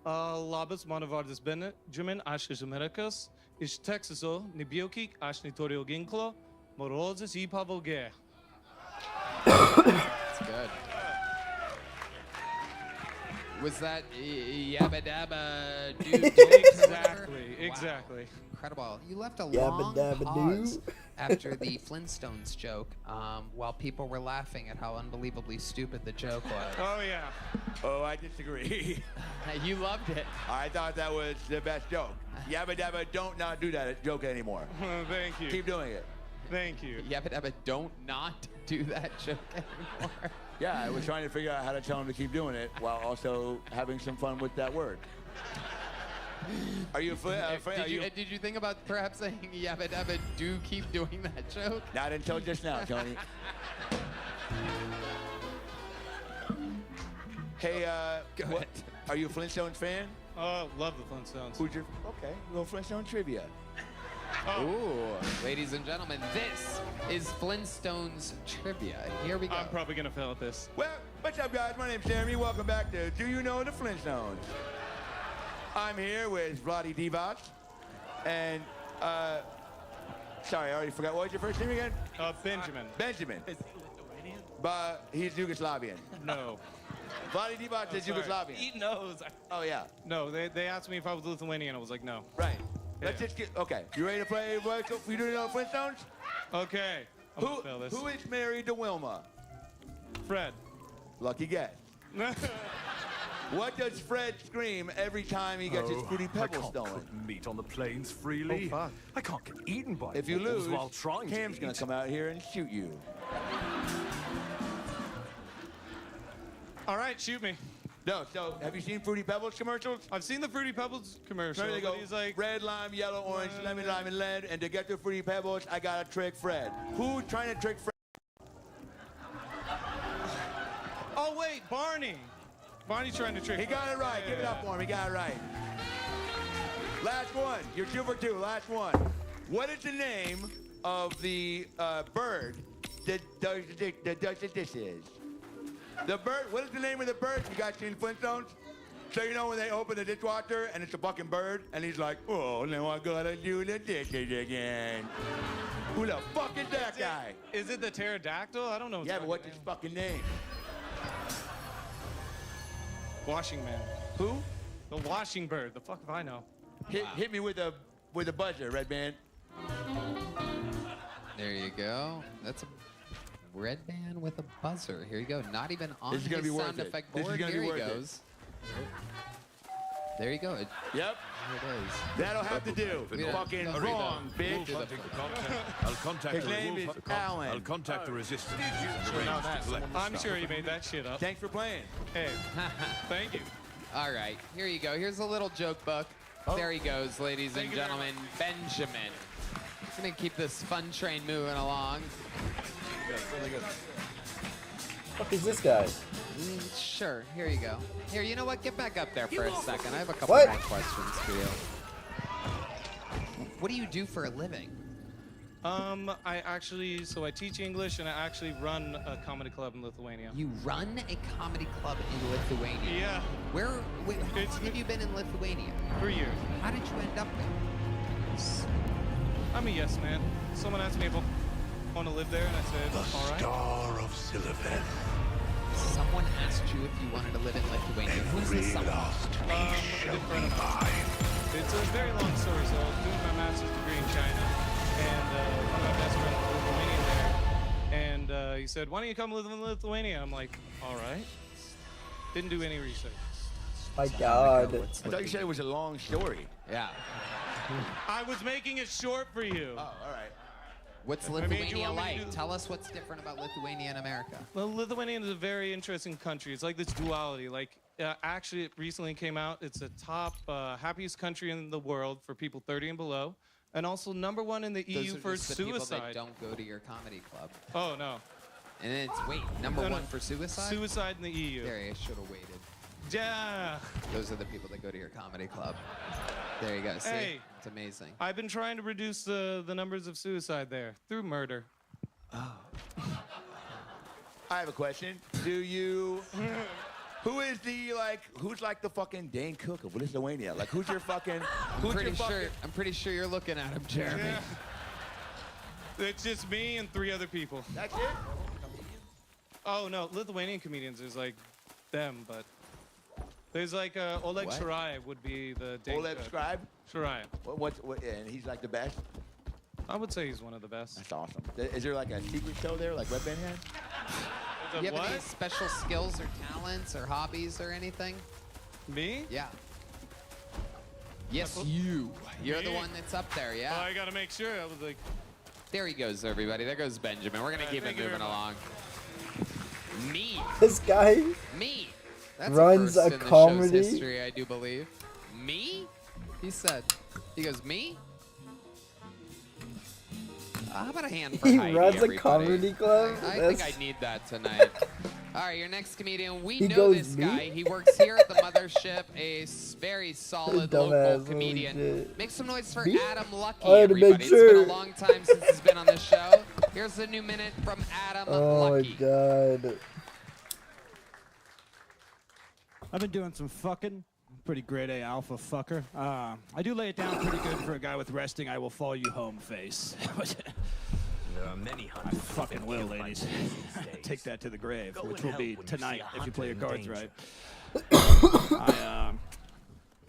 Labas, mano vardas Benjamin, aš iš Amerikos, iš Teksaso, nebijokik, aš neturėjau ginklo, morozes jį pavogė. That's good. Was that yabba dabba doo? Exactly. Incredible. You left a long pause after the Flintstones joke while people were laughing at how unbelievably stupid the joke was. Oh, yeah. Oh, I disagree. You loved it. I thought that was the best joke. Yabba dabba, don't not do that joke anymore. Thank you. Keep doing it. Thank you. Yabba dabba, don't not do that joke anymore. Yeah, I was trying to figure out how to tell him to keep doing it while also having some fun with that word. Are you Did you think about perhaps saying yabba dabba, do keep doing that joke? Not until just now, Tony. Hey, Go ahead. Are you a Flintstones fan? Love the Flintstones. Who's your... Okay, a little Flintstone trivia. Ooh, ladies and gentlemen, this is Flintstones Trivia. Here we go. I'm probably going to fail at this. Well, what's up, guys? My name's Jeremy. Welcome back to Do You Know the Flintstones? I'm here with Vladi Divac. And, sorry, I already forgot. What was your first name again? Benjamin. Benjamin. Is he Lithuanian? But he's Yugoslavian. No. Vladi Divac is Yugoslavian. He knows. Oh, yeah. No, they asked me if I was Lithuanian. I was like, no. Right. Let's just get, okay. You ready to play? You do know the Flintstones? Okay. I'm gonna fail this. Who is married to Wilma? Fred. Lucky guess. What does Fred scream every time he gets his Fruity Pebbles stolen? I can't cook meat on the plains freely. Oh, fuck. I can't get eaten by If you wolves lose, while trying Cam's to gonna eat. come out here and shoot you. All right, shoot me. No, so have you seen Fruity Pebbles commercials? I've seen the Fruity Pebbles commercial. Remember they go, but he's like, red, lime, yellow, orange, lemon, lime, and lead, and to get the Fruity Pebbles, I gotta trick Fred. Who's trying to trick Fred? oh wait, Barney. Barney's trying to trick. He got it right. Give it up for him. He got it right. Last one. You're 2 for 2. Last one. What is the name of the bird that does the dishes? The bird. What is the name of the bird? You guys seen Flintstones? So you know when they open the dishwasher and it's a fucking bird, and he's like, "Oh, now I gotta do the dishes again." Who the fuck is that guy? Is it the pterodactyl? I don't know. Yeah, but what's his fucking name? Washing man. Who? The washing bird. The fuck if I know. Hit me with a buzzer, Red Band. There you go. That's a red band with a buzzer. Here you go. Not even on This is gonna his be worth sound it. effect This is board. gonna be Here he worth it. goes. There you go. Yep. Here it is. That'll have to do. Yeah. Fucking No, wrong, bitch. I'll contact His the name is Alan. I'll contact the resistance. I'm sure you made that shit up. Thanks for playing. Hey, thank you. All right, here you go. Here's a little joke book. There he goes, ladies and gentlemen. Benjamin. Gonna keep this fun train moving along. What is this guy? Sure, here you go. Here, you know what? Get back up there for a second. I have a couple What? more questions for you. What do you do for a living? I teach English and I actually run a comedy club in Lithuania. You run a comedy club in Lithuania. Yeah, Wait, how long have you been in Lithuania? for years. How did you end up there? I'm a yes man. Someone asked me if I want to live there and I said, all right. Star of Silverfest. Someone asked you if you wanted to live in Lithuania. Who's this someone? A good friend of mine. It's a very long story. So I was doing my master's degree in China, and one of my best friends was Lithuanian there. And he said, "Why don't you come live in Lithuania?" I'm like, "All right." Didn't do any research. My God. I thought you said it was a long story. Yeah. I was making it short for you. Oh, all right. What's I mean, do you Lithuania want me to like? do- Tell us what's different about Lithuania and America. Well, Lithuania is a very interesting country. It's like this duality. Like, actually, it recently came out. It's the top happiest country in the world for people 30 and below, and also #1 in the Those EU are for just the people that suicide. don't go to your comedy club. Oh no, And then it's, wait, number No, no. one for suicide? suicide in the EU. There, I should have waited. Yeah. Those are the people that go to your comedy club. There you go. See? Hey. It's amazing. I've been trying to reduce the numbers of suicide there through murder. I have a question. Do you Who is the who's like the fucking Dane Cook of Lithuania? Like who's your fucking? I'm pretty sure you're looking at him, Jeremy. Yeah. It's just me and 3 other people. That's it. Oh no, Lithuanian comedians is like them, but there's like Oleg What? Shirai would be the Dane Oleg Cook. Scribe. Shirai. What? And he's like the best. I would say he's one of the best. That's awesome. Is there like a secret show there, like Red Band had? Do you have any What? special skills or talents or hobbies or anything? Me? Yeah. Yes, you. You're the Me? one that's up there, yeah? Oh, I gotta make sure. I was like, There he goes, everybody. There goes Benjamin. We're going to keep it thank you moving very along. Me. This guy Me. That's runs a, first a in the comedy? show's history, I do believe. Me? He said. He goes, me? How about a hand for he Heidi, runs a everybody? comedy club. I That's- think I need that tonight. All right, your next comedian. We He know goes, this "Me?" guy. He works here at the mothership. A very solid local Dumbass, holy comedian. shit. Make some noise for Me? Adam Lucky, I had to make everybody. It's sure. been a long time since he's been on this show. Here's a new minute from Adam Oh Lucky. my god. I've been doing some fucking. Pretty grade A alpha fucker. I do lay it down pretty good for a guy with resting I will follow you home face. There are many I hunters. fucking will, ladies. Take that to the grave, Go which and will help be when you see tonight a if you play your hunter in cards danger. right. I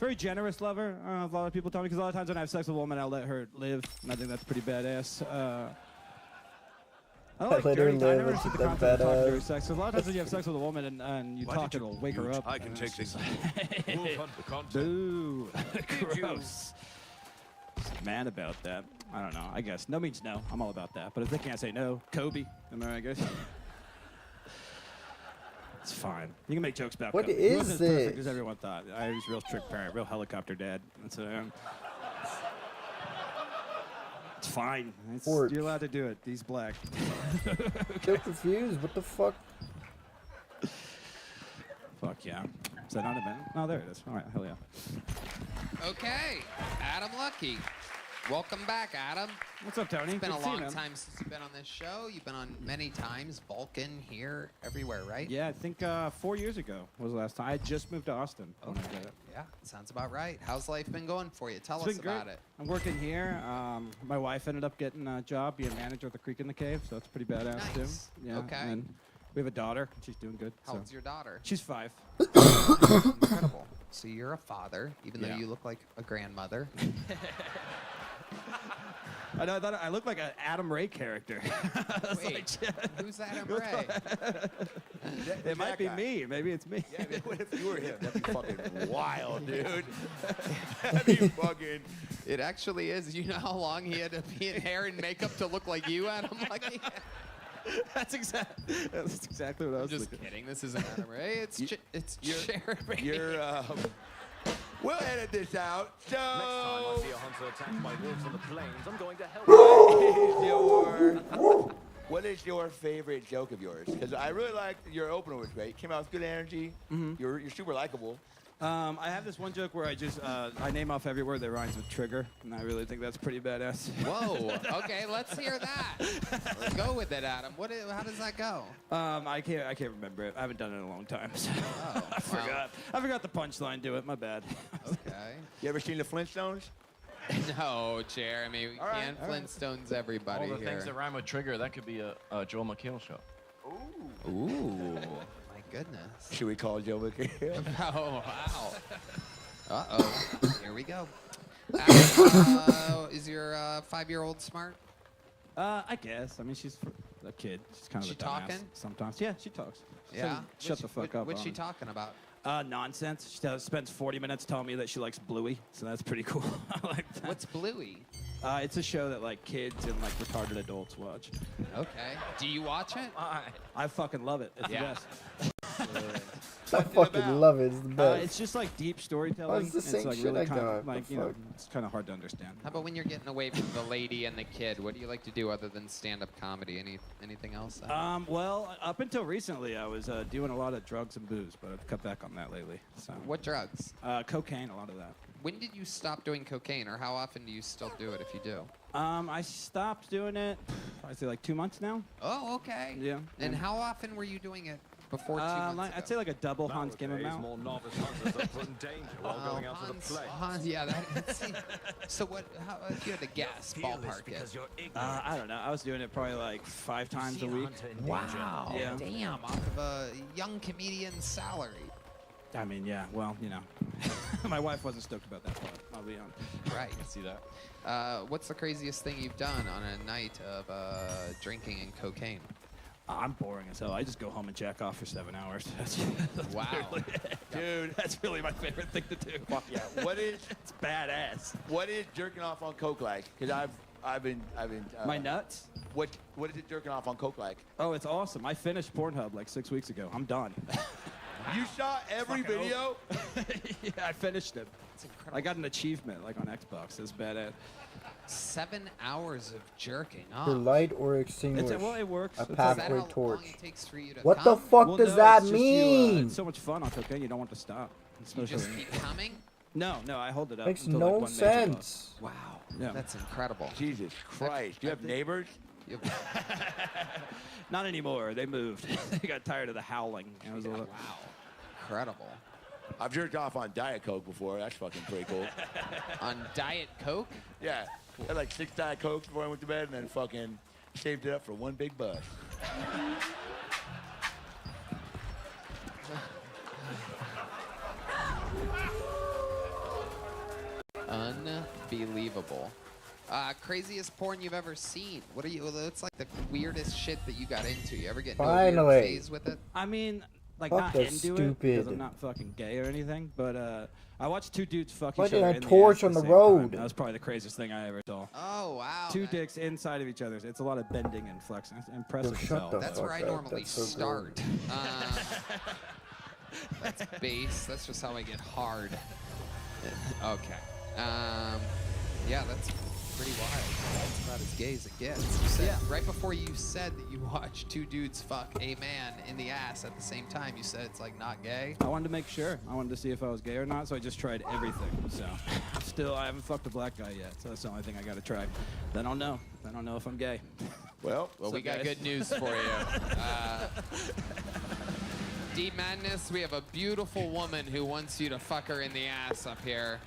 very generous lover. I don't know if a lot of people tell me because a lot of times when I have sex with a woman, I'll let her live, and I think that's pretty badass. I don't like Let her dirty. I live, never that's see the concept of talking badass. during sex. 'Cause a lot of times when you have sex with a woman and you Why talk, did you it'll wake her use- up. I can and take it's things. just- Wolf hunt the content. Boo. Did you? Gross. Mad about that. I don't know. I guess no means no. I'm all about that. But if they can't say no, Kobe. Am I right, guys? It's fine. You can make jokes about What Kobe. He is wasn't as perfect this? as everyone thought. I was a real strict parent, real helicopter dad. That's what I am. It's fine. Fort. You're allowed to do it. He's black. So confused. What the fuck? Fuck yeah. Is that not a event? Oh, there it is. All right. Hell yeah. Okay, Adam Lucky. Welcome back, Adam. What's up, Tony? It's been Good a to see you, long man. time since you've been on this show. You've been on many times, Vulcan, here, everywhere, right? Yeah, I think 4 years ago was the last time. I just moved to Austin. when I did it. Yeah, sounds about right. How's life been going for you? Tell It's us been great. about it. I'm working here. My wife ended up getting a job being manager at the Creek in the Cave, so it's pretty badass Nice. too. Yeah. Okay. And we have a daughter. She's doing good. How so. old's your daughter? She's 5. Incredible. So you're a father, even though Yeah. you look like a grandmother. I know. I thought I looked like an Adam Ray character. I was Wait, like, who's Adam Ray? it might be guy. me. Maybe it's me. Yeah, man, what if you were him? That'd be fucking wild, dude. That'd be fucking. It actually is. You know how long he had to be in hair and makeup to look like you, Adam Lucky? That's exactly what I I'm was just thinking. kidding. This isn't Adam Ray. It's Jeremy. You're. We'll edit this out. So. Next time I see a hunter attacked by wolves on the plains, I'm going to help. What is your favorite joke of yours? Because I really liked your opener was great. Came out with good energy. You're super likable. I have this one joke where I just I name off every word that rhymes with trigger, and I really think that's pretty badass. Whoa. Okay, let's hear that. Let's go with it, Adam. How does that go? I can't remember it. I haven't done it in a long time. So Oh, I forgot. I forgot the punchline to it. My bad. Okay. You ever seen the Flintstones? No, Jeremy. We can't Flintstones everybody All the here. things that rhyme with trigger, that could be a Joel McHale show. Ooh. My goodness. Should we call Joe McHale? Oh, wow. Uh-oh. Here we go. Adam, is your 5-year-old smart? I guess. I mean, she's a kid. She's kind of She a dumbass talking? sometimes. Yeah, she talks. Yeah. Shut the fuck up. What's she on- talking about? Nonsense. She spends 40 minutes telling me that she likes Bluey, so that's pretty cool. I like that. What's Bluey? It's a show that like kids and like retarded adults watch. Okay. Do you watch it? I fucking love it. It's Yeah. the best. I fucking love it. It's the best. It's just like deep storytelling. it's the same like shit really I kind got. of like The you know, fuck? it's kind of hard to understand. How about when you're getting away from the lady and the kid? What do you like to do other than stand-up comedy? Anything else? Well, up until recently, I was doing a lot of drugs and booze, but I've cut back on that lately. So What drugs? cocaine, a lot of that. When did you stop doing cocaine, or how often do you still do it if you do? I stopped doing it. I say like 2 months now. Oh, okay. Yeah. And how often were you doing it before 2 months ago? I'd say like a double Hans game Nowadays, amount. more novice hunters are put in danger while going out to the plains. Hans, yeah, that's so what? How, if you had to guess, ballpark it. I don't know. I was doing it probably like 5 times a week. Wow. Yeah. Damn, off of a young comedian's salary. I mean, yeah. Well, you know, my wife wasn't stoked about that part. I'll be honest. Right. I see that. What's the craziest thing you've done on a night of drinking and cocaine? I'm boring as hell. I just go home and jack off for 7 hours. That's Wow. really it. Dude, that's really my favorite thing to do. Fuck yeah. What is It's badass. what is jerking off on coke like? Because I've been My nuts? What is it jerking off on coke like? Oh, it's awesome. I finished Pornhub like 6 weeks ago. I'm done. You saw every Fucking video? Yeah, I finished it. It's incredible. I got an achievement like on Xbox. It's badass. 7 hours of jerking To off. light or extinguish Well, it works. a It's Is that pathway how torch. long it takes for you to What the come? fuck Well, does no, that it's just mean? it's so much fun on cocaine, you don't want to stop. You just Especially. keep coming? No, I hold it up. Makes until, no like, one major buzz. sense. Wow. Yeah. That's incredible. Jesus Christ. Do you have neighbors? You- Not anymore. They moved. They got tired of the howling. It was a little, Wow. Incredible. I've jerked off on Diet Coke before. That's fucking pretty cool. On Diet Coke? Yeah. I had like 6 Diet Cokes before I went to bed and then fucking saved it up for one big buzz. Unbelievable. Craziest porn you've ever seen? What are you? What's like the weirdest shit that you got into? You ever get into a Finally. weird phase with it? I mean, like Fuck not that's into it because stupid. I'm not fucking gay or anything. But I watched 2 dudes fuck Why each did other I in the torch ass at on the same road? time. That was probably the craziest thing I ever saw. Oh wow. 2 that- dicks inside of each other. It's a lot of bending and flexing. It's impressive. Yo, shut as the hell. That's fuck where I up. normally That's so start. That's base. That's just how I get hard. Okay. Yeah, that's pretty wild. That's about as gay as it gets. You said, right before you said that you watched 2 dudes fuck a man in the ass at the same time, you said it's like not gay. I wanted to make sure. I wanted to see if I was gay or not, so I just tried everything. So, still, I haven't fucked a black guy yet, so that's the only thing I got to try. Then I'll know. Then I'll know if I'm gay. Well, Well, we got guys? good news for you. Deep Madness, we have a beautiful woman who wants you to fuck her in the ass up here.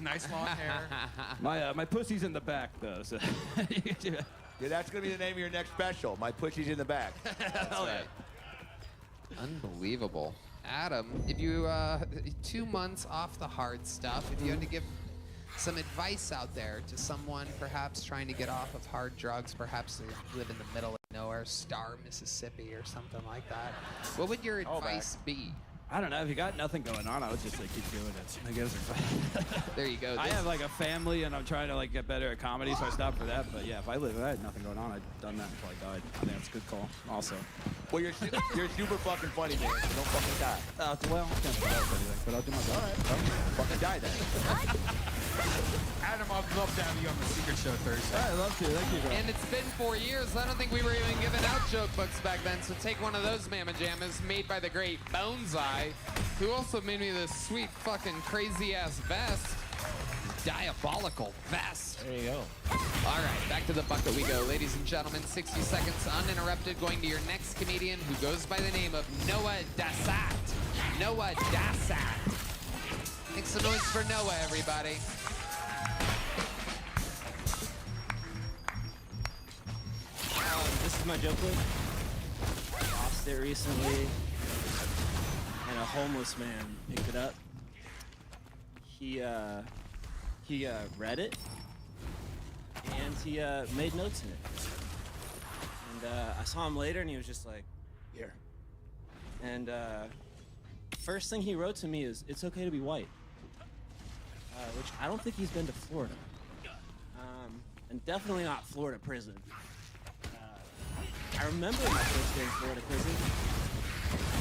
Nice long hair. My pussy's in the back though, so. yeah, that's going to be the name of your next special. My pussy's in the back. That's right. Unbelievable. Adam, if you 2 months off the hard stuff, if you had to give some advice out there to someone perhaps trying to get off of hard drugs, perhaps they live in the middle of nowhere, Star, Mississippi or something like that, what would your advice be? I don't know. If you got nothing going on, I would just say keep doing it. I guess. There you go. I have like a family, and I'm trying to like get better at comedy, so I stopped for that. But yeah, if I had nothing going on, I'd done that until I died. I think that's a good call. Also. Well, you're super fucking funny, man. So don't fucking die. Well, I can't promote anything, but I'll do my best. All right. Well, fucking die then. Adam, I'd love to have you on the Secret Show Thursday. I'd love to. Thank you, bro. And it's been 4 years. I don't think we were even giving out joke books back then. So take one of those Mamma Jammas made by the great Boneseye, who also made me this sweet fucking crazy ass vest. Diabolical vest. There you go. All right, back to the bucket we go. Ladies and gentlemen, 60 seconds uninterrupted going to your next comedian who goes by the name of Noah Dassat. Noah Dassat. Make some noise for Noah, everybody. This is my joke book. I lost it recently, and a homeless man picked it up. He read it, and he made notes in it. And I saw him later, and he was just like, "Here." And first thing he wrote to me is, "It's okay to be white," which I don't think he's been to Florida, and definitely not Florida prison. I remember my first day in Florida prison.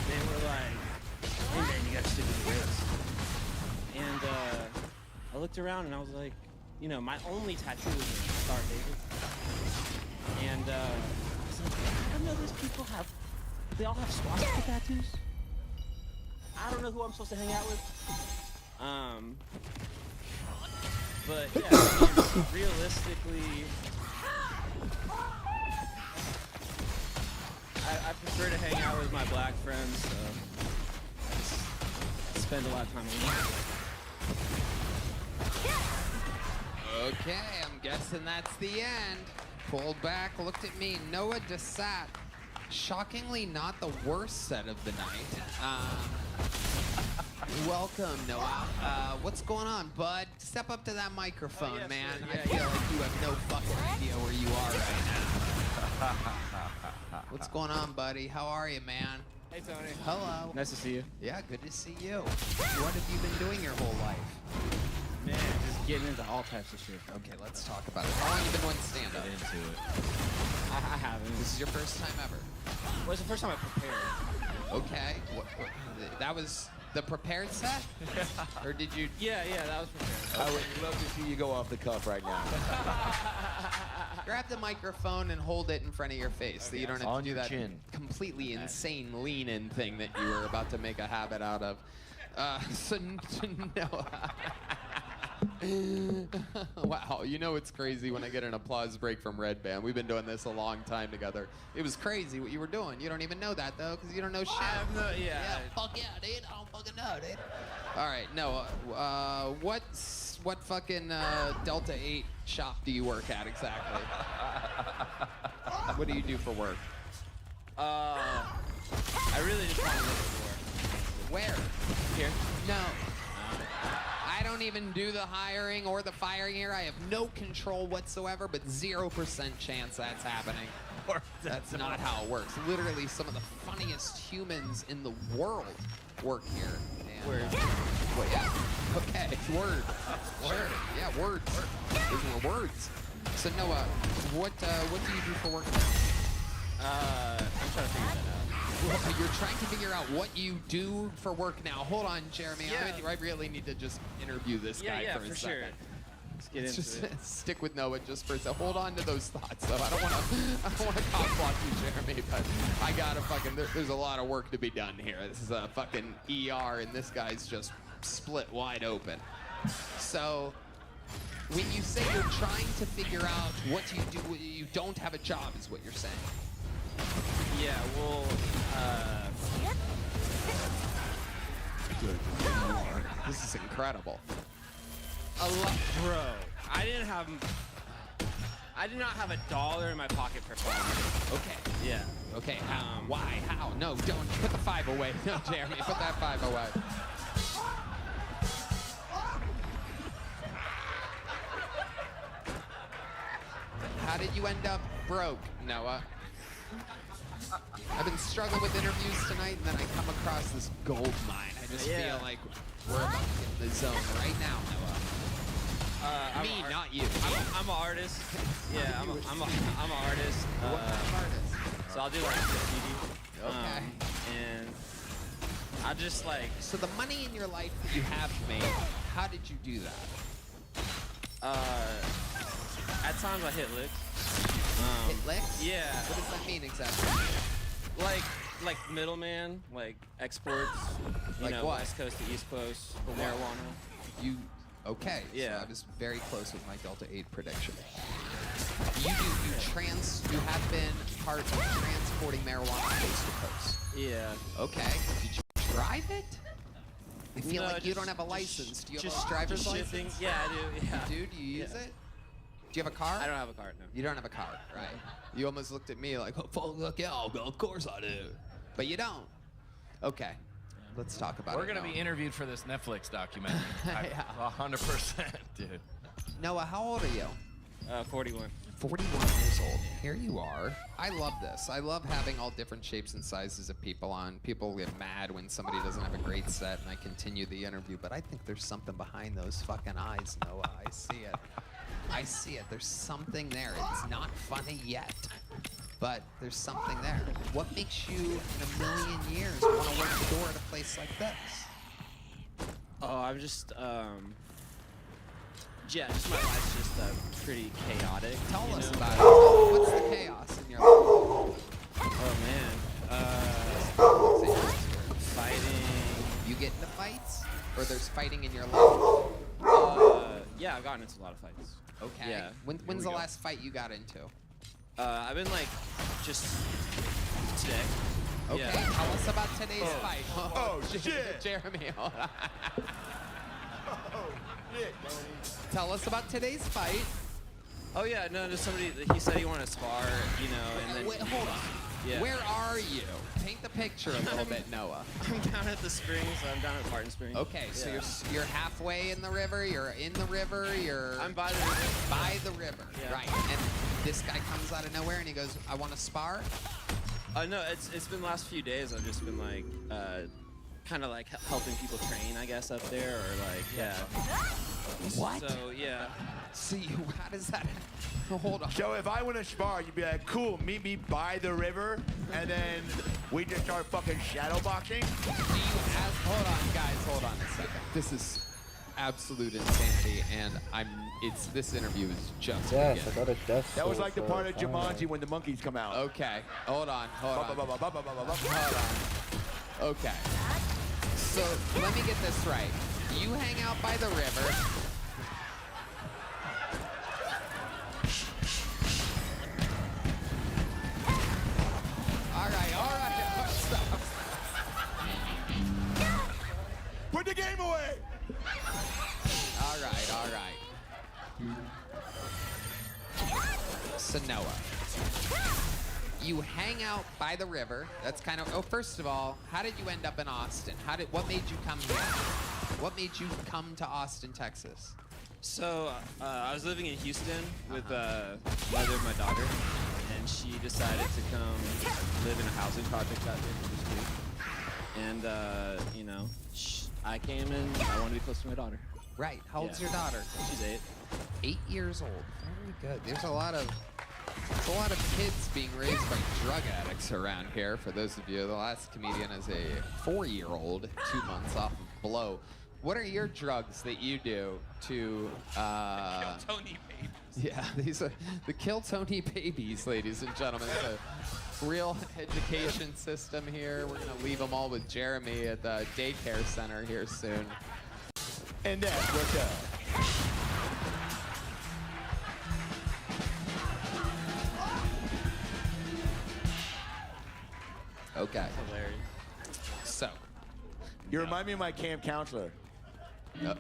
They were like, "Hey man, you gotta stick with the race." And I looked around and I was like, you know, my only tattoo was a Star David. And I was like, I don't know, those people they all have swastika tattoos? I don't know who I'm supposed to hang out with. But yeah, I mean, realistically, I prefer to hang out with my black friends, so I just spend a lot of time alone. Okay, I'm guessing that's the end. Pulled back, looked at me. Noah Desat. Shockingly, not the worst set of the night. Welcome, Noah. What's going on, bud? Step up to that microphone, yes, man. sir. I feel like you have no fucking idea where you are right now. What's going on, buddy? How are you, man? Hey, Tony. Hello. Nice to see you. Yeah, good to see you. What have you been doing your whole life? Man, just getting into all types of shit. Okay, let's talk about it. How long have you been doing stand-up? Into it. I haven't. This is your first time ever. Well, it's the first time I prepared. Okay. That was the prepared set? Or did you... Yeah, that was prepared. I would love to see you go off the cuff right now. Grab the microphone and hold it in front of your face so you don't have On to do your that chin. completely insane lean-in thing that you were about to make a habit out of. So Noah... Wow, you know it's crazy when I get an applause break from Red Band. We've been doing this a long time together. It was crazy what you were doing. You don't even know that, though, because you don't know shit. I have no, Yeah, fuck yeah, dude. I don't fucking know, dude. All right, Noah, what fucking Delta 8 shop do you work at exactly? What do you do for work? I really just want to look for work. Where? Here. No. I don't even do the hiring or the firing here. I have no control whatsoever, but 0% chance that's happening. That's not how it works. Literally, some of the funniest humans in the world work here. And, Word. Well, yeah. Okay. Word. Word. Yeah, words. Those were words. So Noah, what do you do for work now? I'm trying to figure that out. Well, you're trying to figure out what you do for work now. Hold on, Jeremy. Yeah. I really need to just interview this guy for a for second. sure. Let's get Let's into just it. stick with Noah just for a second. Hold on to those thoughts, though. I don't want to cock block you, Jeremy, but I gotta fucking. There's a lot of work to be done here. This is a fucking ER, and this guy's just split wide open. So, when you say you're trying to figure out what you do, you don't have a job, is what you're saying. Yeah, well, This is incredible. bro, I did not have $1 in my pocket for 5 minutes. Okay. Yeah. Okay, how? Why? How? No, don't. Put the 5 away. No, Jeremy, put that 5 away. How did you end up broke, Noah? I've been struggling with interviews tonight, and then I come across this gold mine. I just feel like we're about to get in the zone right now, Noah. Me, not you. I'm an artist. Yeah, I'm an artist. What kind of artist? So I'll do like graffiti. Okay. And I just like, So the money in your life that you have made, how did you do that? at times I hit licks. Hit licks? Yeah. What does that mean exactly? Like middleman, like exports. You Like know, what? West Coast to East Coast for what? marijuana. You okay? Yeah. So I was very close with my Delta 8 prediction. You have been part of transporting marijuana coast to coast. Yeah. Okay. Did you drive it? I feel No, like you just- don't have a license. Do you have just a driver's just shipping. license? Yeah, I do. Yeah. You do? Do you use Yeah. it? Do you have a car? I don't have a card, no. You don't have a car, right? You almost looked at me like, oh, fuck yeah, of course I do. But you don't. Okay. Let's talk about We're it. gonna be Noah. interviewed for this Netflix documentary. Yeah. 100%, dude. Noah, how old are you? 41. 41 years old. Here you are. I love this. I love having all different shapes and sizes of people on. People get mad when somebody doesn't have a great set and I continue the interview, but I think there's something behind those fucking eyes, Noah. I see it. I see it. There's something there. It's not funny yet, but there's something there. What makes you, in a million years, want to work the door at a place like this? Oh, I'm just, yeah, just my life's just pretty chaotic. Tell you us know? about it. What's the chaos in your life? Oh man, fighting. You get into fights? Or there's fighting in your life? Yeah, I've gotten into a lot of fights. Okay. Yeah. When's the last fight you got into? I've been like, just today. Okay, Yeah. tell us about today's fight. Oh, shit. Jeremy, hold on. Oh, shit. Tell us about today's fight. Oh yeah, no, just somebody. He said he wanted to spar, you know, and then. Wait, hold on. Yeah. Where are you? Paint the picture a little bit, Noah. I'm down at the springs. I'm down at Martin Springs. Okay, so Yeah. you're halfway in the river. You're in the river. You're I'm by the river. by the river. Yeah. Right. And this guy comes out of nowhere and he goes, "I want to spar." No, it's been the last few days. I've just been like, kind of like helping people train, I guess, up there, or like, yeah. What? So yeah. See, how does that? Hold on. So if I want to spar, you'd be like, cool, meet me by the river, and then we just start fucking shadow boxing? Do you ask? Hold on, guys. Hold on a second. This is absolute insanity, and this interview is just Yes, I beginning. got a death. That was soul like the for part of fire. Jumanji when the monkeys come out. Okay, hold on. Hold on. Okay. So let me get this right. You hang out by the river. All right. Stop. Put the game away! All right. So Noah, you hang out by the river. That's kind of. Oh, first of all, how did you end up in Austin? What made you come here? What made you come to Austin, Texas? So I was living in Houston with mother of my daughter, and she decided to come live in a housing project out here for this week. And you know, I came and I wanted to be close to my daughter. Right. How old's Yeah. your daughter? She's 8. 8 years old. Very good. There's a lot of kids being raised by drug addicts around here. For those of you, the last comedian is a 4-year-old, 2 months off of blow. What are your drugs that you do to? Tony babies. Yeah, these are the Kill Tony babies, ladies and gentlemen. It's a real education system here. We're gonna leave them all with Jeremy at the daycare center here soon. And that's what's up. Okay. Hilarious. So, You remind me of my camp counselor.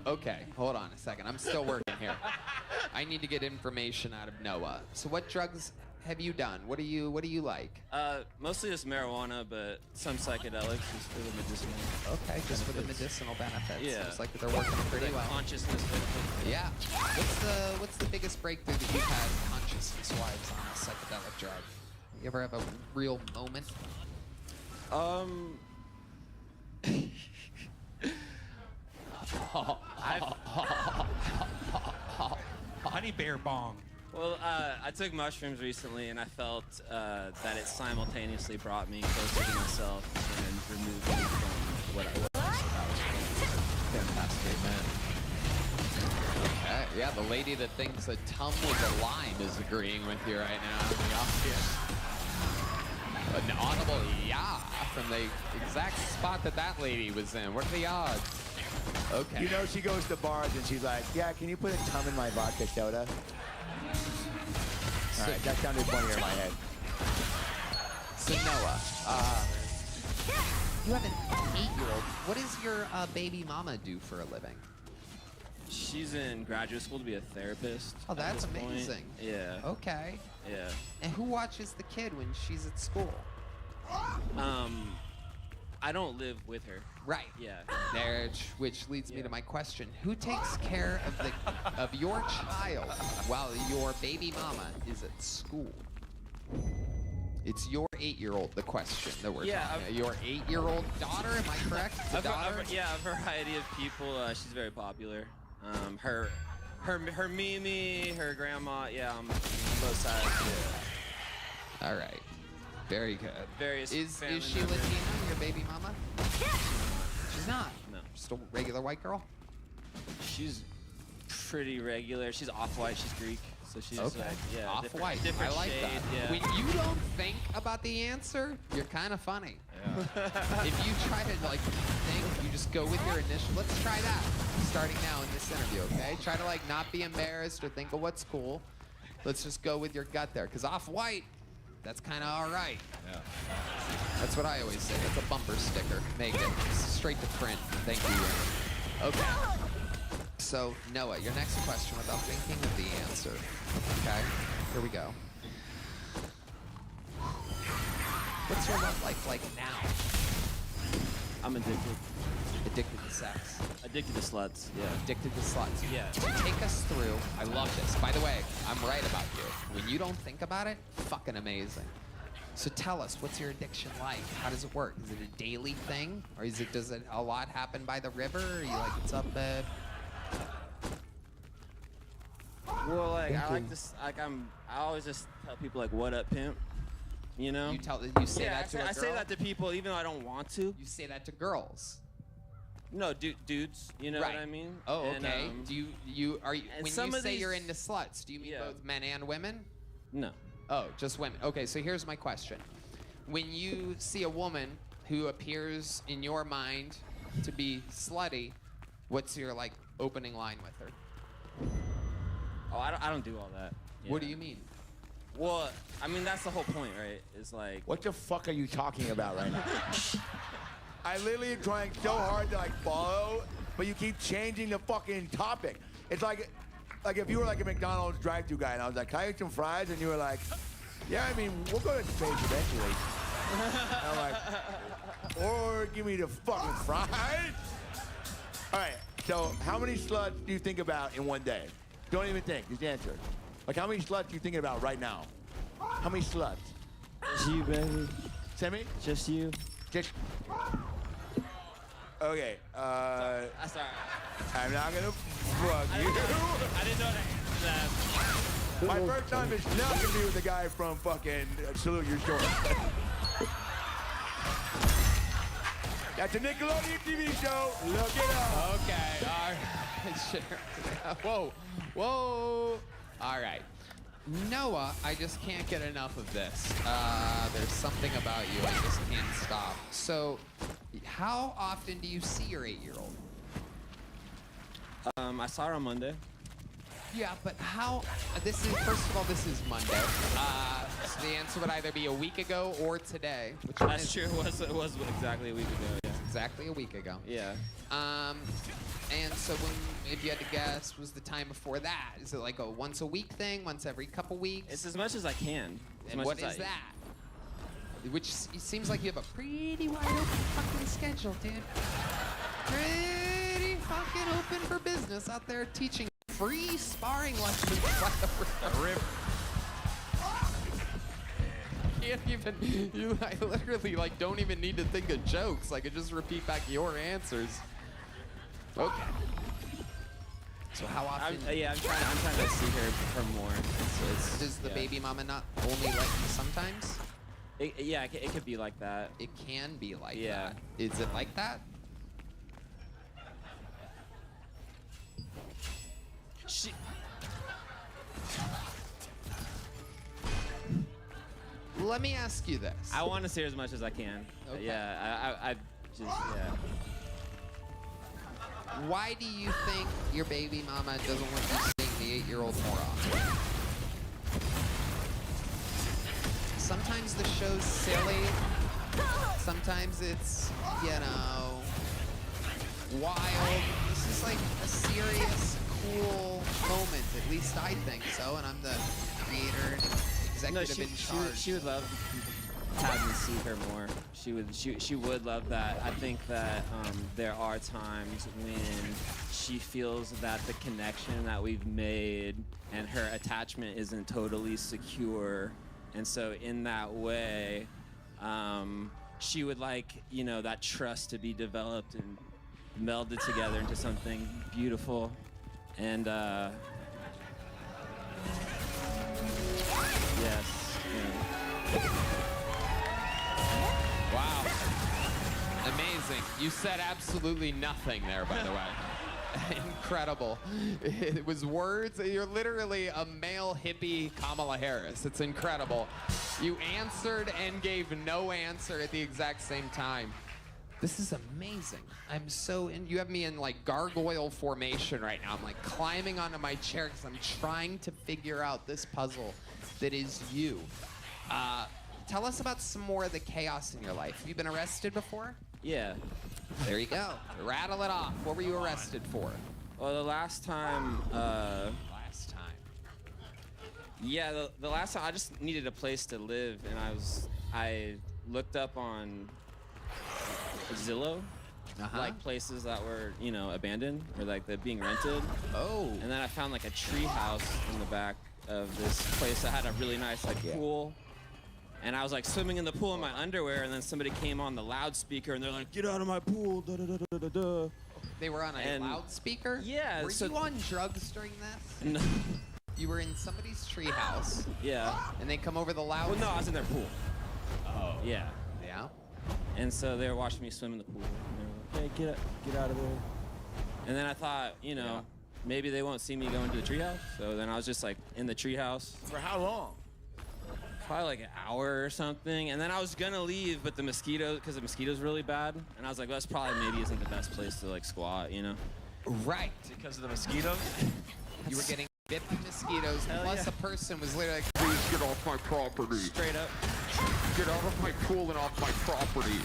okay, hold on a second. I'm still working here. I need to get information out of Noah. So, what drugs have you done? What do you like? Mostly just marijuana, but some psychedelics just for the medicinal. Okay, just for the medicinal benefits. Yeah. Looks like they're working pretty The well. consciousness benefit. Yeah. What's the biggest breakthrough that you've had consciousness-wise on a psychedelic drug? You ever have a real moment? Honey bear bong. Well, I took mushrooms recently, and I felt that it simultaneously brought me closer to myself and removed me from what I was. So that was Fantastic, man. Okay, yeah, the lady that thinks a tum was a lime is agreeing with you right now. An audible yeah from the exact spot that lady was in. What are the odds? Okay. You know, she goes to bars and she's like, yeah, can you put a tum in my vodka soda? All right, that sounded funnier in my head. So Noah, you have an 8-year-old. What does your baby mama do for a living? She's in graduate school to be a therapist. Oh, at that's this point. amazing. Yeah. Okay. Yeah. And who watches the kid when she's at school? I don't live with her. Right. Yeah. There, which leads me to my question: who takes care of your child while your baby mama is at school? It's your 8-year-old. The question that we're Yeah, talking. Your 8-year-old daughter. Am I correct? It's a daughter. Yeah, a variety of people. She's very popular. Her Mimi, her grandma. Yeah, on both sides. Yeah. All right. Very good. Various. Is family she members. Latina, your baby mama? She's not. No. Just a regular white girl. She's pretty regular. She's off-white. She's Greek, so she's Okay. like, yeah, Off-white. different I like shade, that. Yeah. When you don't think about the answer, you're kind of funny. If you try to think, you just go with your initial. Let's try that. Starting now in this interview, okay? Try to not be embarrassed or think of what's cool. Let's just go with your gut there, because off-white, That's kind of all right. Yeah. That's what I always say. That's a bumper sticker. Make it straight to print. Thank you. Okay. So, Noah, your next question without thinking of the answer. Okay, here we go. What's your love life like now? I'm addicted. Addicted to sex. Addicted to sluts. Yeah. Addicted to sluts. Yeah. Take us through. I love this. By the way, I'm right about you. When you don't think about it, fucking amazing. So tell us, what's your addiction like? How does it work? Is it a daily thing, or does it a lot happen by the river? Are you like, what's up, babe? Well, like I like this. Like I always just tell people like, "What up, pimp?" You know. You say Yeah, that to a girl? I say that to people even though I don't want to. You say that to girls. No, dudes. You know Right. what I mean? Oh, And, okay. Do you are you and when some you of say these- you're into sluts? Do you mean Yeah. both men and women? No. Oh, just women. Okay, so here's my question. When you see a woman who appears in your mind to be slutty, what's your like opening line with her? Oh, I don't do all that. What do Yeah. you mean? Well, I mean that's the whole point, right? It's like What the fuck are you talking about right now? I literally am trying so hard to like follow, but you keep changing the fucking topic. It's like if you were like a McDonald's drive-thru guy and I was like, "Can I get some fries?" and you were like, "Yeah, I mean, we'll go to space eventually." And I'm like, "Or give me the fucking fries." All right. So how many sluts do you think about in one day? Don't even think. Just answer. Like how many sluts are you thinking about right now? How many sluts? just you, baby. Semi? Just you. Just. Okay. That's all right. I'm not gonna fuck I you. didn't know that. My first time is not gonna be with the guy from fucking Salute Your Short. That's a Nickelodeon TV show. Look it up. Okay, all right. Sure. Whoa, whoa. All right. Noah, I just can't get enough of this. There's something about you I just can't stop. So, how often do you see your 8-year-old? I saw her on Monday. Yeah, but how? This is first of all, this is Monday. So the answer would either be a week ago or today. Which one That's is true. It was exactly a week ago. Yeah. exactly a week ago. Yeah. And so if you had to guess, was the time before that? Is it like a once a week thing, once every couple weeks? It's as much as I can. As And much what as is I- that? Which seems like you have a pretty wide open fucking schedule, dude. Pretty fucking open for business out there teaching free sparring lessons by the river. Can't even, I literally like don't even need to think of jokes. I could just repeat back your answers. Okay. So how often I'm trying to see her for more. does the yeah. baby mama not only let you sometimes? It could be like that. It can be like Yeah. that. Is it like that? She. Let me ask you this. I want to see her as much as I can. Okay. Yeah. I just yeah. Why do you think your baby mama doesn't want you seeing the 8-year-old more often? Sometimes the show's silly. Sometimes it's, you know, wild. This is like a serious, cool moment. At least I think so. And I'm the creator and executive in charge. She would love to have me see her more. She would love that. I think that there are times when she feels that the connection that we've made and her attachment isn't totally secure, and so in that way, she would like that trust to be developed and melded together into something beautiful, and yes. Yeah. Wow. Amazing. You said absolutely nothing there, by the way. Incredible. It was words. You're literally a male hippie Kamala Harris. It's incredible. You answered and gave no answer at the exact same time. This is amazing. I'm so in. You have me in like gargoyle formation right now. I'm like climbing onto my chair because I'm trying to figure out this puzzle that is you. Tell us about some more of the chaos in your life. Have you been arrested before? Yeah. There you go. Rattle it off. What were you arrested for? Well, the last time, Last time. yeah, the last time I just needed a place to live, and I looked up on Zillow, like places that were, you know, abandoned or like they're being rented. Oh. And then I found like a tree house in the back of this place that had a really nice like pool. And I was like swimming in the pool in my underwear, and then somebody came on the loudspeaker, and they're like, "Get out of my pool!" Da da da da da da. They were on a And- loudspeaker? Yeah. Were so, you on drugs during this? No, You were in somebody's treehouse, yeah. and they come over the loud. Well, no, I was in their pool. Oh. Yeah. Yeah. And so they were watching me swim in the pool. And they were like, "Hey, get out of there." And then I thought, you know, maybe they won't see me go into the treehouse. So then I was just like in the treehouse. For how long? Probably like an hour or something. And then I was gonna leave, but the mosquitoes, because the mosquitoes really bad. And I was like, well, that's probably maybe isn't the best place to like squat, you know? Right. Because of the mosquitoes? You were getting bit by mosquitoes, Hell plus yeah. a person was literally like, please get off my property. Straight up. Get out of my pool and off my property.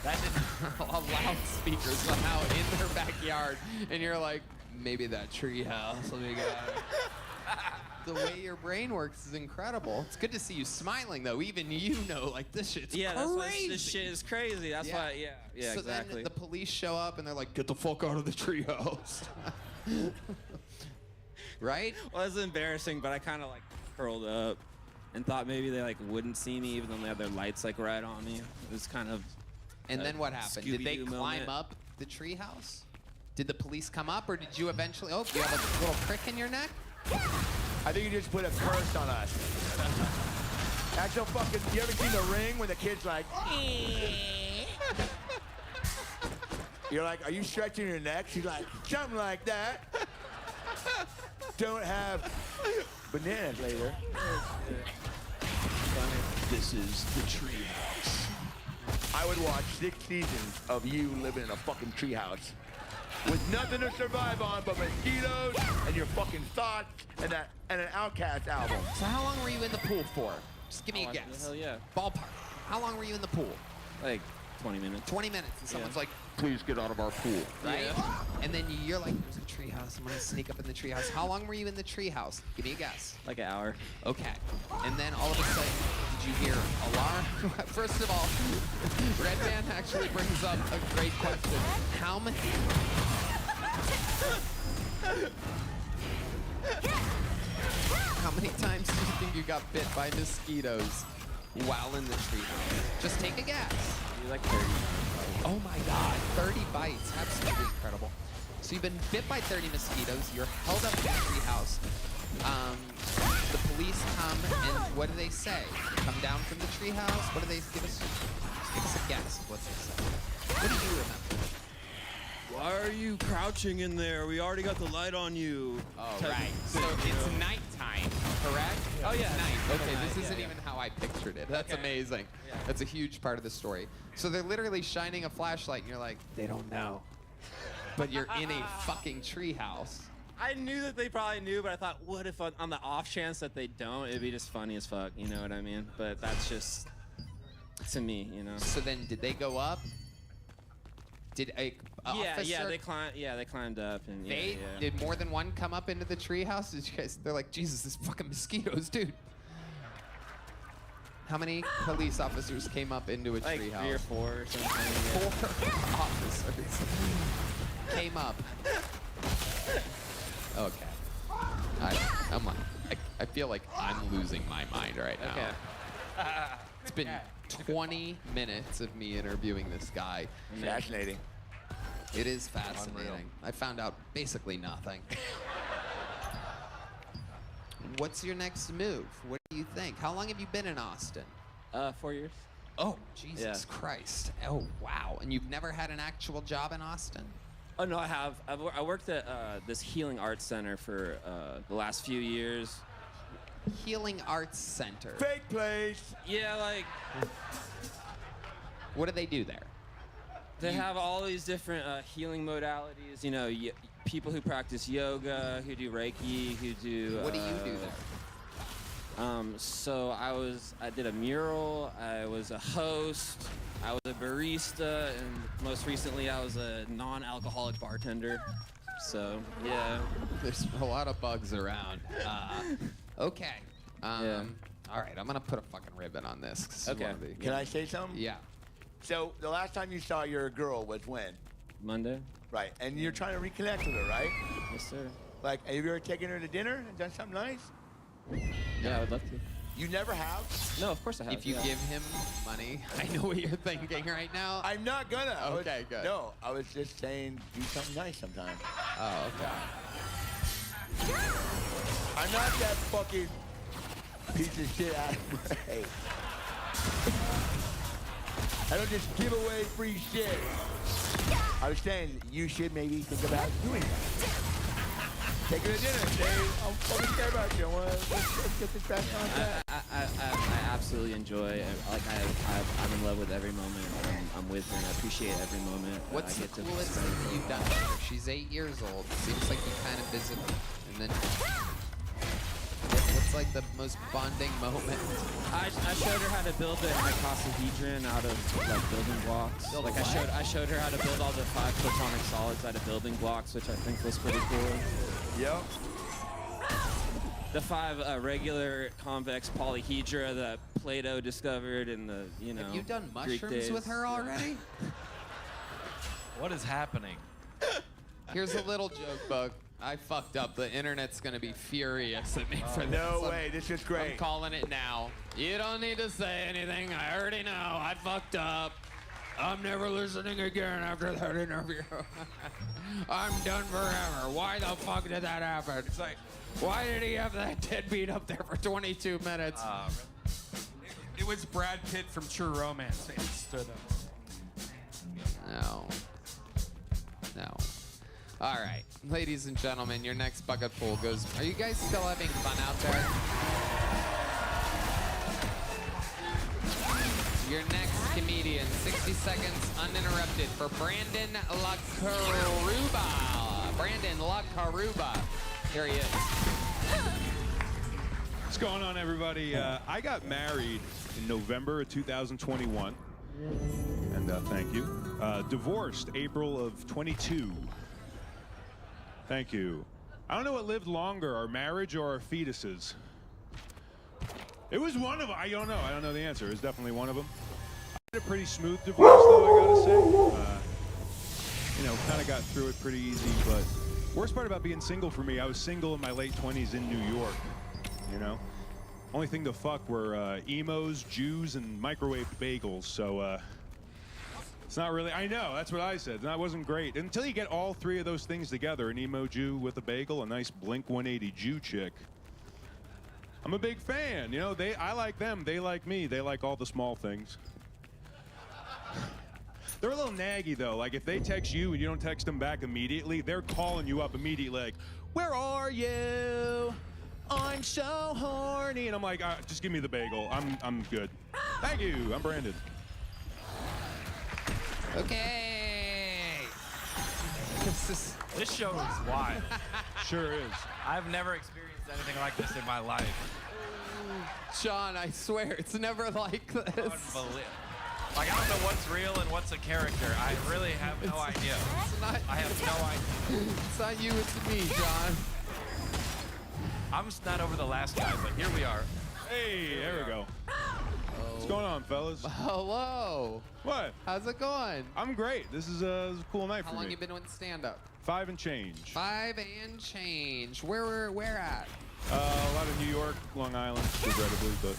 That didn't. A loudspeaker somehow in their backyard, and you're like, maybe that tree house. Let me get out of it. The way your brain works is incredible. It's good to see you smiling, though. Even you know, like, this shit's Yeah, crazy. that's why this shit is crazy. That's Yeah. why, yeah, So exactly. then the police show up, and they're like, get the fuck out of the treehouse. Right? Well, it was embarrassing, but I kind of like curled up and thought maybe they like wouldn't see me, even though they had their lights like right on me. It was kind of. And a then what happened? Did they Scooby-Doo climb moment. up the treehouse? Did the police come up, or did you eventually? Oh, you have a little crick in your neck? I think you just put a curse on us. That's so fucking. You ever seen The Ring when the kid's like? You're like, are you stretching your neck? She's like, something like that. Don't have bananas later. This is the treehouse. I would watch 6 seasons of you living in a fucking treehouse with nothing to survive on but mosquitoes and your fucking thoughts and an Outkast album. So how long were you in the pool for? Just give me a guess. Hell yeah. Ballpark. How long were you in the pool? Like 20 minutes. 20 minutes. And someone's Yeah. like, please get out of our pool. Right? Yeah. And then you're like, there's a treehouse. I'm going to sneak up in the treehouse. How long were you in the treehouse? Give me a guess. Like an hour. Okay. And then all of a sudden, did you hear alarm? First of all, Red Man actually brings up a great question. How many... How many times do you think you got bit by mosquitoes while in the treehouse? Just take a guess. Maybe like 30. Oh my God, 30 bites. Absolutely incredible. So you've been bit by 30 mosquitoes. You're held up in the treehouse. The police come, and what do they say? Come down from the treehouse? What do they give us? Give us a guess of what they say. What do you remember? Why are you crouching in there? We already got the light on you. Oh, Type right. of So thing, you it's know? nighttime, correct? Oh, yeah. Night. Okay, Night, this yeah, isn't yeah. even how I pictured it. That's Okay. amazing. Yeah. That's a huge part of the story. So they're literally shining a flashlight, and you're like, they don't know. But you're in a fucking treehouse. I knew that they probably knew, but I thought, what if on the off chance that they don't, it'd be just funny as fuck, you know what I mean? But that's just, to me, you know? So then, did they go up? Did a officer? Yeah, they climbed up, and yeah, They yeah. did more than one come up into the treehouse? Did you guys? They're like, Jesus, this fucking mosquitoes, dude. How many police officers came up into a Like treehouse? 3 or 4 or something. Yeah. 4 officers came up. Okay. I feel like I'm losing my mind right now. Okay. It's been 20 minutes of me interviewing this guy. Fascinating. It is fascinating. I found out basically nothing. What's your next move? What do you think? How long have you been in Austin? 4 years. Oh, Jesus Yeah. Christ. Oh, wow. And you've never had an actual job in Austin? Oh no, I have. I worked at this healing arts center for the last few years. Healing Arts Center. Fake place. Yeah, like What do they do there? they have all these different healing modalities. You know, people who practice yoga, who do Reiki, who do. What do you do there? So I did a mural, I was a host, I was a barista, and most recently I was a non-alcoholic bartender. So, yeah. There's a lot of bugs around. Okay. Yeah. All right, I'm gonna put a fucking ribbon on this. 'Cause this is Okay. one of the- Can I say something? Yeah. So the last time you saw your girl was when? Monday? Right. And you're trying to reconnect with her, right? Yes, sir. Like, have you ever taken her to dinner and done something nice? Yeah, I would love to. You never have? No, of course I have. If you yeah. give him money, I know what you're thinking right now. I'm not gonna. Okay, good. No, I was just saying do something nice sometimes. Oh, okay. I'm not that fucking piece of shit out of my way. I don't just give away free shit. I was saying you should maybe think about doing that. Take her to dinner. Say, I fucking care about you. Let's get this back on track. I absolutely enjoy. I'm in love with every moment. I'm with her, and I appreciate every moment. that What's I the get to coolest spend thing with her. you've done with her? She's 8 years old. Seems like you kind of visit her. And then, what's like the most bonding moment? I showed her how to build an icosahedron out of like building blocks. Like I showed her how to build all the 5 platonic solids out of building blocks, which I think was pretty cool. Yep. The 5 regular convex polyhedra that Plato discovered in the Have you done Greek mushrooms days. with her already? What is happening? Here's a little joke, Bug. I fucked up. The internet's gonna be furious at me for this. No I'm- way. This is great. I'm calling it now. You don't need to say anything. I already know. I fucked up. I'm never listening again after that interview. I'm done forever. Why the fuck did that happen? It's like, Why did he have that deadbeat up there for 22 minutes? it was Brad Pitt from True Romance. It stood up. No. No. All right, ladies and gentlemen, your next bucket pool goes. Are you guys still having fun out there? Your next comedian, 60 seconds uninterrupted for Brandon LaCaruba. Brandon LaCaruba. Here he is. What's going on, everybody? I got married in November of 2021. And thank you. Divorced April of 22. Thank you. I don't know what lived longer, our marriage or our fetuses. It was one of them. I don't know. I don't know the answer. It was definitely one of them. I had a pretty smooth divorce, though, I gotta say. Kind of got through it pretty easy, but worst part about being single for me, I was single in my late 20s in New York, Only thing to fuck were emos, Jews, and microwaved bagels, so it's not really, I know, that's what I said. That wasn't great. Until you get all 3 of those things together, an emo Jew with a bagel, a nice Blink-180 Jew chick. I'm a big fan, I like them, they like me, they like all the small things. They're a little naggy, though. Like, if they text you and you don't text them back immediately, they're calling you up immediately like, where are you? I'm so horny. And I'm like, just give me the bagel. I'm good. Thank you. I'm Brandon. Okay. This show is wild. Sure is. I've never experienced anything like this in my life. Sean, I swear, it's never like this. Unbelievable. Like, I don't know what's real and what's a character. I really have no idea. It's not, I have no idea. it's not you, it's me, John. I'm just not over the last guy, but here we are. Hey, there we go. What's going on, fellas? Hello. What? How's it going? I'm great. This is a cool night How for long me. you been doing stand-up? 5 and change. 5 and change. Where at? A lot of New York, Long Island, regrettably, but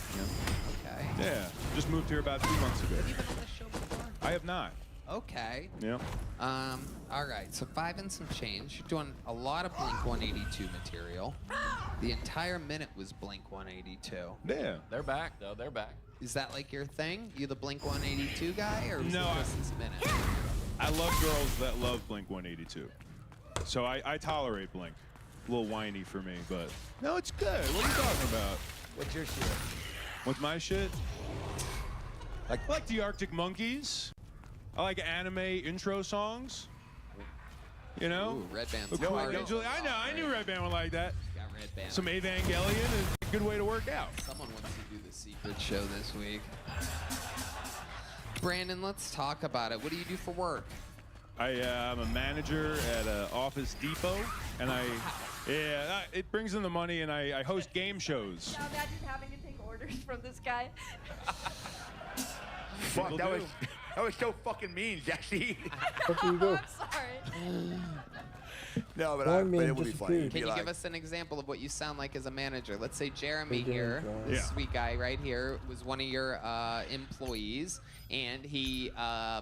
Okay. yeah. Just moved here about 2 months ago. Have you been on this show before? I have not. Okay. Yeah. All right, so 5 and some change. You're doing a lot of Blink-182 material. The entire minute was Blink-182. Yeah. They're back, though. They're back. Is that like your thing? You the Blink-182 guy, or is No, it just this minute? I love girls that love Blink-182. So I tolerate Blink. A little whiny for me, but no, it's good. What are you talking about? What's your shit? What's my shit? I like the Arctic Monkeys. I like anime intro songs. Ooh, Red Band's The cool hard. I know, I knew Red Band would like that. Got Red Band. Some Evangelion and good way to work out. Someone wants to do the secret show this week. Brandon, let's talk about it. What do you do for work? I'm a manager at Office Depot, and it brings in the money, and I host game shows. Now imagine having to take orders from this guy. Fuck, that was so fucking mean, Jesse. Fuck you go. I'm sorry. No, but Well, I mean, it would be just funny. appeared. Can you give us an example of what you sound like as a manager? Let's say Jeremy We're here, doing this Yeah. sweet guy right here, was one of your employees, and he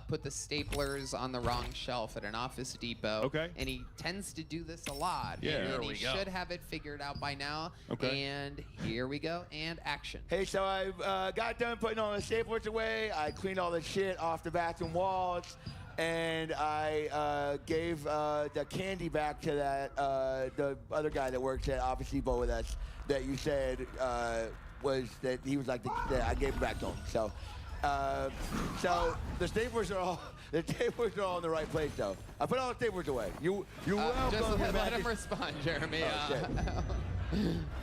put the staplers on the wrong shelf at an Office Depot. Okay. And he tends to do this a lot. Yeah. And Here he we go. should have it figured out by now. Okay. And here we go. And action. Hey, so I got done putting all the staplers away. I cleaned all the shit off the bathroom walls. And I gave the candy back to the other guy that works at Office Depot with us that you said was that he was like that I gave it back to him. So, so the staplers are all in the right place though. I put all the staplers away. You welcome. Just let back. him respond, Jeremy. Oh, shit.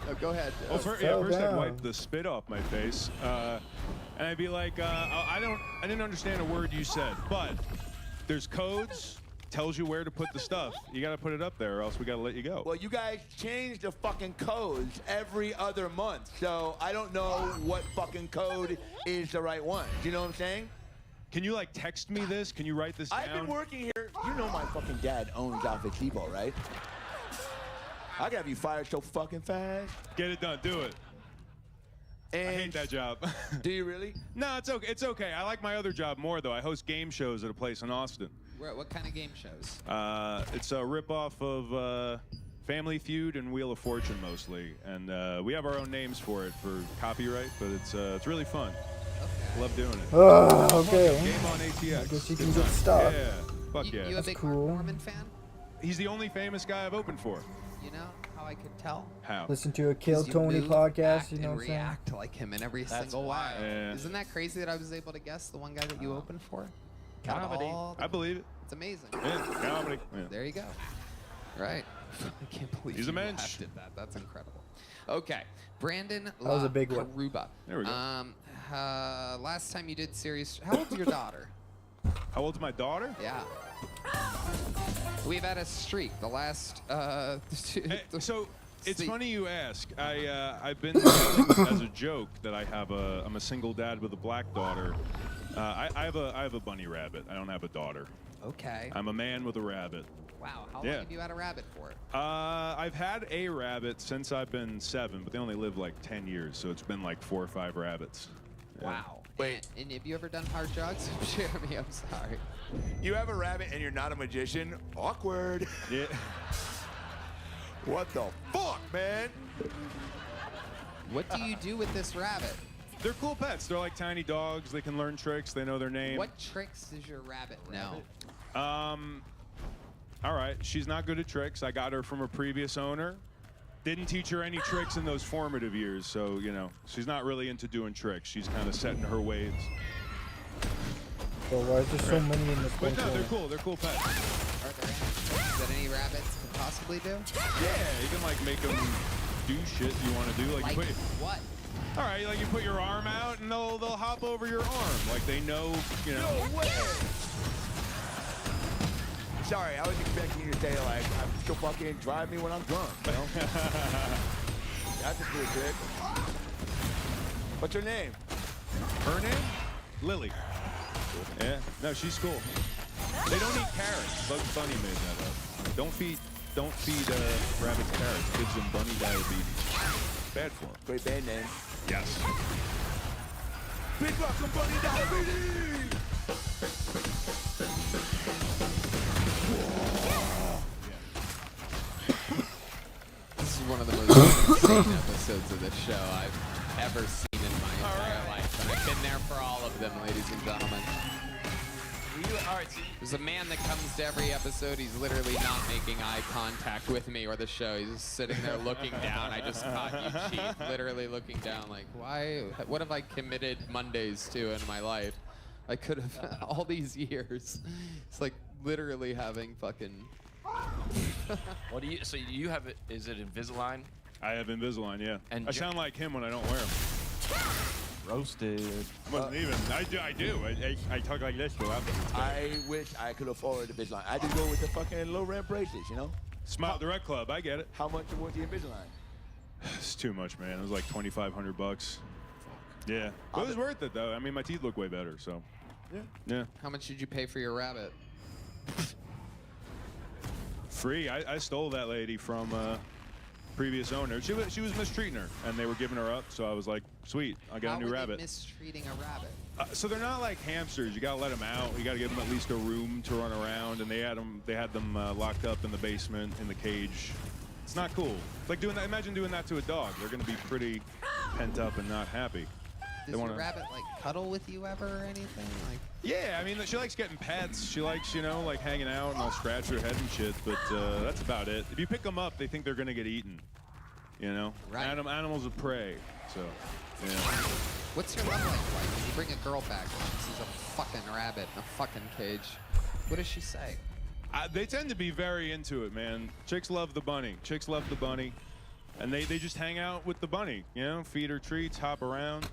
Oh, go ahead. Well, Fell first I'd down. wipe the spit off my face, and I'd be like, I didn't understand a word you said, but there's codes, tells you where to put the stuff. You gotta put it up there, or else we gotta let you go. Well, you guys change the fucking codes every other month, so I don't know what fucking code is the right one. Do you know what I'm saying? Can you like text me this? Can you write this down? I've been working here. You know my fucking dad owns Office Depot, right? I gotta be fired so fucking fast. Get it done. Do it. And I hate that job. Do you really? No, it's okay. It's okay. I like my other job more though. I host game shows at a place in Austin. What kind of game shows? It's a ripoff of Family Feud and Wheel of Fortune mostly, and we have our own names for it for copyright, but it's really fun. Okay. Love doing it. Oh, okay. Game on ATX. I guess you Good can get time. stuck. Yeah. Fuck You yeah. a That's big cool. Mark Norman fan? He's the only famous guy I've opened for. You know how I could tell? How? Listen to a Kill 'Cause you Tony move, podcast, act, you know and what I'm saying? react like him in every That's single way. wild. Yeah. Isn't that crazy that I was able to guess the one guy that you opened for? Comedy. I believe it. It's amazing. Yeah, comedy. Yeah. There you go. Right. I can't believe He's a you mensch. laughed at that. That's incredible. Okay, Brandon was a big one. Karuba. There we go. Last time you did serious. How old's your daughter? How old's my daughter? Yeah. We've had a streak. The last. Hey, so it's See- funny you ask. I've been telling as a joke that I'm a single dad with a black daughter. I have a bunny rabbit. I don't have a daughter. Okay. I'm a man with a rabbit. Wow. How long Yeah. have you had a rabbit for? I've had a rabbit since I've been 7, but they only live like 10 years, so it's been like 4 or 5 rabbits. Yeah. Wow. Wait. And have you ever done hard drugs? Jeremy, I'm sorry. You have a rabbit and you're not a magician? Awkward. Yeah. What the fuck, man? What do you do with this rabbit? They're cool pets. They're like tiny dogs. They can learn tricks. They know their name. What tricks does your rabbit know? All right. She's not good at tricks. I got her from a previous owner. Didn't teach her any tricks in those formative years, so, you know, she's not really into doing tricks. She's kind of set in her ways. So why is there so many in this But one? no, they're cool. They're cool pets. Are there any tricks that any rabbits could possibly do? Yeah, you can, like, make them do shit you want to do. Like, Like you put, what? all right, like you put your arm out, and they'll hop over your arm. Like, they know, you know. No way. Sorry, I was expecting you to say, like, I'm still fucking drive me when I'm drunk, you know? That's a cool trick. What's her name? Her name? Lily. Yeah. No, she's cool. They don't eat carrots. Bugs Bunny made that up. Don't feed rabbits carrots. Gives them bunny diabetes. Bad for them. Great band name. Yes. Big Rock and Bunny Diabetes! This is one of the most insane episodes of this show I've ever seen in my entire life. And I've been there for all of them, ladies and gentlemen. All right, so There's a man that comes to every episode. He's literally not making eye contact with me or the show. He's just sitting there looking down. I just caught you cheat, literally looking down like, why? What have I committed Mondays to in my life? I could have all these years. It's like literally having fucking. what do you? So you have it? Is it Invisalign? I have Invisalign, yeah. And I sound like him when I don't wear them. Roasted. Wasn't even. I do. I talk like this to them. I wish I could afford Invisalign. I just go with the fucking low rent braces, you know? Smile Direct Club, I get it. How much was the Invisalign? It's too much, man. It was like $2,500. Yeah. But it was worth it, though. I mean, my teeth look way better, so. Yeah. How much did you pay for your rabbit? Free. I stole that lady from previous owner. She was mistreating her, and they were giving her up. So I was like, sweet, I'll get How a new were rabbit. They mistreating a rabbit? So they're not like hamsters. You gotta let them out. You gotta give them at least a room to run around. And they had them locked up in the basement in the cage. It's not cool. It's like doing that. Imagine doing that to a dog. They're gonna be pretty pent up and not happy. Does your rabbit like cuddle with you ever or anything? Like. Yeah, I mean, she likes getting pets. She likes, like hanging out, and I'll scratch her head and shit. But that's about it. If you pick them up, they think they're gonna get eaten. Right. Animals of prey. So, yeah. What's your love life like when you bring a girl back and she sees a fucking rabbit in a fucking cage? What does she say? They tend to be very into it, man. Chicks love the bunny. Chicks love the bunny. And they just hang out with the bunny, feed her treats, hop around.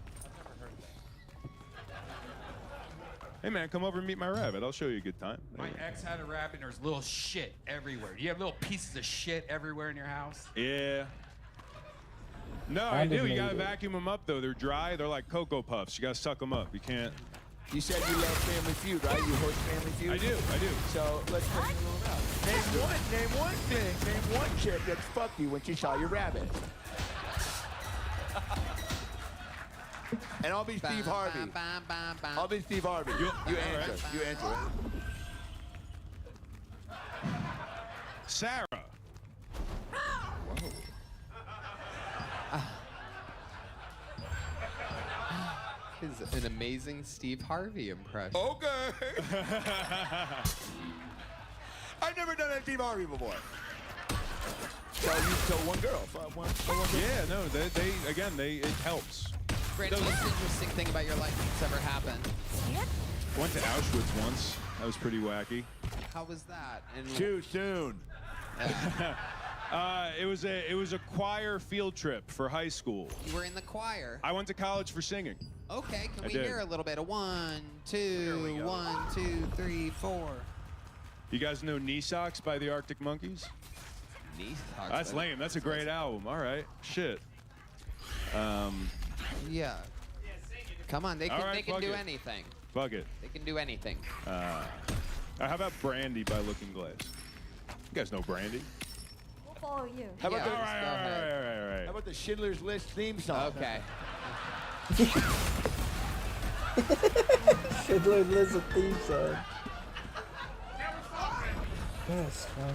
Hey, man, come over and meet my rabbit. I'll show you a good time. My ex had a rabbit, and there's little shit everywhere. Do you have little pieces of shit everywhere in your house? Yeah. No, I do. You gotta vacuum them up, though. They're dry. They're like Cocoa Puffs. You gotta suck them up. You can't. You said you love Family Feud, right? You host Family Feud? I do. So let's take a little out. Name one thing. Name one chick that fucked you when she saw your rabbit. And I'll be Steve Harvey. I'll be Steve Harvey. You answer. Right. You answer. Sarah. Is an amazing Steve Harvey impression. Okay. I've never done a Steve Harvey before. So one girl. One girl. Yeah, no, it helps. Brandon, what's the interesting thing about your life that's ever happened? Went to Auschwitz once. That was pretty wacky. How was that? And Too soon. It was a choir field trip for high school. You were in the choir. I went to college for singing. Okay, can we did. hear a little bit of 1, 2, 1, 2, 3, 4? You guys know Knee Socks by the Arctic Monkeys? Knee Socks. That's lame. That's a great album. All right. Shit. Yeah. Come on, they can fuck do it. anything. Fuck it. They can do anything. How about Brandy by Looking Glass? You guys know Brandy? We'll follow you. How about Yeah, the, all right. How about the Schindler's List theme song? Okay. Schindler's List theme song. That's funny.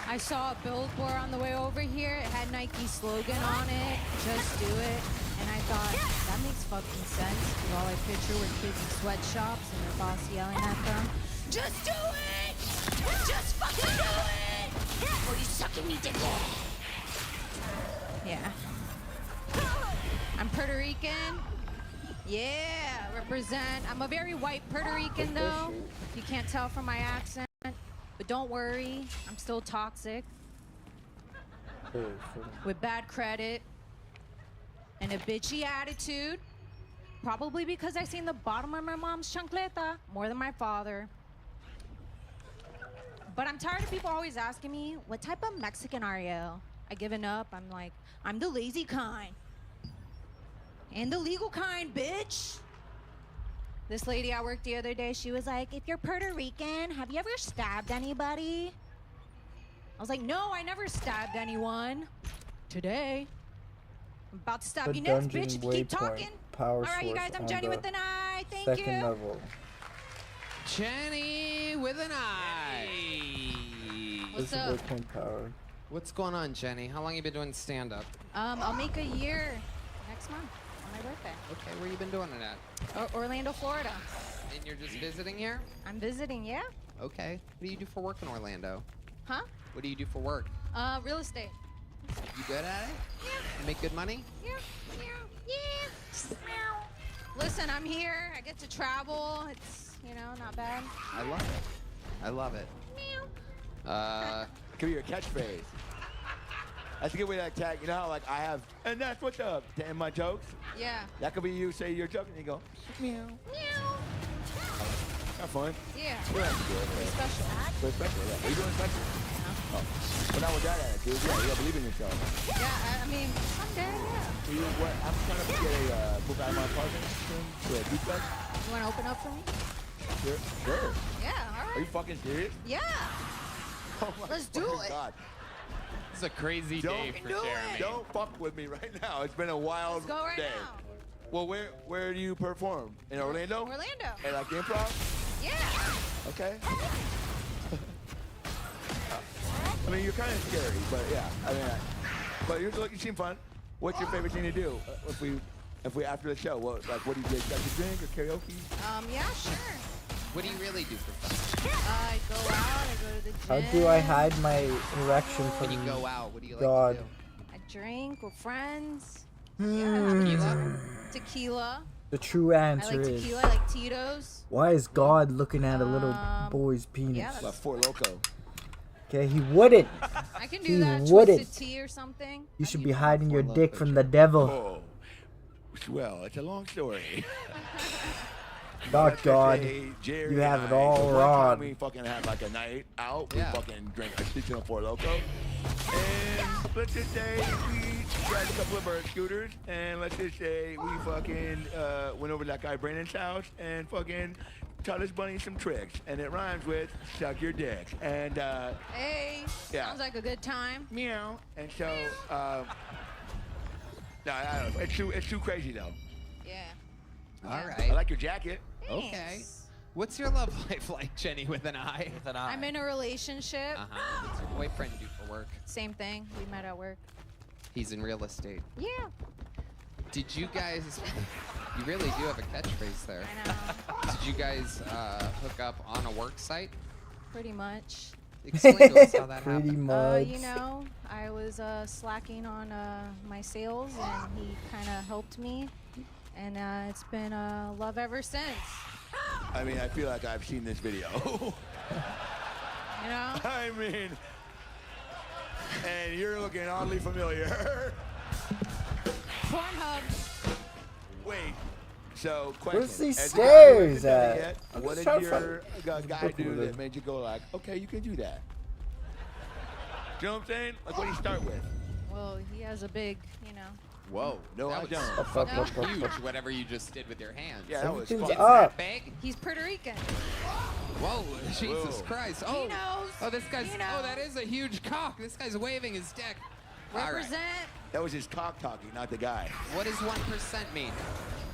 I saw a billboard on the way over here. It had Nike's slogan on it, just do it. And I thought, that makes fucking sense. Because all I picture were kids in sweatshops and their boss yelling at them, just do it! Just fucking do it! Or you sucking me dick. Yeah. I'm Puerto Rican. Yeah, represent. I'm a very white Puerto Rican though. If you can't tell from my accent. But don't worry, I'm still toxic. With bad credit and a bitchy attitude. Probably because I seen the bottom of my mom's chancleta more than my father. But I'm tired of people always asking me, what type of Mexican are you? I given up. I'm like, I'm the lazy kind. And the legal kind, bitch. This lady I worked the other day, she was like, if you're Puerto Rican, have you ever stabbed anybody? I was like, no, I never stabbed anyone. Today. I'm about to stab you next, bitch, if you keep talking. All right, you guys, I'm Jenny with an eye. Thank you. Second level. Jenny with an eye. What's This up? is Bitcoin powered. What's going on, Jenny? How long you been doing stand-up? I'll make a year next month on my birthday. Okay, where you been doing it at? Orlando, Florida. And you're just visiting here? I'm visiting, yeah. Okay. What do you do for work in Orlando? Huh? What do you do for work? Real estate. You good at it? Yeah. You make good money? Yeah. Listen, I'm here. I get to travel. It's, not bad. I love it. I love it. Give me your catchphrase. That's a good way to tag. You know how like I have, and that's what's up to end my jokes. Yeah. That could be you say you're joking and you go meow. Meow. Have fun. Yeah. Well, that's good. Pretty special. Pretty special. Yeah. Are you doing special? Oh. But not with that attitude. Yeah, you gotta believe in yourself. Yeah, I mean, someday, yeah. So what? I'm trying to get a move out of my apartment soon to a beach fest. You want to open up for me? Sure. Yeah, all right. Are you fucking serious? Yeah. Oh my Let's do fucking it. God. It's a crazy day for Jeremy. Don't fuck with me right now. It's been a wild Let's go right day. now. Well, where do you perform? In Orlando? Orlando. At like the Improv? Yeah. Okay. I mean, you're kind of scary, but yeah. I mean, but you seem fun. What's your favorite thing to do? If we after the show, what do you get? Like to drink or karaoke? Yeah, sure. What do you really do for fun? I go out, I go to the gym. How do I hide my erection When from you go out, what do you like God? to do? I drink with friends. Tequila? Tequila. The true I answer like is, tequila, I like Tito's. why is God looking at a little boy's penis? yeah, that's- Like Four Loko. Okay, he wouldn't. I can He do that. wouldn't. Twisted tea or something. You should be hiding your dick from the devil. Oh, well, it's a long story. Not Let's just God. say Jerry You have and it all the one wrong. time we fucking had like a night out. Yeah. We fucking drank a shit ton of Four Loko. And let's just say we got a couple of bird scooters. And let's just say we fucking went over to that guy Brandon's house and fucking taught his bunny some tricks. And it rhymes with suck your dick. And Hey, Yeah. sounds like a good time. meow. And so, no, I don't know. It's too crazy though. Yeah. All I right. like your jacket. Okay. Thanks. What's your love life like, Jenny, with an eye? With an eye. I'm in a relationship. Uh-huh. What's your boyfriend do for work? Same thing. We met at work. He's in real estate. Yeah. Did you guys... You really do have a catchphrase there. I know. Did you guys hook up on a work site? Pretty much. Explain to us how that Pretty happened. much. You know, I was slacking on my sales, and he kind of helped me, and it's been love ever since. I mean, I feel like I've seen this video. You know? I mean, and you're looking oddly familiar. Pornhub. Wait. So, question. Where's these As a guy who hasn't stairs done it at? yet, I'm what just did trying to your find- guy book do with that it. made you go like, okay, you can do that? Do you know what I'm saying? Like, what do you start with? Well, he has a big, you know. Whoa. No, I that don't. was Up, No. up, up, huge, up. whatever you just did with your hands. Yeah, that was Everything's fun. up. Big? He's Puerto Rican. Whoa, Jesus Whoa. Christ. He Oh, knows. oh, this guy's, He knows. oh, that is a huge cock. This guy's waving his dick. All right. Represent That was his cock talking, not the guy. What does 1% mean?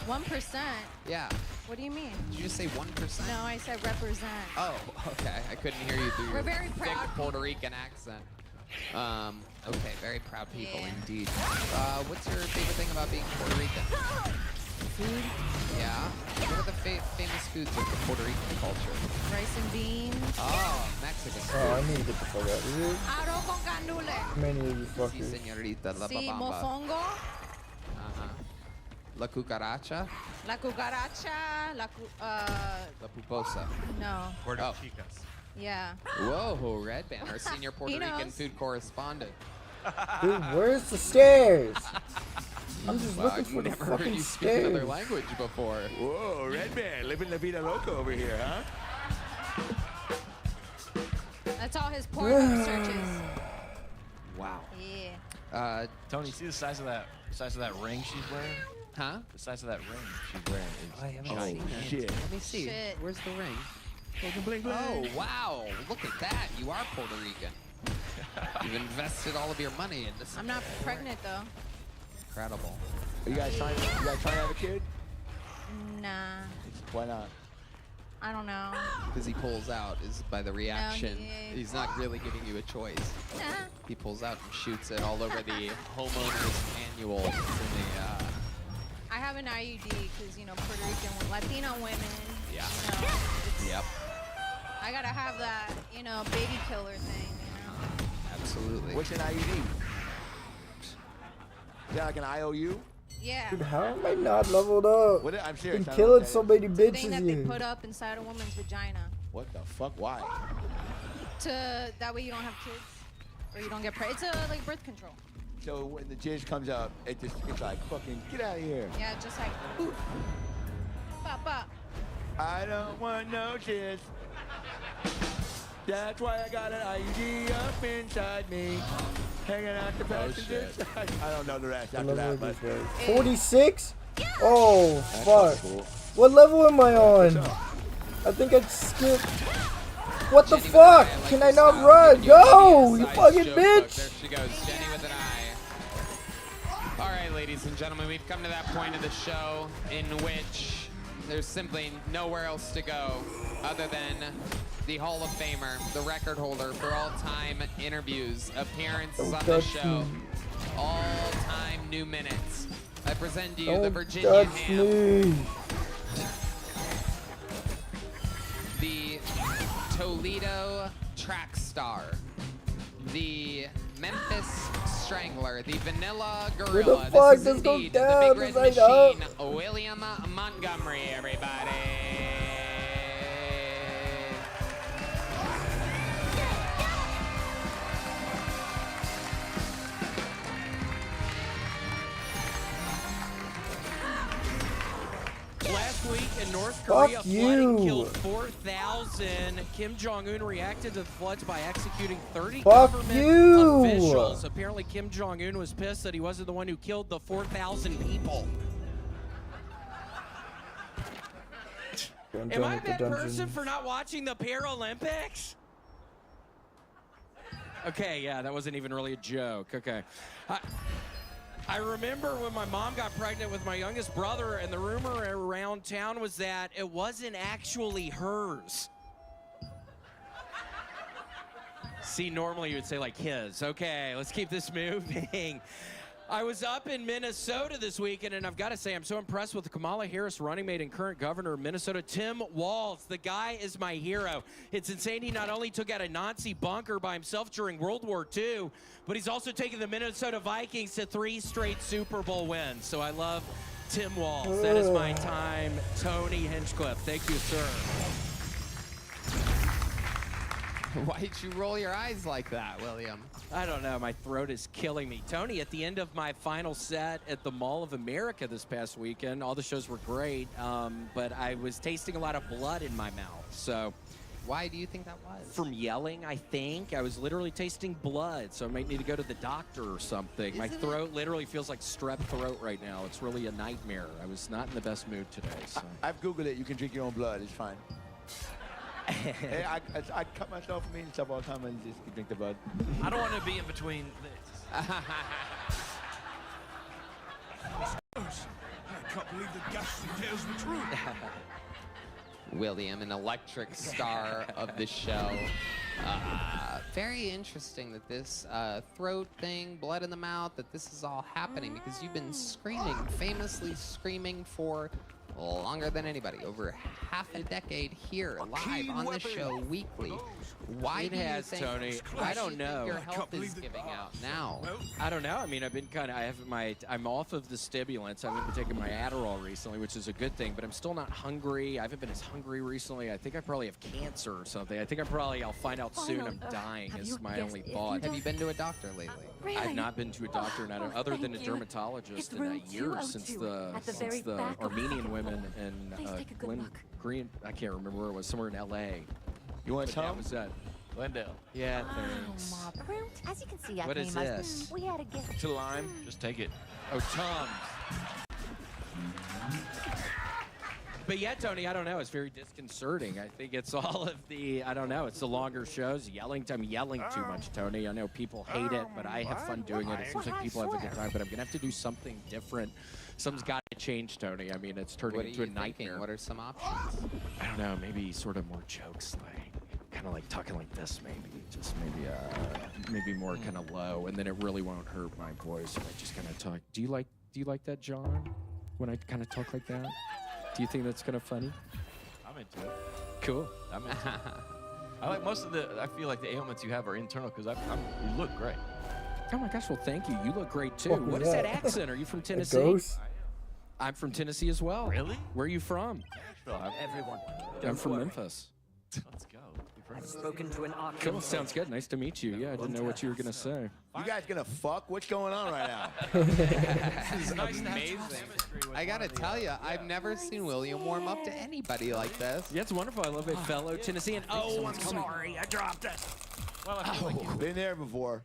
1%. Yeah. What do you mean? Did you just say 1%? No, I said represent. Oh, okay. I couldn't hear you through We're your very thick proud Puerto Rican accent. Okay, very proud people Yeah. indeed. What's your favorite thing about being Puerto Rican? Food, Yeah. What are the famous foods of the Puerto Rican culture? rice and beans. Oh, Mexican Oh, I food. need to get the fuck out of here. Arroz con gandules. How many of you Si, fuckers? señorita, la Sí, babamba. mofongo. Uh-huh. La cucaracha, La cucaracha. la puposa. No. Puerto Oh. Chicas. Yeah. Whoa, Red Band, our senior Puerto He Rican knows. food correspondent. Dude, where's the stairs? I'm just Wow, looking I've for the never heard fucking you speak another stairs. language before. Whoa, Red Man, living la vida loca over here, huh? That's all his Pornhub searches. Wow. Yeah. Tony, see the size of that ring she's wearing? Huh? The size of that ring she's wearing is I haven't giant. seen that. Shit. Let me see. Shit. Where's the ring? Bling, bling. Oh, wow. Look at that. You are Puerto Rican. You've invested all of your money in this. I'm not pregnant though. Incredible. Are you guys trying to have a kid? Nah. Why not? I don't know. Because he pulls out is by the reaction. he- He's not really giving you a choice. Nah. He pulls out and shoots it all over the homeowner's manual. It's in the, I have an IUD because, you know, Puerto Rican, Latino women. Yeah. You know, it's, Yep. I gotta have that, you know, baby killer thing, you know. Absolutely. What's an IUD? Is that like an IOU? Yeah. Dude, how am I not leveled up? What? I'm serious. Been I don't know killing what so that many It's the thing bitches that they here. put up inside a woman's vagina. is. What the fuck? Why? That way you don't have kids. Or you don't get pregnant. It's like birth control. So when the jizz comes up, it's like fucking get out of here. Yeah, just like poof. Pop, pop. I don't want no jizz. That's why I got an IUD up inside me, hanging out the passenger side. I don't know the rest after that, but 46? Oh, fuck. What level am I on? I think I skipped. What the fuck? Can I not run? Go! You fucking bitch! There she goes, Jenny with an eye. All right, ladies and gentlemen, we've come to that point of the show in which there's simply nowhere else to go other than the Hall of Famer, the record holder for all-time interviews, appearances on the show, all-time new minutes. I present to you the Virginia Ham, the Toledo track star, the Memphis Strangler, the Vanilla Gorilla. This is indeed the Big Red Machine, William Montgomery, everybody. Last week in North Korea, Fuck flooding you. killed 4,000. Kim Jong-un reacted to the floods by executing 30 Fuck government you. officials. Apparently, Kim Jong-un was pissed that he wasn't the one who killed the 4,000 people. Am I a bad person for not watching the Paralympics? Okay, yeah, that wasn't even really a joke. Okay. I remember when my mom got pregnant with my youngest brother, and the rumor around town was that it wasn't actually hers. See, normally you would say like his. Okay, let's keep this moving. I was up in Minnesota this weekend, and I've got to say I'm so impressed with Kamala Harris running mate and current governor of Minnesota, Tim Walz. The guy is my hero. It's insane he not only took out a Nazi bunker by himself during World War II, but he's also taken the Minnesota Vikings to 3 straight Super Bowl wins. So I love Tim Walz. That is my time. Tony Hinchcliffe. Thank you, sir. Why did you roll your eyes like that, William? I don't know. My throat is killing me. Tony, at the end of my final set at the Mall of America this past weekend, all the shows were great, but I was tasting a lot of blood in my mouth. So, why do you think that was? From yelling, I think. I was literally tasting blood, so I might need to go to the doctor or something. My throat literally feels like strep throat right now. It's really a nightmare. I was not in the best mood today. So. I've Googled it. You can drink your own blood. It's fine. Hey, I cut myself from eating stuff all the time and just drink the blood. I don't want to be in between this. I can't believe the ghastly tells the truth. William, an electric star of the show. Very interesting that this throat thing, blood in the mouth, that this is all happening because you've been screaming, famously screaming for longer than anybody, over half a decade here, live on the show weekly. Why do you think, Tony? why I do don't you know. think your health is giving out now? I don't know. I mean, I've been I'm off of the stimulants. I haven't been taking my Adderall recently, which is a good thing, but I'm still not hungry. I haven't been as hungry recently. I think I probably have cancer or something. I think I'll find out soon I'm dying is my only thought. Have you been to a doctor lately? Really? I've not been to a doctor, other than a dermatologist in a year since the Armenian women and Green, I can't remember where it was, somewhere in LA. You want But some? that was that. Glendale. Yeah, thanks. As you can see, I What came is up- this? We had a gift. To lime? Just take it. Oh, Tom. But yeah, Tony, I don't know. It's very disconcerting. I think it's all of the, I don't know, it's the longer shows. I'm yelling too much, Tony. I know people hate it, but I have fun doing it. It seems like people have a good time, but I'm going to have to do something different. Something's got to change, Tony. I mean, it's turning into a nightmare. What are some options? I don't know, maybe sort of more jokes, like kind of like talking like this, maybe. Just maybe more kind of low, and then it really won't hurt my voice. And I just kind of talk. Do you like that, John? When I kind of talk like that? Do you think that's kind of funny? I'm into it. Cool. I'm into it. I like most of I feel like the ailments you have are internal because you look great. Oh my gosh, well, thank you. You look great too. Oh, What is yeah. that accent? Are you from Tennessee? ghost? I'm from Tennessee as well. Really? Where are you from? Everyone. I'm from Memphis. Let's go. I've spoken to an Cool, sounds good. Nice to meet you. Yeah, I didn't know what you were gonna say. You guys gonna fuck? What's going on right now? This is amazing. I gotta tell you, I've never seen William warm up to anybody like this. Yeah, it's wonderful. I love a fellow Tennessean. Oh, I'm sorry, I dropped it. Well, I feel like you Been there before.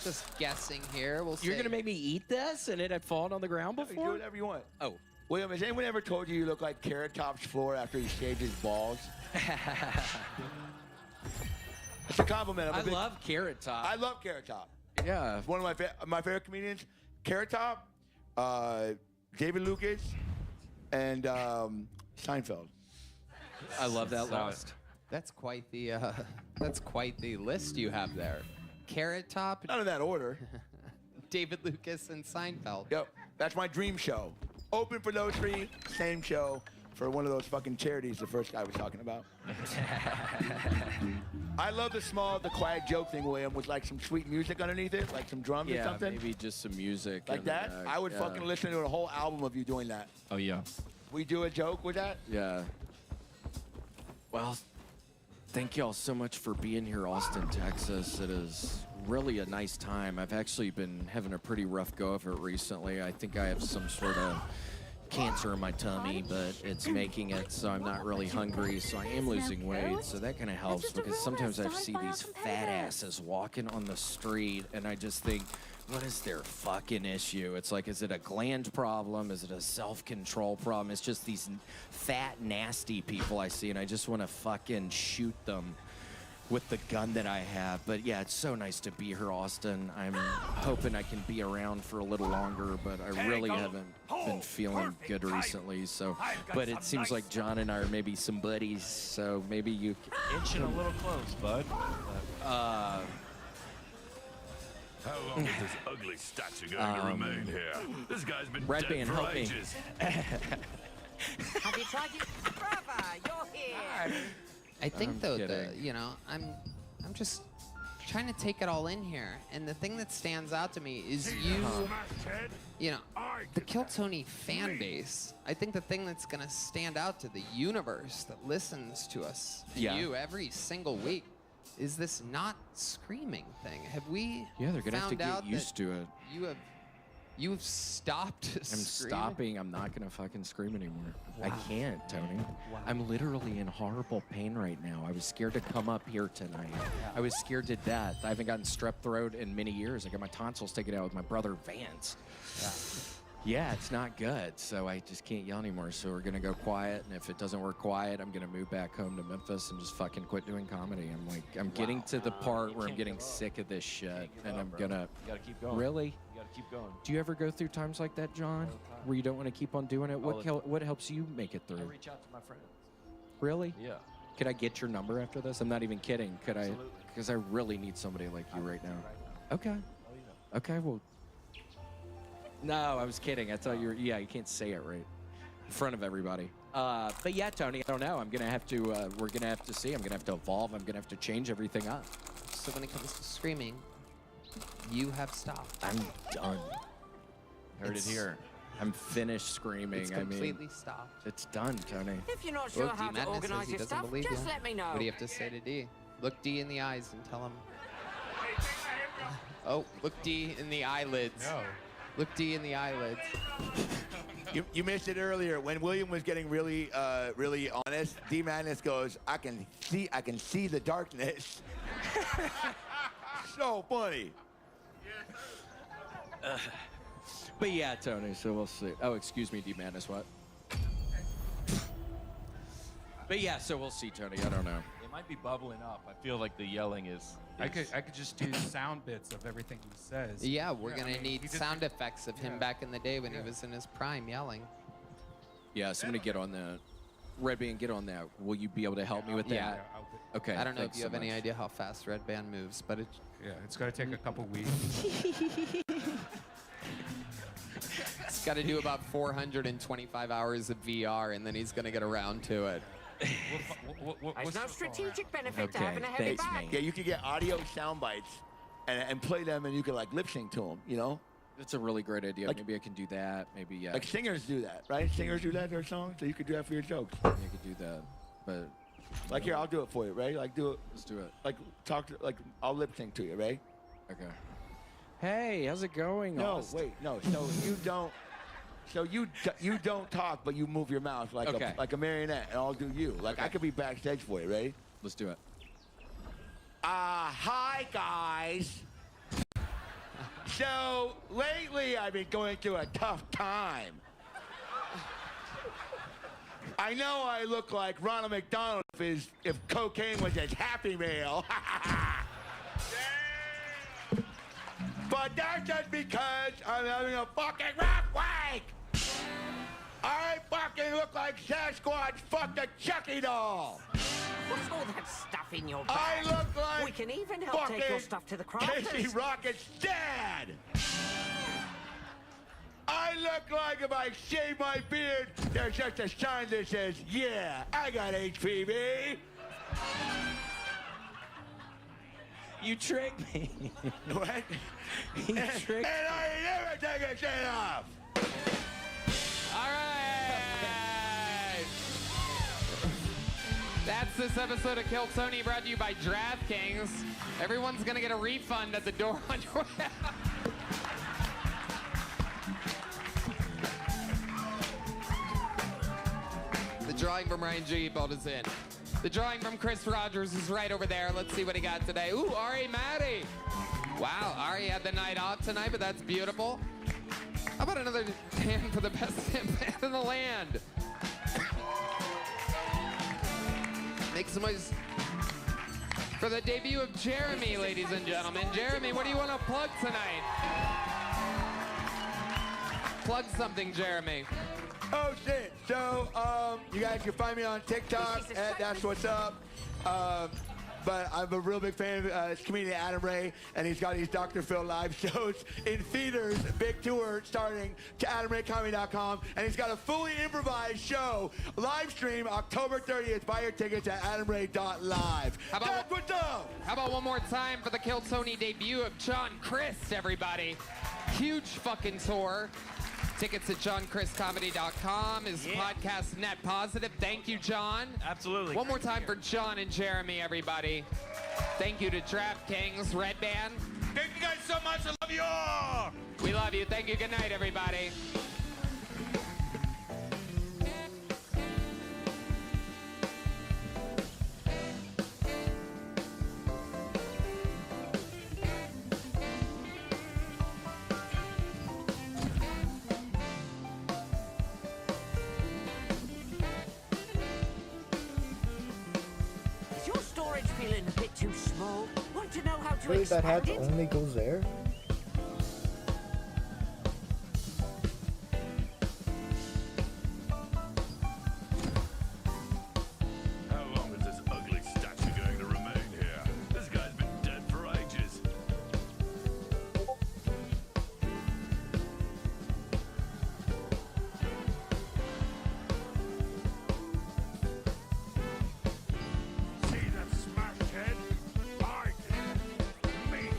Just guessing here. We'll You're say. gonna make me eat this and it had fallen on the ground Do before? whatever you want. Oh. William, has anyone ever told you look like Carrot Top's floor after he shaved his balls? It's a compliment. I love Carrot Top. I love Carrot Top. Yeah. One of my favorite comedians, Carrot Top, David Lucas, and Seinfeld. I love that list. That's quite the list you have there. Carrot Top, Not in that order. David Lucas, and Seinfeld. Yep, that's my dream show. Open for those three, same show for one of those fucking charities the first guy was talking about. I love the quiet joke thing, William, with like some sweet music underneath it, like some drums or something. Maybe just some music. Like that? I would fucking listen to a whole album of you doing that. Oh, yeah. We do a joke with that? Yeah. Well, thank y'all so much for being here, Austin, Texas. It is really a nice time. I've actually been having a pretty rough go of it recently. I think I have some sort of cancer in my tummy, but it's making it so I'm not really hungry, so I am losing weight, so that kind of helps because sometimes I see these fat asses walking on the street and I just think, what is their fucking issue? It's like, is it a gland problem? Is it a self-control problem? It's just these fat, nasty people I see and I just want to fucking shoot them with the gun that I have. But yeah, it's so nice to be here, Austin. I'm hoping I can be around for a little longer, but I really haven't been feeling good recently. So, but it seems like John and I are maybe some buddies, so maybe you Inching a little close, bud. How long is this ugly statue going to remain here? This guy's been Red dead Band, for help me. ages. Have you tried it? Brother, you're here. I think I'm though, kidding. I'm just trying to take it all in here, and the thing that stands out to me is the Kill Tony fan base. I think the thing that's gonna stand out to the universe that listens to us, and you every single week, is this not screaming thing. Have we? Yeah, they're gonna have to found out get used that to it. You've stopped I'm screaming? stopping. I'm not gonna fucking scream anymore. I can't, Tony. I'm literally in horrible pain right now. I was scared to come up here tonight. I was scared to death. I haven't gotten strep throat in many years. I got my tonsils taken out with my brother Vance. Yeah, it's not good. So I just can't yell anymore. So we're gonna go quiet, and if it doesn't work quiet, I'm gonna move back home to Memphis and just fucking quit doing comedy. I'm getting to the part where I'm getting sick of this shit, and I'm gonna. You gotta keep going. Really? You gotta keep going. Do you ever go through times like that, John, where you don't want to keep on doing it? What helps you make it I through? reach out to my friends. Really? Yeah. Could I get your number after this? I'm not even kidding. Could Absolutely. I? Because I really need somebody like you right now. Okay. Oh, yeah. Okay. Well. No, I was kidding. I thought you were. Yeah, you can't say it right in front of everybody. But yeah, Tony, I don't know. I'm gonna have to. We're gonna have to see. I'm gonna have to evolve. I'm gonna have to change everything up. So when it comes to screaming, you have stopped. I'm done. Heard it here. I'm finished screaming. It's I mean, completely stopped. it's done, Tony. If you're not sure Look, how D to Madness organize says he your doesn't stuff, believe just you. let me know. What do you have to say to D? Look D in the eyes and tell him. Oh, look D in the eyelids. No. Look D in the eyelids. You missed it earlier when William was getting really, really honest. D Madness goes, I can see the darkness. So funny. But yeah, Tony. So we'll see. Oh, excuse me, D Madness. What? But yeah, so we'll see, Tony. I don't know. It might be bubbling up. I feel like the yelling is. I could just do sound bits of everything he says. Yeah, we're I gonna mean, need he just- sound effects of him back in the day when he was in his prime yelling. Yeah, so I'm gonna get on that. Red Band, get on that. Will you be able to help me with Yeah. that? Okay. I don't know if thanks you so have any much. idea how fast Red Band moves, but it's It's gonna take a couple weeks. it's got to do about 425 hours of VR, and then he's gonna get around to it. There's no strategic benefit to Okay, having a heavy thanks, bag. mate. Yeah, you could get audio sound bites and play them, and you could like lip sync to them. You know, That's a really great idea. Like- Maybe I can do that. Maybe like singers do that, right? Singers do that in their songs, so you could do that for your jokes. I could do that. But Like here, I'll do it for you. Ready? Like do it. Let's do it. Like talk to like I'll lip sync to you. Ready? Okay. Hey, how's it going? No, Austin? wait, no. So you don't. So you don't talk, but you move your mouth like Okay. like a marionette, and I'll do you. Like I could be backstage for you. Ready? Let's do it. Hi guys. So lately I've been going through a tough time. I know I look like Ronald McDonald if cocaine was his Happy Meal. But that's just because I'm having a fucking rough week. I fucking look like Sasquatch fucked a Chucky doll. What's all that stuff in your bag? I look like We can even help take your fucking stuff to the crafters. Casey Rocket's dad. I look like if I shave my beard, there's just a sign that says, yeah, I got HPV. You tricked me. What? You tricked And I never take a shit off. All right. That's this episode of Kill Tony, brought to you by DraftKings. Everyone's gonna get a refund at the door on your way out. The drawing from Ryan G. Bolt is in. The drawing from Chris Rogers is right over there. Let's see what he got today. Ooh, Ari Maddie. Wow, Ari had the night off tonight, but that's beautiful. How about another hand for the best man in the land? Make some noise for the debut of Jeremy, ladies and gentlemen. Jeremy, what do you want to plug tonight? Plug something, Jeremy. Oh shit! So you guys can find me on TikTok at That's What's Up. But I'm a real big fan of this comedian Adam Ray, and he's got these Dr. Phil live shows in theaters, big tour starting to AdamRayComedy.com, and he's got a fully improvised show, live stream October 30th. Buy your tickets at AdamRay.live. That's what's up! How about one more time for the Kill Tony debut of John Chris, everybody? Huge fucking tour. Tickets at JohnChrisComedy.com. His podcast Net Positive. Thank you, John. Absolutely. One more time for John and Jeremy, everybody. Thank you to DraftKings, Red Band. Thank you guys so much. I love you all. We love you. Thank you. Good night, everybody. Is your storage feeling a bit too small? Want to know how to Really, that hat expand it? only goes there? How long is this ugly statue going to remain here? This guy's been dead for ages. See that smashed head? I did. Me.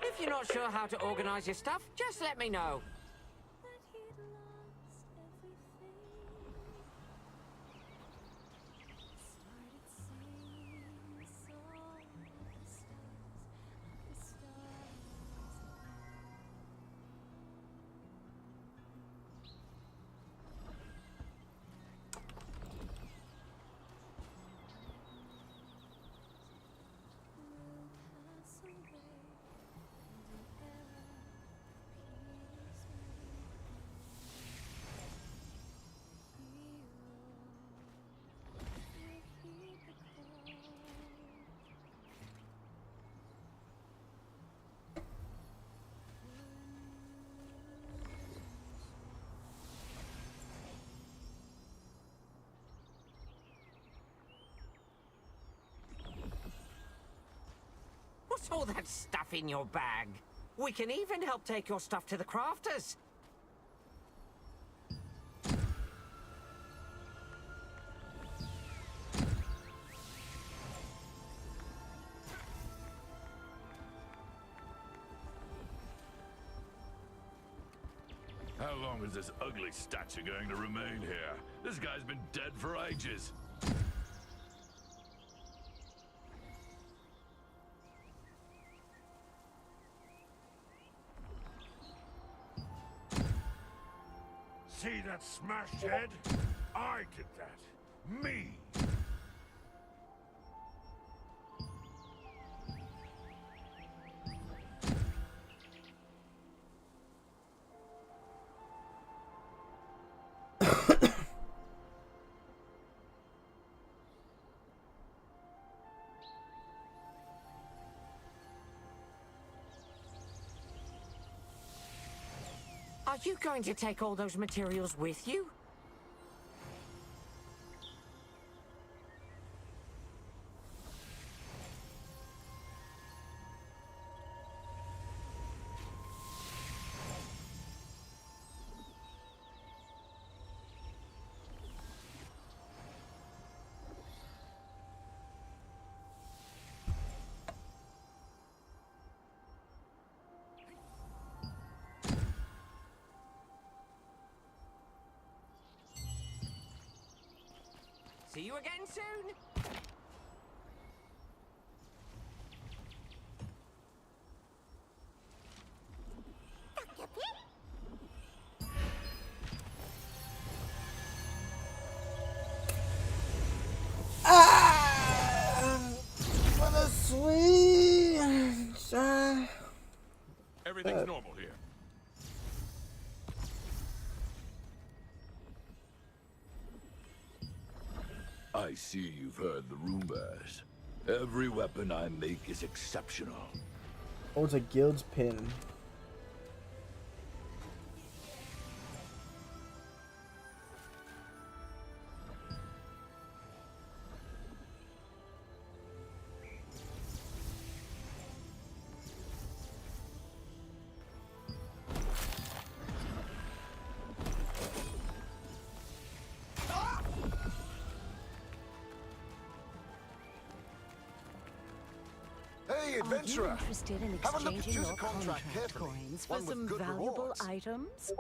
If you're not sure how to organize your stuff, just let me know. What's all that stuff in your bag? We can even help take your stuff to the crafters. long is this ugly statue going to remain here? This guy's been dead for ages. See that smashed head? I did that. Me. Are you going to take all those materials with you? See you again soon. What a sweet. Everything's normal here. I see you've heard the rumors. Every weapon I make is exceptional. Oh, it's a guild's pin. Hey, adventurer! Are you interested in Have a look at exchanging choose your a contract carefully. coins for One with some good valuable rewards. items?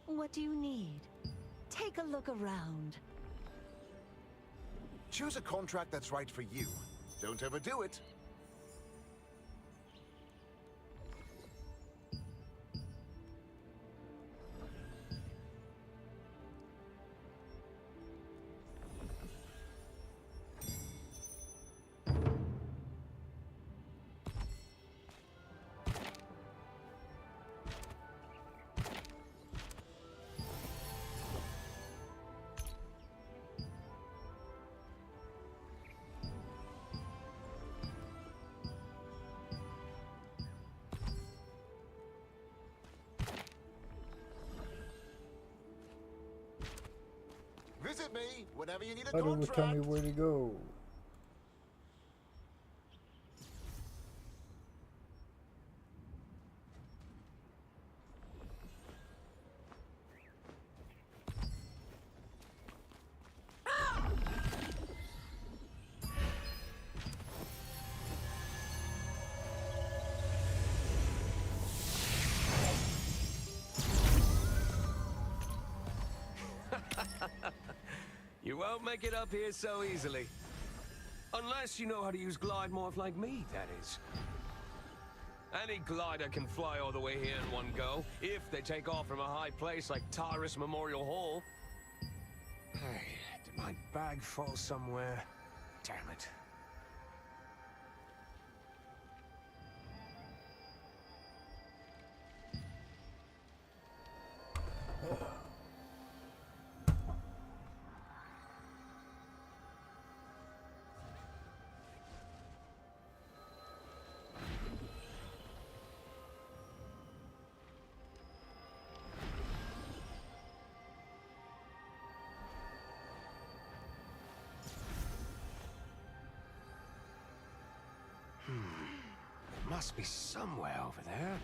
What do you need? Take a look around. Choose a contract that's right for you. Don't overdo it. Visit me whenever you need a Thought it would contract. tell me where to go. You won't make it up here so easily. Unless you know how to use glide morph like me, that is. Any glider can fly all the way here in one go, if they take off from a high place like Tyrus Memorial Hall. Hey, did my bag fall somewhere? Damn it. Must be somewhere over there.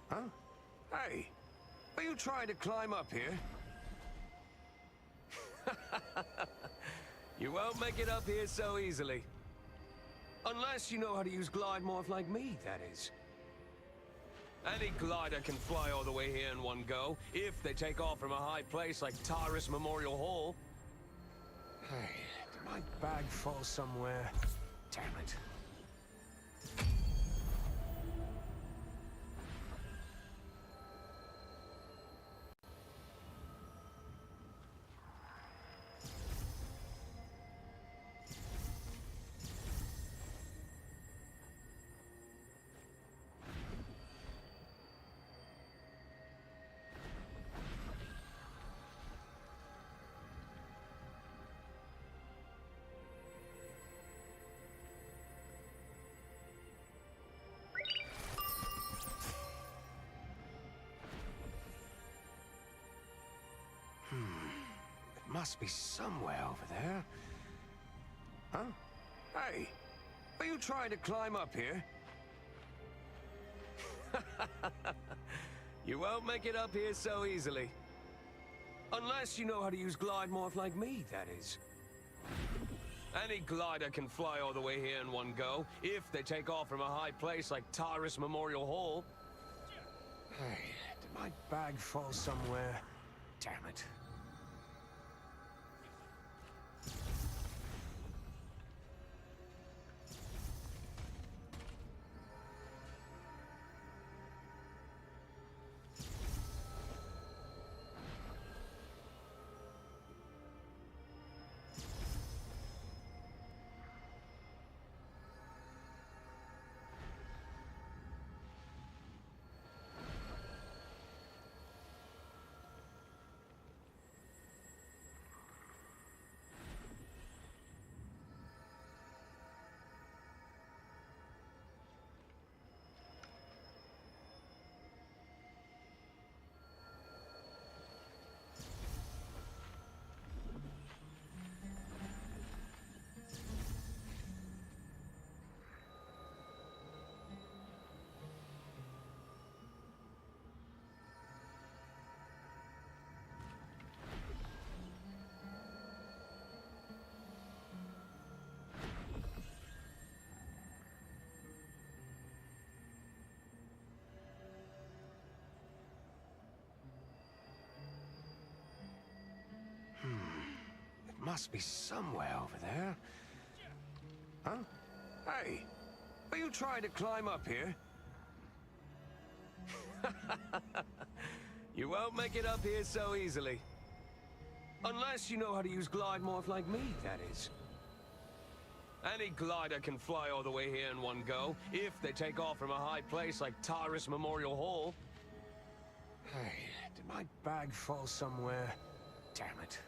Huh? Hey, are you trying to climb up here? You won't make it up here so easily. Unless you know how to use glide morph like me, that is. Any glider can fly all the way here in one go, if they take off from a high place like Tyrus Memorial Hall. Hey, did my bag fall somewhere? Damn it. It must be somewhere over there. Huh? Hey, are you trying to climb up here? You won't make it up here so easily. Unless you know how to use glide morph like me, that is. Any glider can fly all the way here in one go, if they take off from a high place like Tyrus Memorial Hall. Hey, did my bag fall somewhere? Damn it. It must be somewhere over there. Huh? Hey, are you trying to climb up here? You won't make it up here so easily. Unless you know how to use glide morph like me, that is. Any glider can fly all the way here in one go, if they take off from a high place like Tyrus Memorial Hall. Hey, did my bag fall somewhere? Damn it.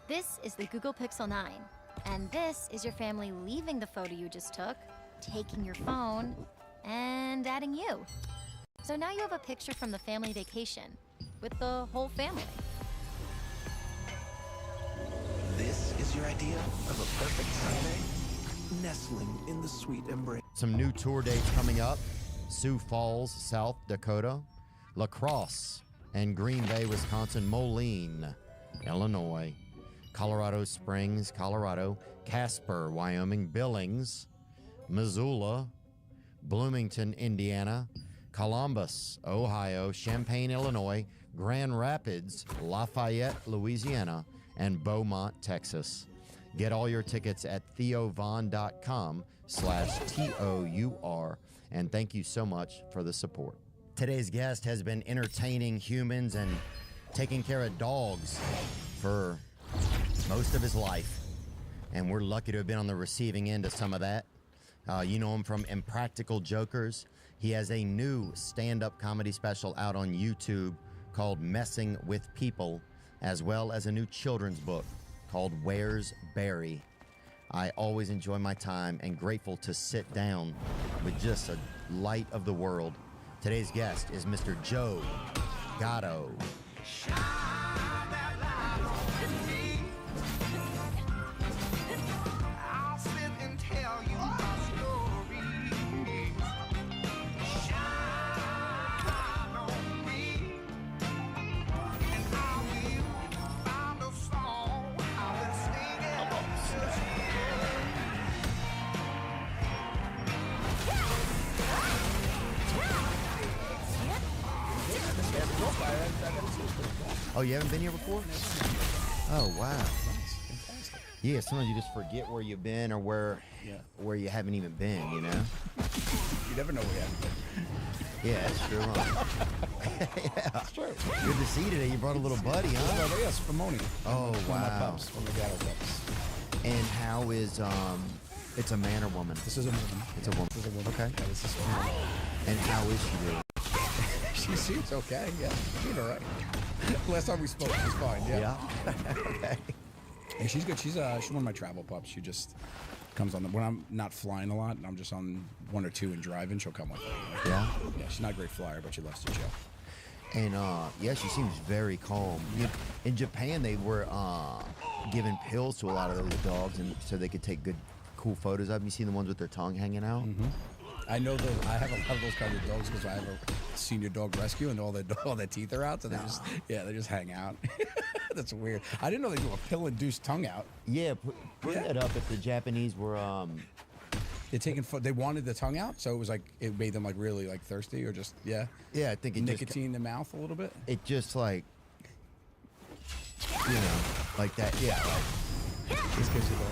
This is the Google Pixel 9. And this is your family leaving the photo you just took, taking your phone, and adding you. So now you have a picture from the family vacation with the whole family. This is your idea of a perfect Sunday? Nestling in the sweet embrace. Some new tour dates coming up. Sioux Falls, South Dakota. La Crosse and Green Bay, Wisconsin. Moline, Illinois. Colorado Springs, Colorado. Casper, Wyoming. Billings, Missoula. Bloomington, Indiana. Columbus, Ohio. Champaign, Illinois. Grand Rapids, Lafayette, Louisiana. And Beaumont, Texas. Get all your tickets at theovon.com/TOUR. And thank you so much for the support. Today's guest has been entertaining humans and taking care of dogs for most of his life. And we're lucky to have been on the receiving end of some of that. You know him from Impractical Jokers. He has a new stand-up comedy special out on YouTube called Messing with People, as well as a new children's book called Where's Barry. I always enjoy my time and grateful to sit down with just a light of the world. Today's guest is Mr. Joe Gatto. I'll sit and tell you my story. Shine on me, and I will find a song I will sing it Oh, you haven't been here before? Oh, wow. Yeah, sometimes you just forget where you've been or where you haven't even been, you know? You never know where you haven't been. Yeah, that's true, huh? Yeah. That's true. Good to see you today. You brought a little buddy, huh? Yes, Spumoni. Oh, One of my wow. pups, one of the Gatto pups. And how is, it's a man or woman? This is a woman. It's a woman. This is a woman. Okay. Yeah, this is Spumoni. And how is she doing? She seems okay, yeah. She's all right. Last time we spoke, she's fine, yeah. Okay. And she's good. She's one of my travel pups. She just comes on when I'm not flying a lot and I'm just on one or two and driving, she'll come with me. Yeah? Yeah, she's not a great flyer, but she loves to chill. And yeah, she seems very calm. In Japan, they were giving pills to a lot of those dogs, and so they could take good, cool photos of them. You seen the ones with their tongue hanging out? Mm-hmm. I know that I have a lot of those kinds of dogs because I have a senior dog rescue, and all their teeth are out, so they just hang out. That's weird. I didn't know they do a pill-induced tongue out. Yeah, put that up. If the Japanese were they wanted the tongue out, so it was like it made them like really like thirsty or just yeah, I think it nicotine in the mouth a little bit. It just like like that. Yeah,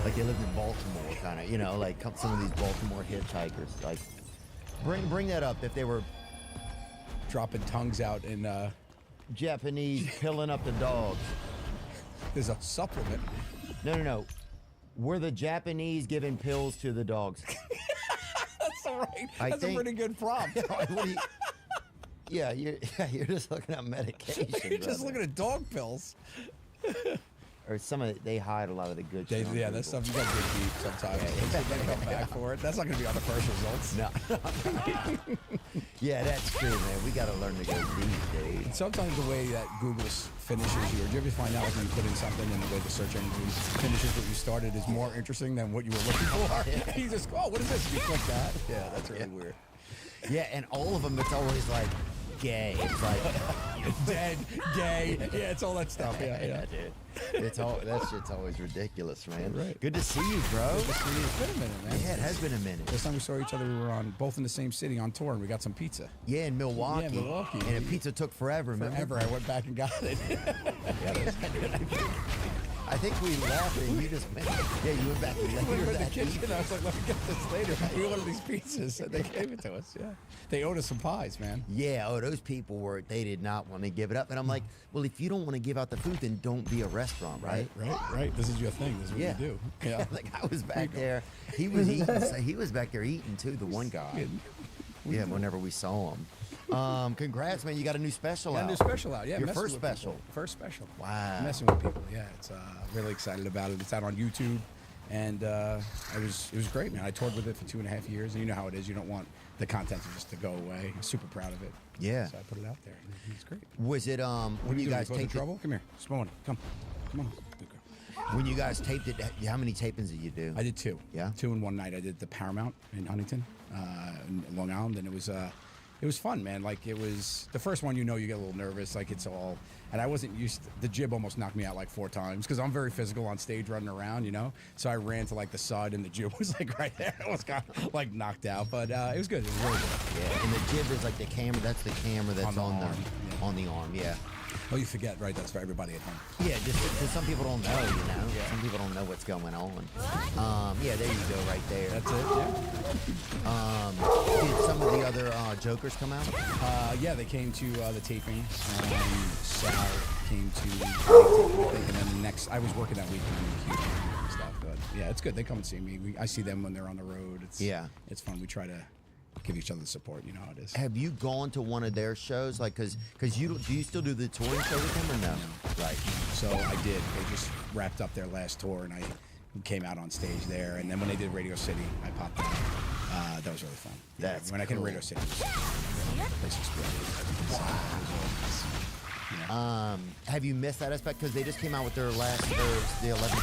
like they lived in Baltimore, kind of. Like some of these Baltimore hitchhikers. Like bring that up if they were dropping tongues out in Japanese pilling up the dogs. There's a supplement. No. Were the Japanese giving pills to the dogs? That's all right. That's a pretty good prompt. You're just looking at medication. You're just looking at dog pills. Or they hide a lot of the good stuff. Yeah, that stuff you got to dig deep sometimes. They come back for it. That's not going to be on the first results. No. Yeah, that's true, man. We got to learn to go deep, dude. And sometimes the way that Google finishes you, or do you ever find out when you put in something and the way the search engine finishes what you started is more interesting than what you were looking for? You just go, oh, what is this? You click that. Yeah, that's really weird. Yeah, and all of them, it's always like gay. It's like dead, gay. Yeah, it's all that stuff. Yeah, dude. That shit's always ridiculous, man. Right. Good to see you, bro. Good to see you. It's been a minute, man. Yeah, it has been a minute. Last time we saw each other, we were both in the same city on tour, and we got some pizza. Yeah, in Milwaukee. Yeah, Milwaukee. And the pizza took forever, remember? Forever. I went back and got it. I think we left and you just went. Yeah, you went back later. We were in the kitchen. I was like, let me get this later. We wanted these pizzas, and they gave it to us. Yeah, they owed us some pies, man. Yeah, those people they did not want to give it up, and I'm like, well, if you don't want to give out the food, then don't be a restaurant, right? Right. This is your thing. This is what you do. Yeah. Like I was back there. He was eating. He was back there eating too. The one guy. Yeah, whenever we saw him. Congrats, man! You got a new special out. A new special out. Yeah, your first special. First special. Wow. Messing with people. Yeah, it's really excited about it. It's out on YouTube. And it was great, man. I toured with it for 2.5 years, and you know how it is. You don't want the content to go away. I'm super proud of it. Yeah. So I put it out there. It's great. Was it when you guys taped trouble? Come here, small one. Come on. When you guys taped it, how many tapings did you do? I did 2. Yeah. 2 in one night. I did the Paramount in Huntington, in Long Island, and it was fun, man. Like, it was the first one. You get a little nervous. Like, it's all. And I wasn't used to, the jib almost knocked me out like 4 times because I'm very physical on stage running around, So I ran to like the side and the jib was like right there. I was kind of like knocked out, but it was good. It was really good. Yeah, and the jib is like the camera. That's the camera that's on the arm. Yeah. Oh, you forget, right? That's for everybody at home. Yeah, just because some people don't know, Yeah. Some people don't know what's going on. Yeah, there you go, right there. That's it. Yeah. Did some of the other Jokers come out? Yeah, they came to the taping. Sal came to the taping, I think, and then next, I was working that weekend in the and stuff. But yeah, it's good. They come and see me. I see them when they're on the road. It's fun. We try to give each other the support. You know how it is. Have you gone to one of their shows? Like, do you still do the touring show with them or no? Right. So I did. They just wrapped up their last tour, and I came out on stage there. And then when they did Radio City, I popped out. That was really fun. That's when I came to Radio City, the place exploded. Have you missed that aspect? Because they just came out with their 11th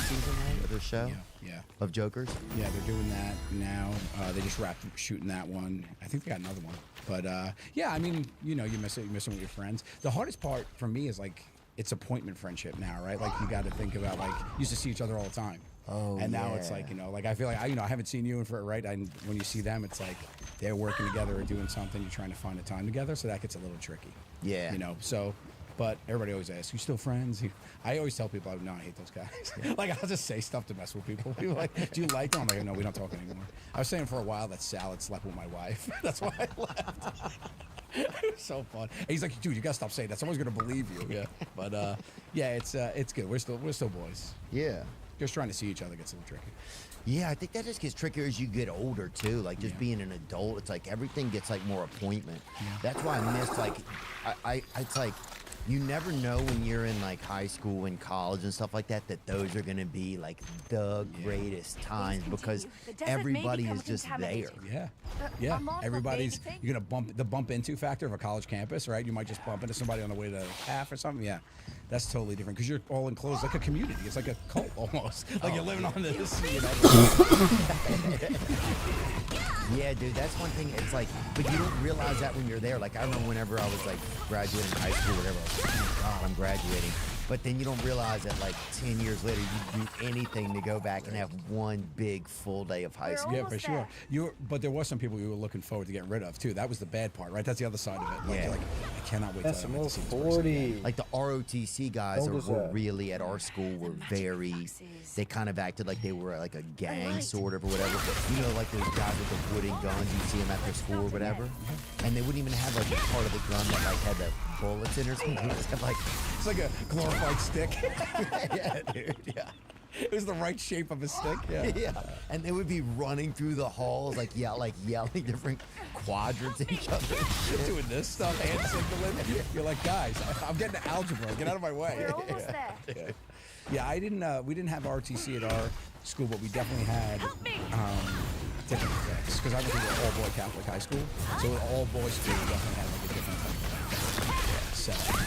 season, right, of their show? Yeah. Of Jokers? Yeah, they're doing that now. They just wrapped shooting that one. I think they got another one. But yeah, I mean, you miss it. You miss it with your friends. The hardest part for me is like it's appointment friendship now, right? Like you got to think about like you used to see each other all the time. Oh, and now it's like like I feel like I haven't seen you in for right. And when you see them, it's like they're working together or doing something. You're trying to find a time together, so that gets a little tricky. Yeah. So. But everybody always asks, "You still friends?" I always tell people, "No, I hate those guys." Like I'll just say stuff to mess with people. People are like, "Do you like them?" I'm like, "No, we don't talk anymore." I was saying for a while that Sal had slept with my wife. That's why I left. It was so fun. And he's like, "Dude, you gotta stop saying that. Someone's gonna believe you." Yeah. But yeah, it's good. We're still boys. Yeah. Just trying to see each other gets a little tricky. Yeah, I think that just gets trickier as you get older too. Like just being an adult, it's like everything gets like more appointment. Yeah. That's why I miss like it's like you never know when you're in like high school and college and stuff like that those are gonna be like the greatest times because everybody is just there. Yeah. Everybody's you're gonna bump into factor of a college campus, right? You might just bump into somebody on the way to half or something. Yeah. That's totally different because you're all enclosed like a community. It's like a cult almost. Like you're living on this, Yeah, dude, that's one thing. It's like, but you don't realize that when you're there. Like, I remember whenever I was like graduating high school, or whatever, I was like, oh my God, I'm graduating. But then you don't realize that like 10 years later, you do anything to go back and have one big full day of high school. Yeah, for sure. But there was some people you were looking forward to getting rid of too. That was the bad part, right? That's the other side of it. Like, Yeah. you're like, I cannot wait That's to almost see this 40. Like the ROTC guys How old is were that? really at our school were very. They kind of acted like they were like a gang sort of or whatever. You know, like those guys with the wooden guns. You see them at their school or whatever, and they wouldn't even have like a part of the gun that like had the bullets in or something. It was like It's like a glorified stick. yeah, dude. Yeah. It was the right shape of a stick. Yeah. Yeah, and they would be running through the halls like yelling different quadrants at each other. Doing this stuff, hand signaling. You're like, guys, I'm getting to algebra. Get out of my way. We're almost there. Yeah, we didn't have RTC at our school, but we definitely had different things because I went to an all-boy Catholic high school, so an all-boys school we definitely had like a different setup.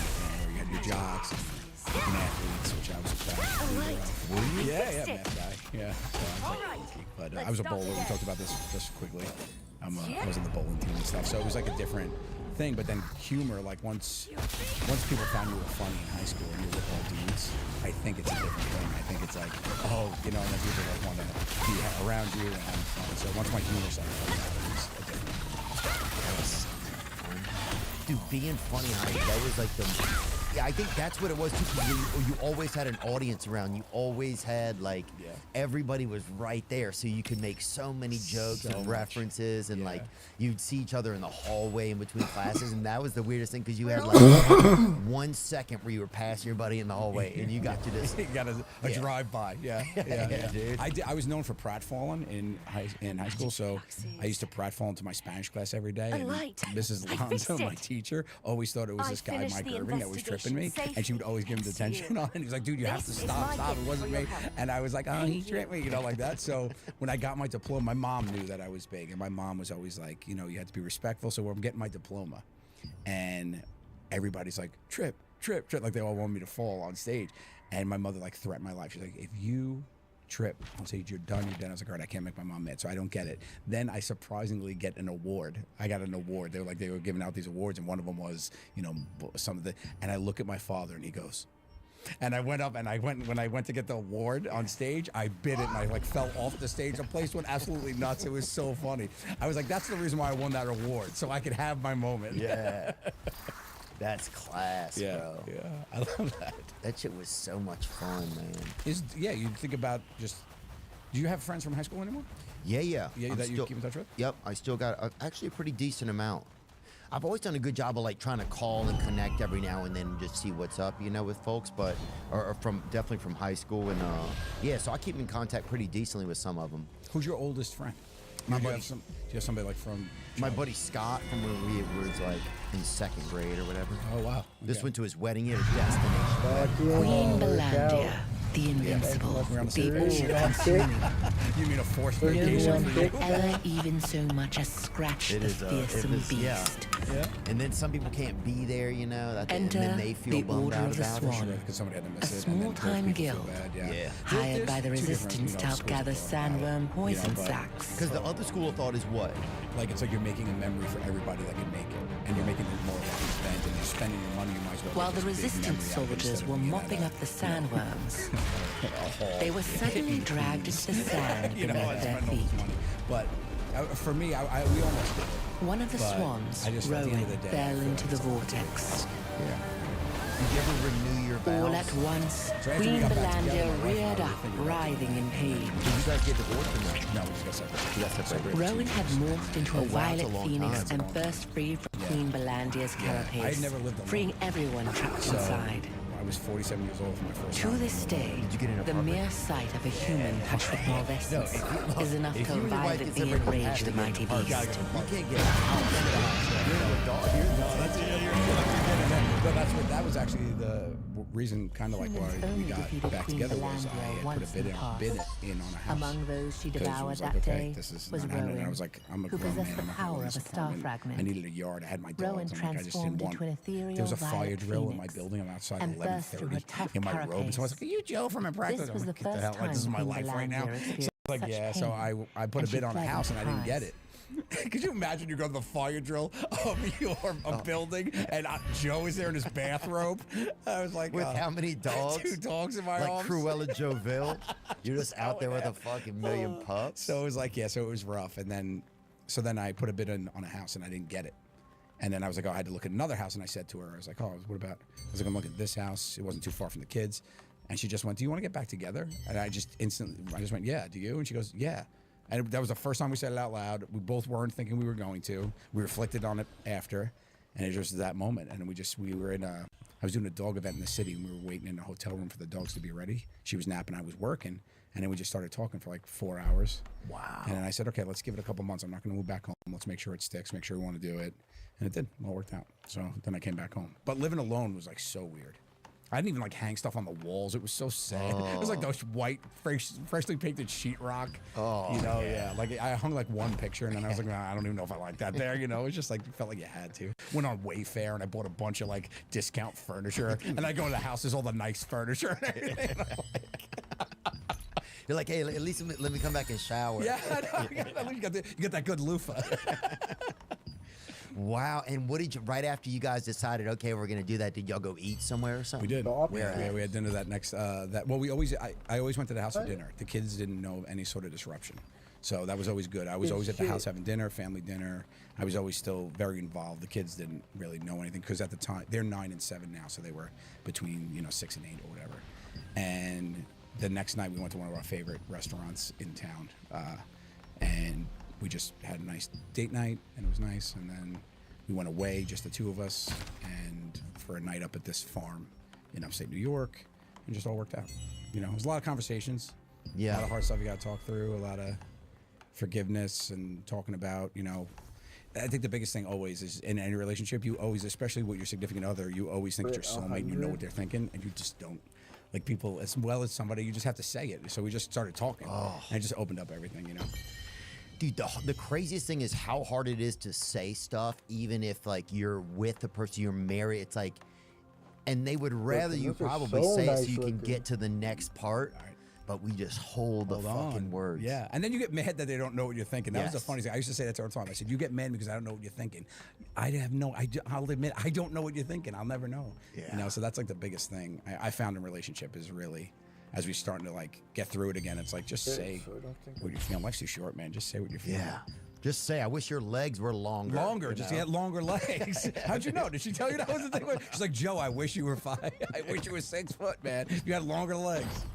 You had your jocks and athletes, which I was a fan. Were you? Yeah, math guy. Yeah. So but I was a bowler. We talked about this just quickly. I was in the bowling team and stuff, so it was like a different thing. But then humor, like once people found you were funny in high school and you were all dudes, I think it's a different thing. I think it's like, and then people like want to be around you and have fun. So once my humor side comes out, it was a different. Dude, being funny, that was like the. Yeah, I think that's what it was too. 'Cause you always had an audience around. You always had like everybody was right there, so you could make so many jokes and references, and like you'd see each other in the hallway in between classes, and that was the weirdest thing because you had like 1 second where you were passing your buddy in the hallway, and you got to just you got a drive by. Yeah, dude. I was known for pratfalling in high school, so I used to pratfall into my Spanish class every day. And Mrs. Lonzo, my teacher, always thought it was this guy Mike Irving that was tripping slapping me, and she would always give him detention on it. He was like, dude, you have to stop. It wasn't me. And I was like, oh, he tripped me, like that. So when I got my diploma, my mom knew that I was big, and my mom was always like, you had to be respectful. So I'm getting my diploma, and everybody's like, trip, like they all want me to fall on stage. And my mother like threatened my life. She's like, if you trip on stage, you're done. I was like, all right, I can't make my mom mad, so I don't get it. Then I surprisingly get an award. I got an award. They were giving out these awards, and one of them was, some of the. And I look at my father, and he goes. And I went up, and when I went to get the award on stage, I bit it, and I like fell off the stage. The place went absolutely nuts. It was so funny. I was like, that's the reason why I won that award, so I could have my moment. Yeah. That's class, bro. Yeah, I love that. That shit was so much fun, man. You think about just. Do you have friends from high school anymore? Yeah. Yeah, that you keep in touch with? Yep, I still got actually a pretty decent amount. I've always done a good job of like trying to call and connect every now and then, just see what's up, with folks, but or definitely from high school, and so I keep in contact pretty decently with some of them. Who's your oldest friend? My Do buddy. you have somebody like from? My buddy Scott from when we were like in 2nd grade or whatever. Oh wow! This went to his wedding. He had a destination. Queen Belandia, the invincible, the all-consuming. You mean a forced vacation? No one ever even so much as scratched the fearsome beast. Yeah. And then some people can't be there, and Enter then they feel the bummed Order out of the about Swan, it. Somebody had to a miss it, small-time guild, hired by the There's two resistance different, to help schools gather of thought about it, sandworm poison but- sacs. Because the other school of thought is what? Like it's like you're making a memory for everybody that can make it, and you're making it more of an event, and you're spending your money. You might as well. While make the this big resistance memory out of it soldiers instead of were being mopping at up the sandworms, a they were suddenly dragged into the sand you know, beneath I their spend all feet. this money. But for me, we almost did it. One of the But swans, I just, at the end Rowan, of the day, I fell feel into like the it's a vortex. Yeah. Did you ever renew your vows? All at once, So after we Queen got back Belandia together, my wife and I reared were up, thinking about writhing in pain. Did you guys get divorced or no? No, we just got separated. You got separated. Rowan had morphed into a Oh, wow, violet that's a long phoenix time. and burst free from Queen Belandia's I had carapace, never lived alone. freeing everyone trapped So inside. I was 47 years old for my first To time. this day, Did you get an the apartment? mere sight of a human touched with malvescence is enough If to you and your wife get violently separated, you have enrage to the get an mighty apartment. beast. You can't get out. You're an adult. That was actually the reason, kind of like why we got back together, was I had put a bid in on a house. Among those she 'Cause it devoured was like, that okay, day this is was not happening. Rowan, I was like, I'm a who grown man. possessed the I'm not power going of to a this star apartment. fragment. I needed a yard. I had my Rowan dogs. I'm like, I just didn't transformed want. into an ethereal There was a fire violet drill in my phoenix building. I'm outside and at burst through her 11:30 tough in my robe. And so I was like, are you Joe from Impractice? This was I'm the like, get the first hell, like, time this is my Queen life right now. Belandia So experienced like, such yeah, so pain, I put a and she bid on a fled in house and I didn't get surprise. it. Could you imagine you go to the fire drill of your building and Joe is there in his bathrobe? I was like, With how many dogs? 2 dogs in my Like arms. Cruella Joville? You're just out there with a fucking million pups? So it was like, so it was rough. And then, I put a bid in on a house and I didn't get it. And then I was like, I had to look at another house. And I said to her, I was like, what about, I was like, I'm looking at this house. It wasn't too far from the kids. And she just went, do you want to get back together? And I just went, yeah, do you? And she goes, yeah. And that was the first time we said it out loud. We both weren't thinking we were going to. We reflected on it after. And it was just that moment. And we were in I was doing a dog event in the city and we were waiting in a hotel room for the dogs to be ready. She was napping, I was working. And then we just started talking for like 4 hours. Wow. And then I said, okay, let's give it a couple months. I'm not going to move back home. Let's make sure it sticks, make sure we want to do it. And it did. It all worked out. So then I came back home. But living alone was like so weird. I didn't even like hang stuff on the walls. It was so sad. It was like those white, freshly painted sheetrock. Oh, Yeah. Like I hung like one picture and then I was like, nah, I don't even know if I like that there. It was just like, it felt like you had to. Went on Wayfair and I bought a bunch of like discount furniture. And I go to the house, there's all the nice furniture and everything. And I'm like, You're like, hey, at least let me come back and shower. yeah, I know. You got that good loofah. Wow. And what did you, right after you guys decided, okay, we're going to do that, did y'all go eat somewhere or something? We did. Where at? Yeah, we had dinner that next, I always went to the house for dinner. The kids didn't know any sort of disruption. So that was always good. I was always at the house having dinner, family dinner. I was always still very involved. The kids didn't really know anything because at the time, they're 9 and 7 now. So they were between, 6 and 8 or whatever. And the next night we went to one of our favorite restaurants in town. And we just had a nice date night and it was nice. And then we went away, just the two of us, and for a night up at this farm in upstate New York, and just all worked out. It was a lot of conversations. Yeah. A lot of hard stuff you got to talk through, a lot of forgiveness and talking about, I think the biggest thing always is in any relationship, you always, especially with your significant other, you always think it's your soulmate and you know what they're thinking, and you just don't. Like people, as well as somebody, you just have to say it. So we just started talking, and it just opened up everything, you know. Dude, the craziest thing is how hard it is to say stuff, even if like you're with the person you're married. It's like, and they would rather you probably say it so you can get to the next part. But we just hold the fucking words. Yeah, and then you get mad that they don't know what you're thinking. That was the funny thing. I used to say that to her all the time. I said, "You get mad because I don't know what you're thinking." I'll admit, I don't know what you're thinking. I'll never know. Yeah. You know, so that's like the biggest thing I found in relationship is really, as we starting to like get through it again. It's like just say what you're feeling. Life's too short, man. Just say what you're feeling. Yeah. Just say, I wish your legs were longer. Longer, just get longer legs. How'd you know? Did she tell you that was the thing? She's like, Joe, I wish you were 5. I wish you were 6 foot, man. You had longer legs.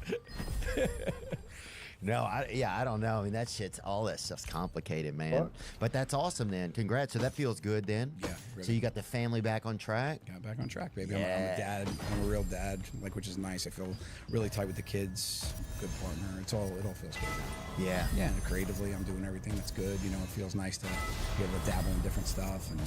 No, I don't know. I mean, that shit's all that stuff's complicated, man. But that's awesome, then. Congrats. So that feels good, then. Yeah. Really. So you got the family back on track. Got back on track, baby. Yeah. I'm a dad. I'm a real dad, like, which is nice. I feel really tight with the kids. Good partner. It all feels good. Yeah. Yeah. And creatively, I'm doing everything that's good. You know, it feels nice to be able to dabble in different stuff and.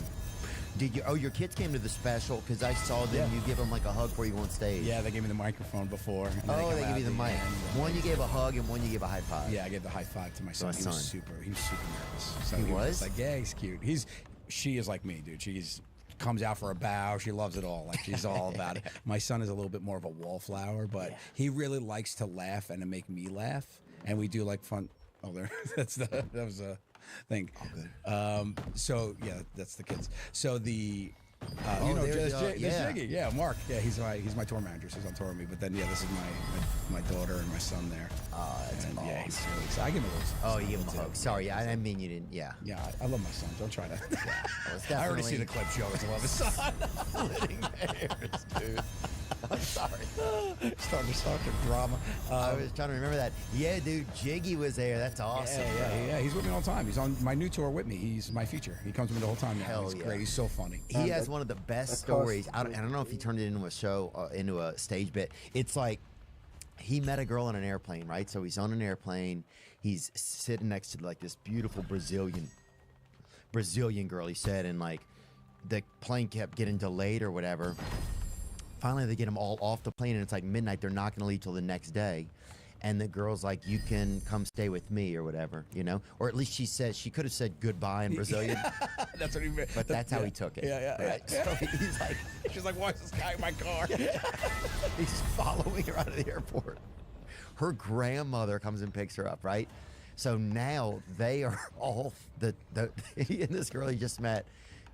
Did you? Oh, your kids came to the special because I saw them. You give them like a hug before you go on stage. Yeah, they gave me the microphone before. Oh, they gave you the mic. One you gave a hug and one you gave a high five. Yeah, I gave the high five to my son. He was super nervous. So he was just like, yeah, he's cute. She is like me, dude. She's comes out for a bow. She loves it all. Like she's all about it. My son is a little bit more of a wallflower, but he really likes to laugh and to make me laugh. And we do like fun. Oh, there. That was a thing. All good. So yeah, that's the kids. So the Oh, you know, there's Jiggy. Yeah, Mark. Yeah, he's my tour manager. So he's on tour with me. But then yeah, this is my daughter and my son there. Oh, that's awesome. Yeah, he's really excited. I give him a little. Oh, you give him a hug. Sorry, I mean you didn't. Yeah. Yeah, I love my son. Don't try to. Yeah, I already see the clip. She always love his son. Splitting hairs, dude. I'm sorry. Starting to start the drama. I was trying to remember that. Yeah, dude, Jiggy was there. That's awesome. Yeah. He's with me all the time. He's on my new tour with me. He's my feature. He comes with me the whole time now. Hell He's yeah. great. He's so funny. He has one of the best stories. I don't know if he turned it into a show, into a stage bit. It's like he met a girl on an airplane, right? So he's on an airplane. He's sitting next to like this beautiful Brazilian girl, he said, and like the plane kept getting delayed or whatever. Finally, they get them all off the plane, and it's like midnight. They're not going to leave till the next day. And the girl's like, you can come stay with me or whatever, you know? Or at least she could have said goodbye in Brazilian. That's what he meant. But that's how he took it. Yeah. Right? So he's like, she's like, why is this guy in my car? He's following her out of the airport. Her grandmother comes and picks her up, right? So now they are all, he and this girl he just met,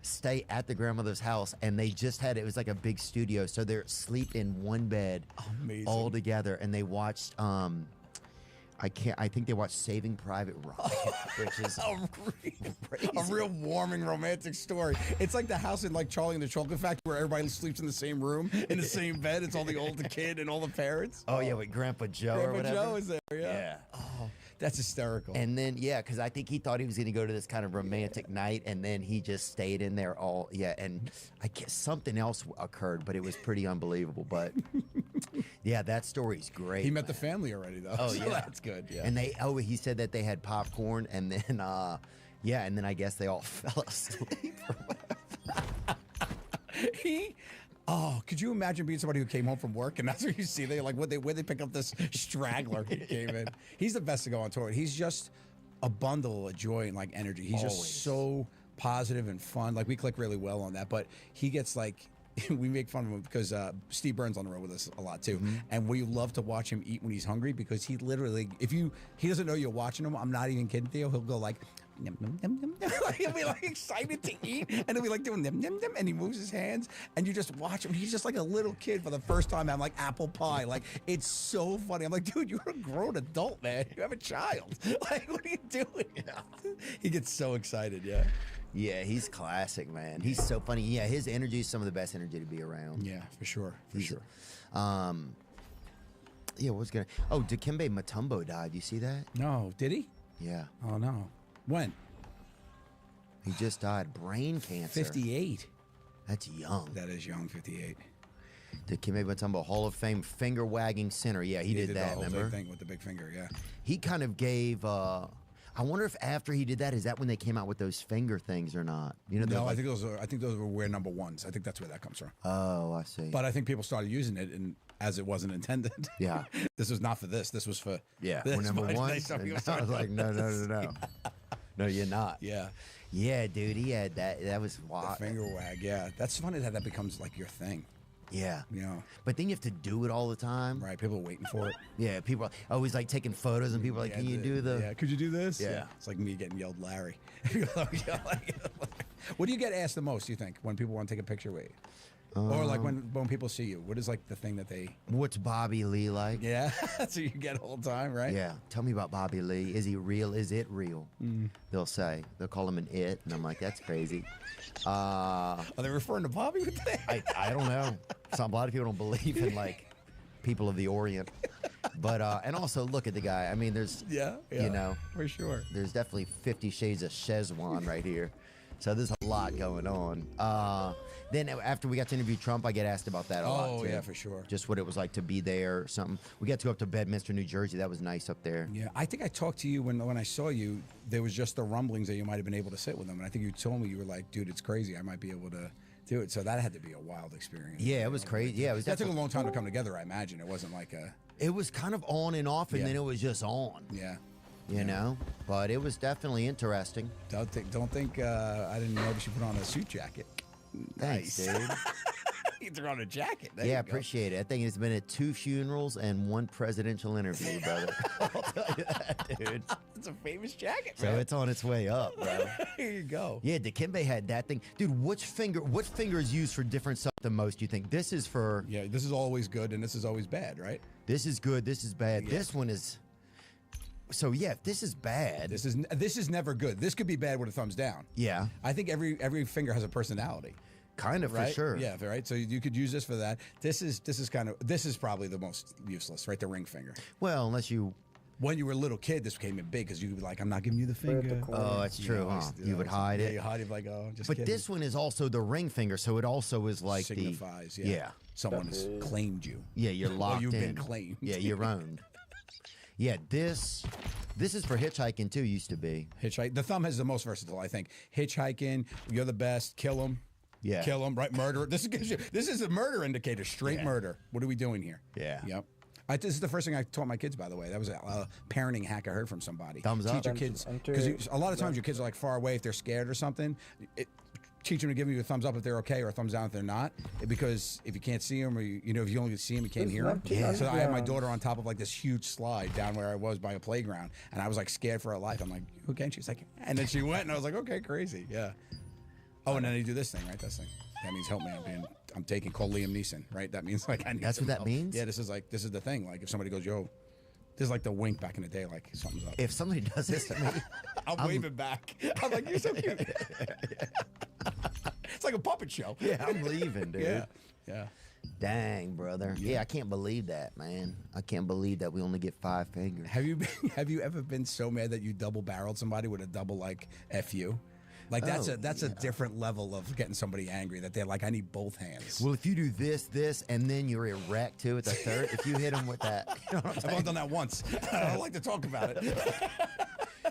stay at the grandmother's house, and they just had, it was like a big studio, so they're sleep in one bed all together, and they watched I think they watched Saving Private Ryan, which is a real warming romantic story. It's like the house in like Charlie and the Chocolate Factory where everybody sleeps in the same room in the same bed. It's all the older kid and all the parents. Oh yeah, with Grandpa Joe or whatever. Joe is there. Yeah. Oh, that's hysterical. And then because I think he thought he was going to go to this kind of romantic night, and then he just stayed in there all and I guess something else occurred, but it was pretty unbelievable. But yeah, that story's great. He met the family already though. Oh so yeah, that's good. Yeah. And he said that they had popcorn, and then and then I guess they all fell asleep. Could you imagine being somebody who came home from work and that's what you see? They like where they pick up this straggler who came in. He's the best to go on tour. He's just a bundle of joy and like energy. He's just so positive and fun. Like we click really well on that. But he gets like we make fun of him because Steve Burns on the road with us a lot too, and we love to watch him eat when he's hungry because he literally, he doesn't know you're watching him. I'm not even kidding, Theo. He'll go like. Yum, yum, yum, yum, yum. He'll be like excited to eat, and he'll be like doing yum, yum, yum, and he moves his hands, and you just watch him. He's just like a little kid for the first time. I'm like apple pie, like it's so funny. I'm like, dude, you're a grown adult, man. You have a child. Like, what are you doing? He gets so excited. Yeah. Yeah, he's classic, man. He's so funny. Yeah, his energy is some of the best energy to be around. Yeah, for sure. Yeah, Dikembe Mutombo died. You see that? No, did he? Yeah. Oh no. When? He just died. Brain cancer. 58. That's young. That is young, 58. Dikembe Mutombo, Hall of Fame finger wagging center. Yeah, he did that, the whole remember? thing with the big finger, yeah. He kind of gave I wonder if after he did that, is that when they came out with those finger things or not? You know, No, like, I think those were wear number ones. I think that's where that comes from. Oh, I see. But I think people started using it, and as it wasn't intended. Yeah. This was not for this. This was for Yeah, this. we're number But one. they- some And people I started was like, doing no, this. no, you're not. Yeah. Yeah, dude, he had that. That was wild. The finger wag. Yeah, that's funny that that becomes like your thing. Yeah. You know. But then you have to do it all the time. Right. People are waiting for it. Yeah. People are always like taking photos, and people are like, "Can you do the?" Yeah. Could you do this? Yeah. It's like me getting yelled Larry. What do you get asked the most? You think when people want to take a picture with you? Or like when people see you, what is like the thing that they? What's Bobby Lee like? Yeah, so you get all the time, right? Yeah. Tell me about Bobby Lee. Is he real? Is it real? Mm. They'll say. They'll call him an it, and I'm like, that's crazy. Are they referring to Bobby with that? I don't know. A lot of people don't believe in like people of the Orient, but and also look at the guy. I mean, there's yeah, you know, for sure. There's definitely 50 Shades of Szechuan right here. So there's a lot going on. Then after we got to interview Trump, I get asked about that a lot. Oh, too. yeah, for sure. Just what it was like to be there or something. We got to go up to Bedminster, New Jersey. That was nice up there. Yeah, I think I talked to you when I saw you. There was just the rumblings that you might have been able to sit with them, and I think you told me you were like, "Dude, it's crazy. I might be able to do it." So that had to be a wild experience. Yeah, it was crazy. Yeah, it was. That took a long time to come together. I imagine it wasn't like a. It was kind of on and off, and Yeah. then it was just on. Yeah. You know, but it was definitely interesting. Don't think I didn't notice you put on a suit jacket. Thanks, Nice. dude. You threw on a jacket. There Yeah, you go. appreciate it. I think it's been at 2 funerals and 1 presidential interview, brother. I'll tell you that, dude. It's a famous jacket. So man. it's on its way up, bro. Here you go. Yeah, Dikembe had that thing. Dude, what finger is used for different stuff the most, you think? This is for... Yeah, this is always good and this is always bad, right? This is good, this is bad. Yeah. This one is... So, yeah, if this is bad... This is never good. This could be bad with a thumbs down. Yeah. I think every finger has a personality. Kind of, right? for sure. Yeah, right. So you could use this for that. This is probably the most useless, right? The ring finger. Well, unless you... When you were a little kid, this became big because you would be like, "I'm not giving you the finger." Oh, that's true, huh? You would hide Yeah, it. you hide it like, "Oh, just But kidding." this one is also the ring finger, so it also is like signifies, the... yeah. Someone has claimed you. Yeah, you're Or locked you've in. been claimed. Yeah, you're owned. Yeah, this is for hitchhiking too. Used to be. Hitchhike. The thumb has the most versatile, I think. Hitchhiking, you're the best. Kill him. Yeah. Kill him. Right. Murder. This is a murder indicator. Straight Yeah. murder. What are we doing here? Yeah. Yep. This is the first thing I taught my kids, by the way. That was a parenting hack I heard from somebody. Thumbs up. Teach your kids because a lot of times your kids are like far away if they're scared or something. Teach them to give you a thumbs up if they're okay or a thumbs down if they're not. Because if you can't see them or if you only see them, you can't hear them. Yeah. So I had my daughter on top of like this huge slide down where I was by a playground, and I was like scared for her life. I'm like, "You okay?" And she's like, and then she went, and I was like, "Okay, crazy, yeah." Oh, and then you do this thing, right? This thing. That means help me. I'm taking call Liam Neeson, right? That means like I need. That's some what that help. means? Yeah, this is the thing. Like if somebody goes, "Yo," this is like the wink back in the day, like something's up. If somebody does this to me, I'm waving back. I'm like, "You're so cute." It's like a puppet show. Yeah, I'm leaving, dude. Yeah. Yeah. Dang, brother. Yeah, I can't believe that, man. I can't believe that we only get 5 fingers. Have you ever been so mad that you double barreled somebody with a double like FU? Like that's a different level of getting somebody angry that they're like, I need both hands. Well, if you do this, and then you're erect too at the third, if you hit them with that, you know what I'm I've saying? only done that once. I don't like to talk about it.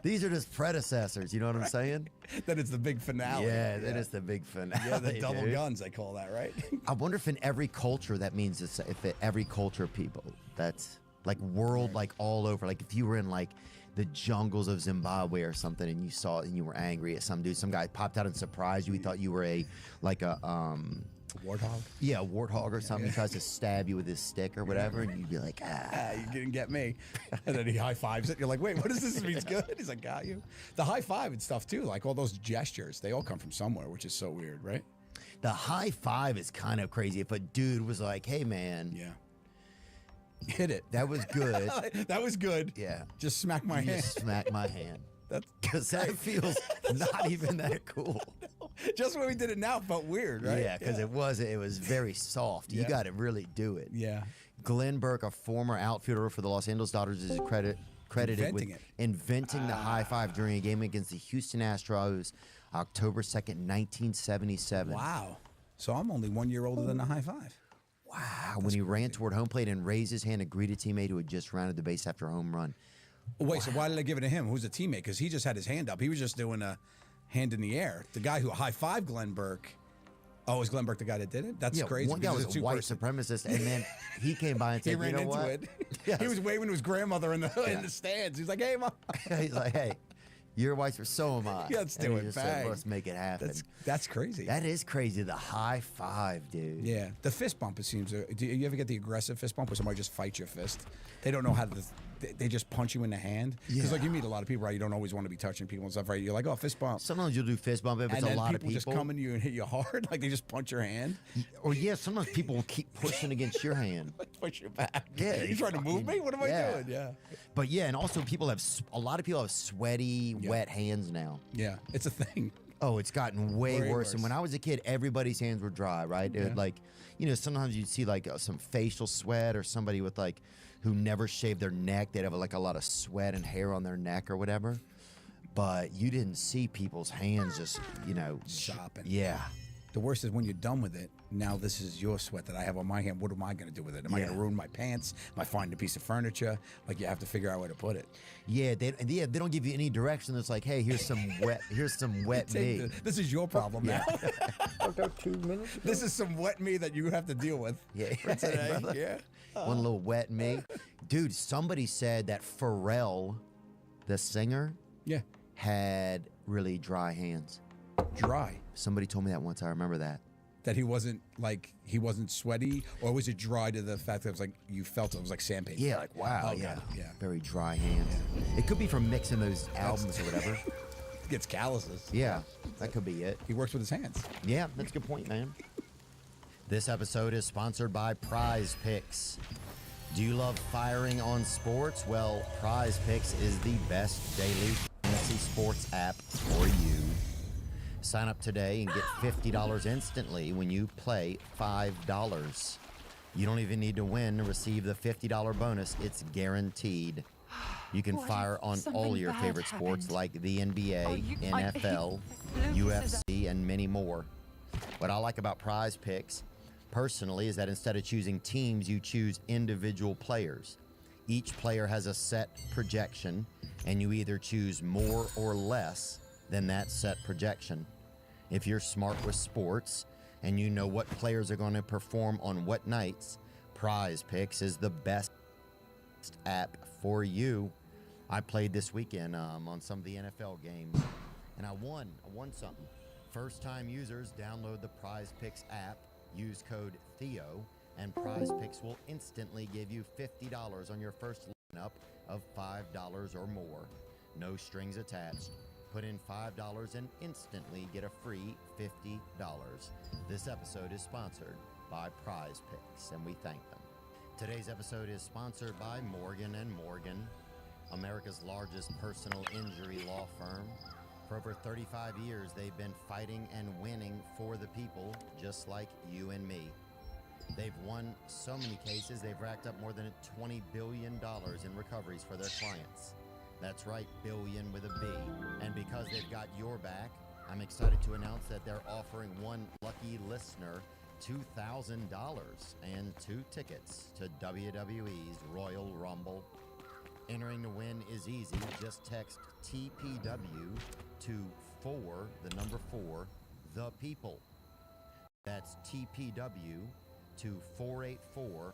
These are just predecessors, you know what I'm saying? Then it's the big finale. Yeah, that is the big finale. Yeah, the double dude. guns, they call that, right? I wonder if in every culture that means every culture of people, that's like world, like all over. Like if you were in like the jungles of Zimbabwe or something and you saw it and you were angry at some dude, some guy popped out and surprised you. He thought you were a warthog. Yeah, a warthog or something. He tries to stab you with his stick or whatever, and you'd be like, you didn't get me. And then he high fives it. You're like, wait, what does this mean? It's good. He's like, got you. The high five and stuff too, like all those gestures, they all come from somewhere, which is so weird, right? The high five is kind of crazy. If a dude was like, hey man, hit it. That was good. That was good. Yeah. Just smack my hand. Just smack my hand. That's because that feels not even that cool. Just when we did it now felt weird, right? Yeah, because it was very soft. You Yeah. got to really do it. Yeah. Glenn Burke, a former outfielder for the Los Angeles Dodgers, is credited with inventing the high five during a game against the Houston Astros, October 2nd, 1977. Wow. So I'm only 1 year older than the high five. Wow. When he ran toward home plate and raised his hand to greet a teammate who had just rounded the base after a home run. Wait, so why did I give it to him? Who's the teammate? Because he just had his hand up. He was just doing a hand in the air. The guy who high-fived Glenn Burke. Oh, was Glenn Burke the guy that did it? That's crazy. One guy because was it's a white supremacist, and then he came by and said, He ran you know into what? it. Yes. He was waving to his grandmother in the stands. He's like, hey, Mom. He's like, hey, you're white, so am I. Yeah, let's And do he it. just said, Bang. let's make it happen. That's crazy. That is crazy. The high five, dude. Yeah, the fist bump. It seems. Do you ever get the aggressive fist bump where somebody just fights your fist? They don't know how to. They just punch you in the hand. Because Yeah. like you meet a lot of people, right? You don't always want to be touching people and stuff, right? You're like, oh, fist bump. Sometimes you'll do fist bump if it's And a then lot of people just people. come in you and hit you hard, like they just punch your hand. Or yeah, sometimes people will keep pushing against your hand. Push your back. Yeah, You trying to move me? What am I doing? Yeah. But yeah, and also a lot of people have sweaty, wet hands now. Yeah, it's a thing. Oh, it's gotten way Way worse. And worse. when I was a kid, everybody's hands were dry, right? It Yeah. would, like, you know, sometimes you'd see like some facial sweat or somebody with like who never shaved their neck. They'd have like a lot of sweat and hair on their neck or whatever. But you didn't see people's hands just, you know, Shopping. Yeah. The worst is when you're done with it. Now this is your sweat that I have on my hand. What am I going to do with it? Am I going Yeah. to ruin my pants? Am I finding a piece of furniture? Like you have to figure out where to put it. Yeah, they don't give you any direction. It's like, hey, here's some wet me. This is your problem now. About 2 minutes. This is some wet me that you have to deal with. Yeah, for today. brother. Yeah. One little wet me. Dude, somebody said that Pharrell, the singer, had really dry hands. Dry? Somebody told me that once. I remember that. That he wasn't sweaty, or was it dry to the fact that it was like you felt it was like sandpaper? Yeah, like, wow, Oh, yeah. God, yeah. Very dry hands. It could be from mixing those albums or whatever. Gets calluses. Yeah, that could be it. He works with his hands. Yeah, that's a good point, man. This episode is sponsored by Prize Picks. Do you love firing on sports? Well, Prize Picks is the best daily fantasy sports app for you. Sign up today and get $50 instantly when you play $5. You don't even need to win to receive the $50 bonus. It's guaranteed. You can What if fire on all something your bad favorite sports happened? like the NBA, Oh, you- NFL, UFC, and many more. What I like about Prize Picks, personally, is that instead of choosing teams, you choose individual players. Each player has a set projection, and you either choose more or less than that set projection. If you're smart with sports and you know what players are going to perform on what nights, Prize Picks is the best app for you. I played this weekend on some of the NFL games, and I won something. First-time users download the Prize Picks app, use code Theo, and Prize Picks will instantly give you $50 on your first lineup of $5 or more. No strings attached. Put in $5 and instantly get a free $50. This episode is sponsored by Prize Picks, and we thank them. Today's episode is sponsored by Morgan & Morgan, America's largest personal injury law firm. For over 35 years, they've been fighting and winning for the people, just like you and me. They've won so many cases, they've racked up more than $20 billion in recoveries for their clients. That's right, billion with a B. And because they've got your back, I'm excited to announce that they're offering one lucky listener $2,000 and 2 tickets to WWE's Royal Rumble. Entering to win is easy. Just text TPW to 4, the number 4, the people. That's TPW to 484.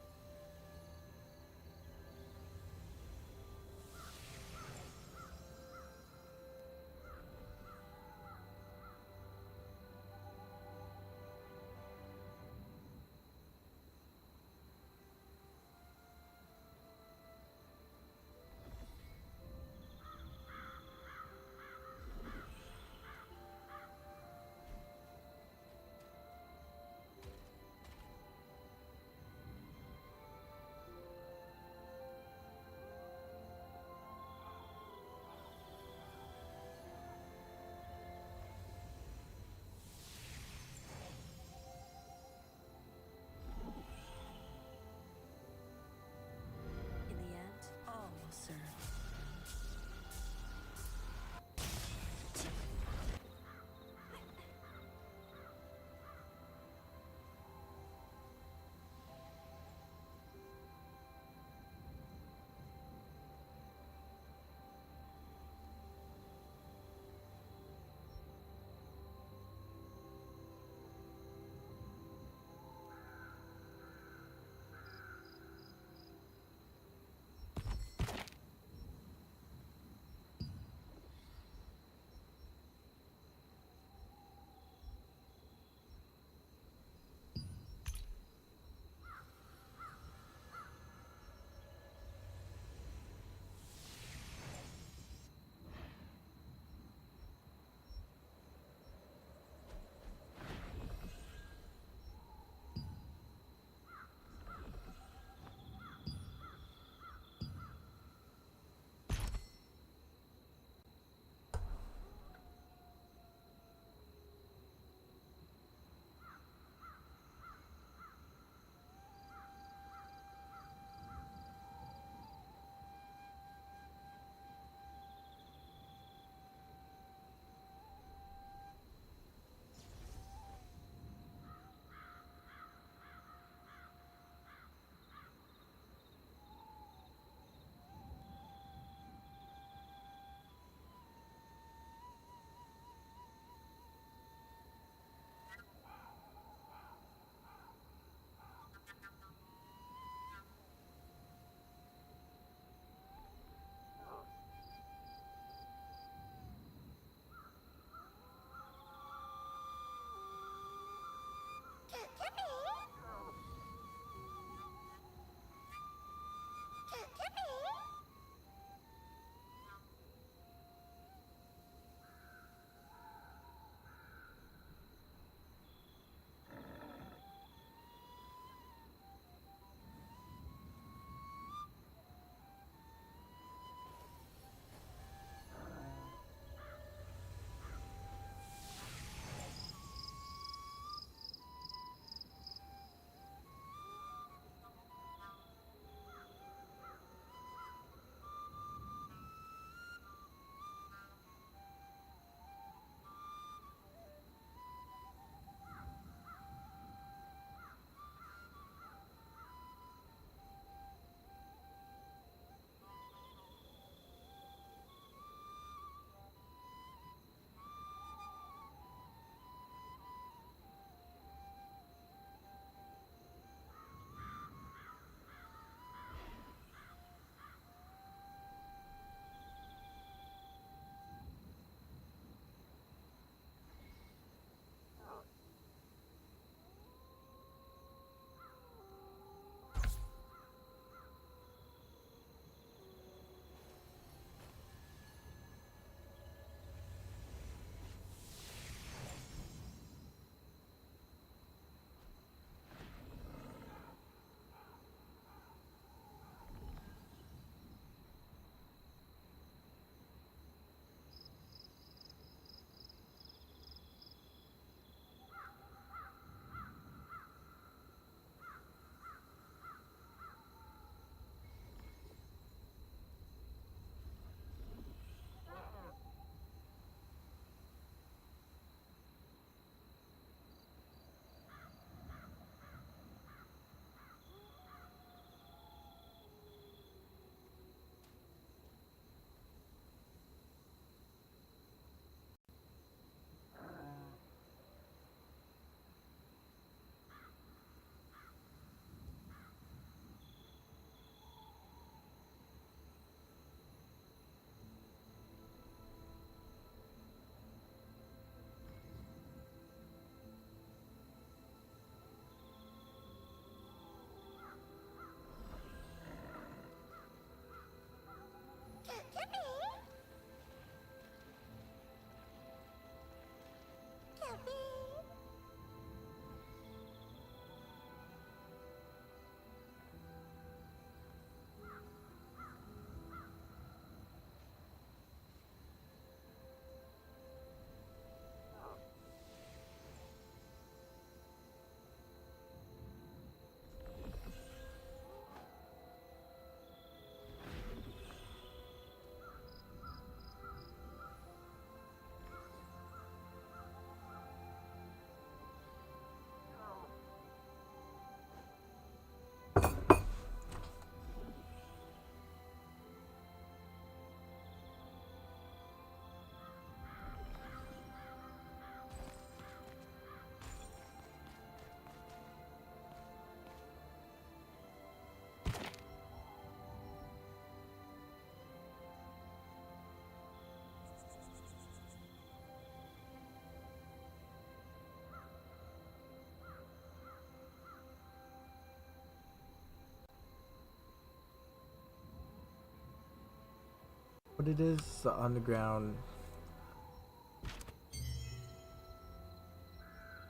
What it is? The underground.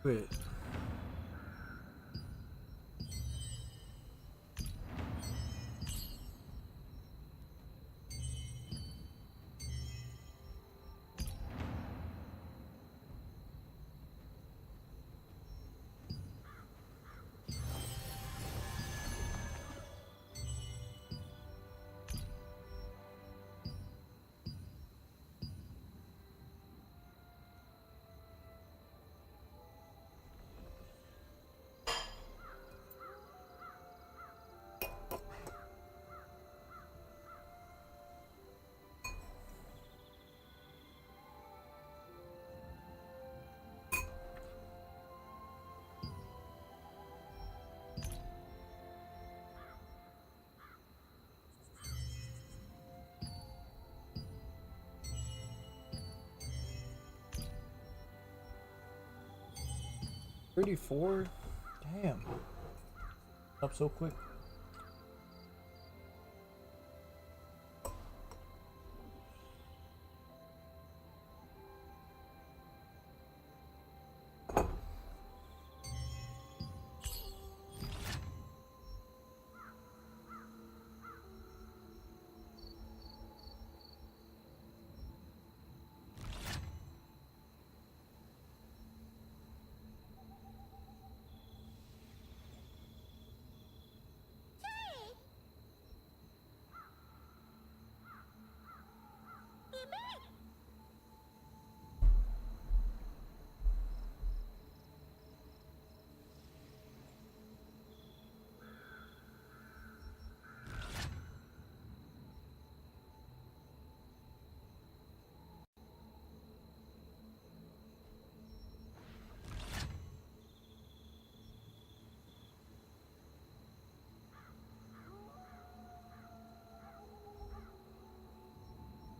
Wait. $34? Damn. Up so quick.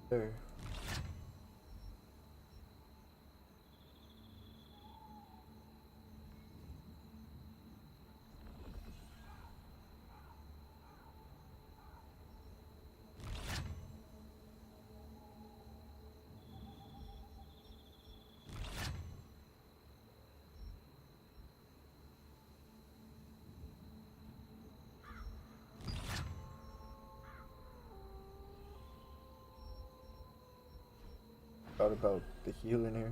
There. Thought about the healing area.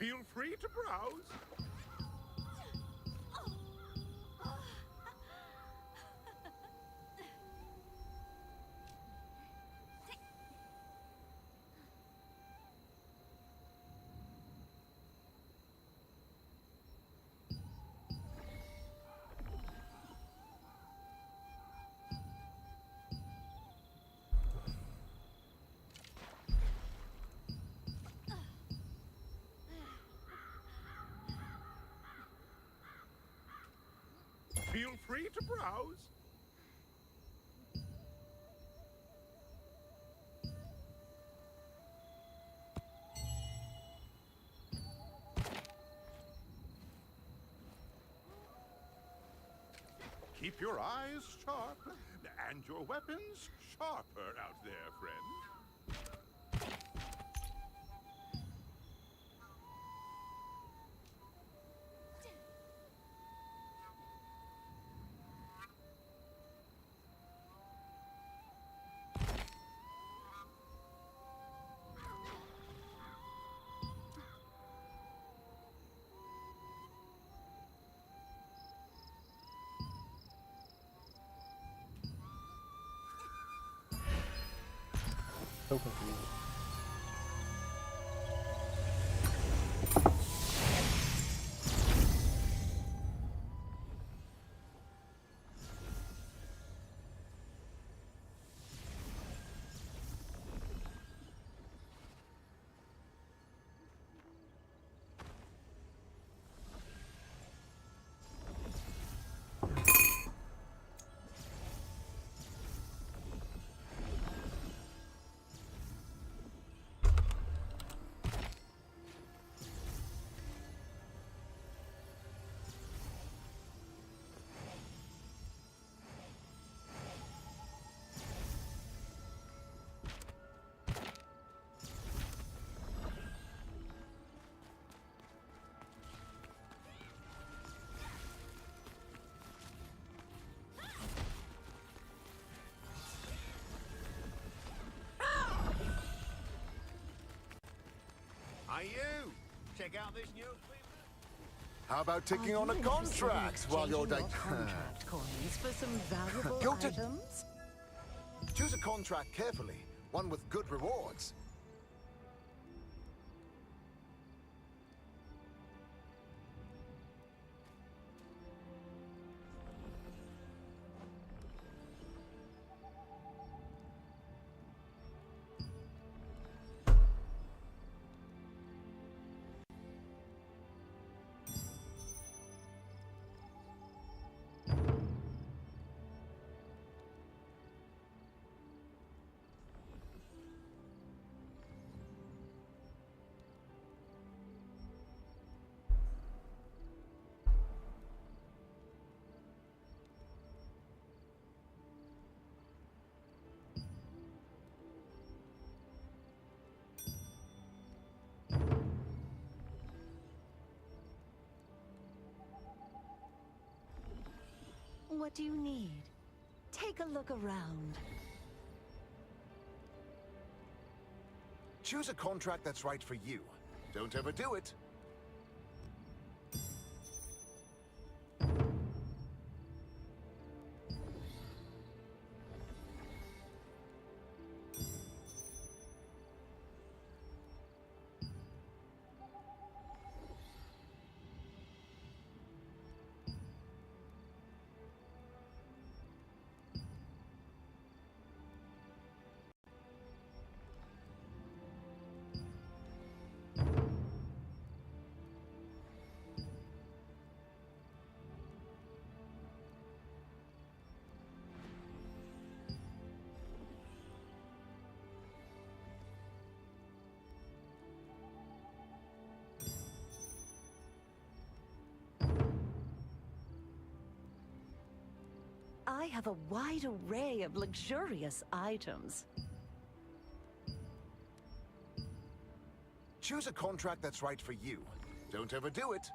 Feel free to browse. Feel free to browse. Keep your eyes sharp and your weapons sharper out there, friend. So confused. Hey, you! Check out this new... How about taking on a contract while you're dating? Contract coins for some valuable Go to- items? Choose a contract carefully, one with good rewards. What do you need? Take a look around. Choose a contract that's right for you. Don't overdo it. I have a wide array of luxurious items. Choose a contract that's right for you. Don't overdo it.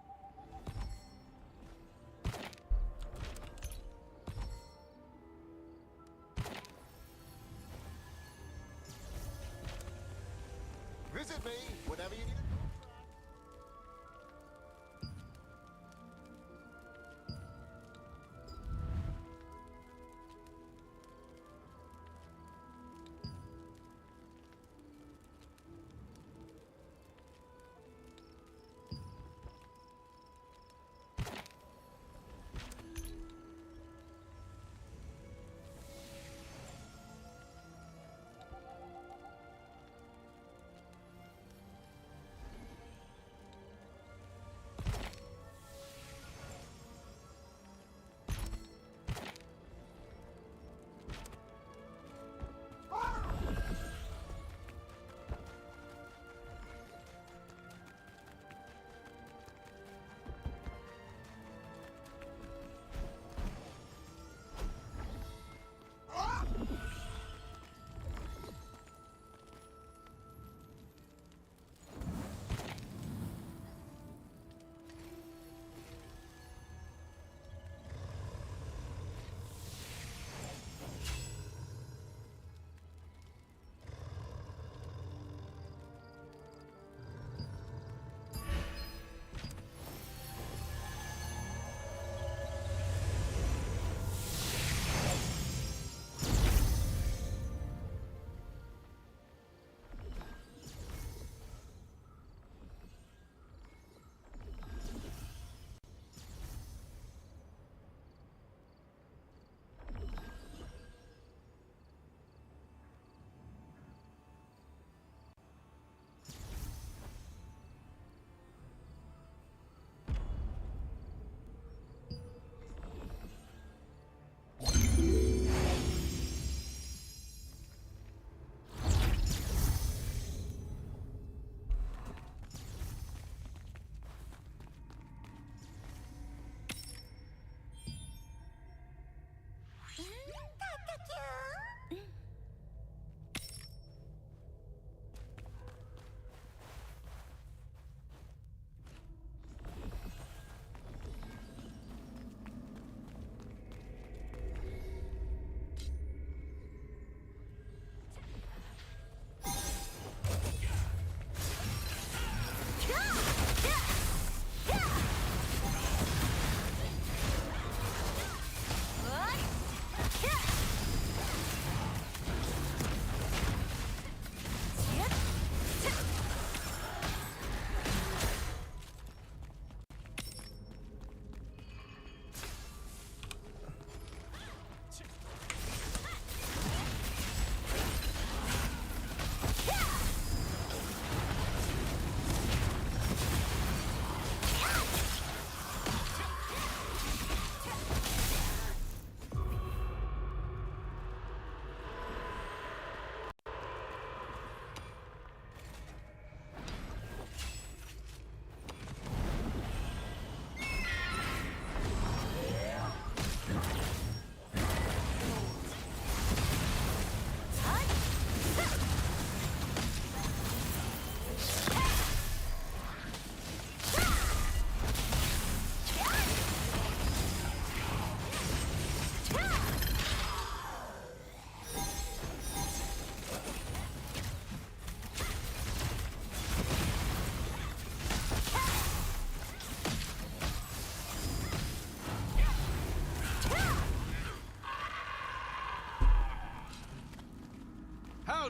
Visit me whenever you need it.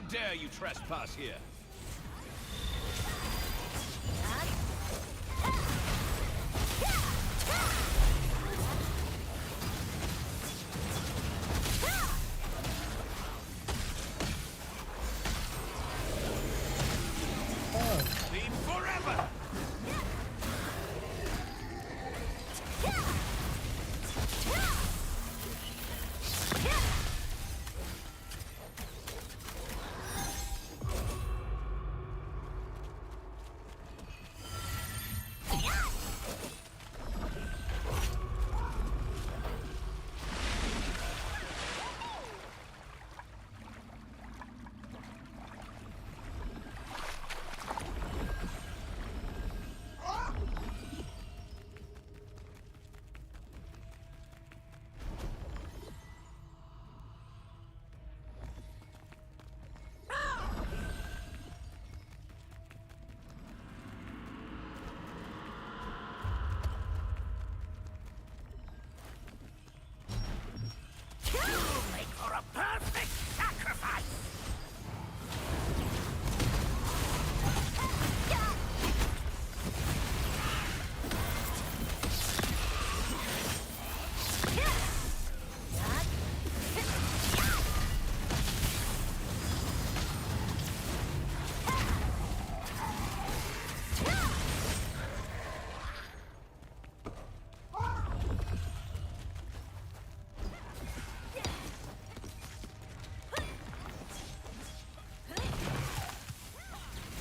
dare you trespass here? Leave forever! Make for a perfect sacrifice!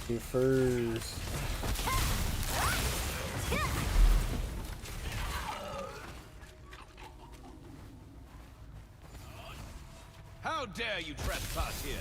You first. How dare you trespass here?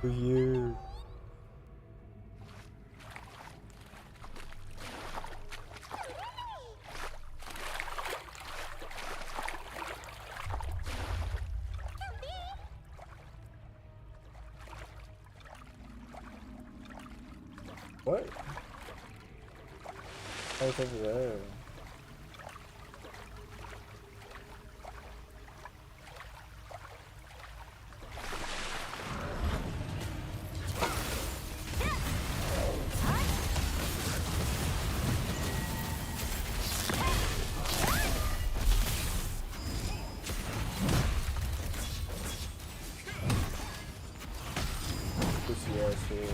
You. What? Oh, it's over there. Pussy ass shit.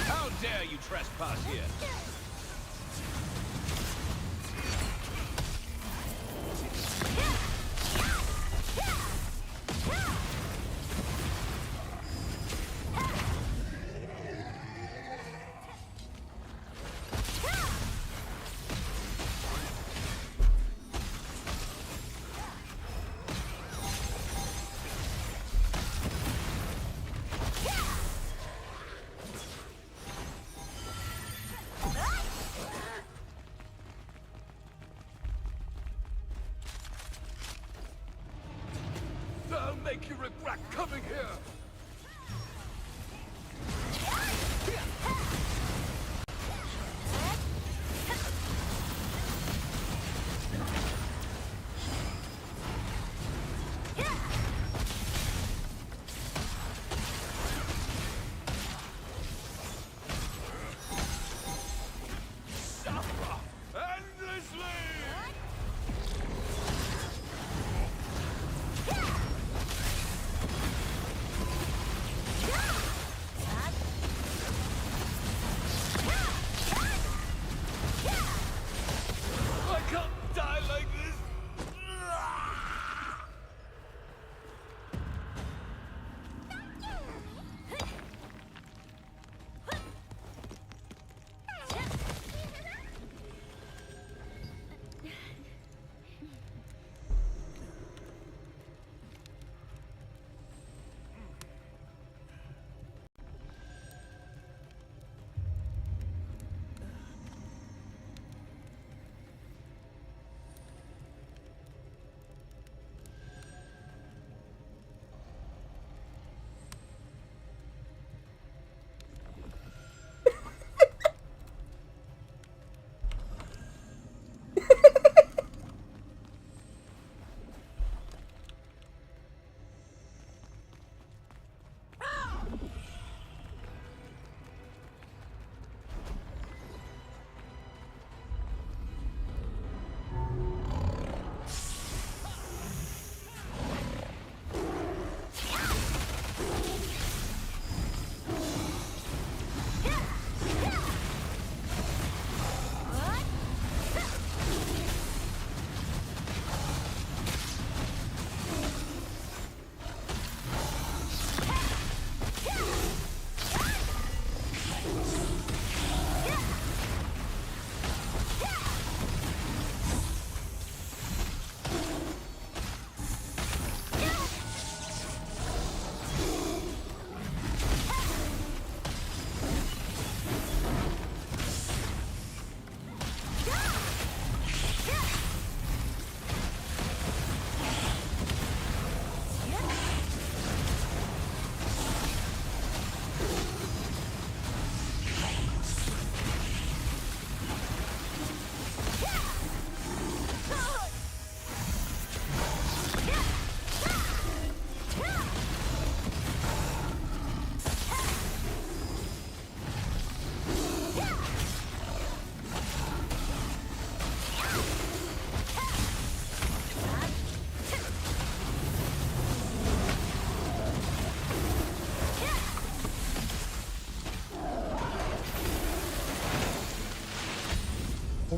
How dare you trespass here? They'll make you regret coming here. Suffer endlessly.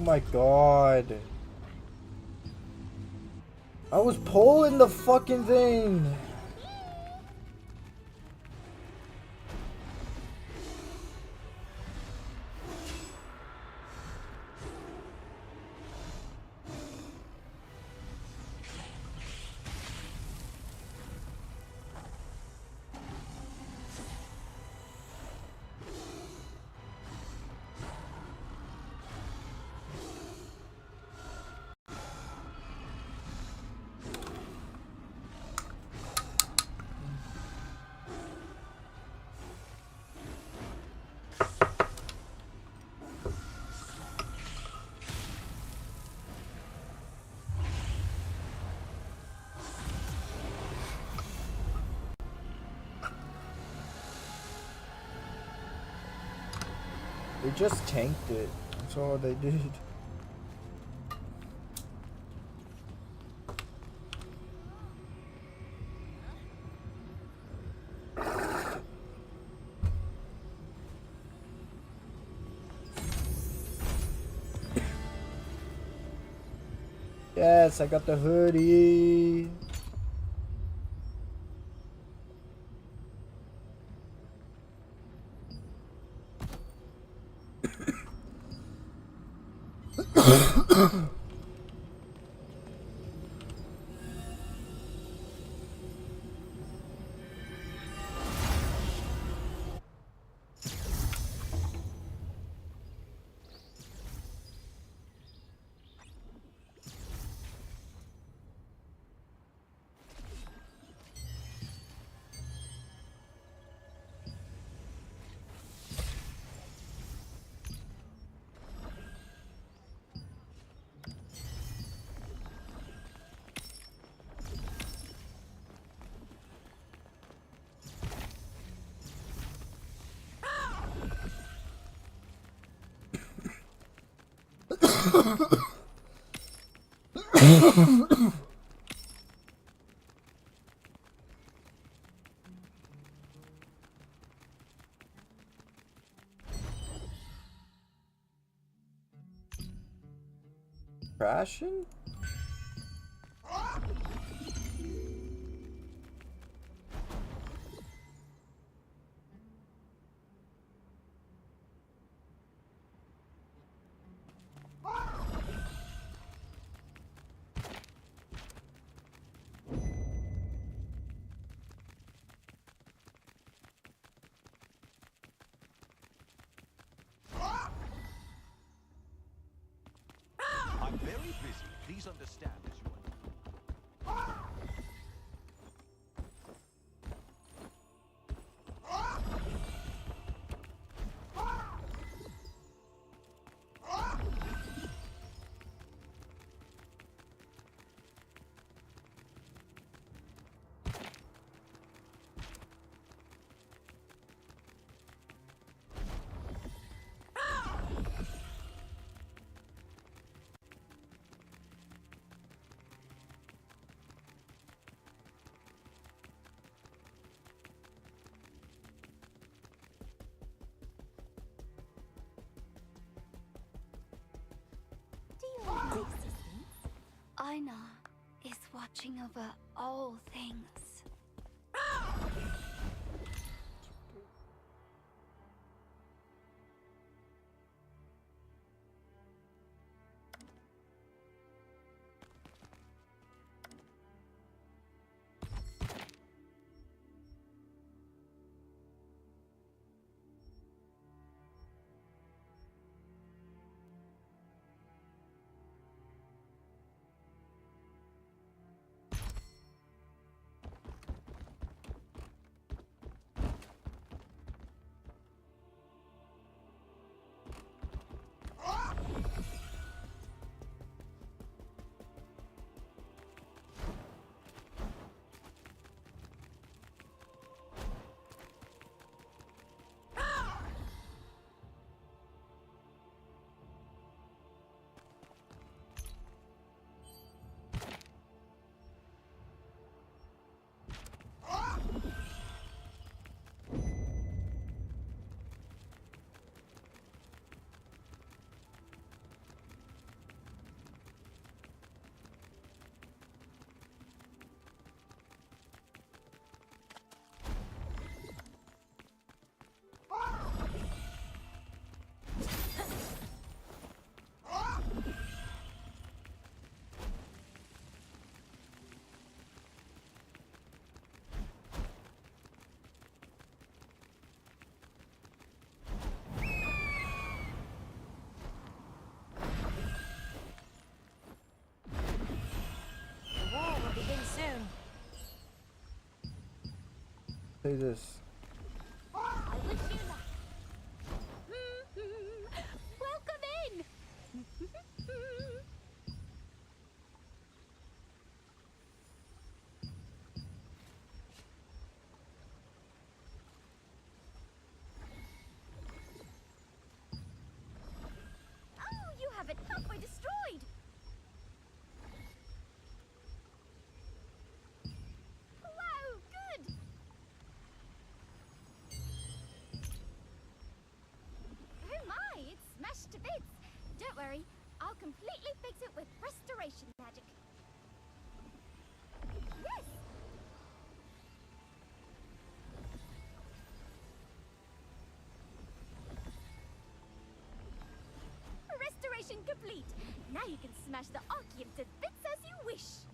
my god. I was pulling the fucking thing. They just tanked it. That's all they did. Yes, I got the hoodie. Crashing? I'm very busy. Please understand as you are. Aina is watching over all things. Pay this. I wish you luck. Welcome in. Oh, you have it halfway destroyed. Wow, good. Oh my, it's smashed to bits. Don't worry, I'll completely fix it with restoration magic. Yes! Restoration complete. Now you can smash the Archeum to bits as you wish.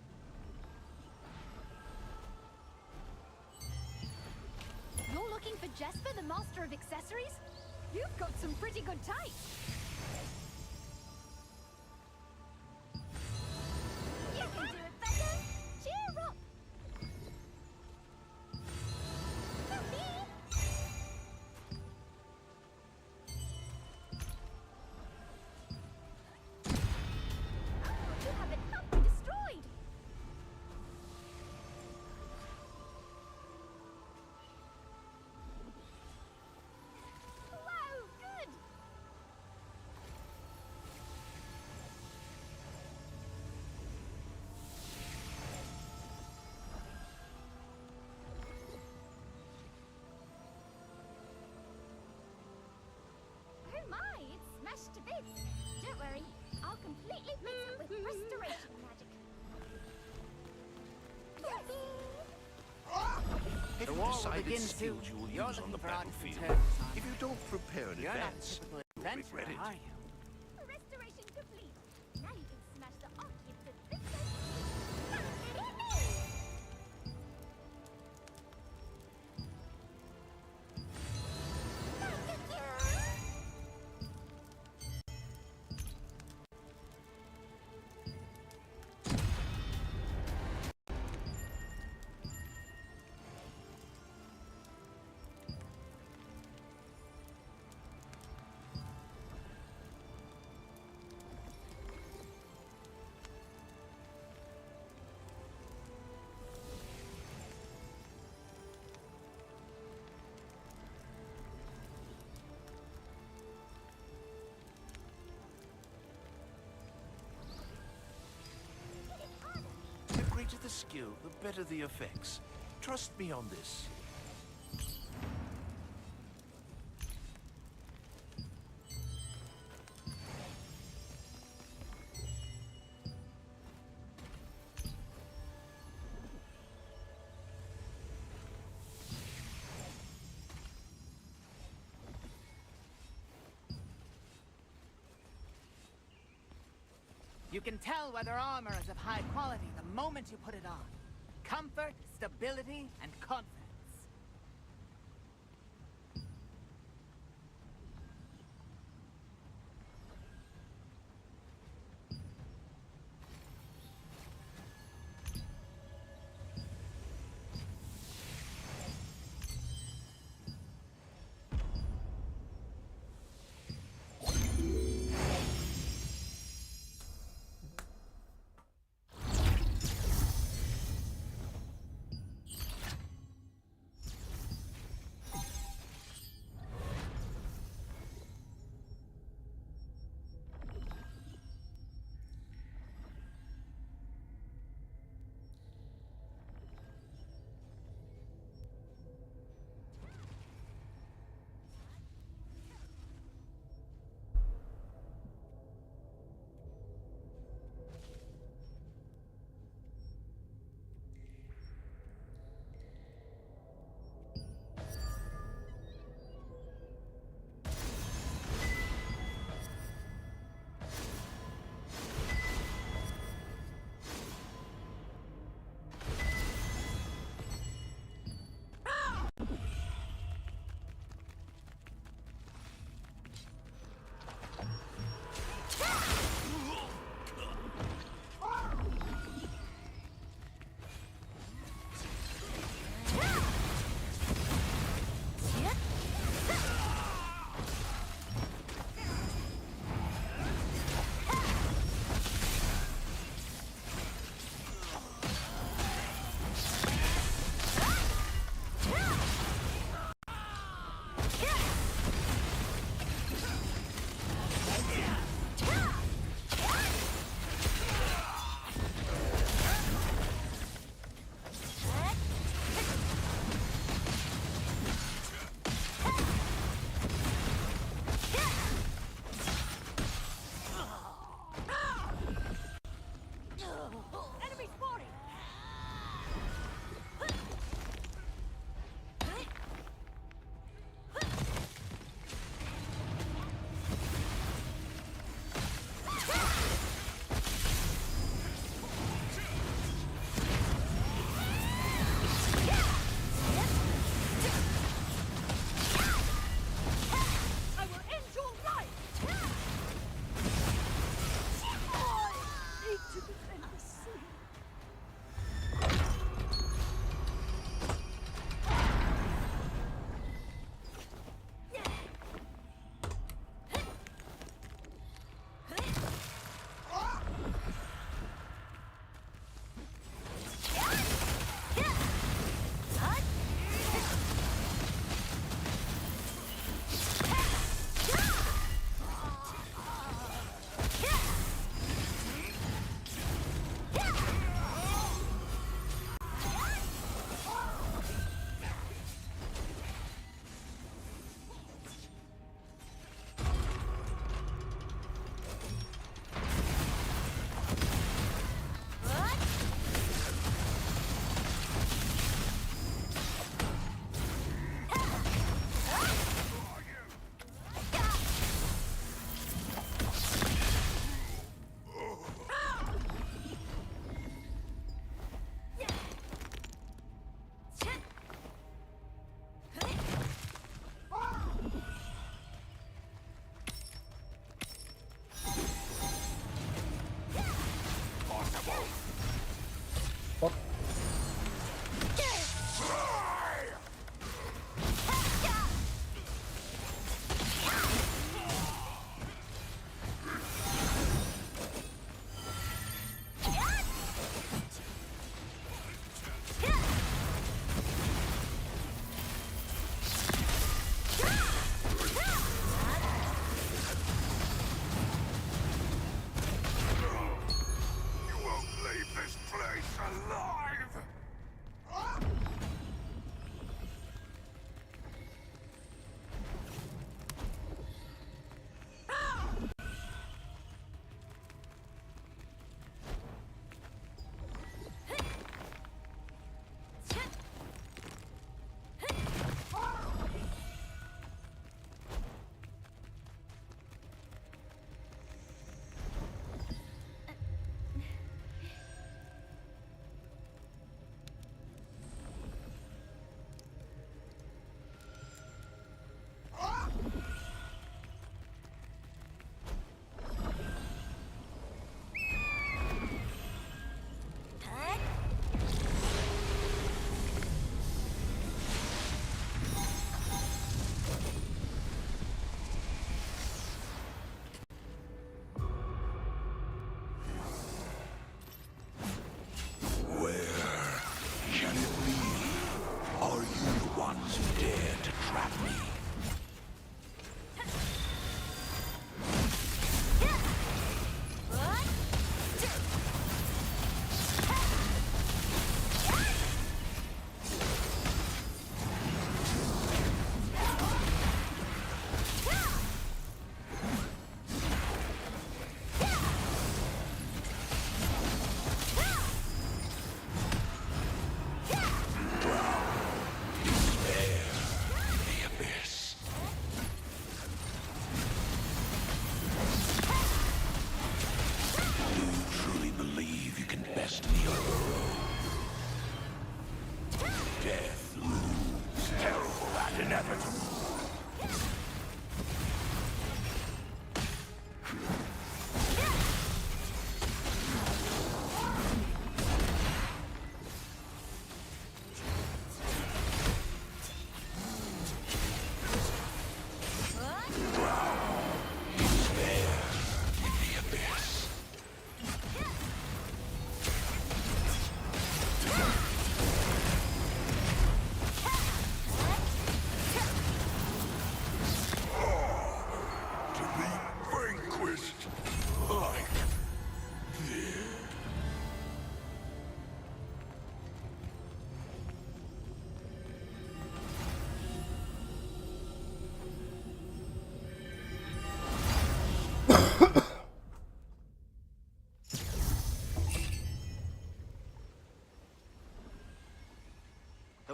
You're looking for Jesper, the master of accessories? You've got some pretty good types. You can do it better. Cheer up. For me. Oh, you have it halfway destroyed. Wow, good. Oh my, it's smashed to bits. Don't worry, I'll completely fix it with restoration magic. Have you decided skills you will use on the battlefield? If you don't prepare in advance, you'll regret it. Restoration complete. Now you can smash the Archeum to bits as you wish. The greater the skill, the better the effects. Trust me on this. You can tell whether armor is of high quality the moment you put it on. Comfort, stability, and confidence.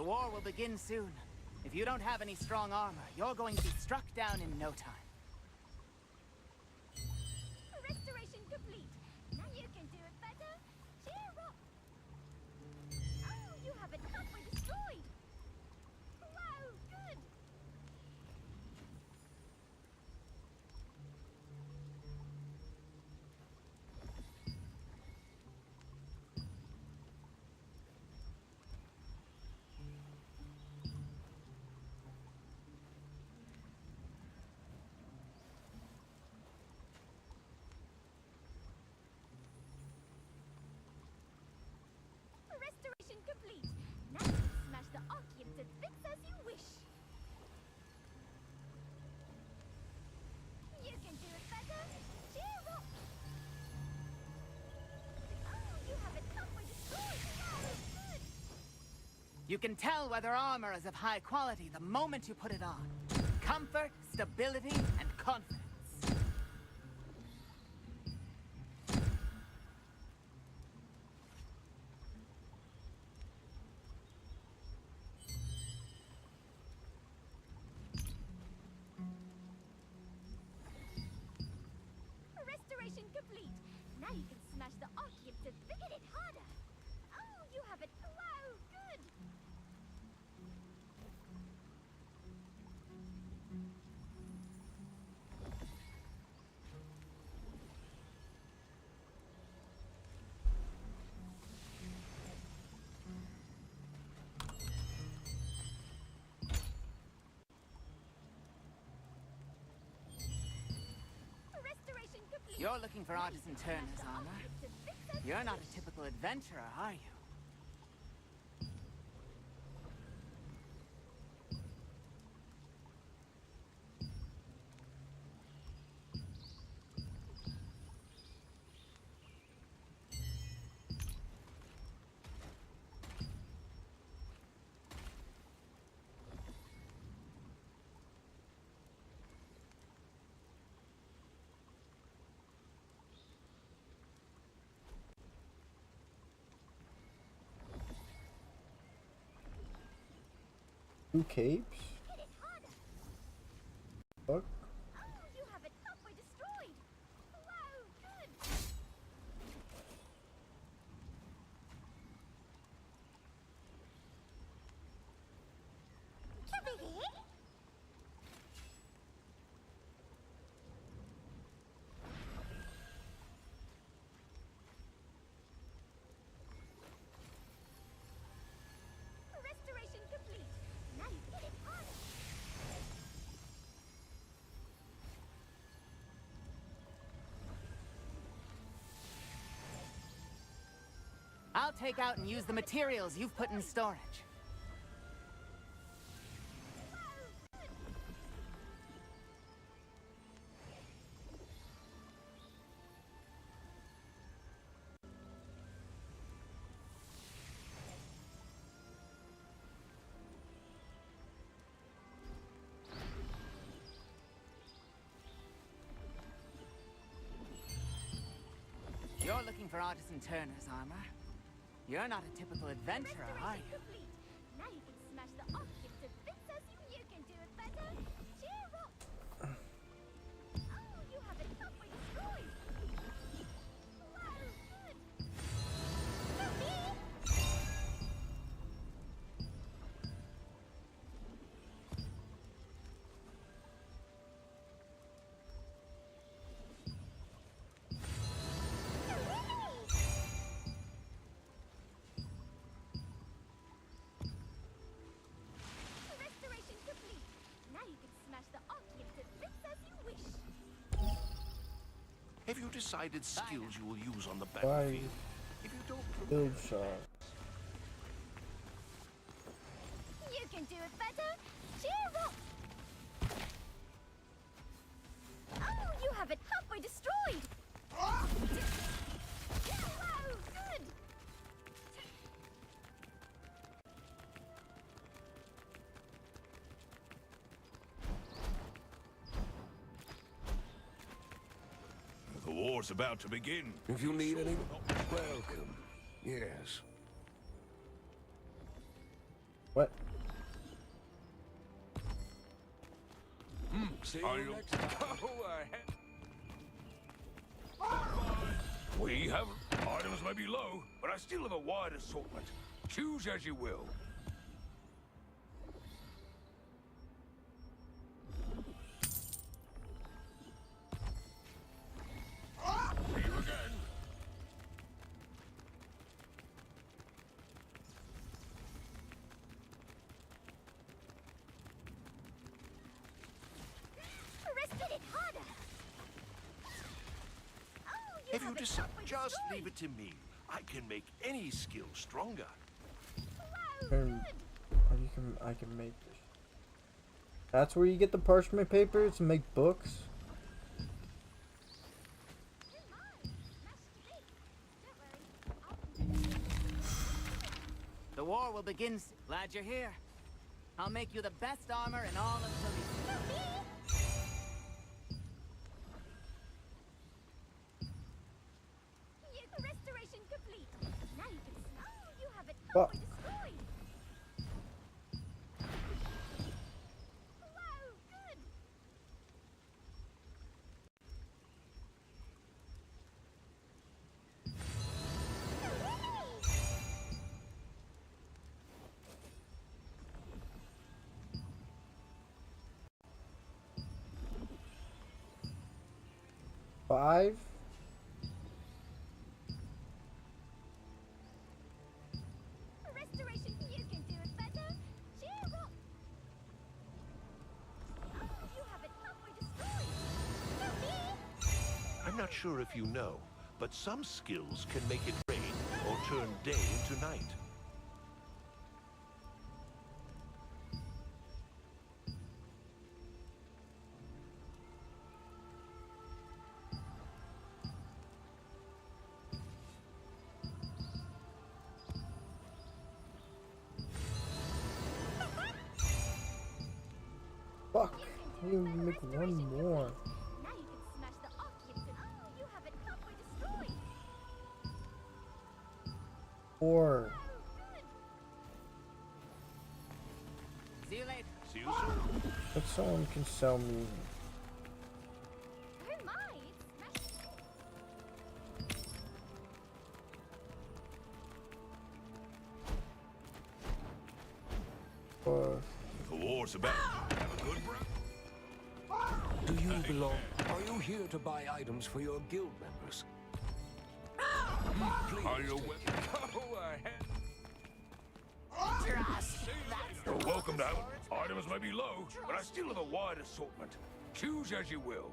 The war will begin soon. If you don't have any strong armor, you're going to be struck down in no time. Restoration complete. Now you can do it better. Cheer up. Oh, you have it halfway destroyed. Wow, good. Restoration complete. Now you can smash the archive to bits as you wish. You can do it better. Cheer up. Oh, you have it halfway destroyed. Wow, good. You can tell whether armor is of high quality the moment you put it on. Comfort, stability, and confidence. Restoration complete. Now you can smash the archive to hit it harder. Oh, you have it. Wow, good. Restoration complete. You're looking for Artisan Turner's armor. You're not a typical adventurer, are you? Two capes? Fuck. Oh, you have it halfway destroyed. Wow, good. Come here. Restoration complete. Now you hit it harder. I'll take out and use the materials you've put in storage. You're looking for Artisan Turner's armor. You're not a typical adventurer, are you? Complete. Now you can smash the archive to bits as you can do it better. Cheer up. Oh, you have it halfway destroyed. Wow, good. Restoration complete. Now you can smash the archive to bits as you wish. Have you decided skills you will use on the Bye. battlefield? If you don't Build shot. You can do it better. Cheer up. Oh, you have it halfway destroyed. Wow, good. The war's about to begin. If you need any, welcome. Yes. What? See you next time. We have items may be low, but I still have a wide assortment. Choose as you will. See you again. Wrist it harder. If you decide, just leave it to me. I can make any skill stronger. I can make this. That's where you get the parchment papers and make books. The war will begin. Glad you're here. I'll make you the best armor in all of Philly. Restoration complete. Now you can. Oh, you have it Fuck. destroyed. Wow, good. Five. Restoration, you can do it better. Cheer up. Oh, you have it halfway destroyed. I'm not sure if you know, but some skills can make it rain or turn day into night. Fuck. You make one more. Now you can smash the occupants. Oh, you have it halfway destroyed. Four. See you later. See you soon. If someone can sell me. Oh my, it's smashing. The war's about. Have a good breath. Do you belong? Are you here to buy items for your guild members? Please. Are you weapons? Go ahead. You're welcome to have them. Items may be low, but I still have a wide assortment. Choose as you will.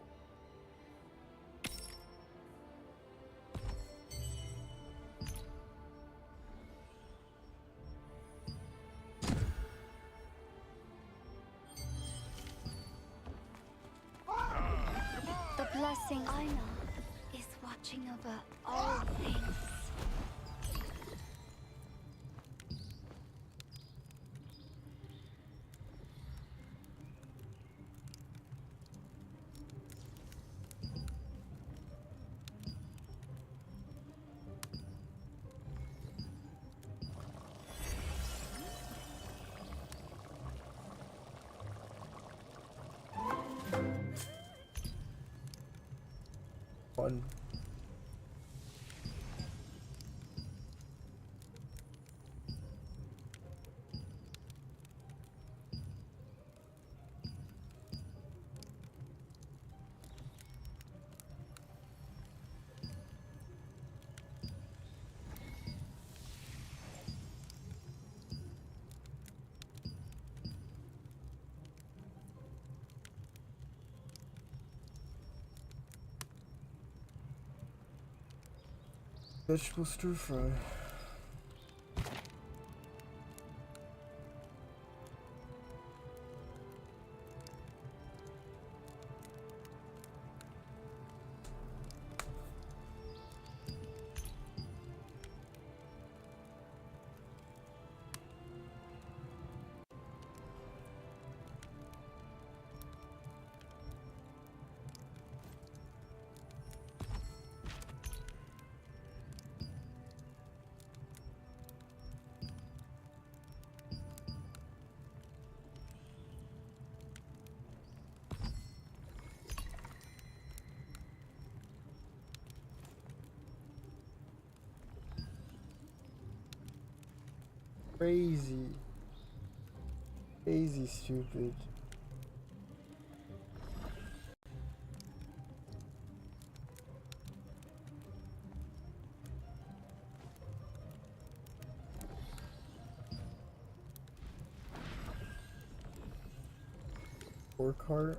The blessing Aina is watching over all things. One. Vegetable stir fry. Crazy. Crazy stupid. Work hard.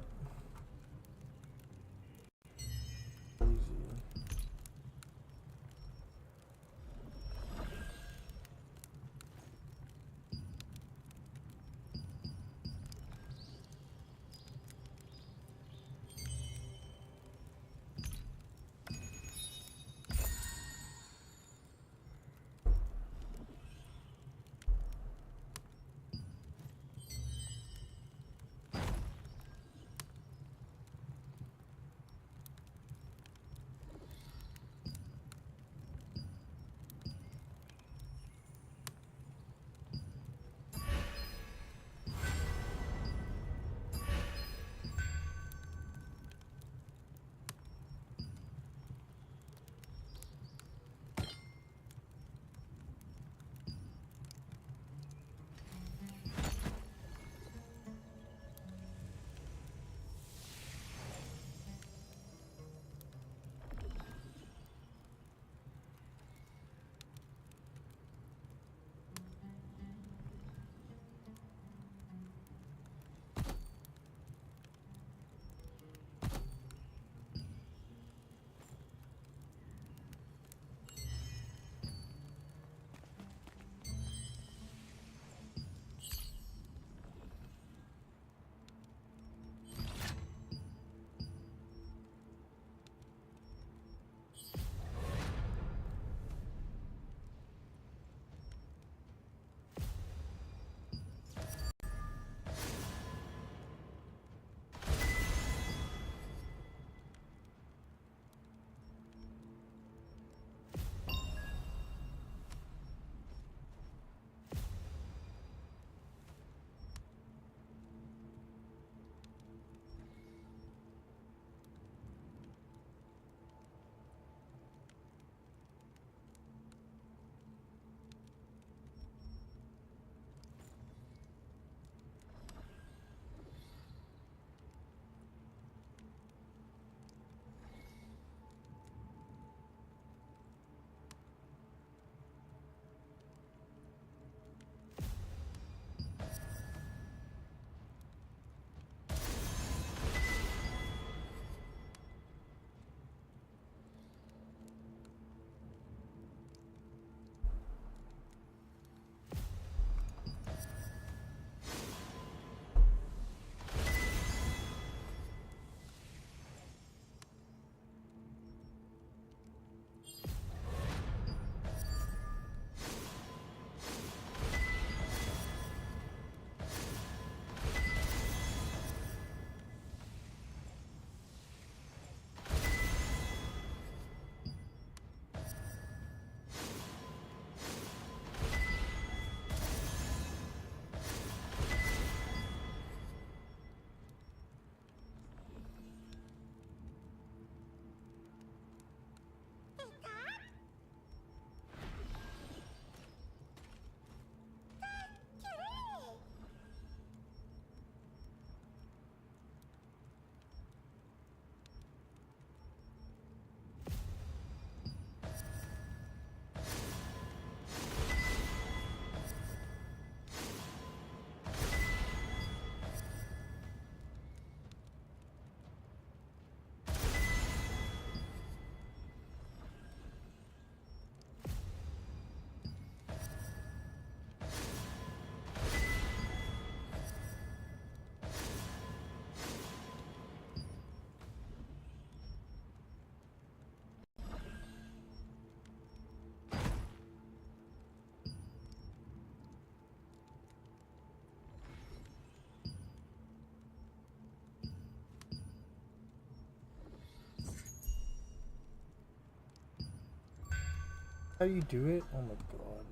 How do you do it? Oh my god.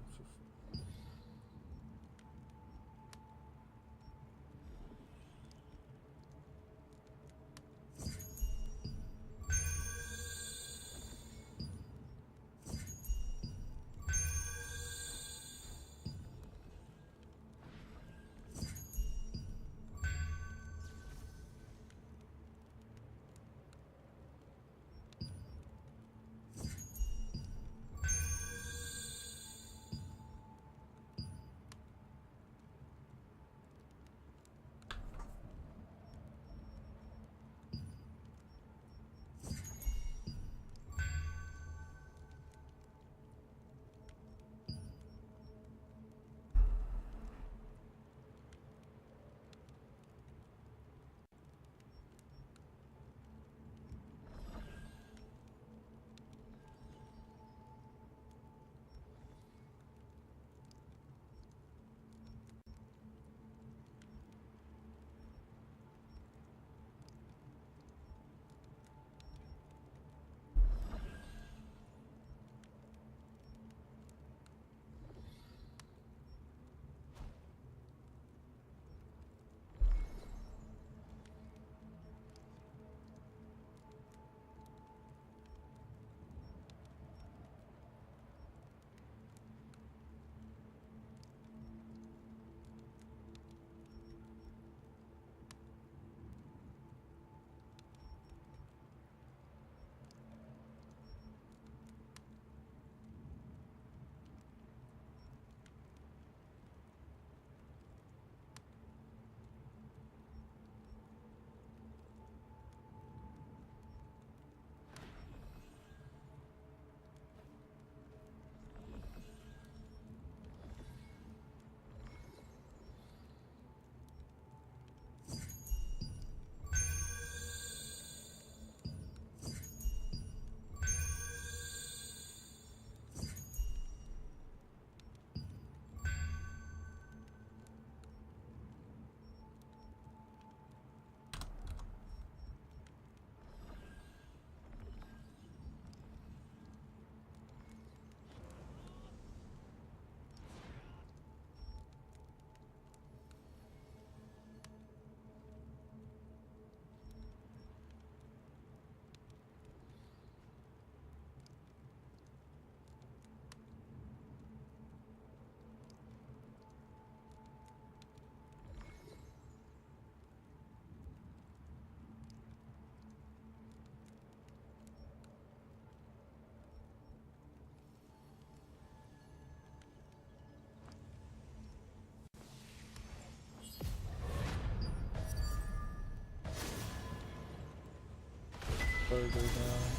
further down.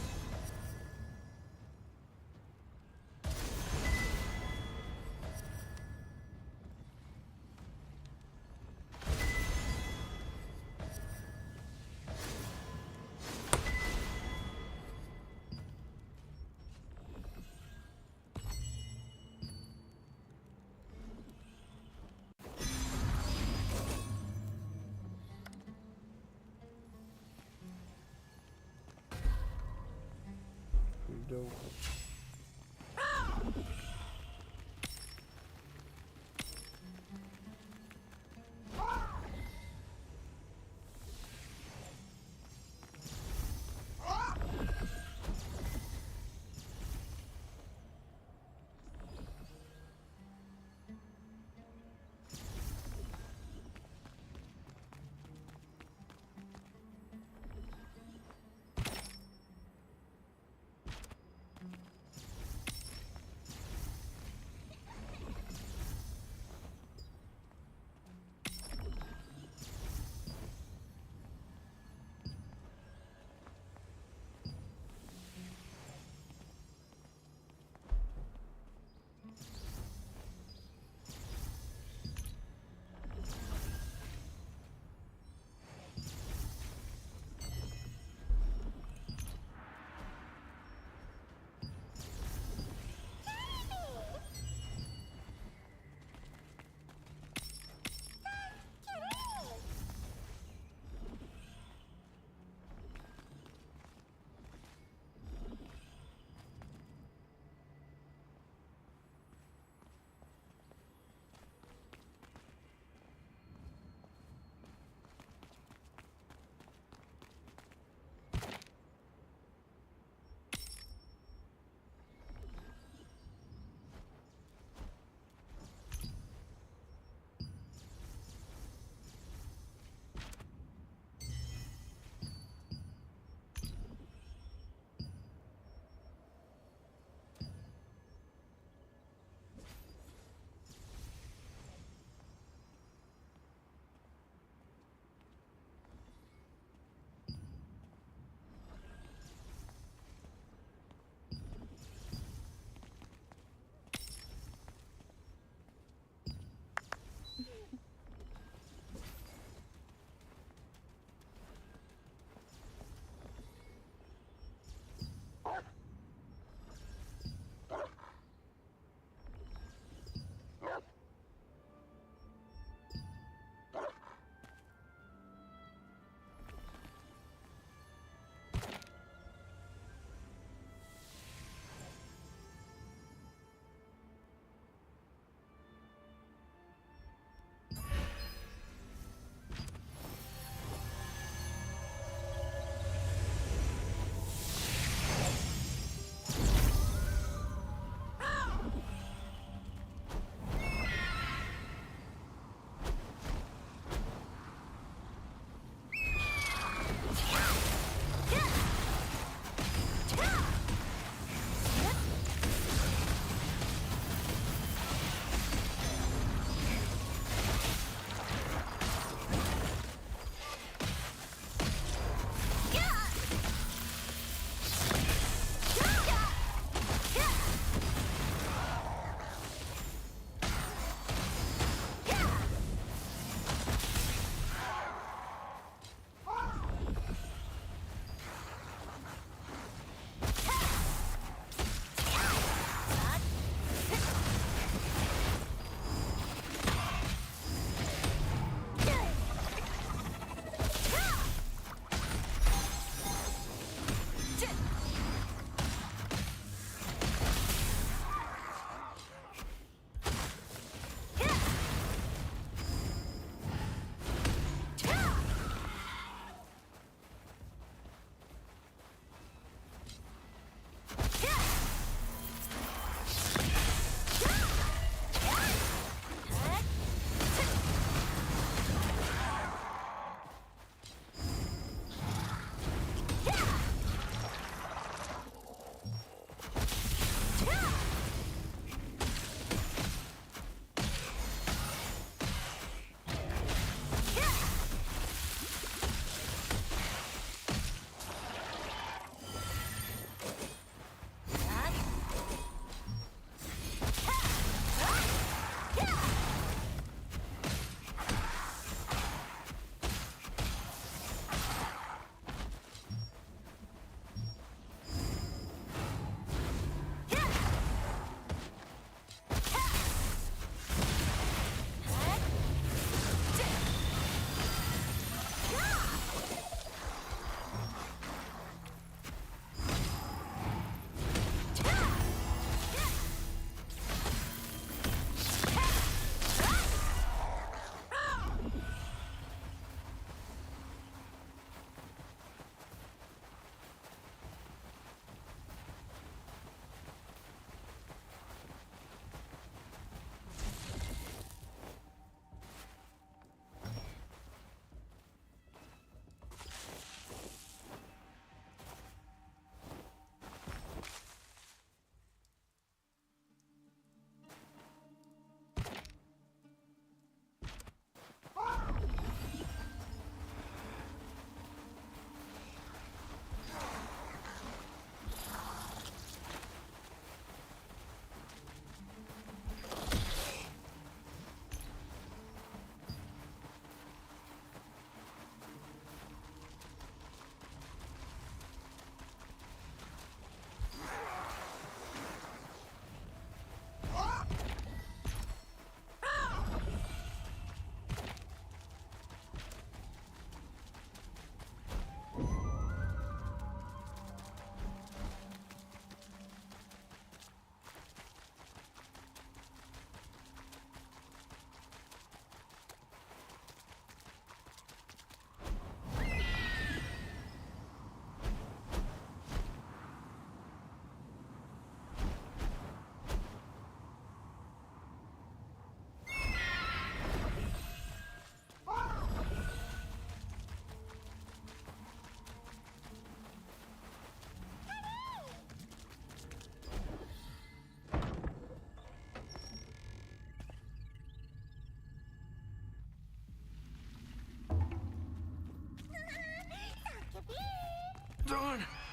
Pretty dope.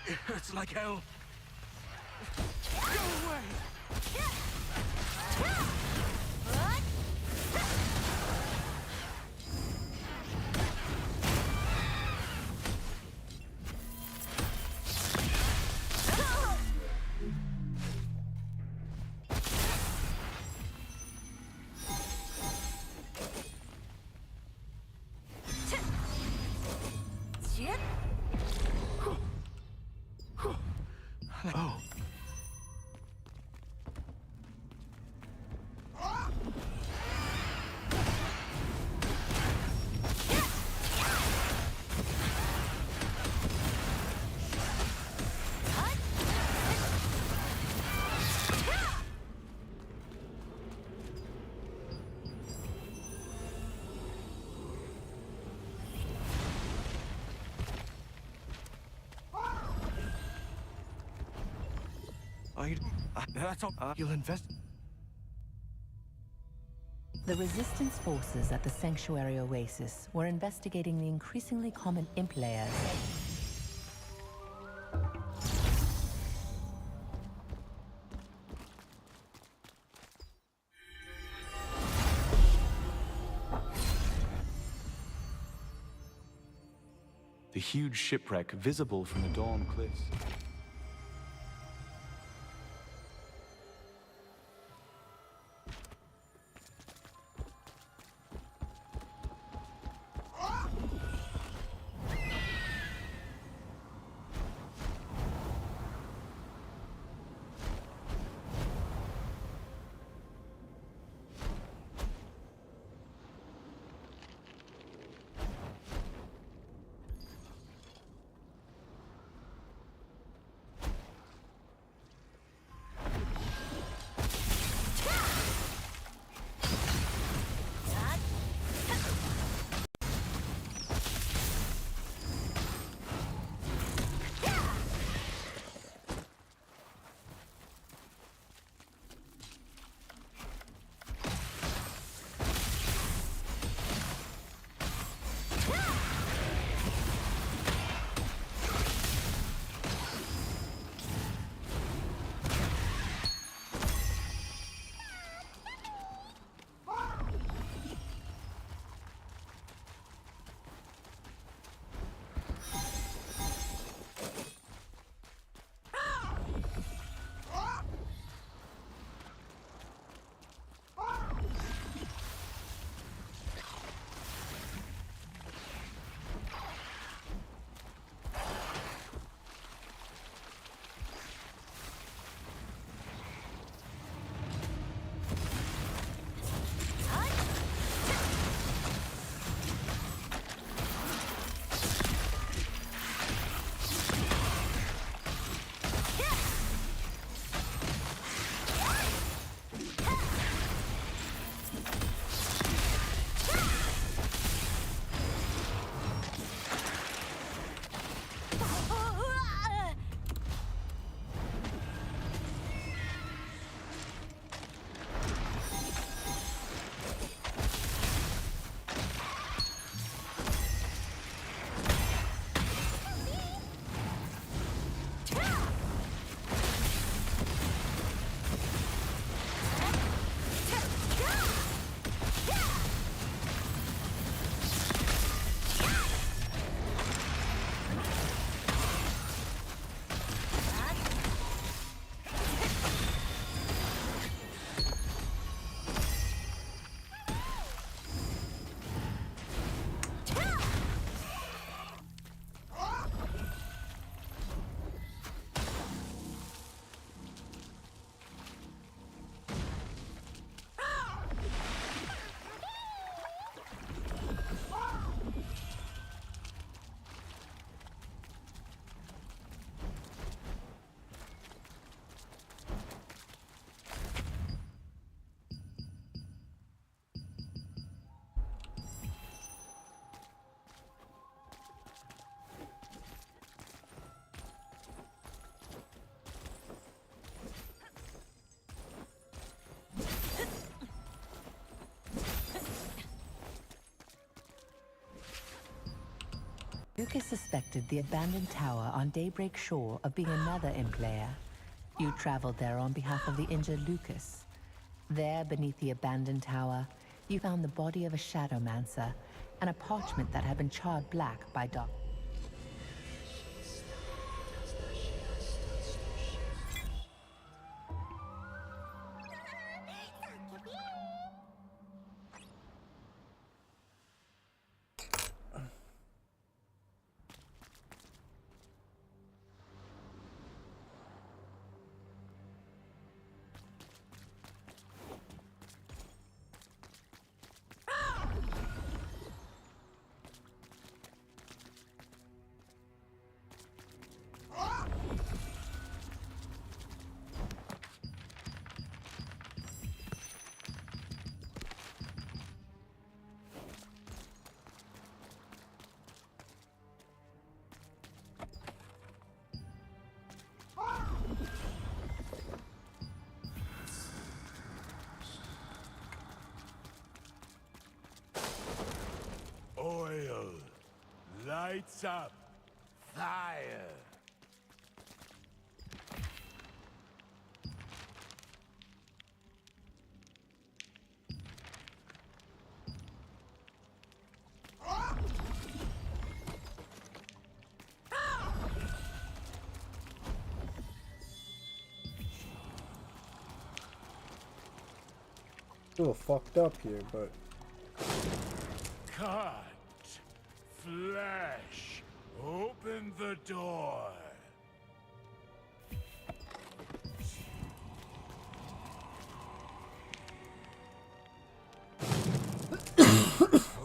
It hurts like hell. Go away! Oh. That's all. You'll invest. The resistance forces at the Sanctuary Oasis were investigating the increasingly common imp layers. The huge shipwreck visible from the Dawn Cliffs. Lucas suspected the abandoned tower on Daybreak Shore of being another imp lair. You traveled there on behalf of the injured Lucas. There, beneath the abandoned tower, you found the body of a Shadowmancer and a parchment that had been charred black by dark. Oil. Lights up. Fire. A little fucked up here, but Cut. Flesh. Open the door.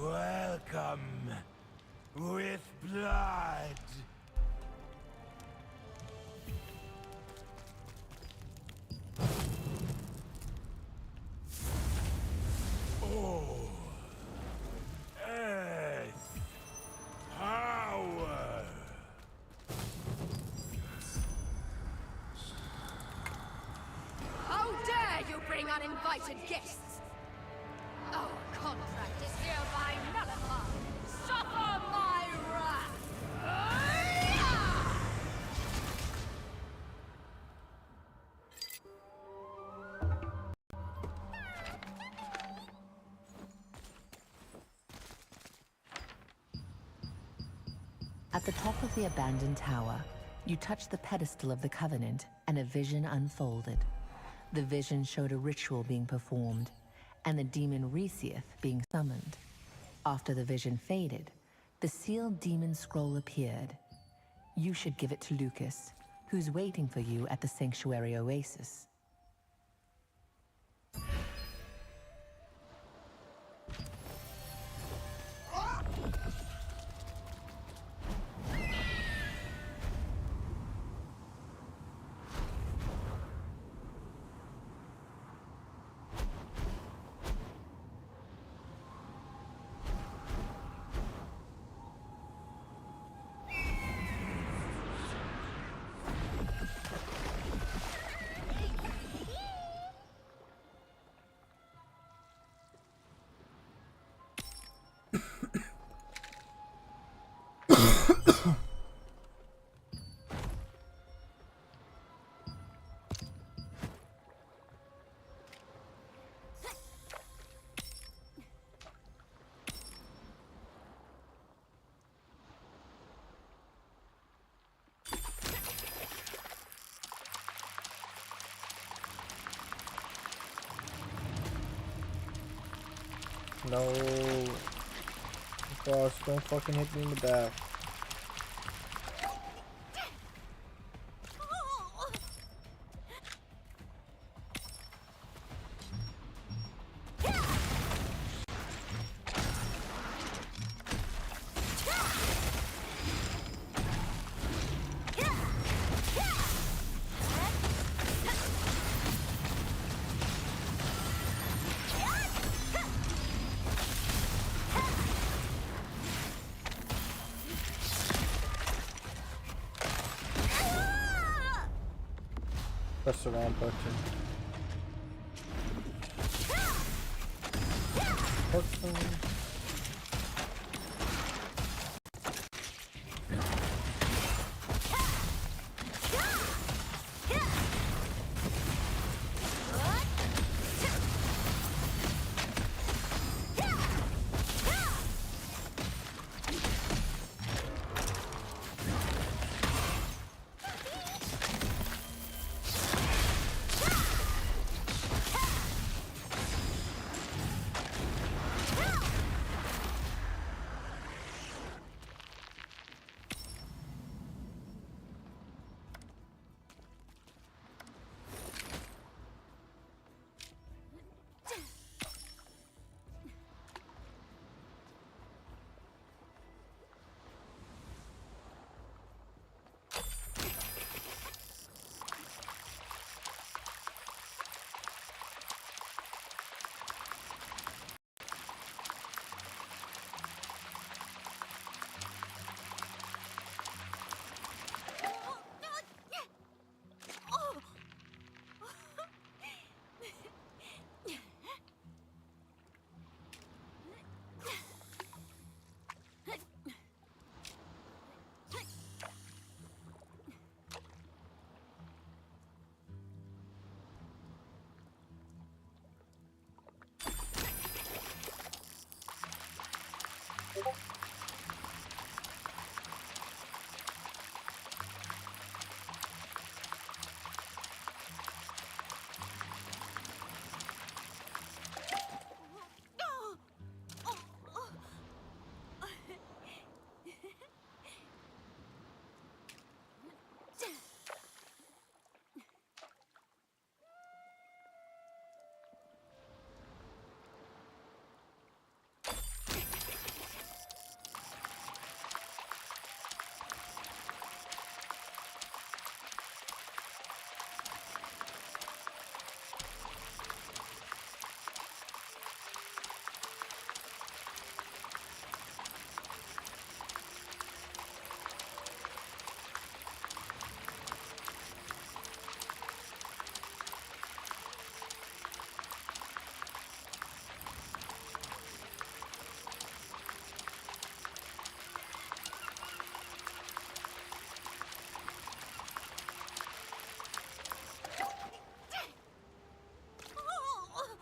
Welcome. With blood. Oh. Earth. Power. How dare you bring uninvited guests? Our contract is hereby nullified. Suffer my wrath! At the top of the abandoned tower, you touched the pedestal of the Covenant and a vision unfolded. The vision showed a ritual being performed and the demon Resieth being summoned. After the vision faded, the sealed demon scroll appeared. You should give it to Lucas, who's waiting for you at the Sanctuary Oasis. no. Boss, don't fucking hit me in the back. Press the wrong button.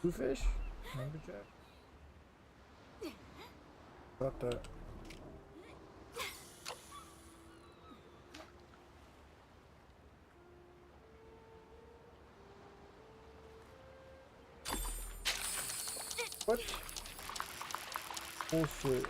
Bluefish? Lumberjack? Got that. What? Bullshit.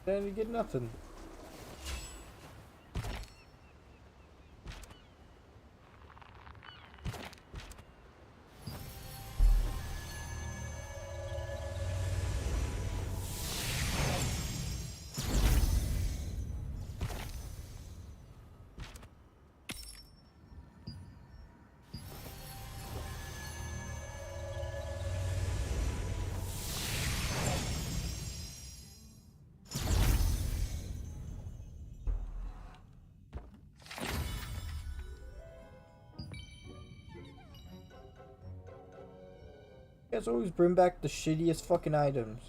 And you get nothing. You guys always bring back the shittiest fucking items.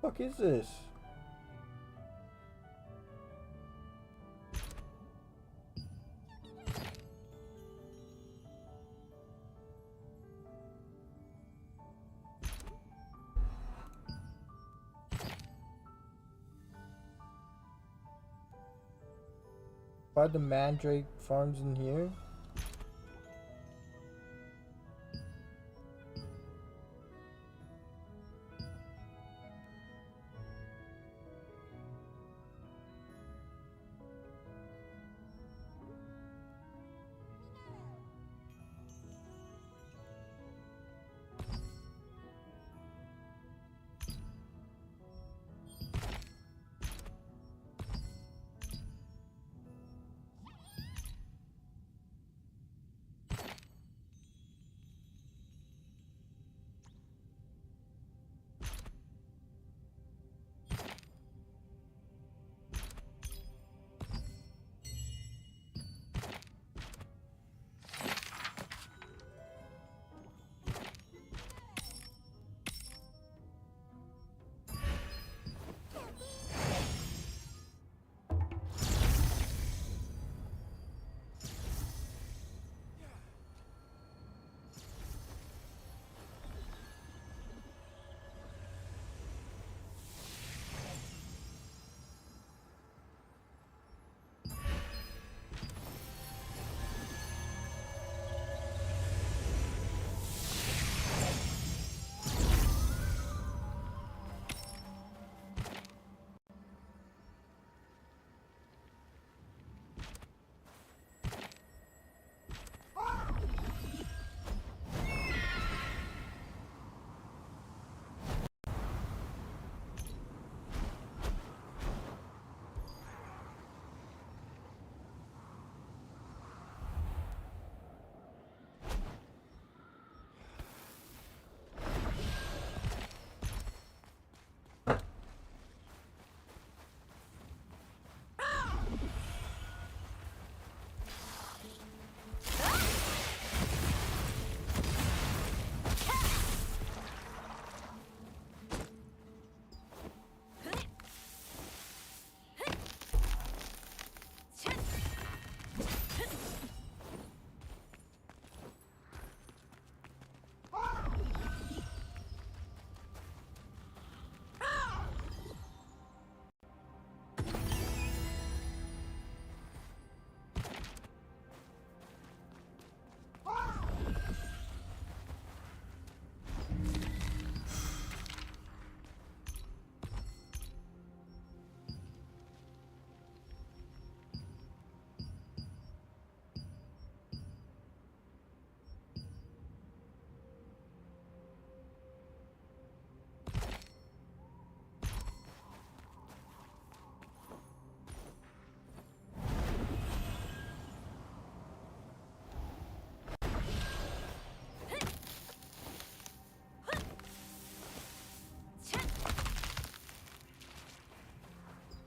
fuck is this? Are the mandrake farms in here?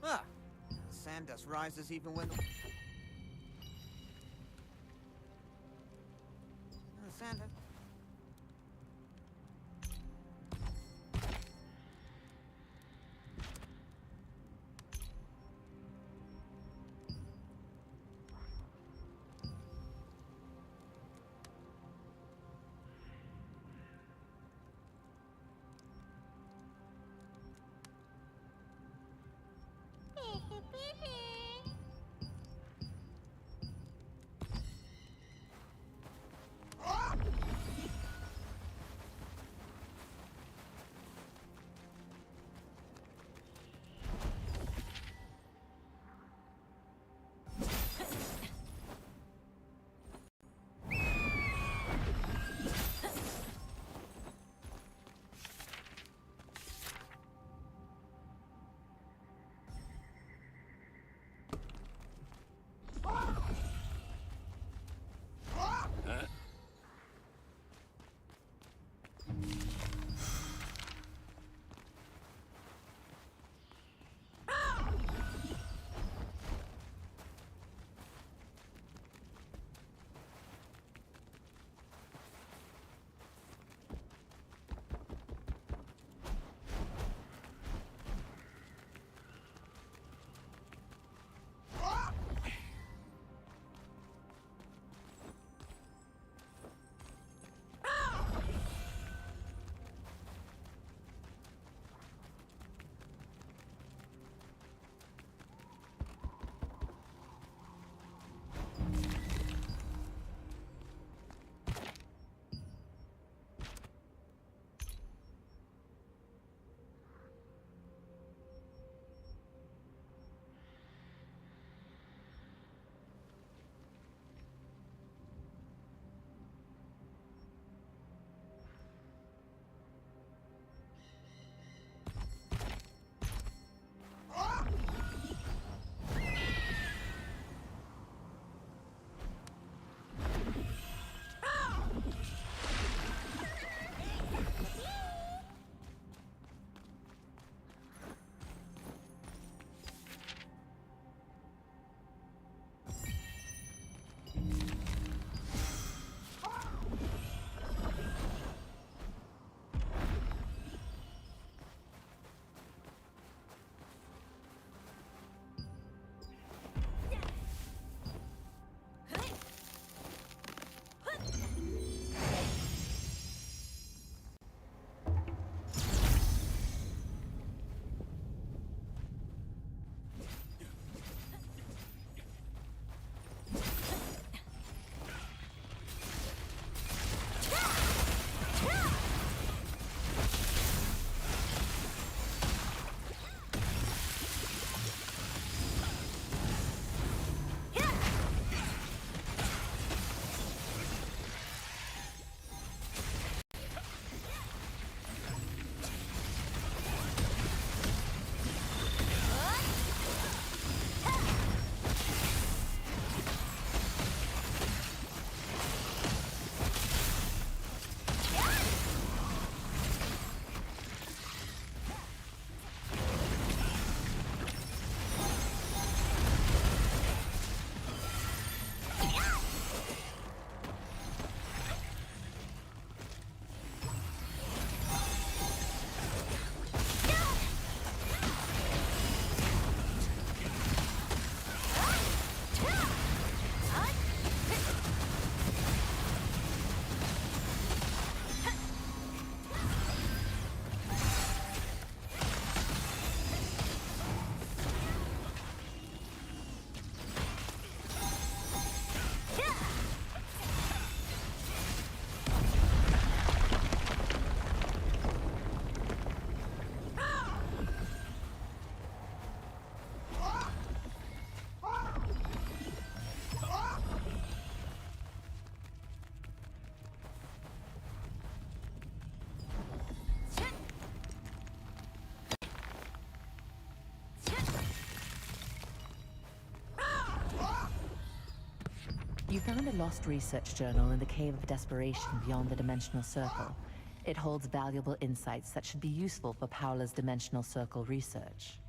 Ah, sand dust rises even when the... Sand dust... You found a lost research journal in the Cave of Desperation beyond the Dimensional Circle. It holds valuable insights that should be useful for Paola's Dimensional Circle research.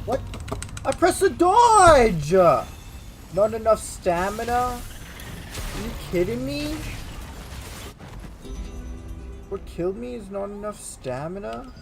What? I pressed the dodge! Not enough stamina? Are you kidding me? What killed me is not enough stamina?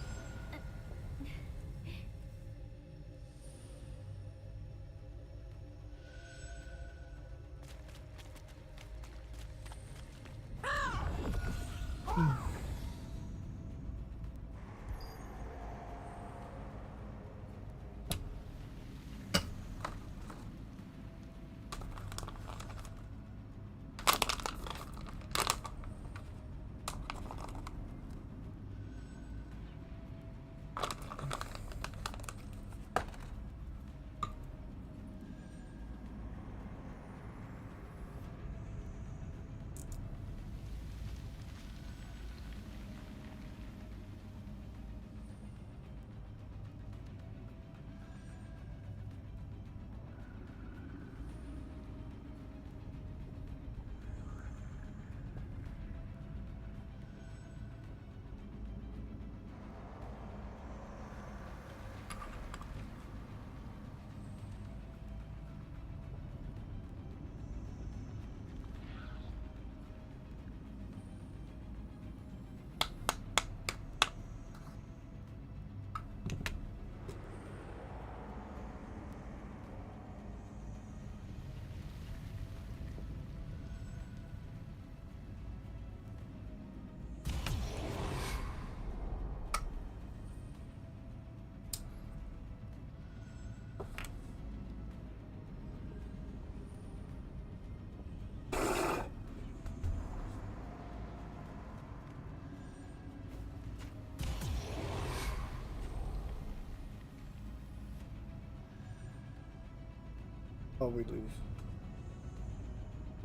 Oh, we lose.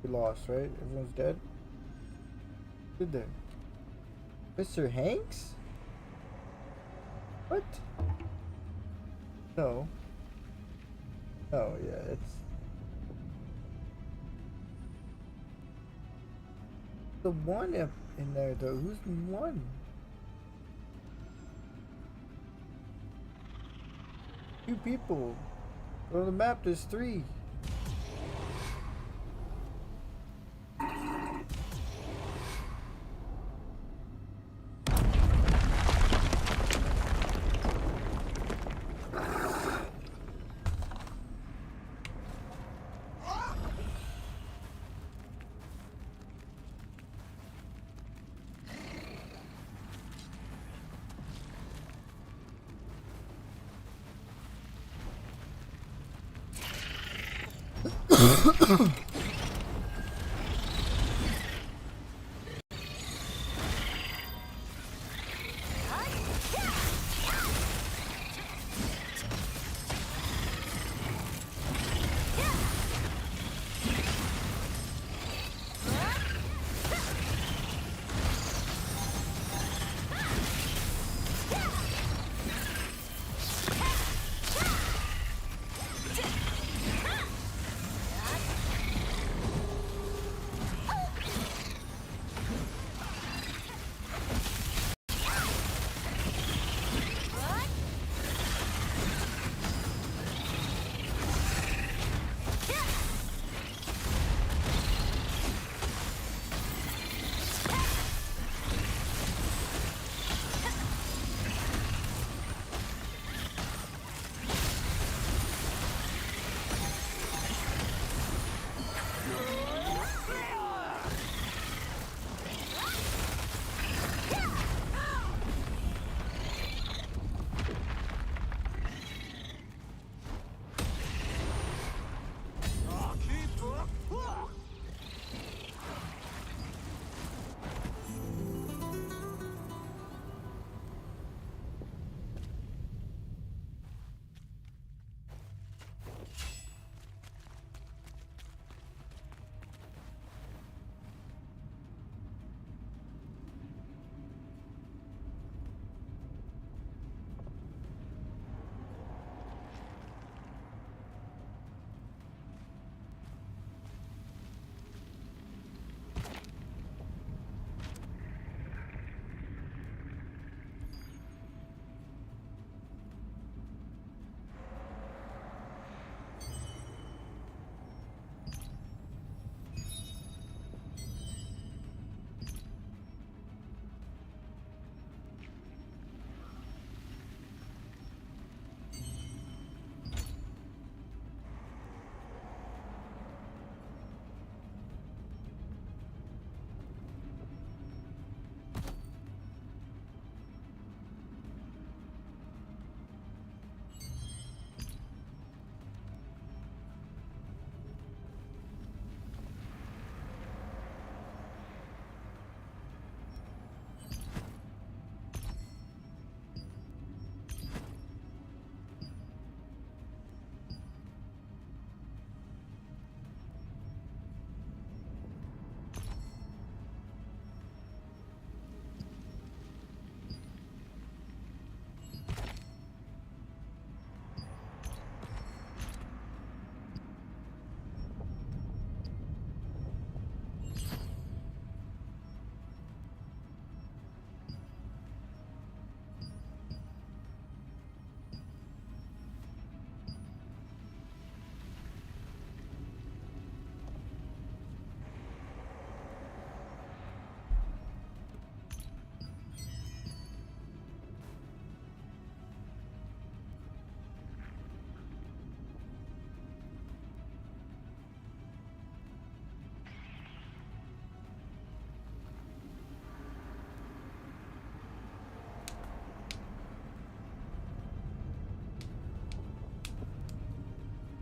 We lost, right? Everyone's dead? Did they? Mr. Hanks? What? No. Oh, yeah, it's... the one up in there, though. Who's the one? Two people. On the map, there's three.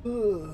Or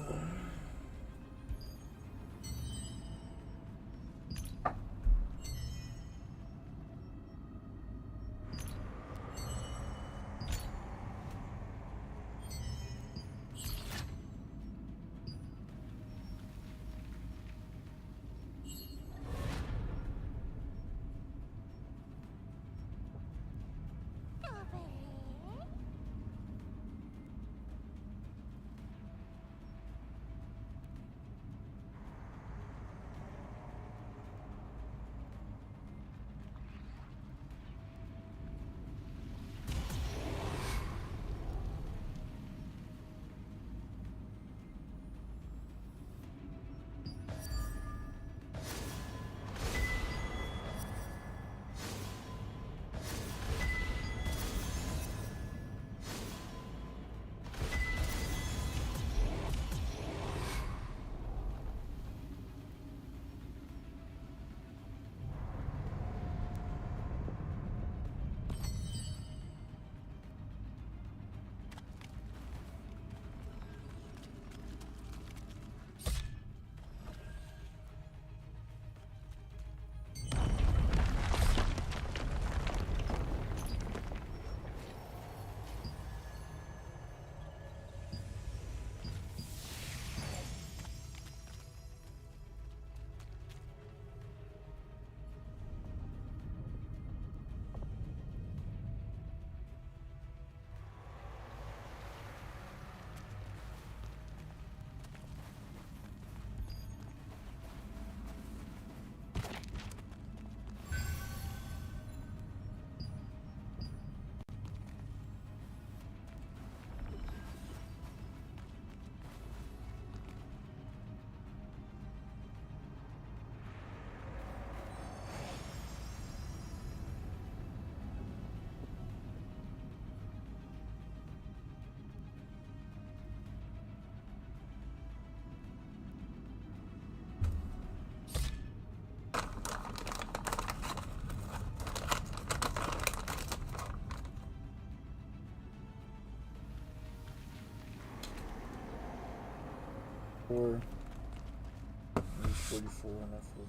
44 on that floor.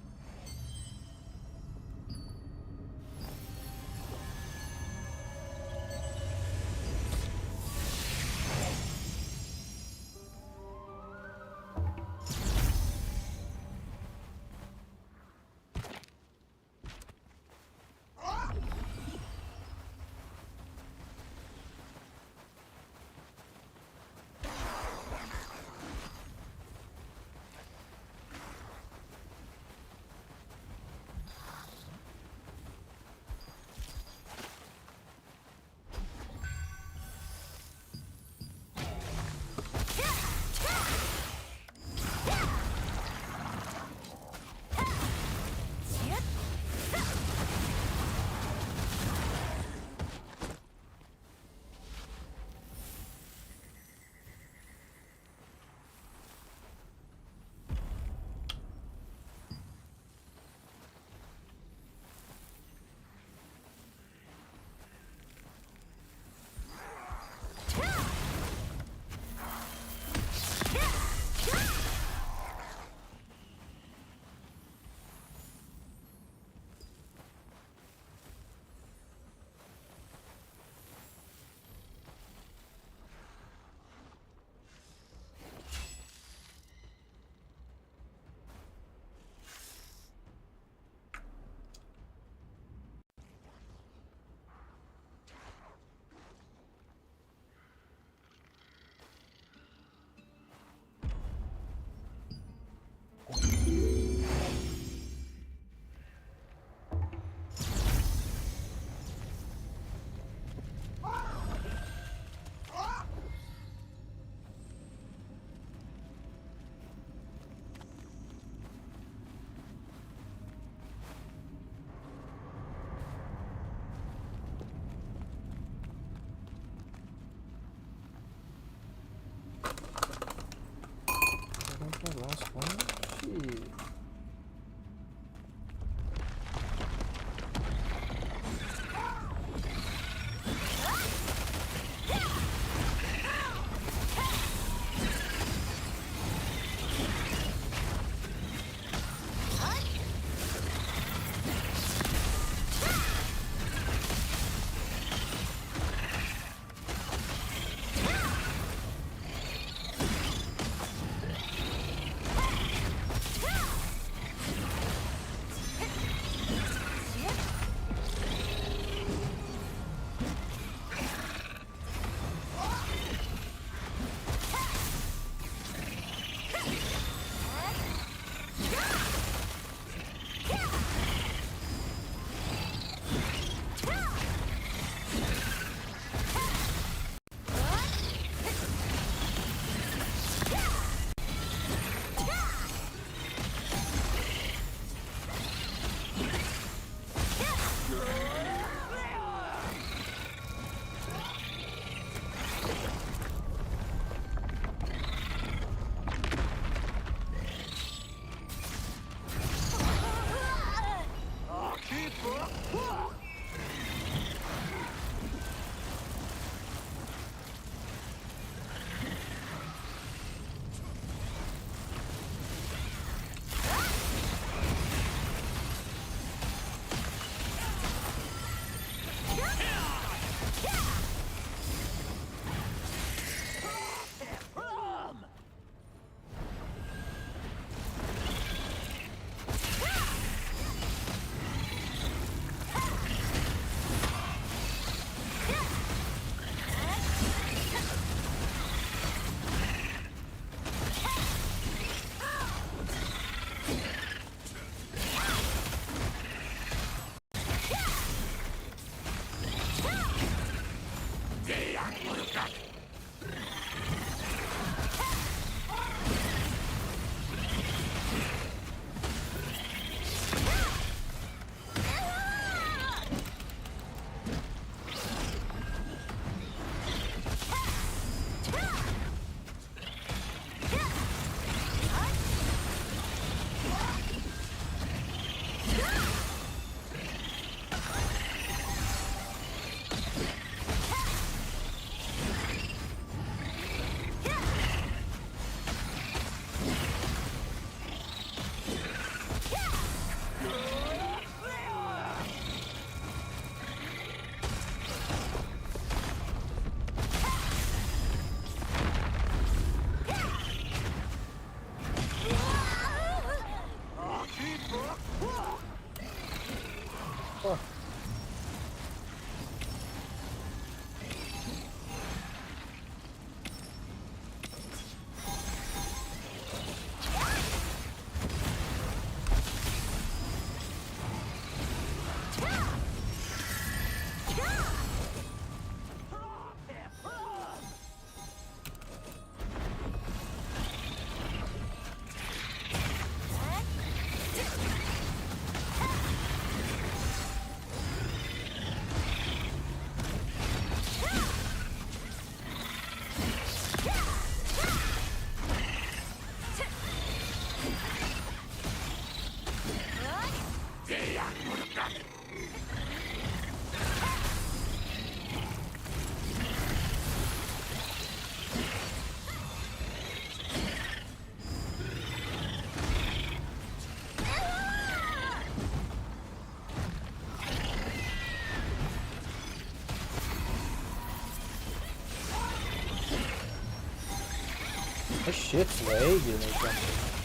This shit's lagging or something.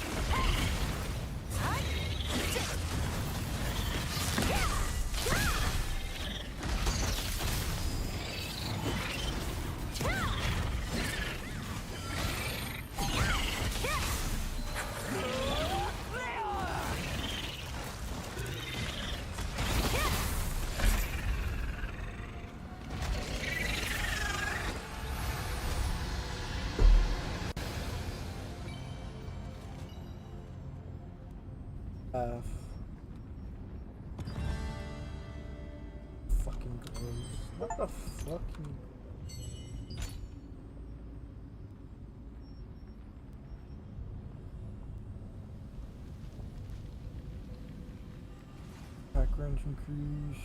Fucking gross. What the fucking... Background increase.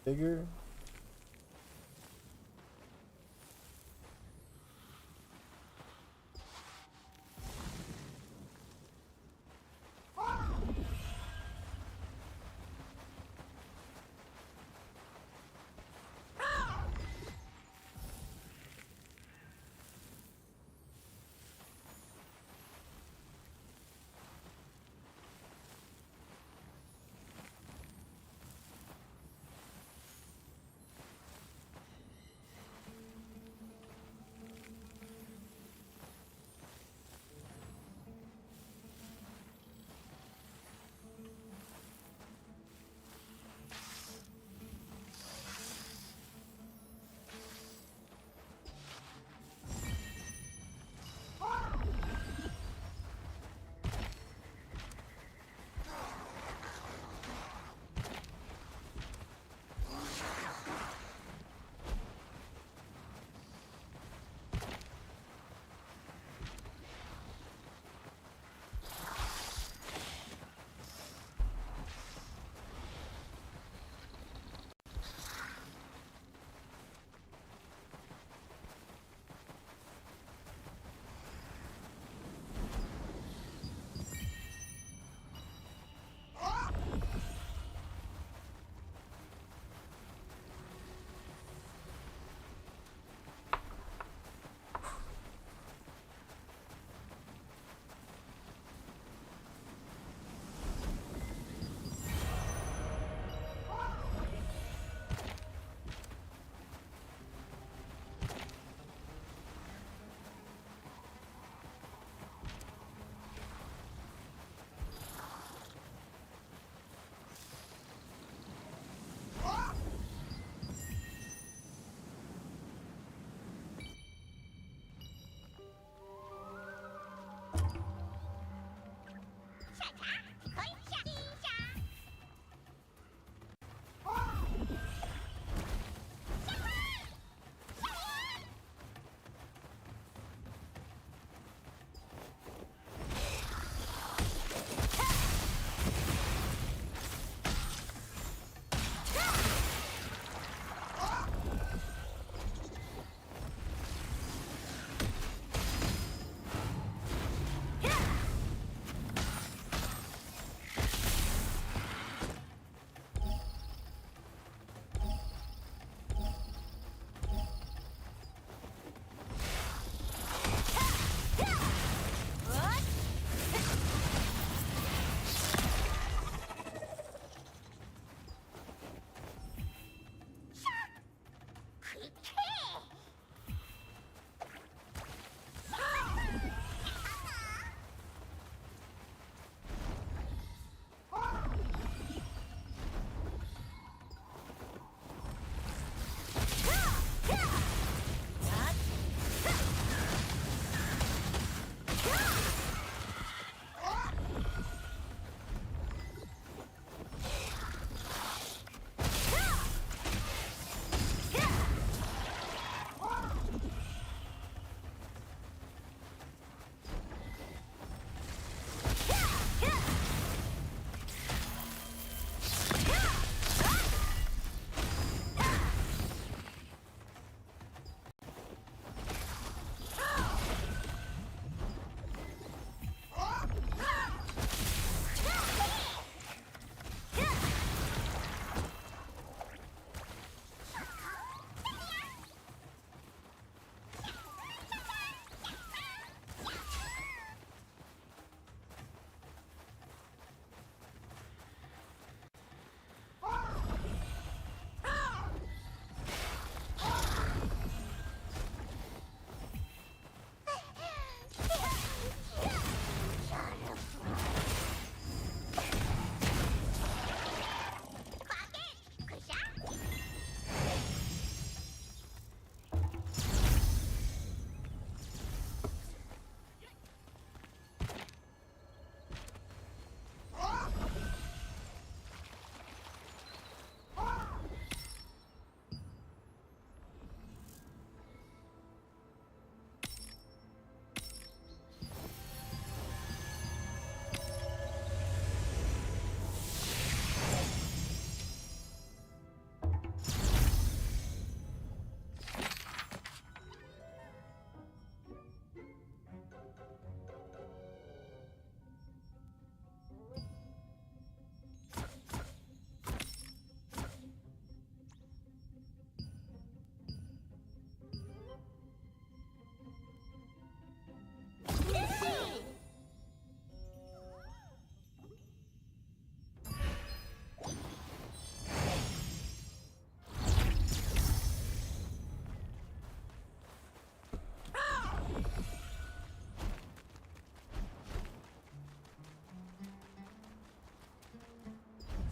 Bigger.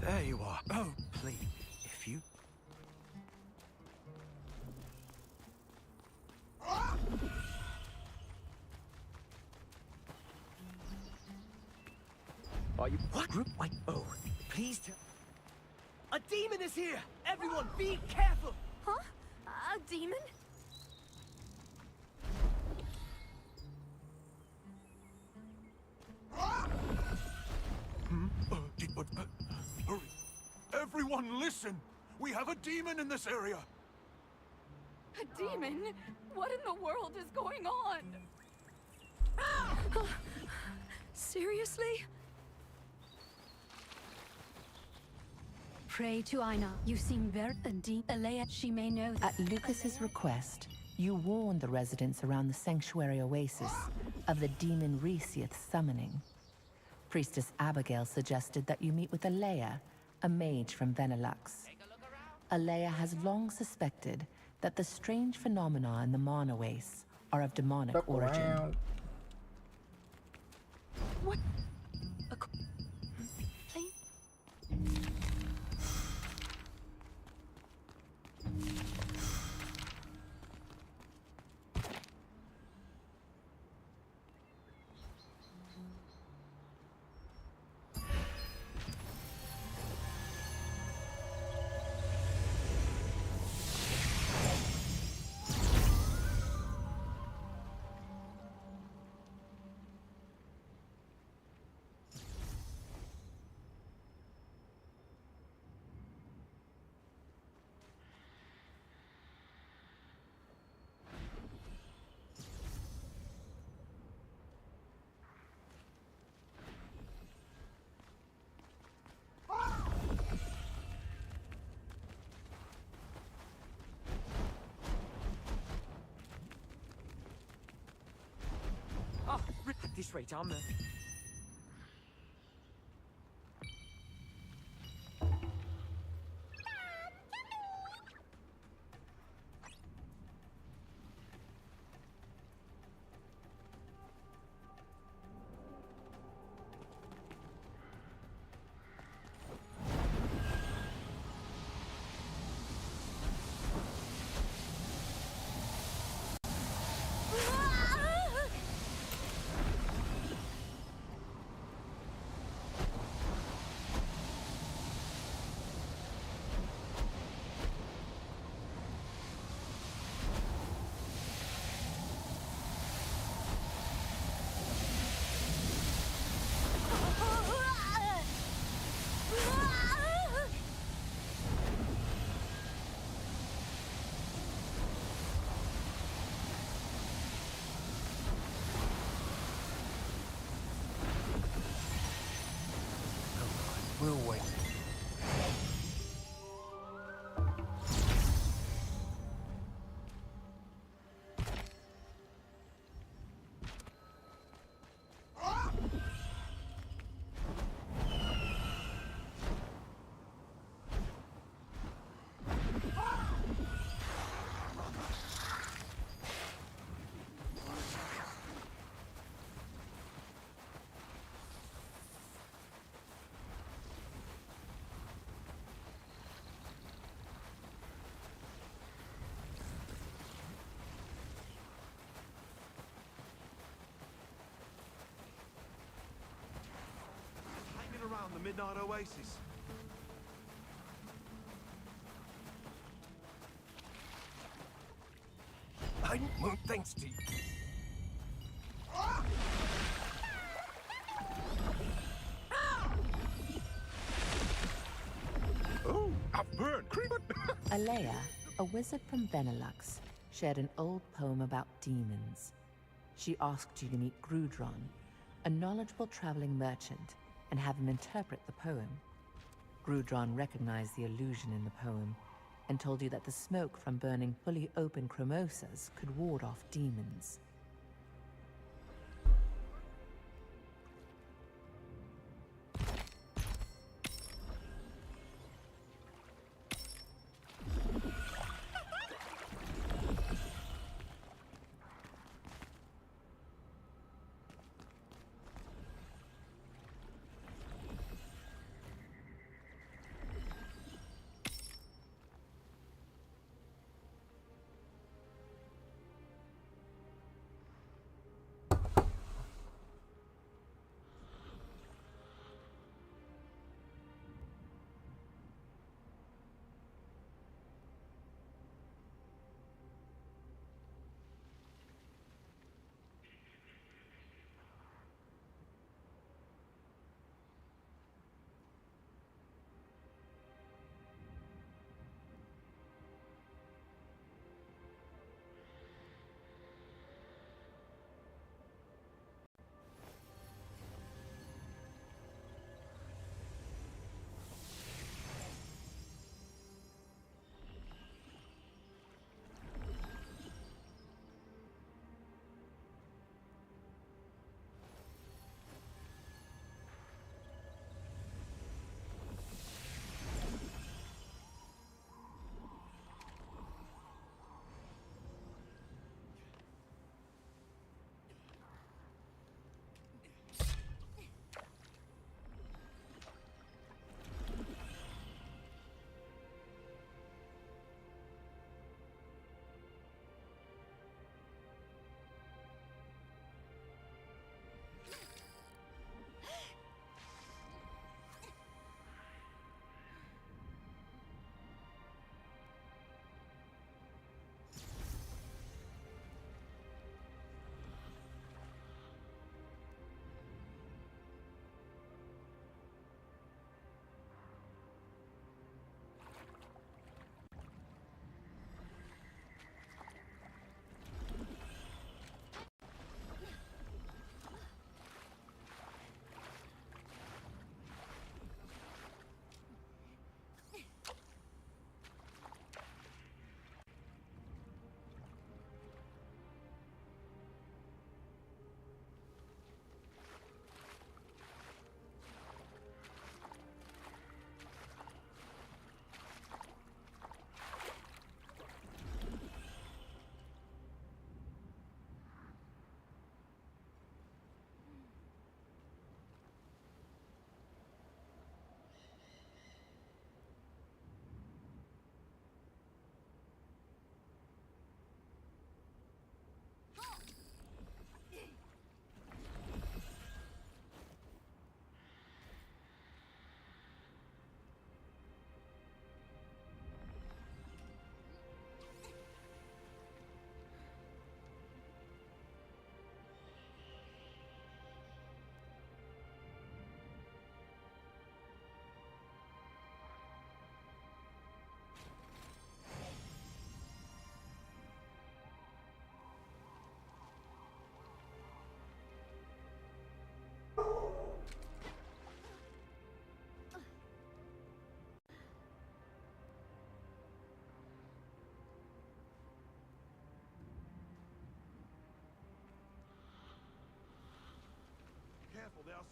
There you are. Oh, please, if you... Are you... What? Group? Wait, oh, please tell... A demon is here! Everyone, be careful! Huh? A demon? Hurry. Everyone listen! We have a demon in this area! A demon? What in the world is going on? Seriously? Pray to Aina. You seem very deep. Alea, she may know. At Lucas's request, you warned the residents around the sanctuary oasis of the demon Resiath's summoning. Priestess Abigail suggested that you meet with Alea, a mage from Venelux. Alea has long suspected that the strange phenomena in the Mana Oasis are of demonic origin. What? At this rate, I'm... We'll wait. Around the Midnight Oasis. I won't thanks to you. Oh, I've burned. Creeper. Alea, a wizard from Benelux, shared an old poem about demons. She asked you to meet Grudron, a knowledgeable traveling merchant, and have him interpret the poem. Grudron recognized the illusion in the poem and told you that the smoke from burning fully open chromosas could ward off demons.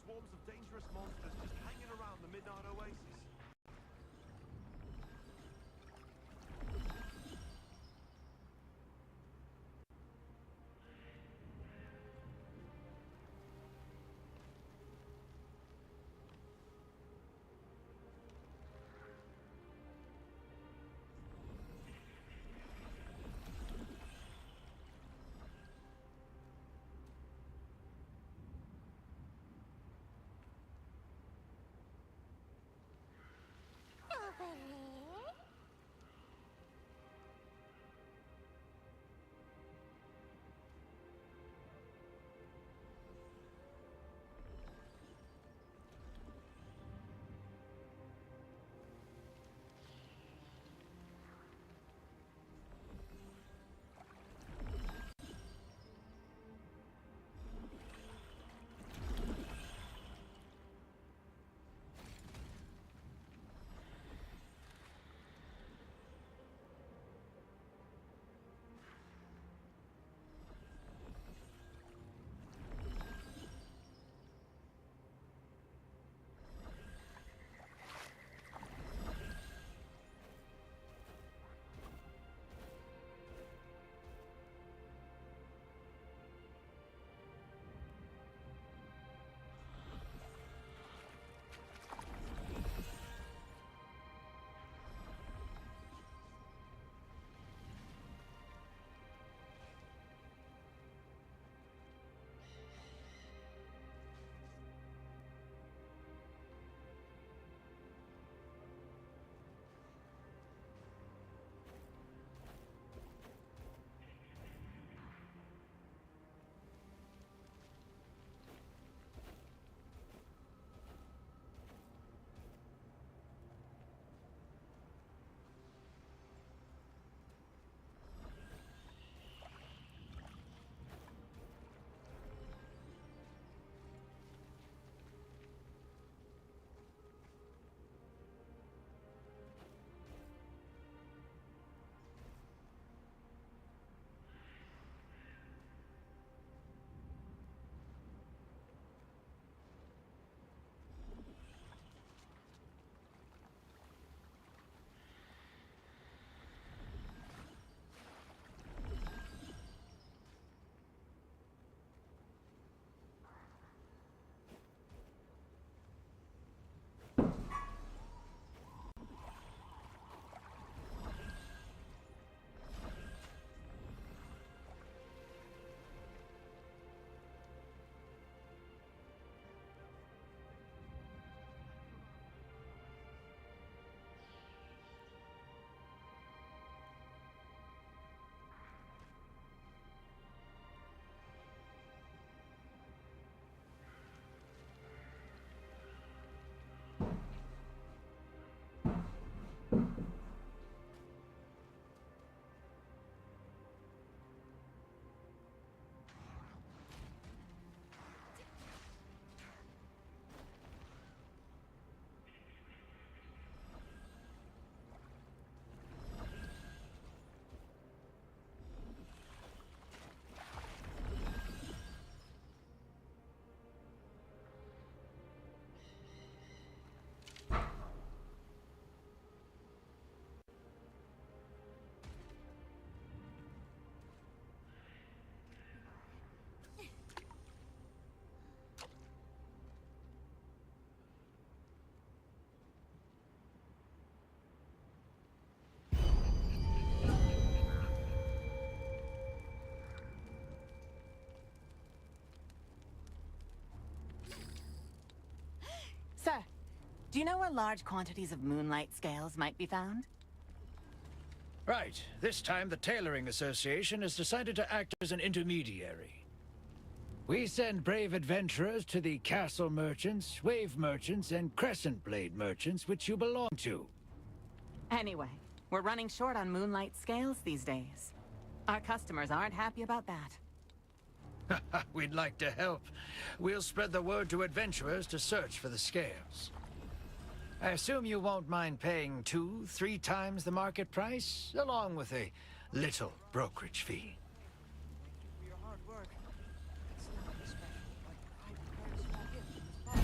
swarms of dangerous monsters just hanging around the midnight oasis. Sir, do you know where large quantities of moonlight scales might be found? Right. This time the Tailoring Association has decided to act as an intermediary. We send brave adventurers to the castle merchants, wave merchants, and crescent blade merchants which you belong to. Anyway, we're running short on moonlight scales these days. Our customers aren't happy about that. We'd like to help. We'll spread the word to adventurers to search for the scales. I assume you won't mind paying 2-3 times the market price, along with a little brokerage fee. For your hard work. It's nothing special, but I prepared a small gift in this box.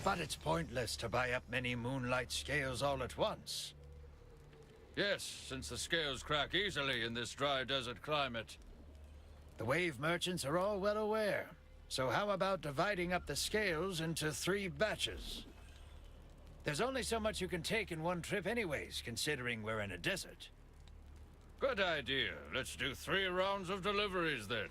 But it's pointless to buy up many moonlight scales all at once. Yes, since the scales crack easily in this dry desert climate. The wave merchants are all well aware. So how about dividing up the scales into 3 batches? There's only so much you can take in one trip anyways, considering we're in a desert. Good idea. Let's do 3 rounds of deliveries then.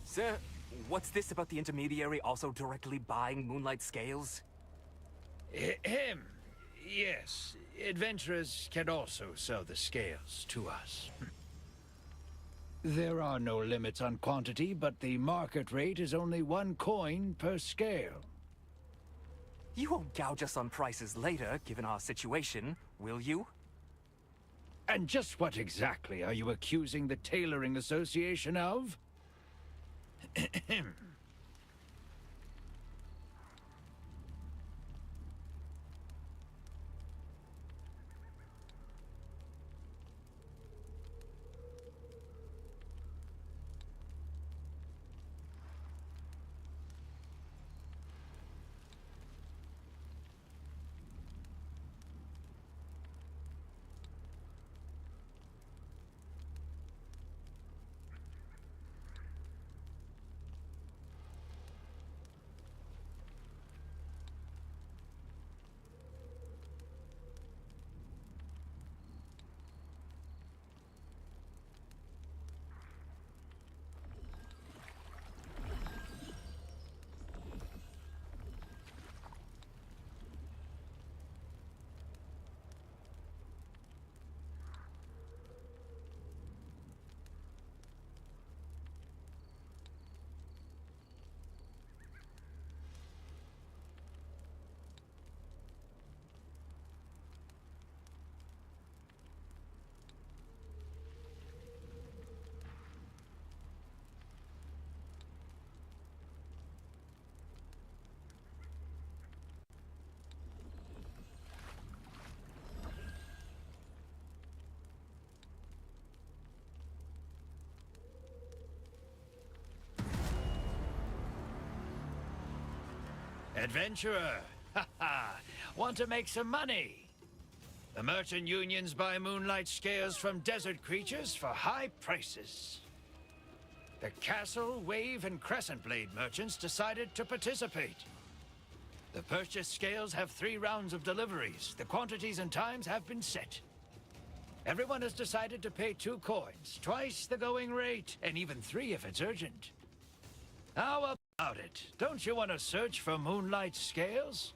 Sir, what's this about the intermediary also directly buying moonlight scales? Him. Yes. Adventurers can also sell the scales to us. There are no limits on quantity, but the market rate is only 1 coin per scale. You won't gouge us on prices later, given our situation, will you? And just what exactly are you accusing the Tailoring Association of? Adventurer! Ha ha! Want to make some money? The merchant unions buy moonlight scales from desert creatures for high prices. The Castle, Wave, and Crescent Blade merchants decided to participate. The purchased scales have 3 rounds of deliveries. The quantities and times have been set. Everyone has decided to pay 2 coins, twice the going rate, and even 3 if it's urgent. How about it? Don't you want to search for moonlight scales?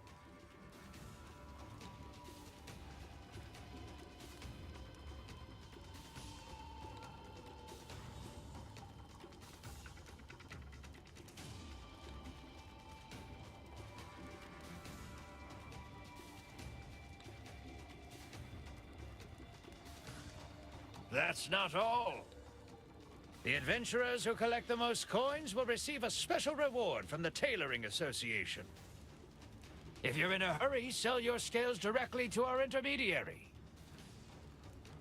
That's not all. The adventurers who collect the most coins will receive a special reward from the Tailoring Association. If you're in a hurry, sell your scales directly to our intermediary.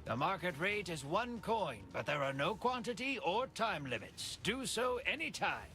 The market rate is 1 coin, but there are no quantity or time limits. Do so anytime.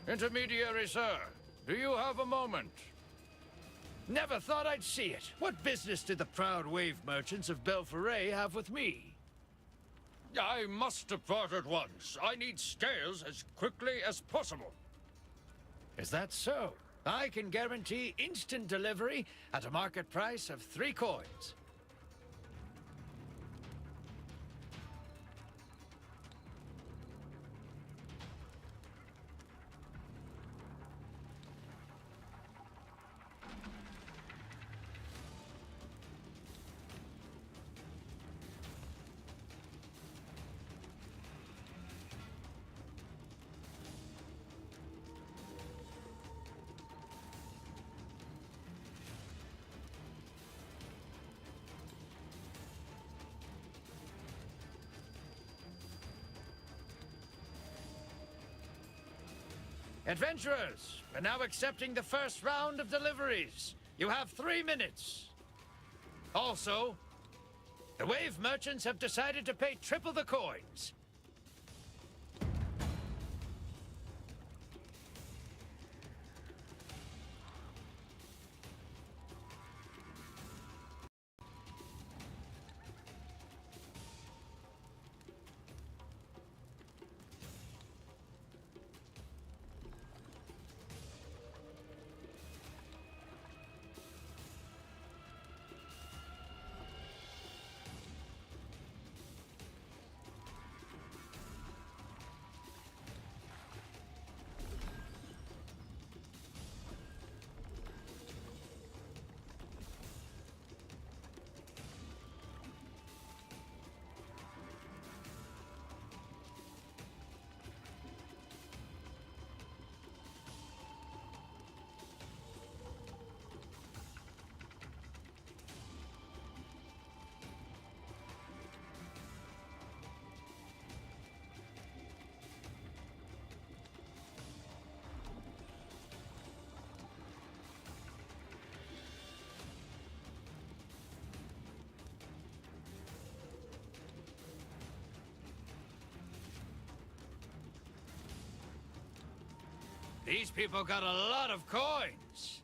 Intermediary, sir, do you have a moment? Never thought I'd see it. What business did the proud wave merchants of Belforay have with me? I must depart at once. I need scales as quickly as possible. Is that so? I can guarantee instant delivery at a market price of 3 coins. Adventurers, we're now accepting the first round of deliveries. You have 3 minutes. Also, the wave merchants have decided to pay triple the coins. These people got a lot of coins.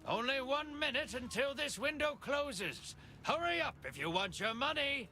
Only 1 minute until this window closes. Hurry up if you want your money.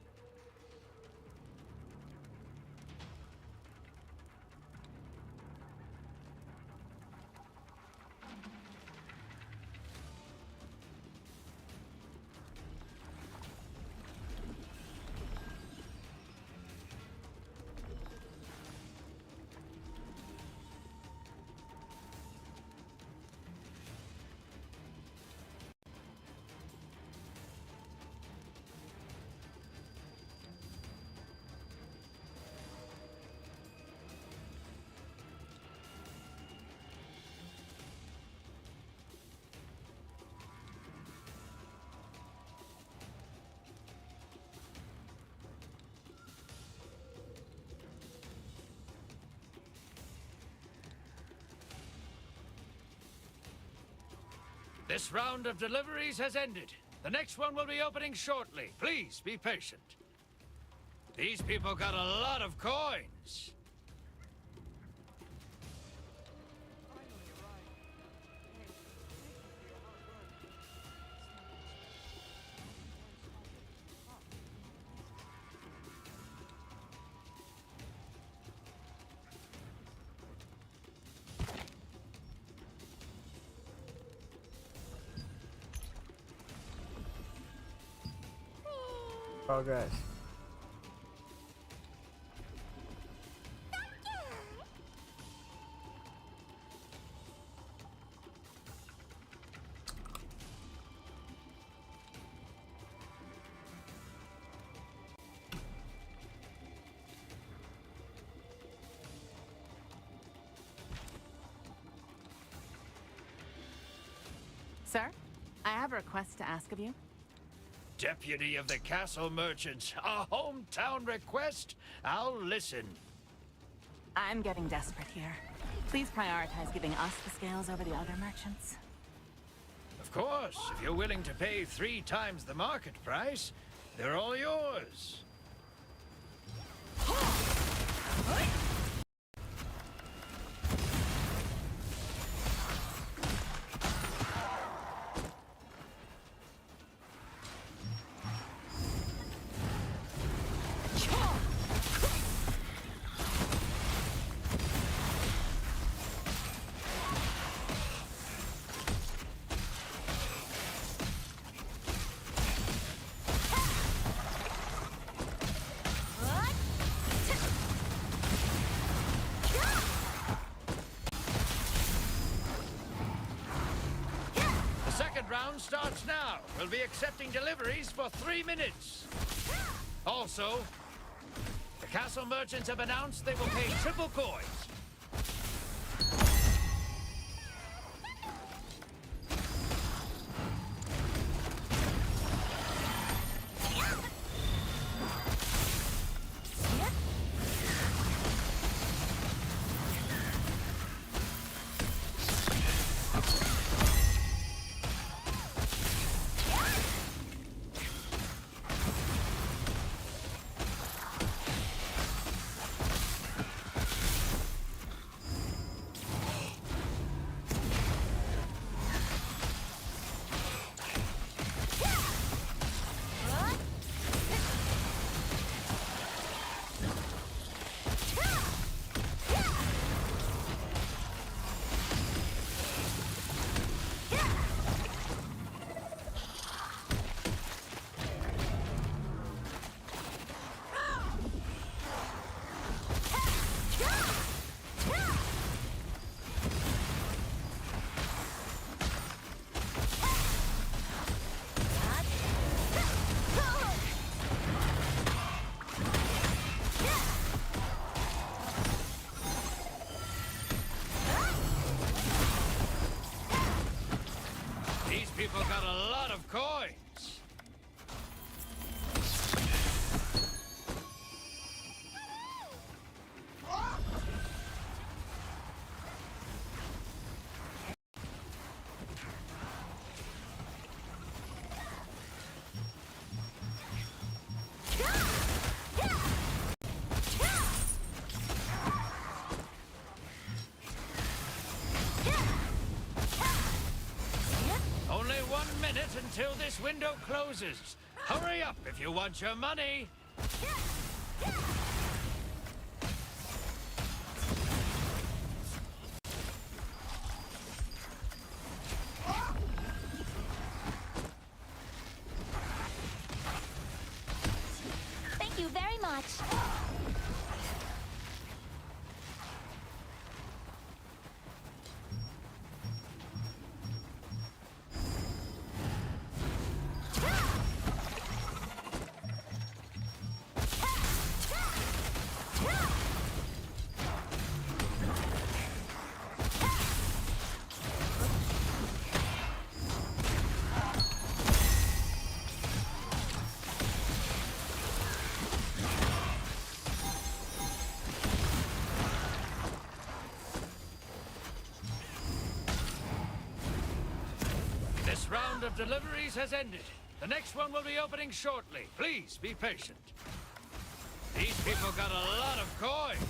This round of deliveries has ended. The next one will be opening shortly. Please be patient. These people got a lot of coins. Progress. Sir, I have a request to ask of you. Deputy of the Castle Merchants, a hometown request? I'll listen. I'm getting desperate here. Please prioritize giving us the scales over the other merchants. Of course, if you're willing to pay 3 times the market price, they're all yours. Round starts now. We'll be accepting deliveries for 3 minutes. Also, the castle merchants have announced they will pay triple coins. People got a lot of coins. Only 1 minute until this window closes. Hurry up if you want your money. Thank you very much. This round of deliveries has ended. The next one will be opening shortly. Please be patient. These people got a lot of coins.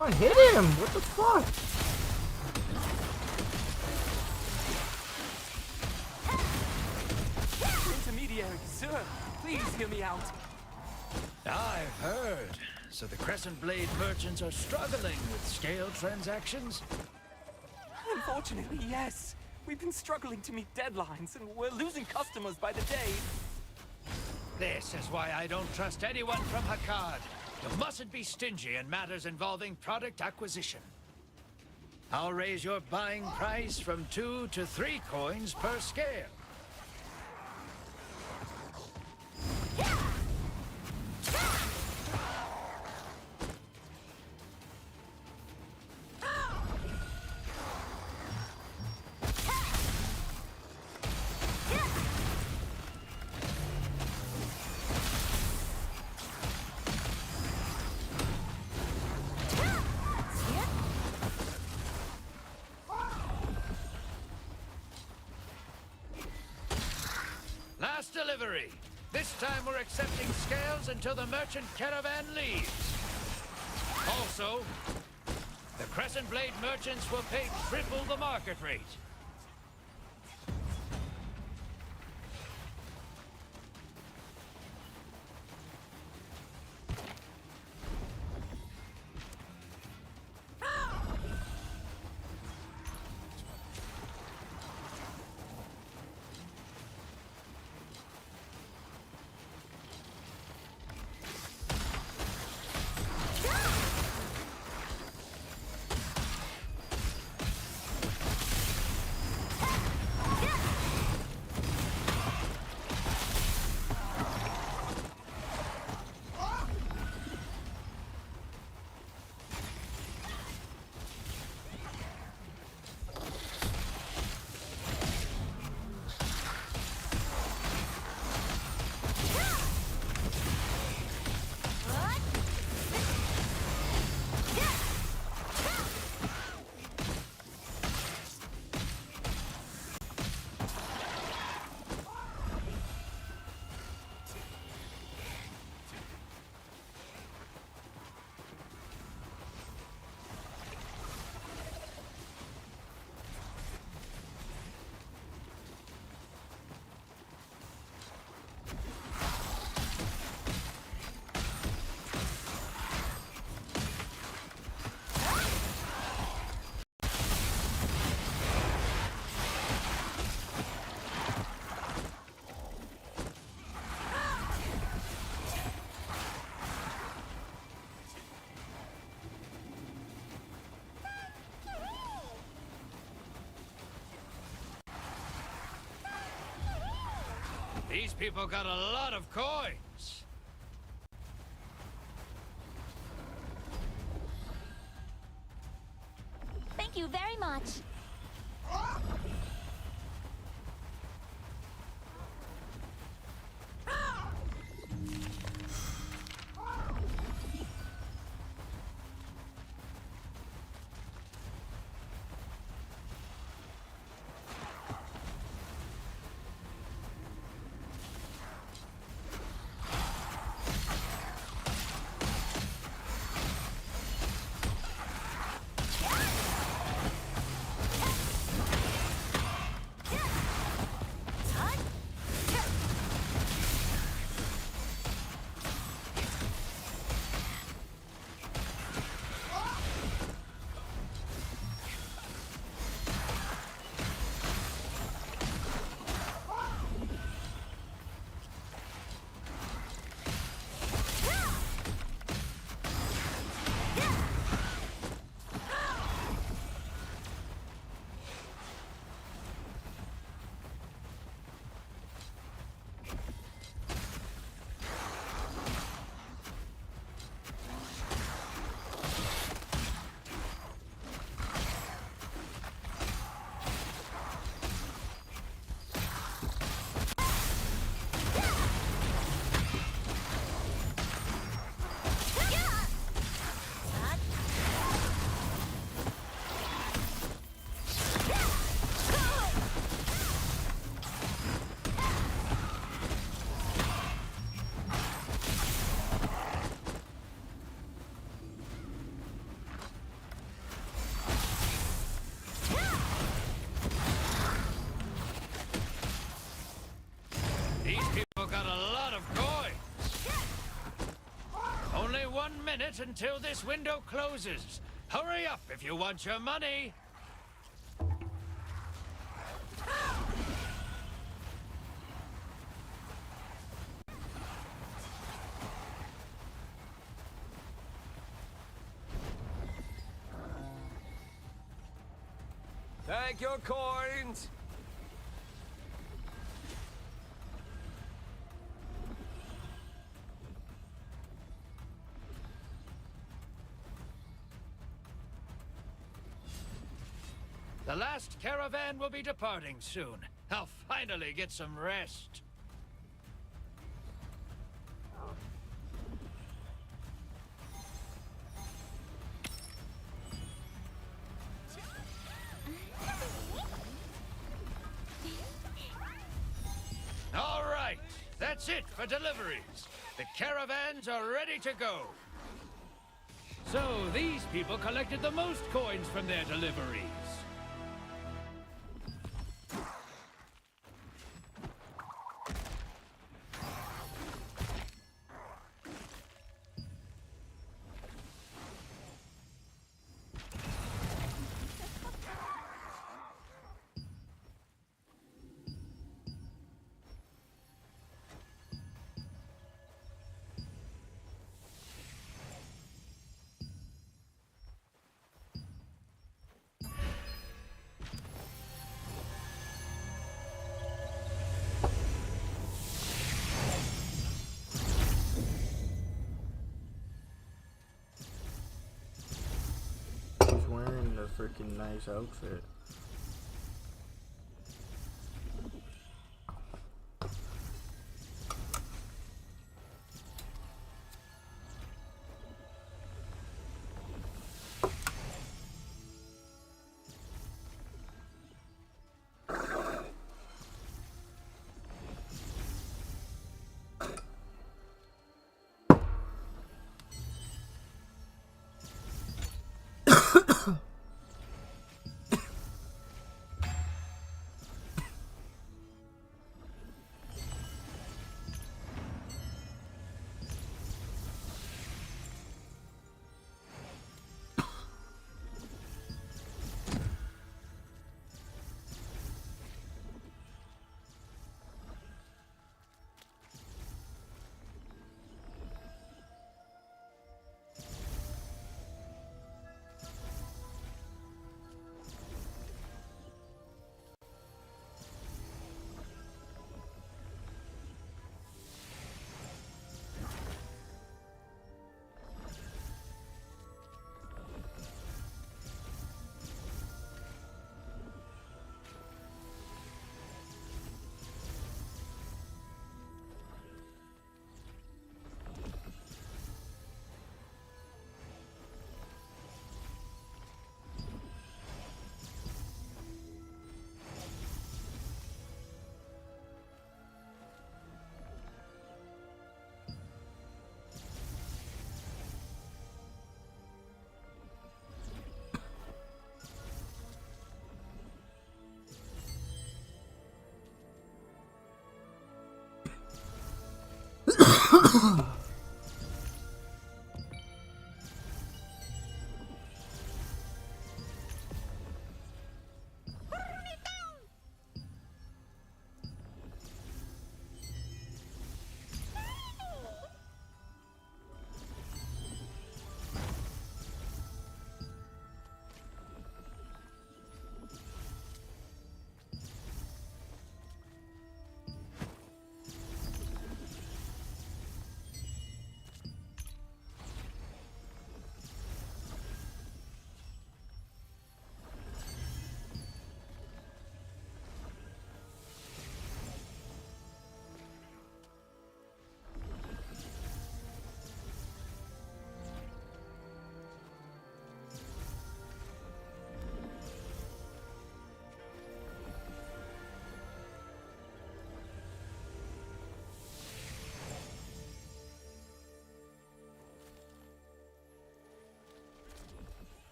I hit him! What the fuck? Sir, please hear me out. I've heard. So the Crescent Blade merchants are struggling with scale transactions? Unfortunately, yes. We've been struggling to meet deadlines, and we're losing customers by the day. This is why I don't trust anyone from Hakad. You mustn't be stingy in matters involving product acquisition. I'll raise your buying price from 2 to 3 coins per scale. Last delivery. This time we're accepting scales until the merchant caravan leaves. Also, the Crescent Blade merchants will pay triple the market rate. These people got a lot of coins. Thank you very much. got a lot of coins. Only 1 minute until this window closes. Hurry up if you want your money. Take your coins. The last caravan will be departing soon. I'll finally get some rest. All right, that's it for deliveries. The caravans are ready to go. So these people collected the most coins from their deliveries. He's wearing a freaking nice outfit.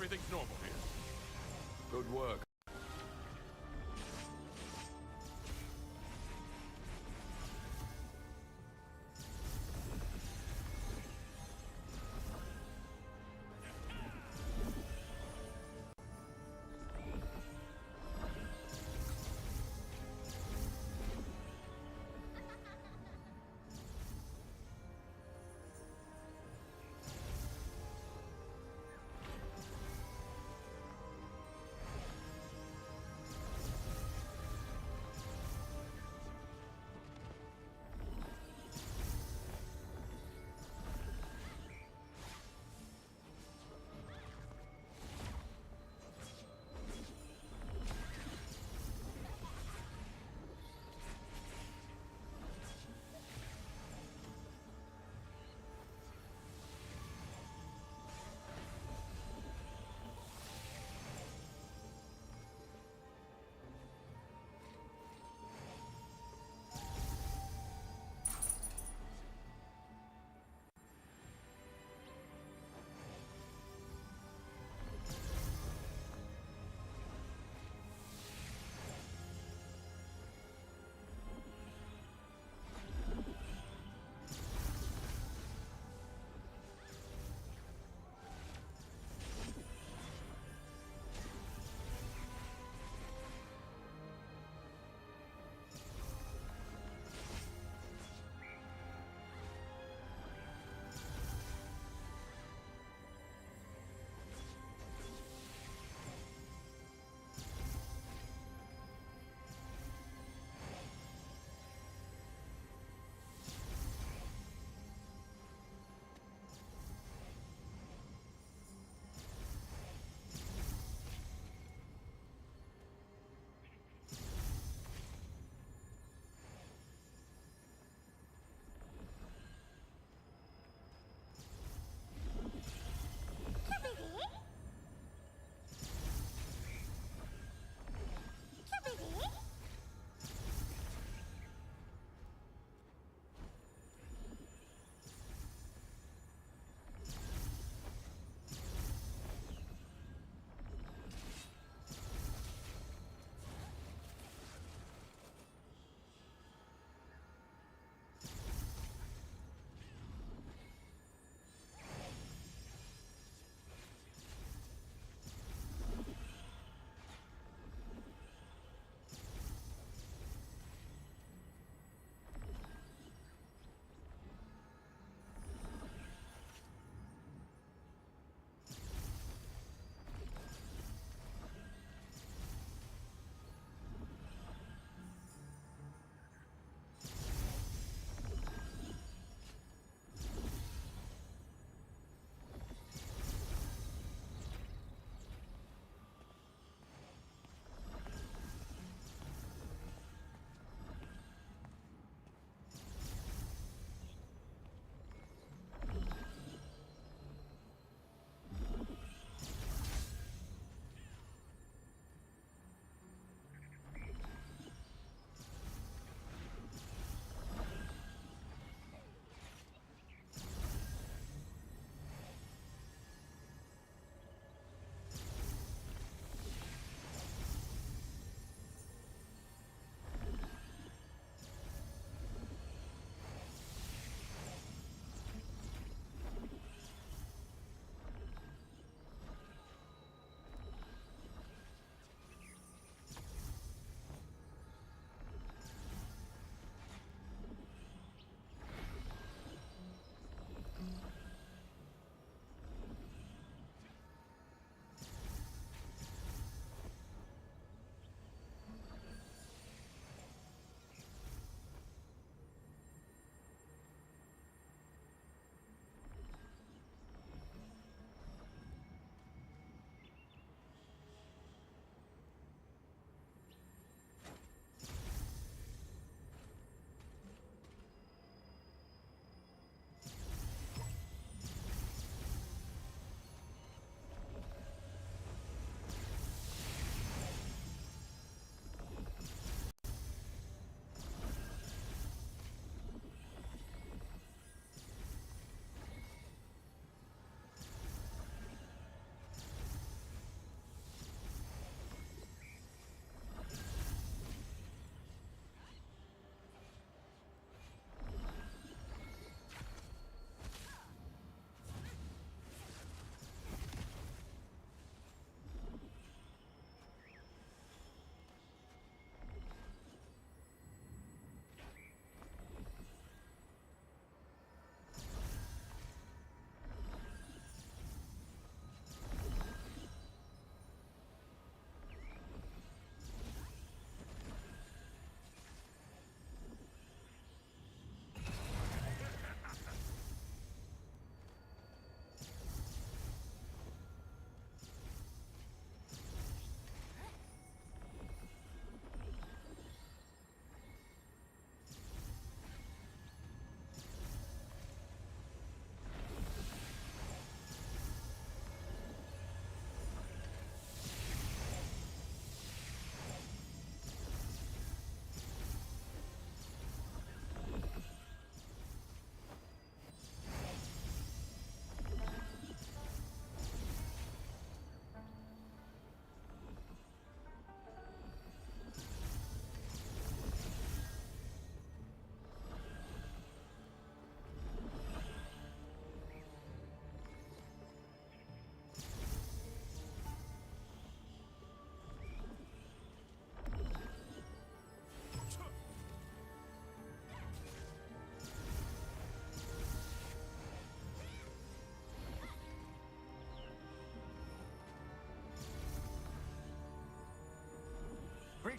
everything's normal here. Good work.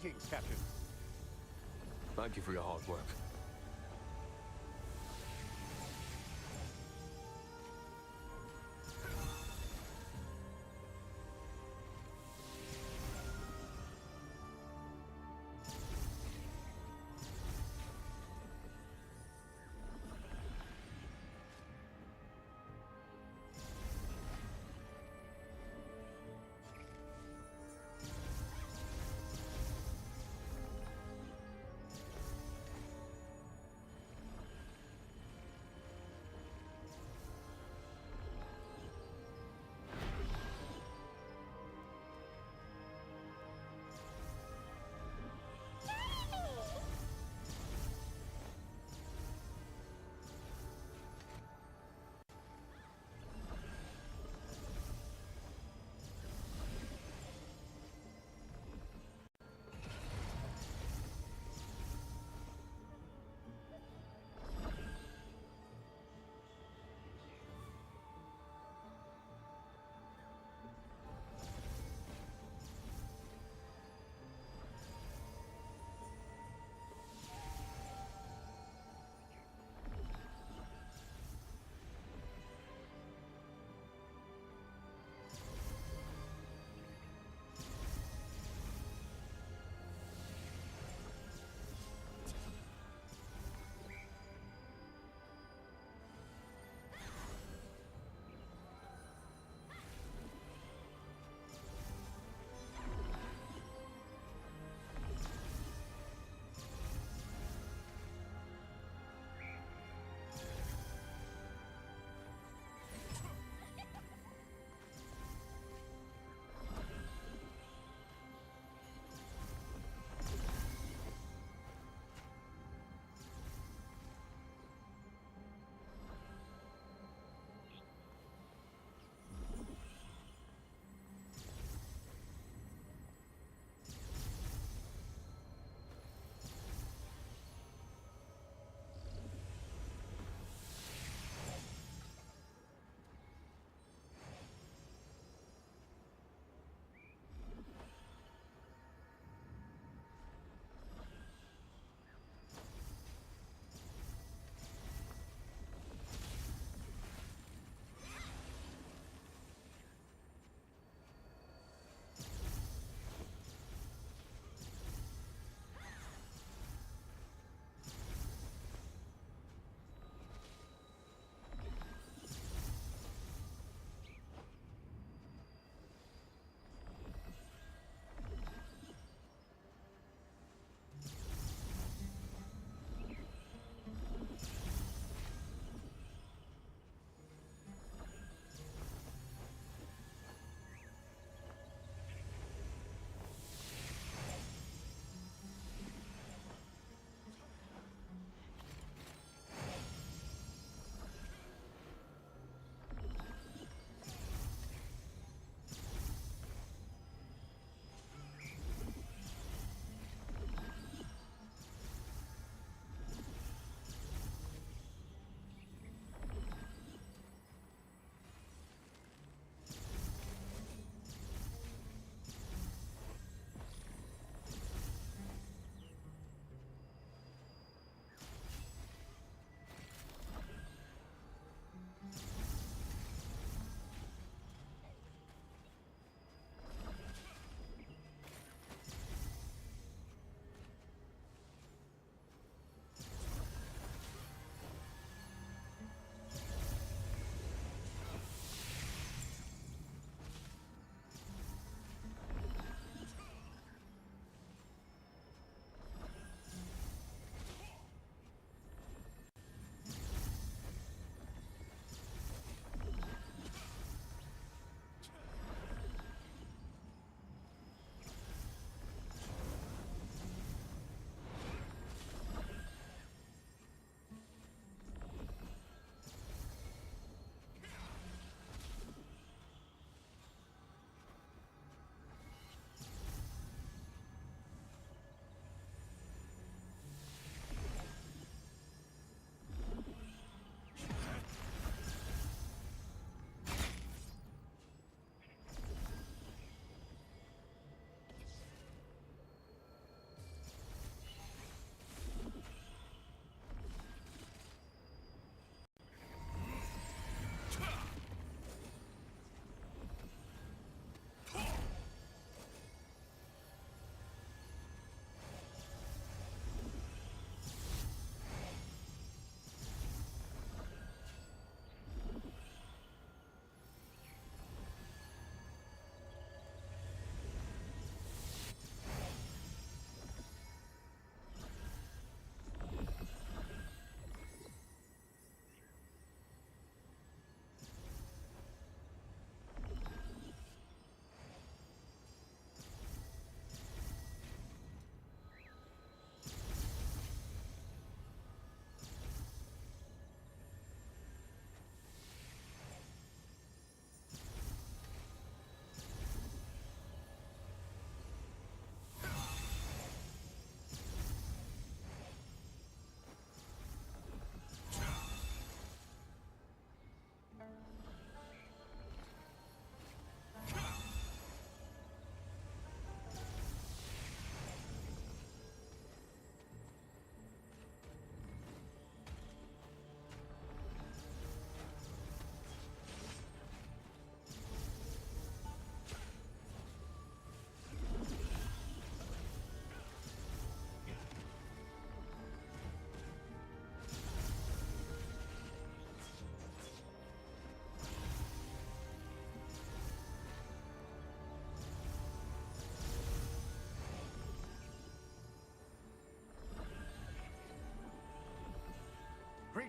Greetings, Captain. Thank you for your hard work.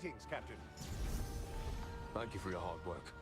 Greetings, Captain. Thank you for your hard work.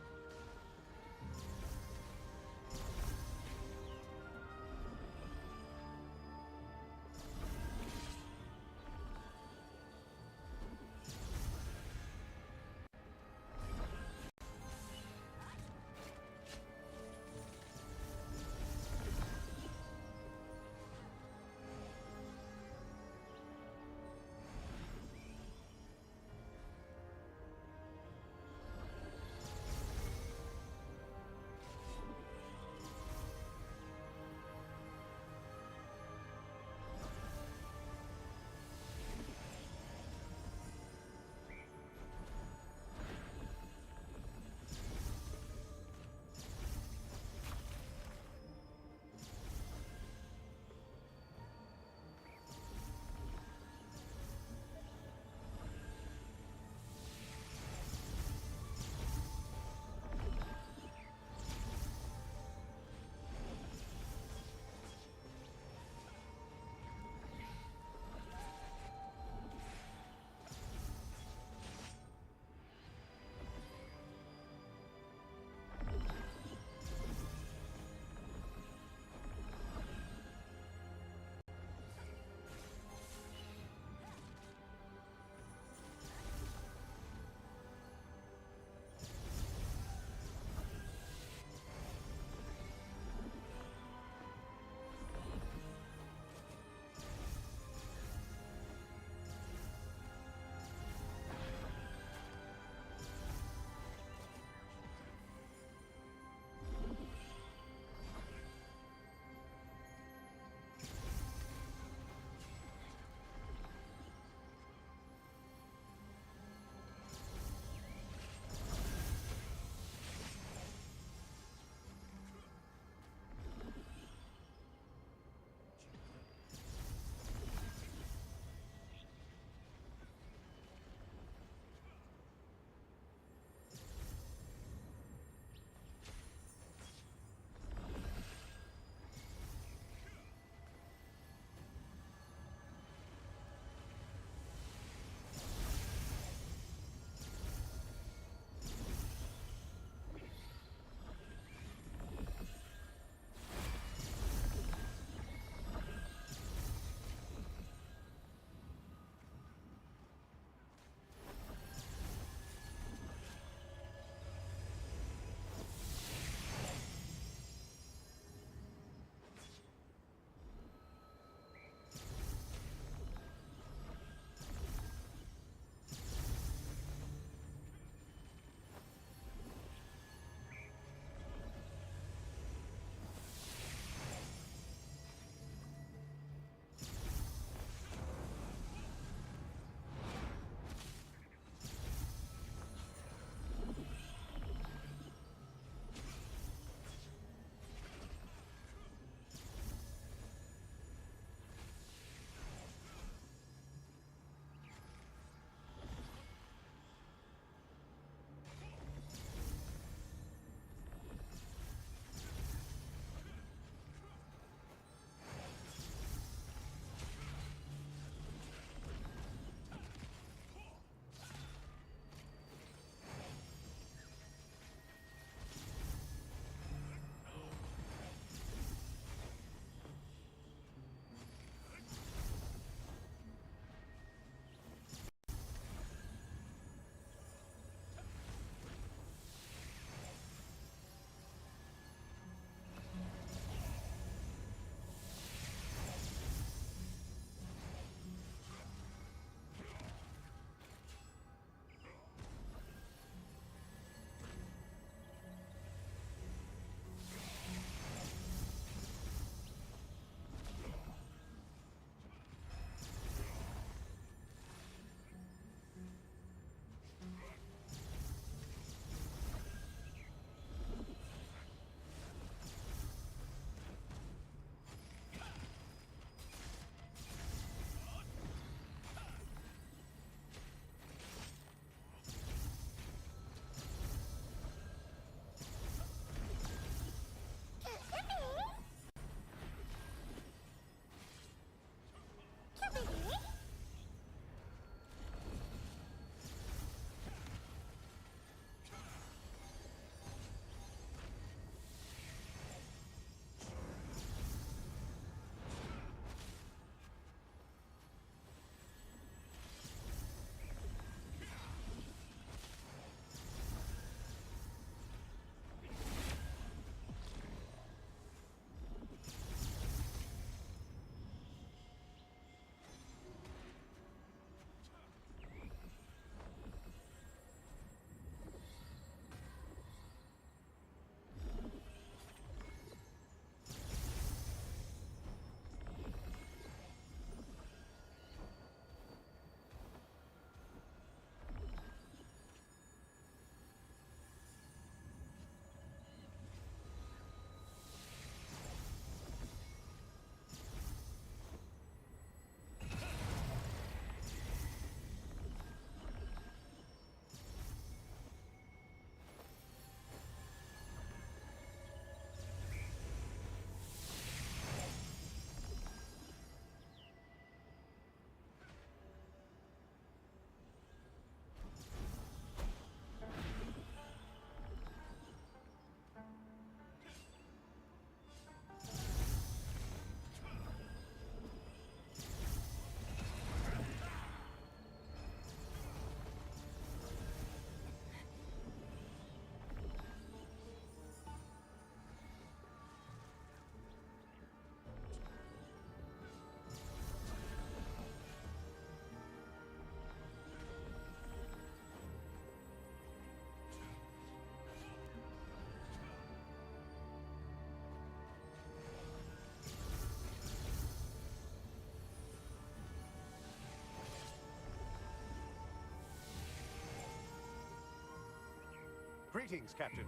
Greetings, Captain.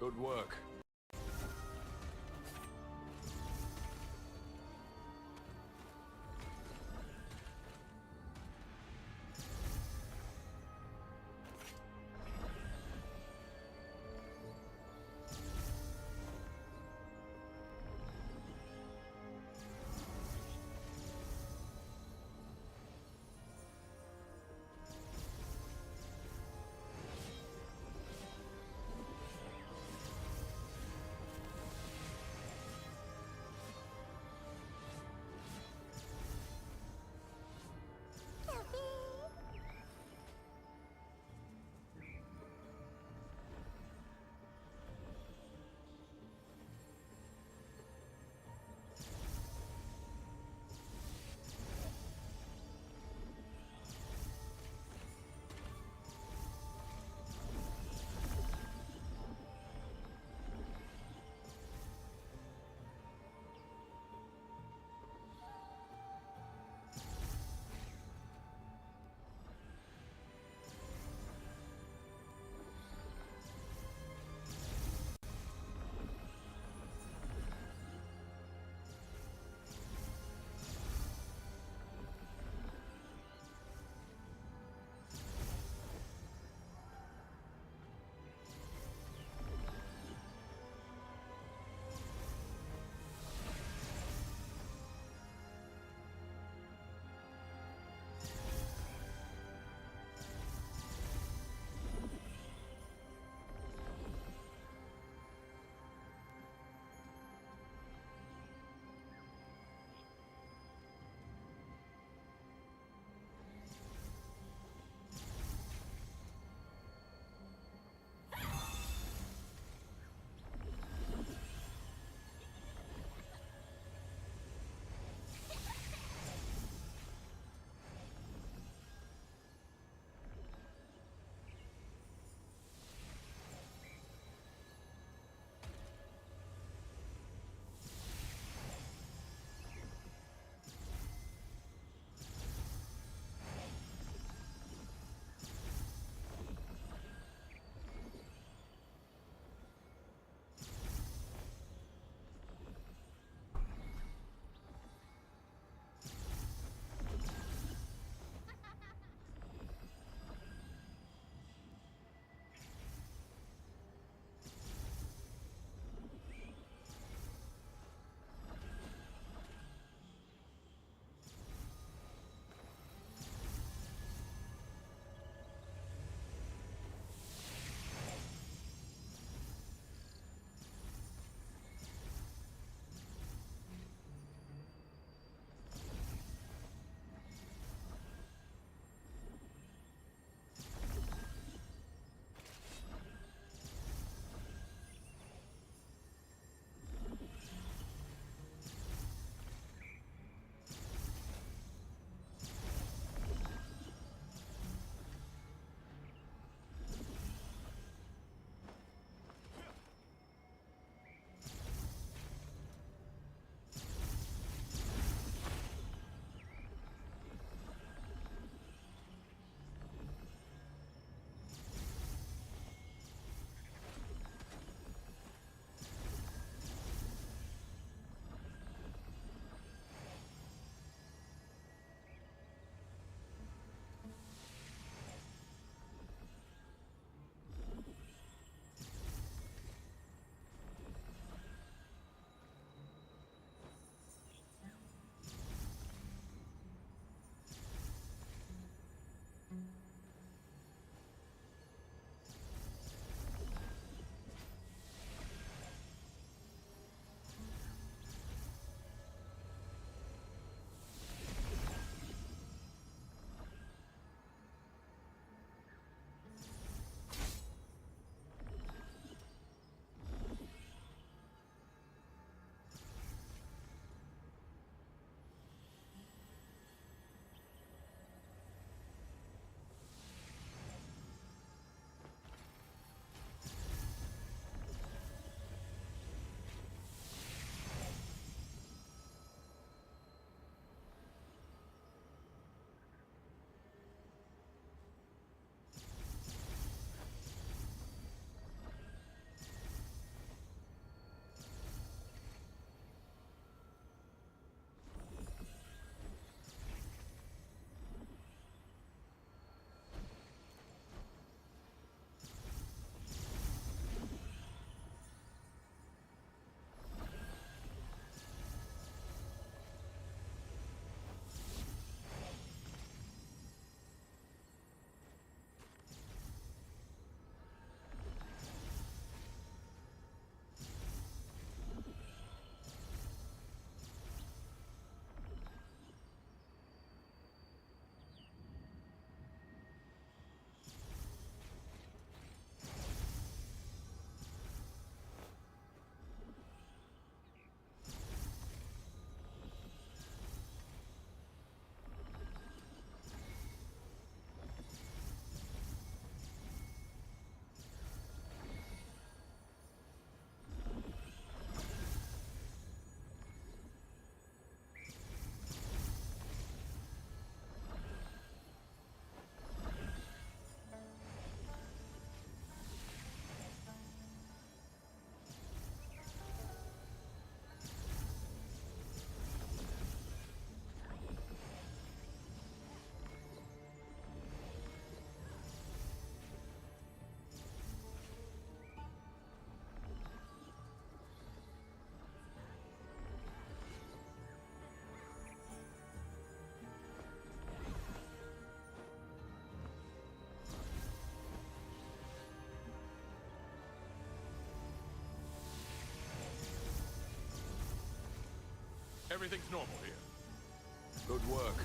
Good work. everything's normal here. Good work.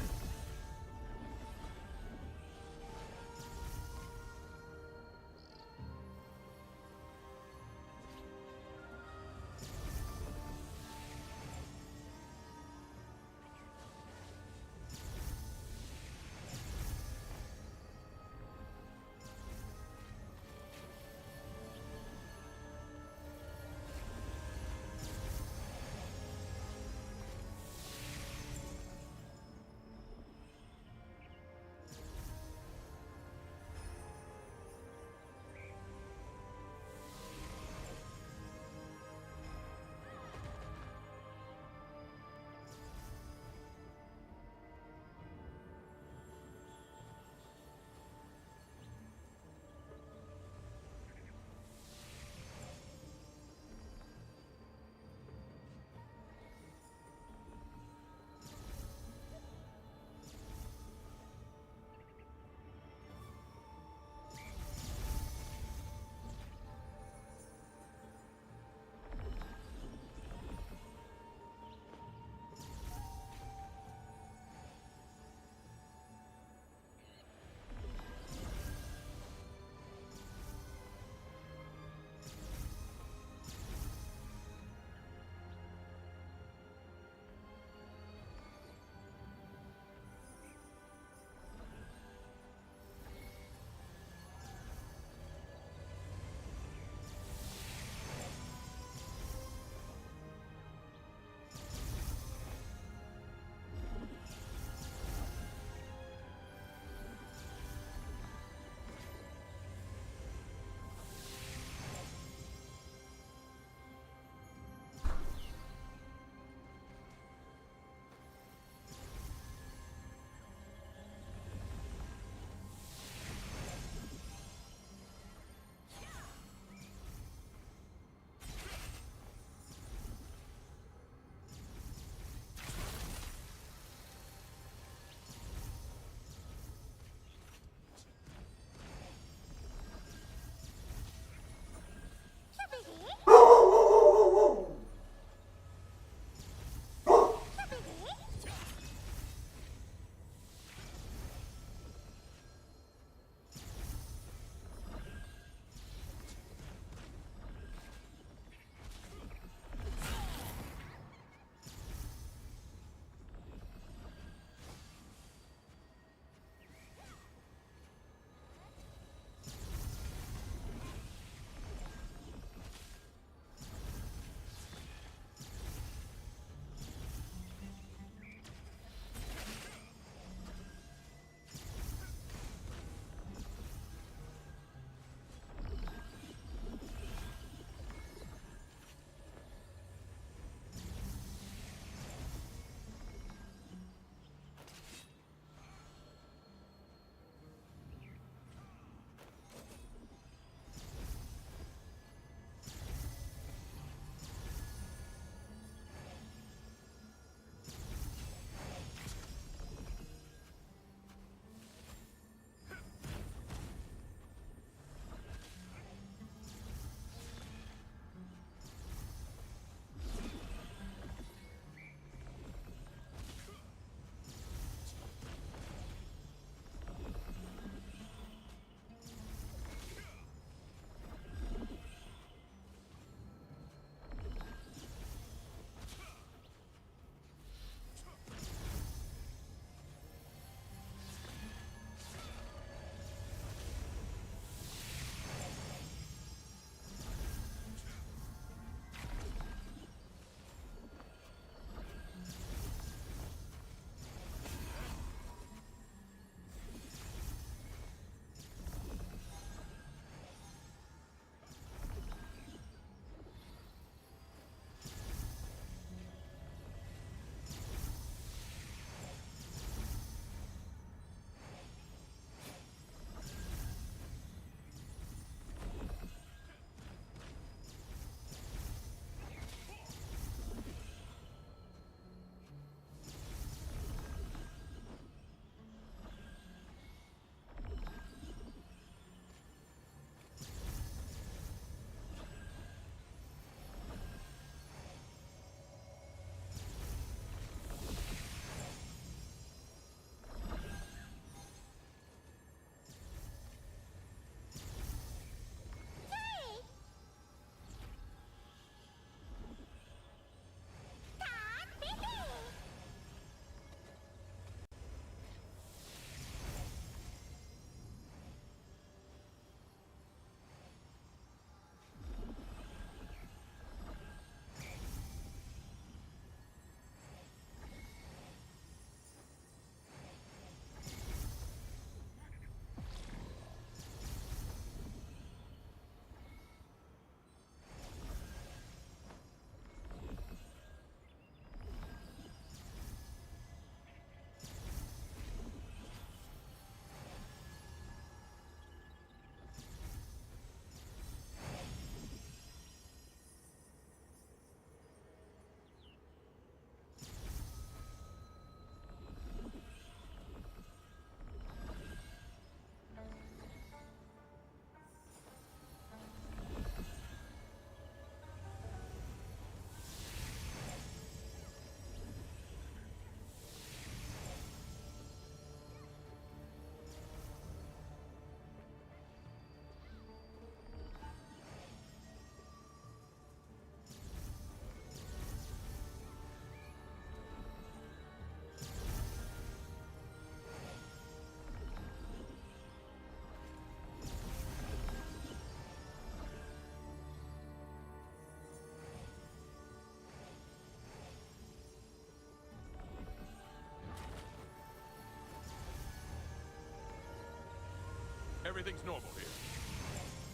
Everything's normal here.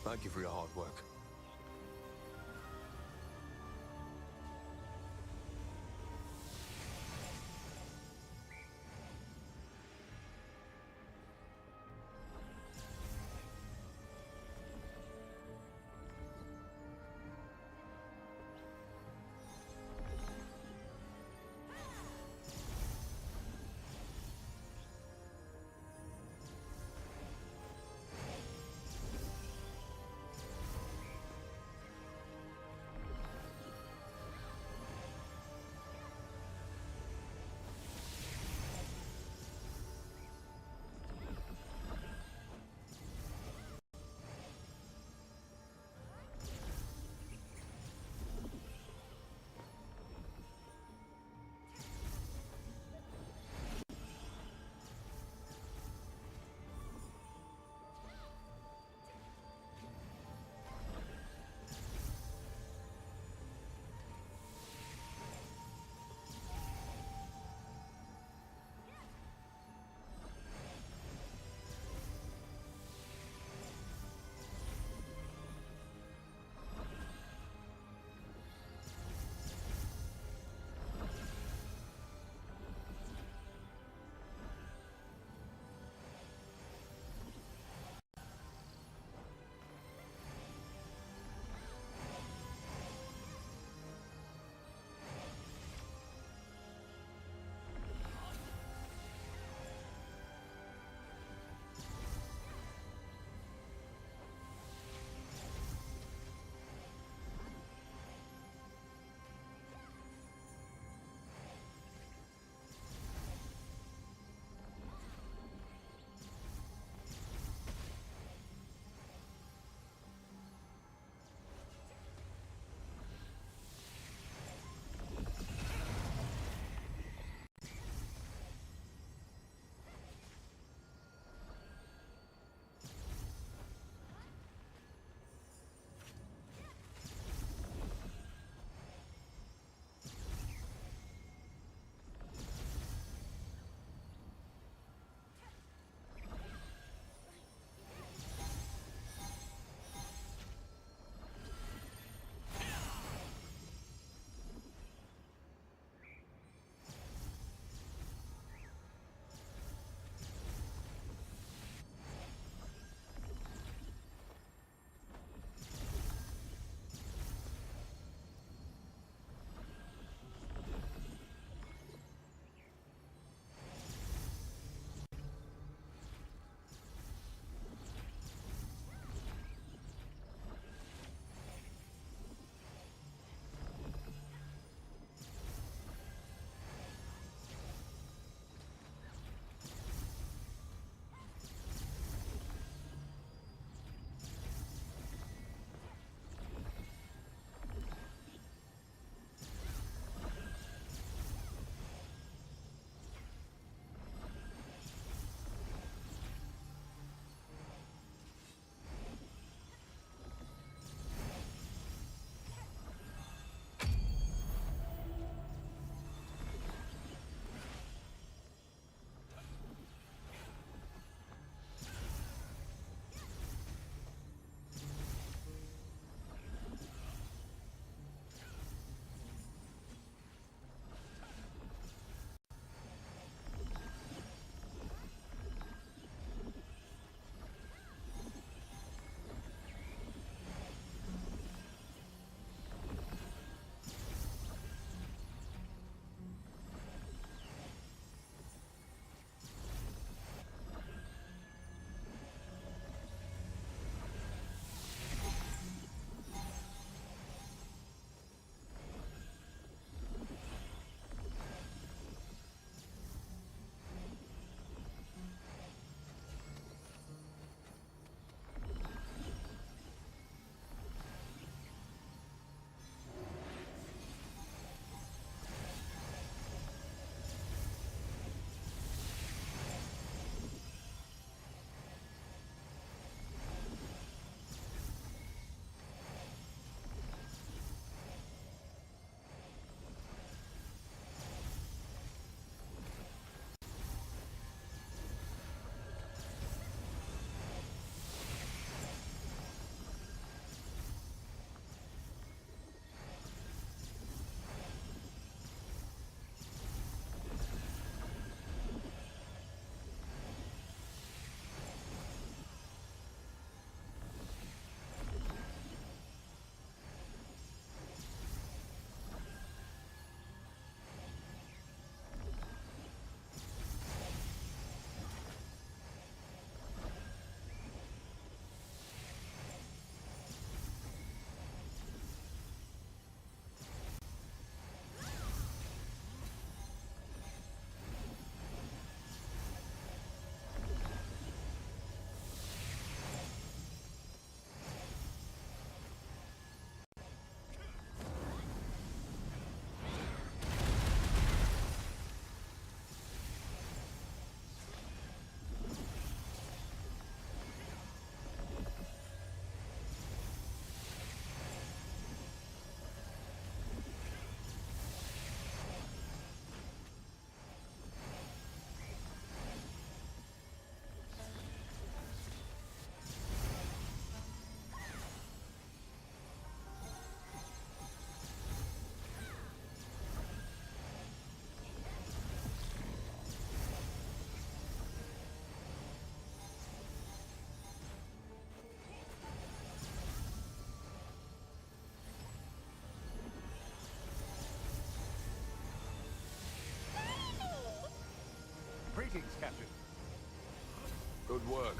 Thank you for your hard work. Captain. Good work.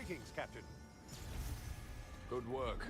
Greetings, Captain. Good work.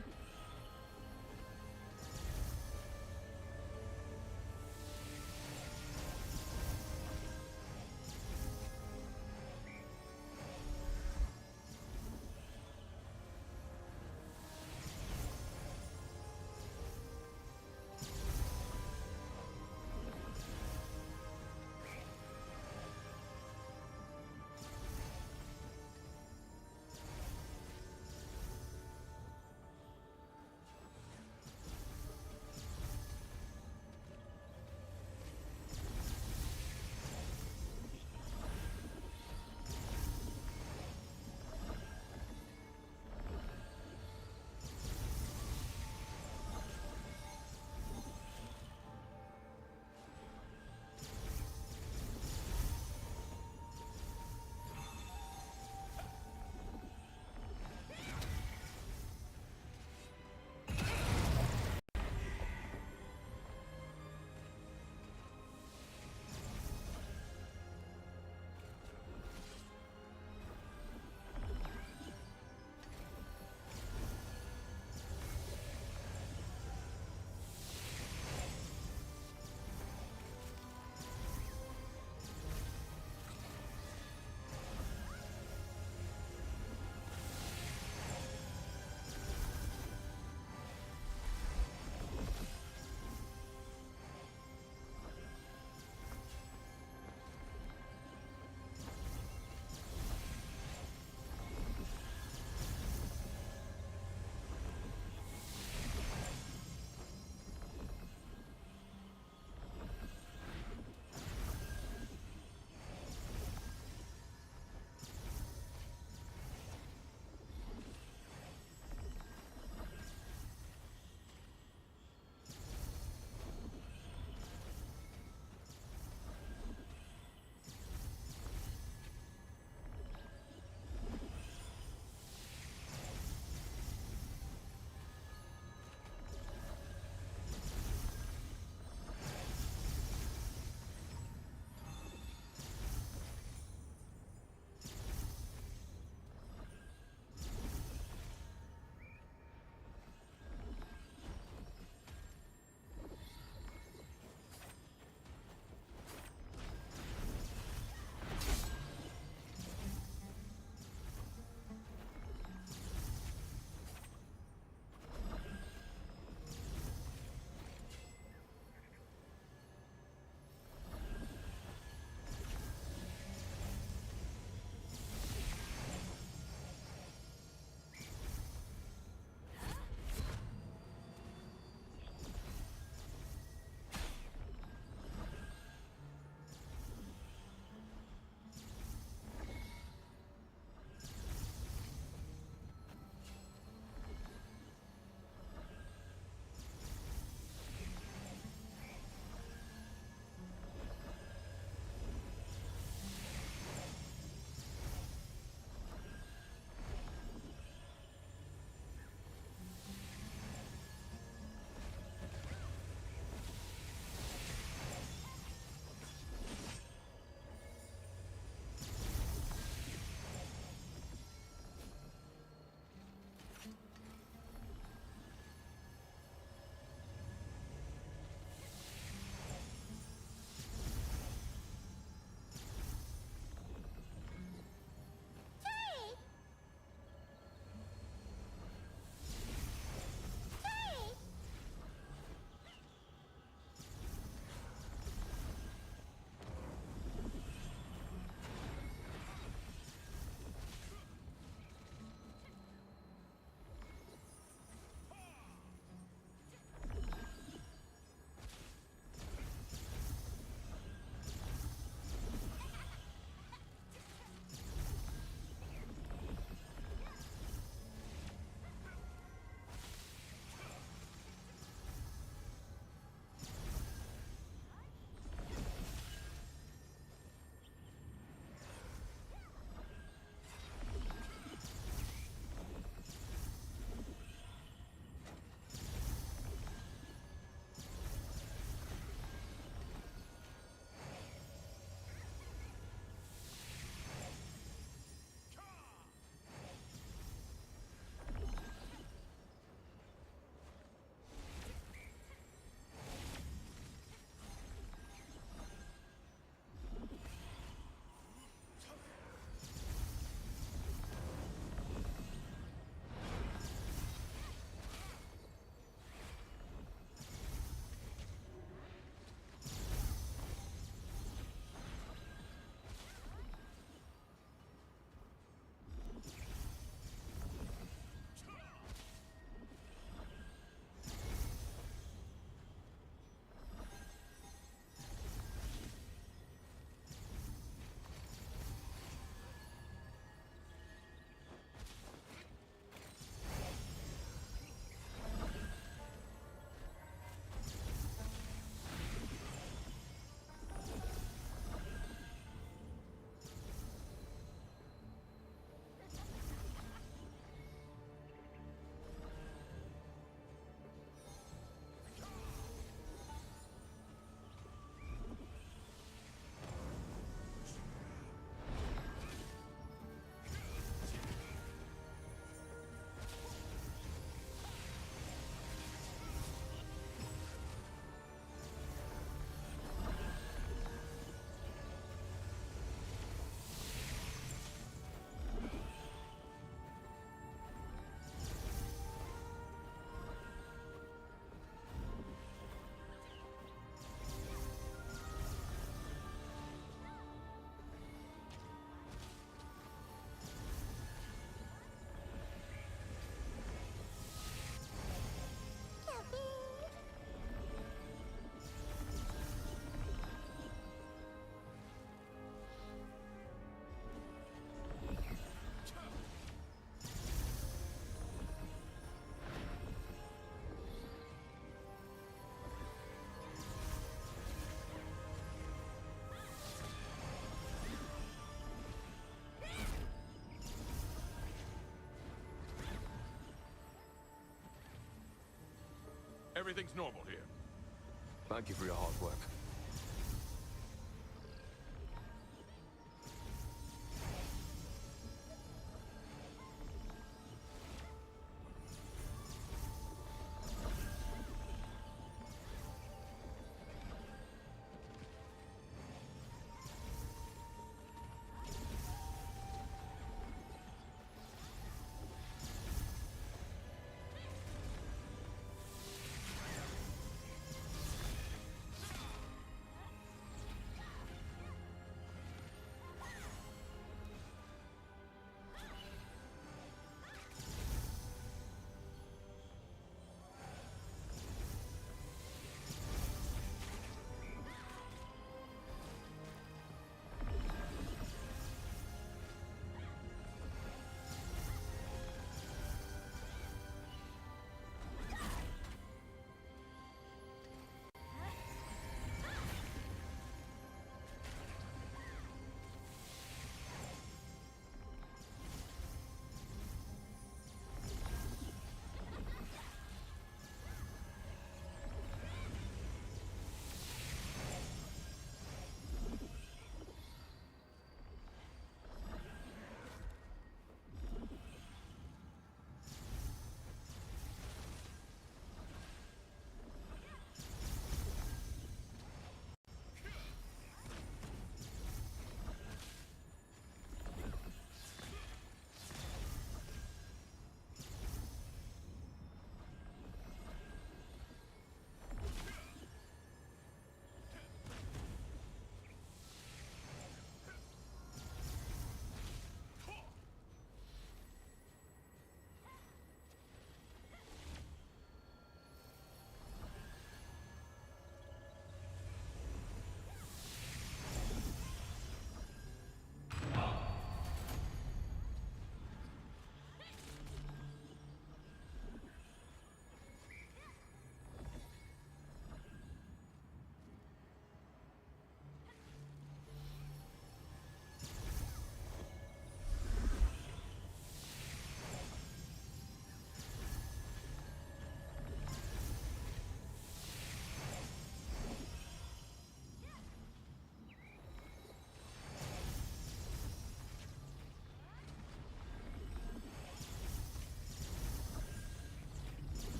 everything's normal here. Thank you for your hard work.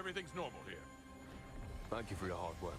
everything's normal here. Thank you for your hard work.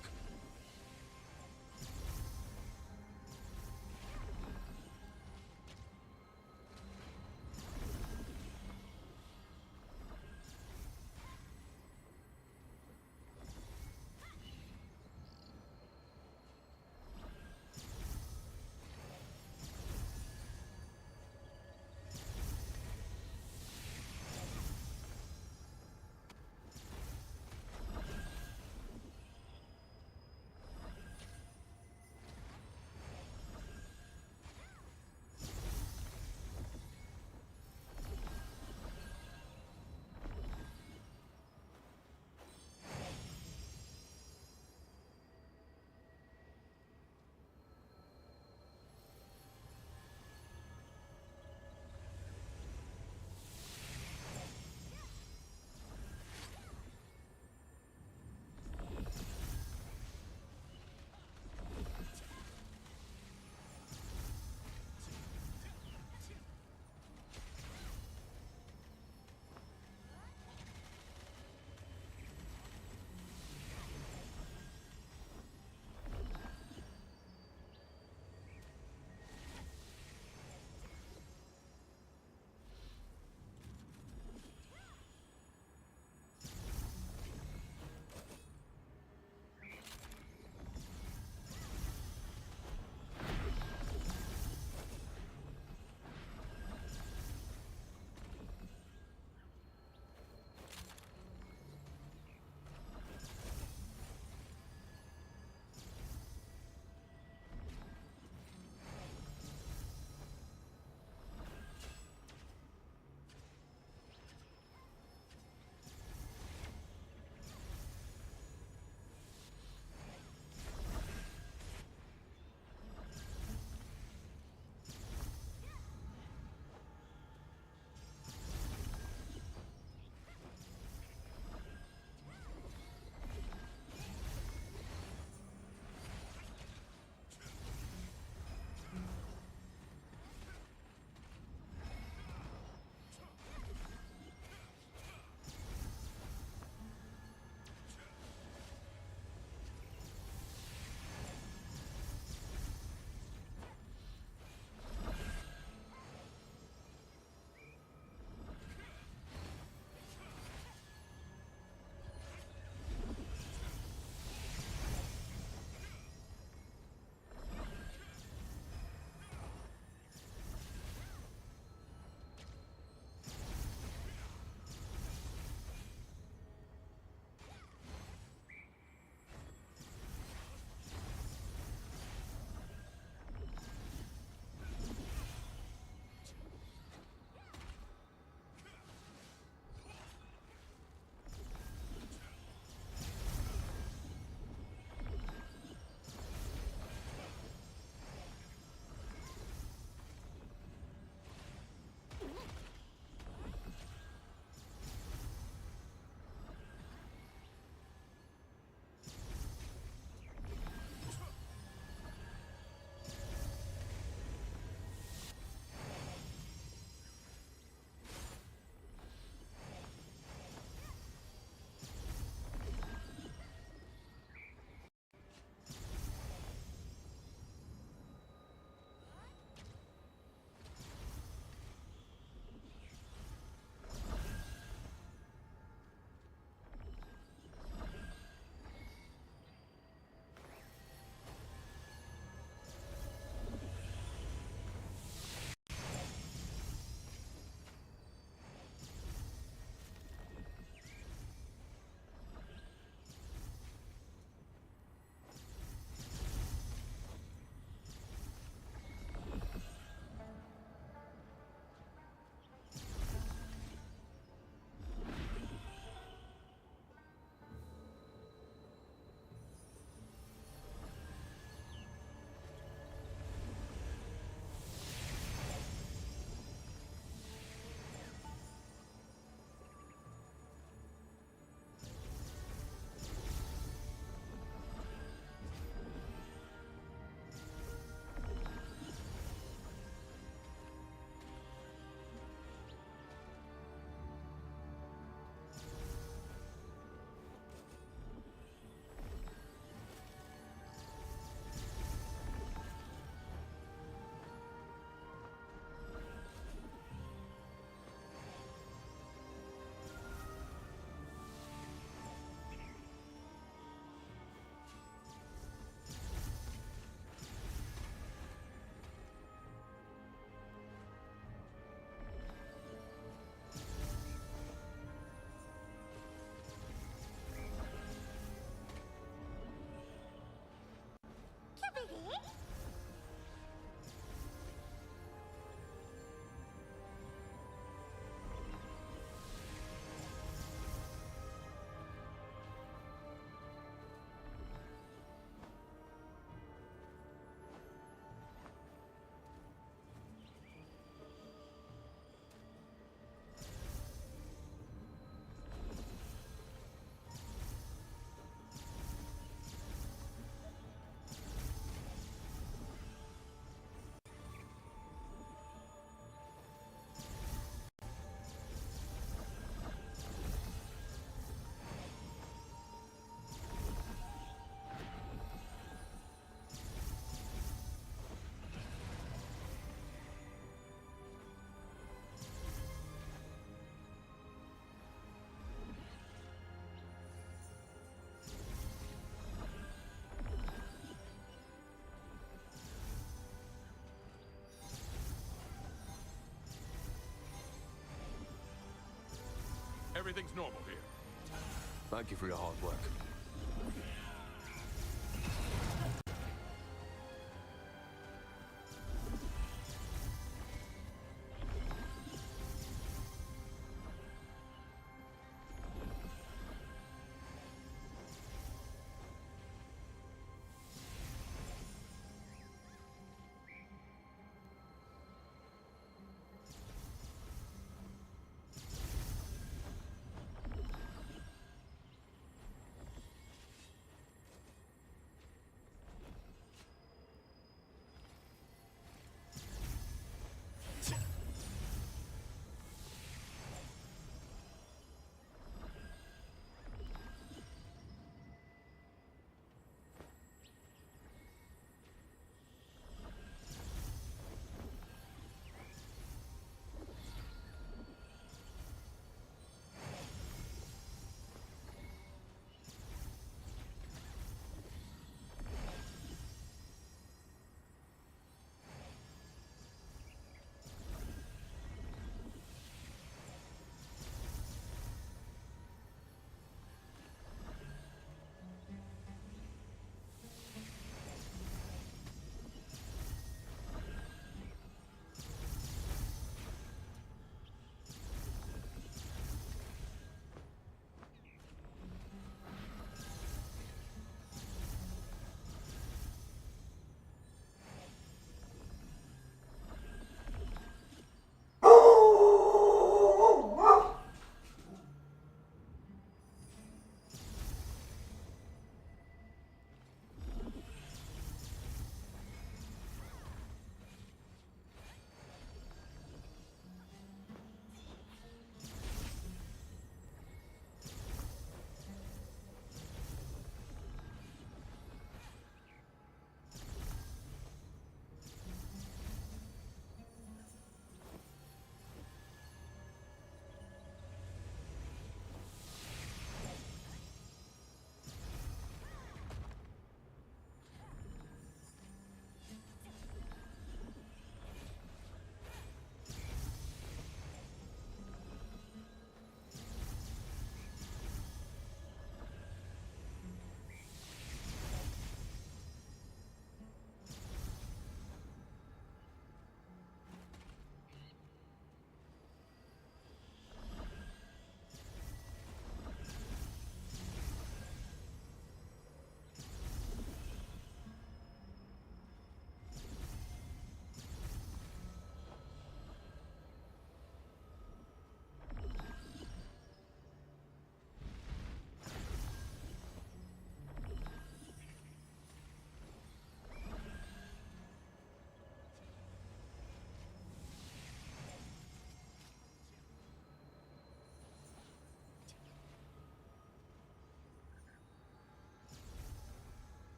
biggie. Everything's normal here. Thank you for your hard work.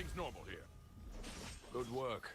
Everything's normal here. Good work.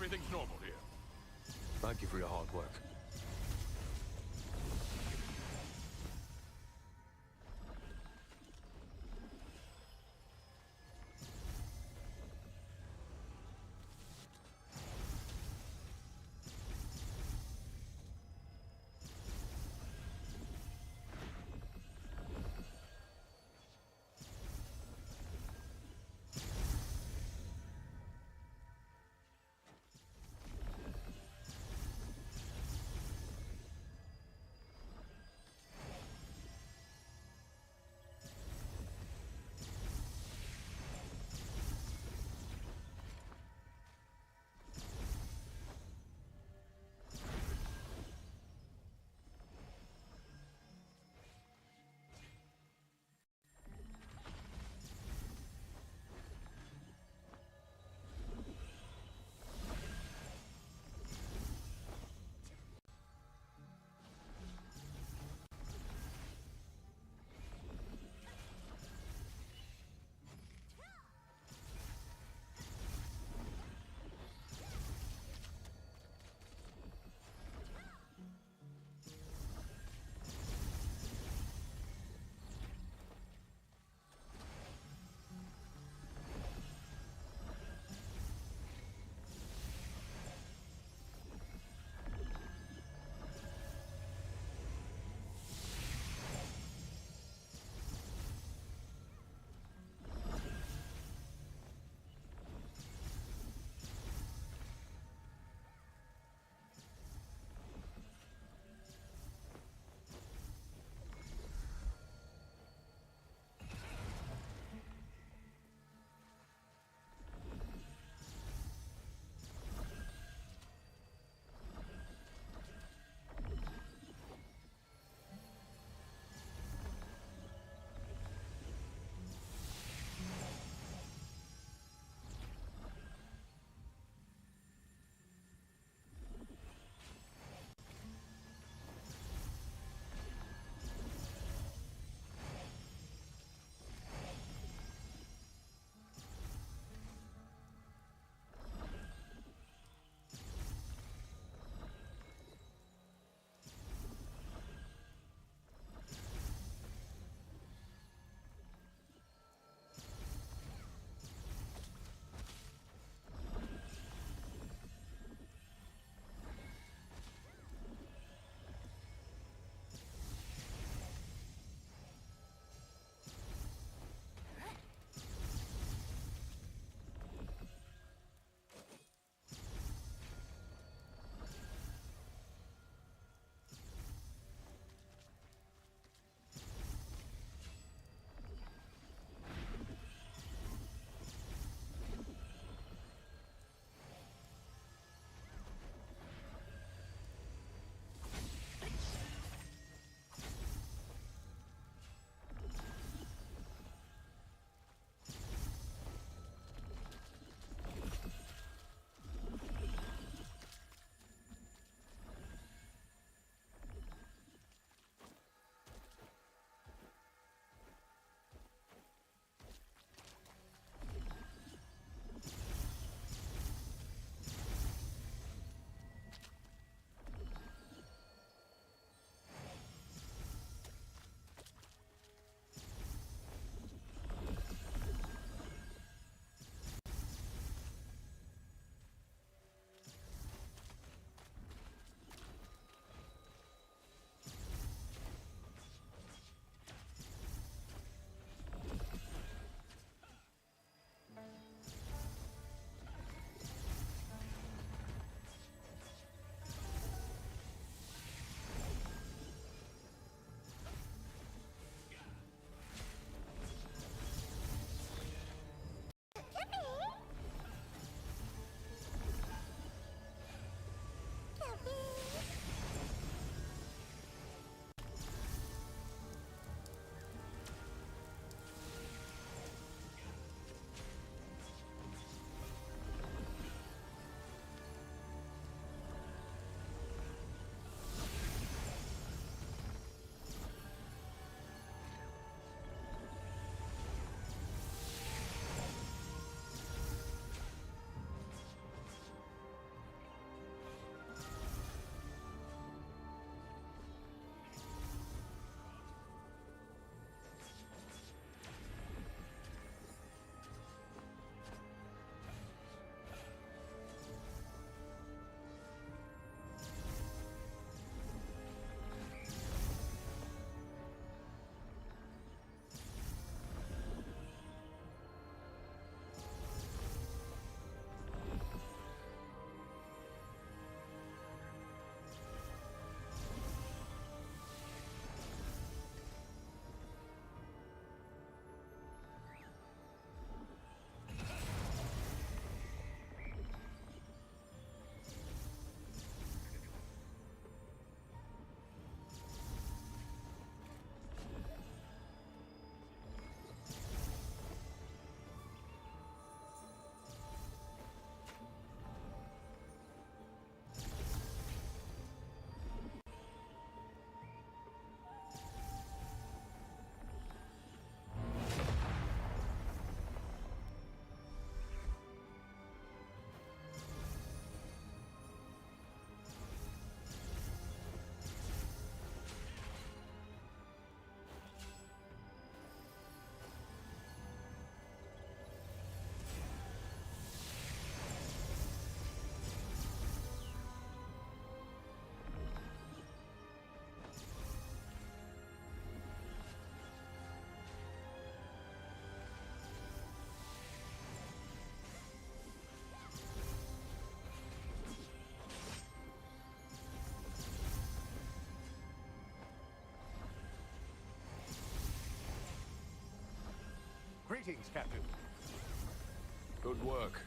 everything's normal here. Thank you for your hard work. Greetings, Captain. Good work.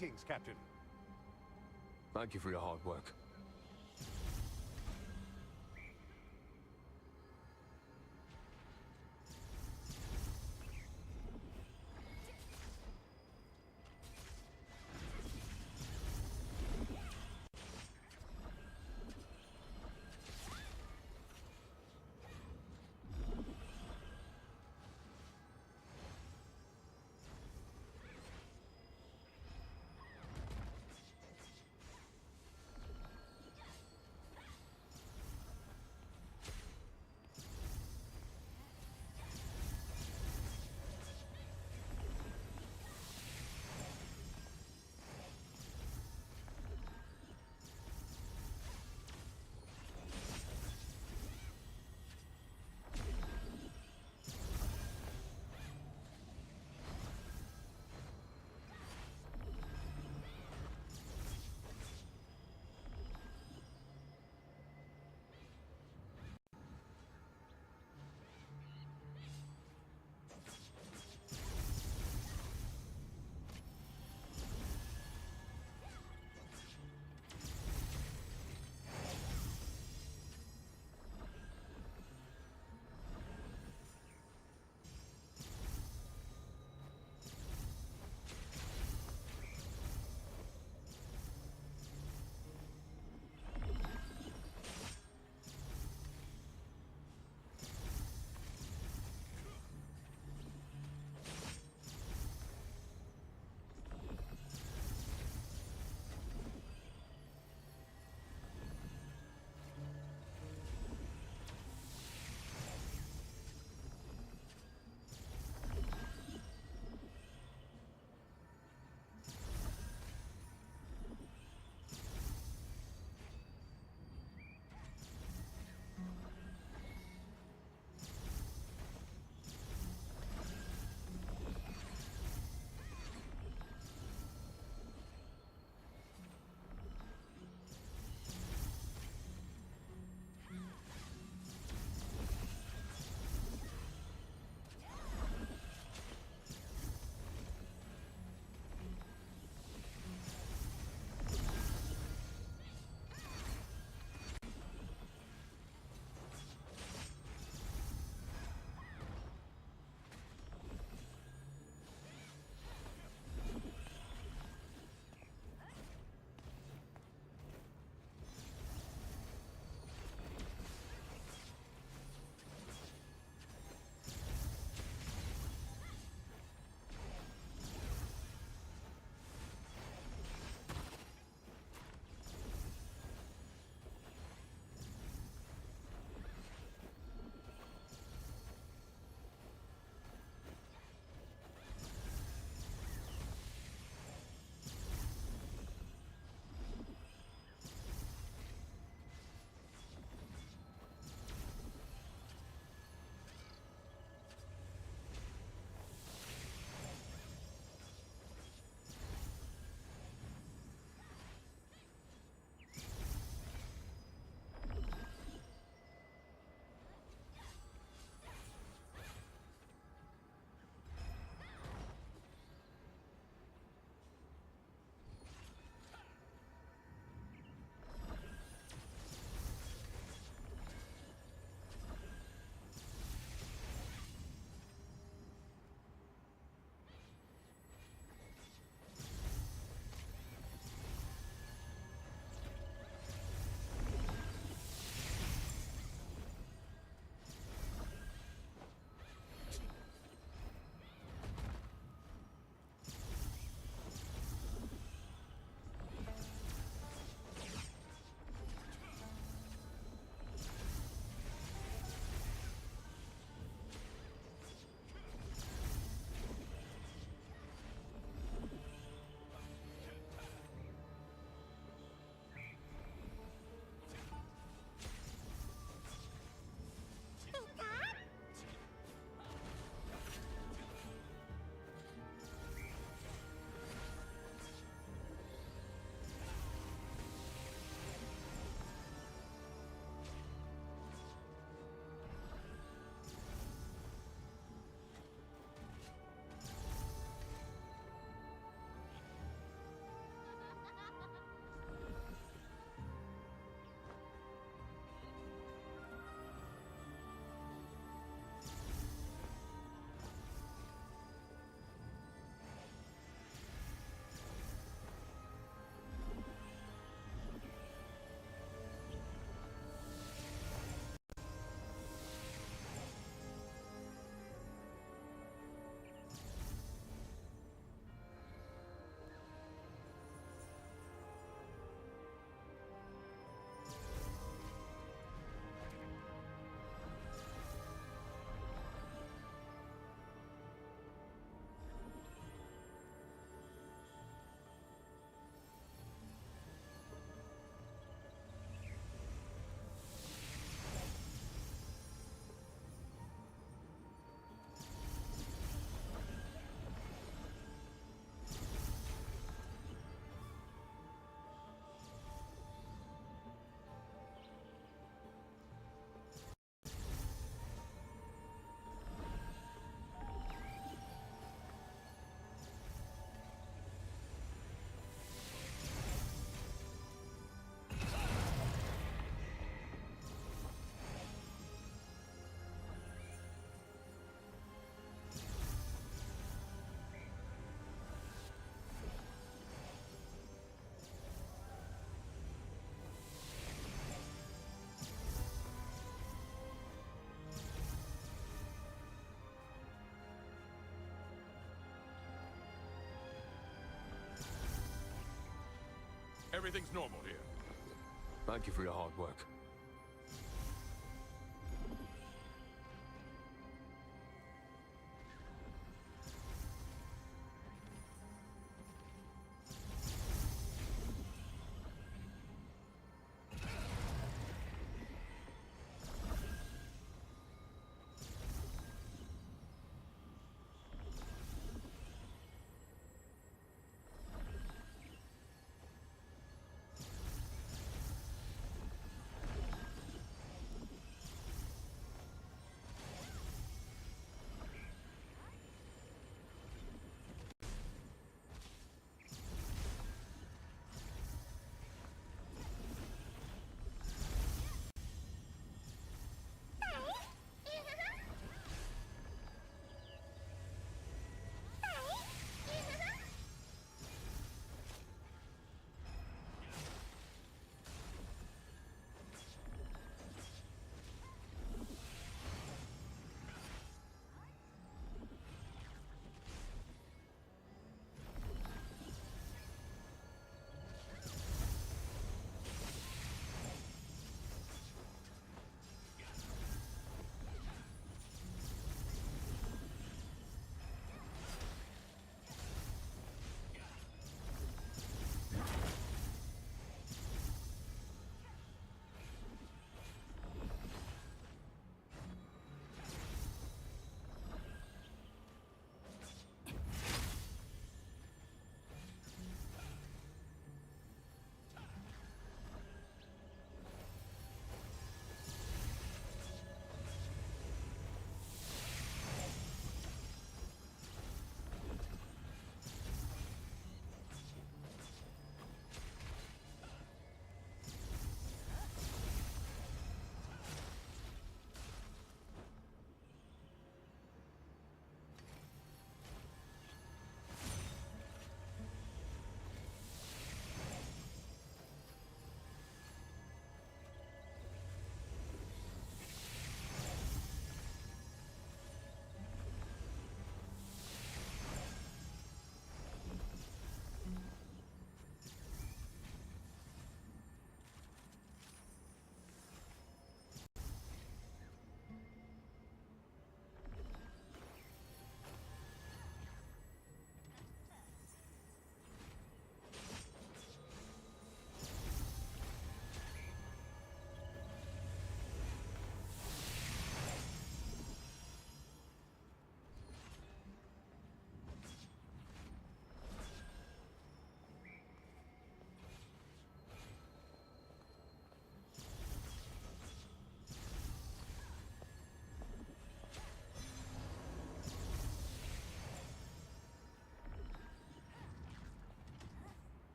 Greetings, Captain. Thank you for your hard work. Everything's normal here. Thank you for your hard work.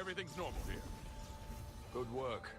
everything's normal here. Good work.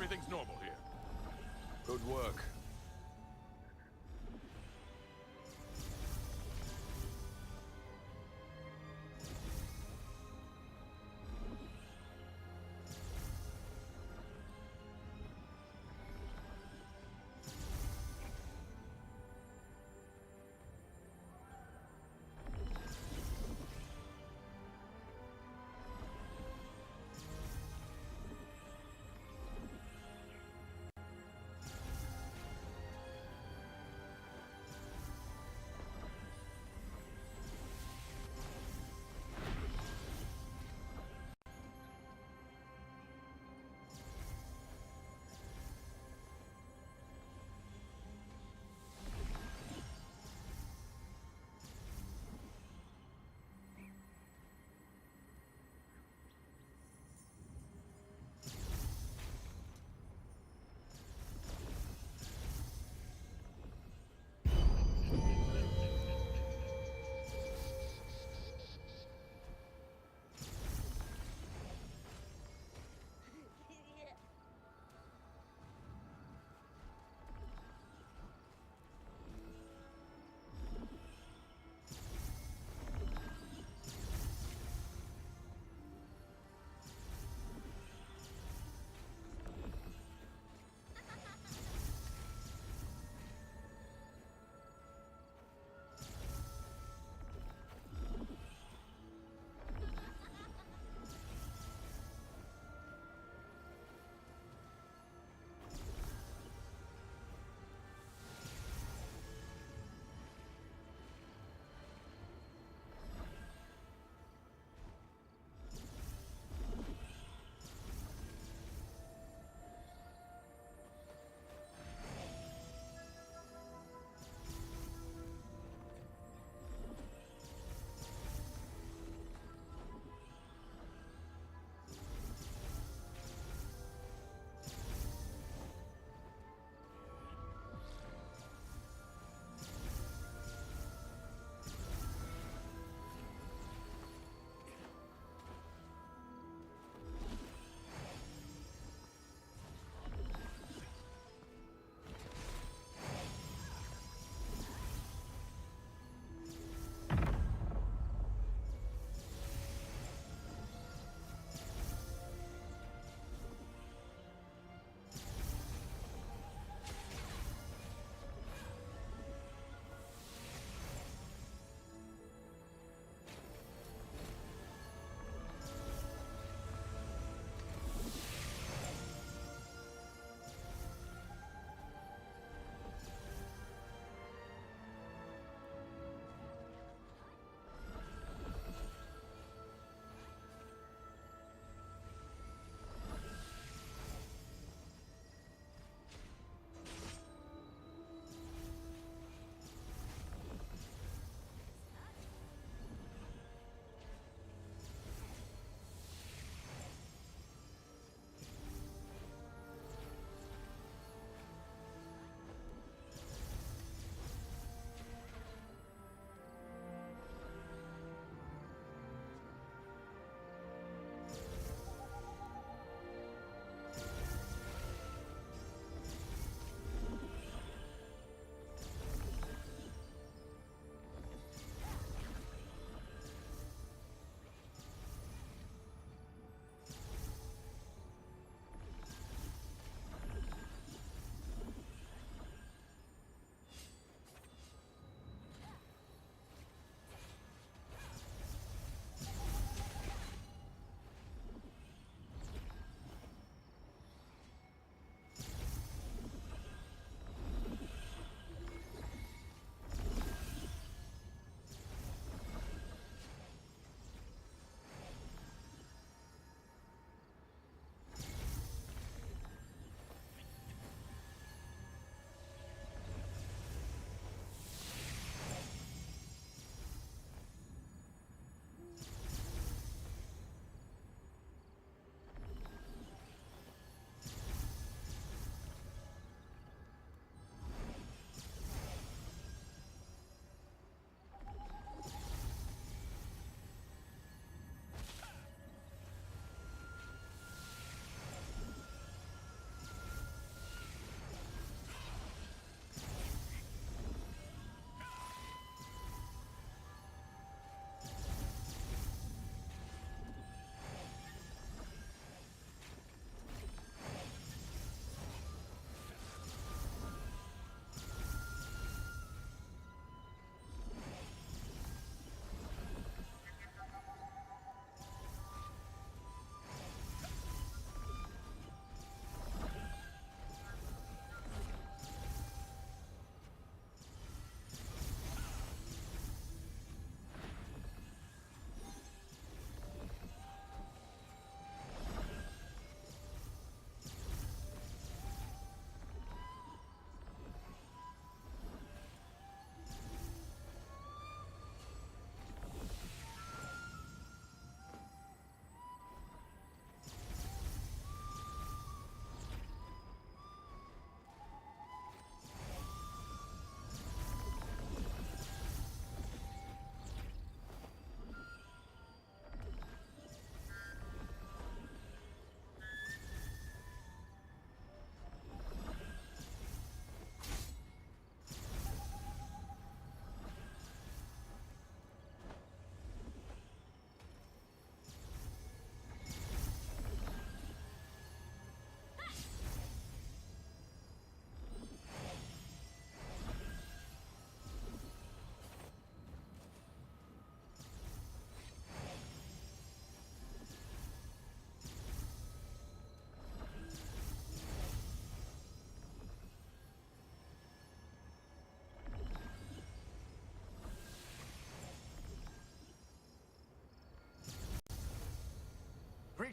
everything's normal here. Good work.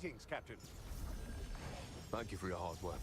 Greetings, Captain. Thank you for your hard work.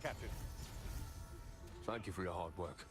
Thanks, Captain. Thank you for your hard work.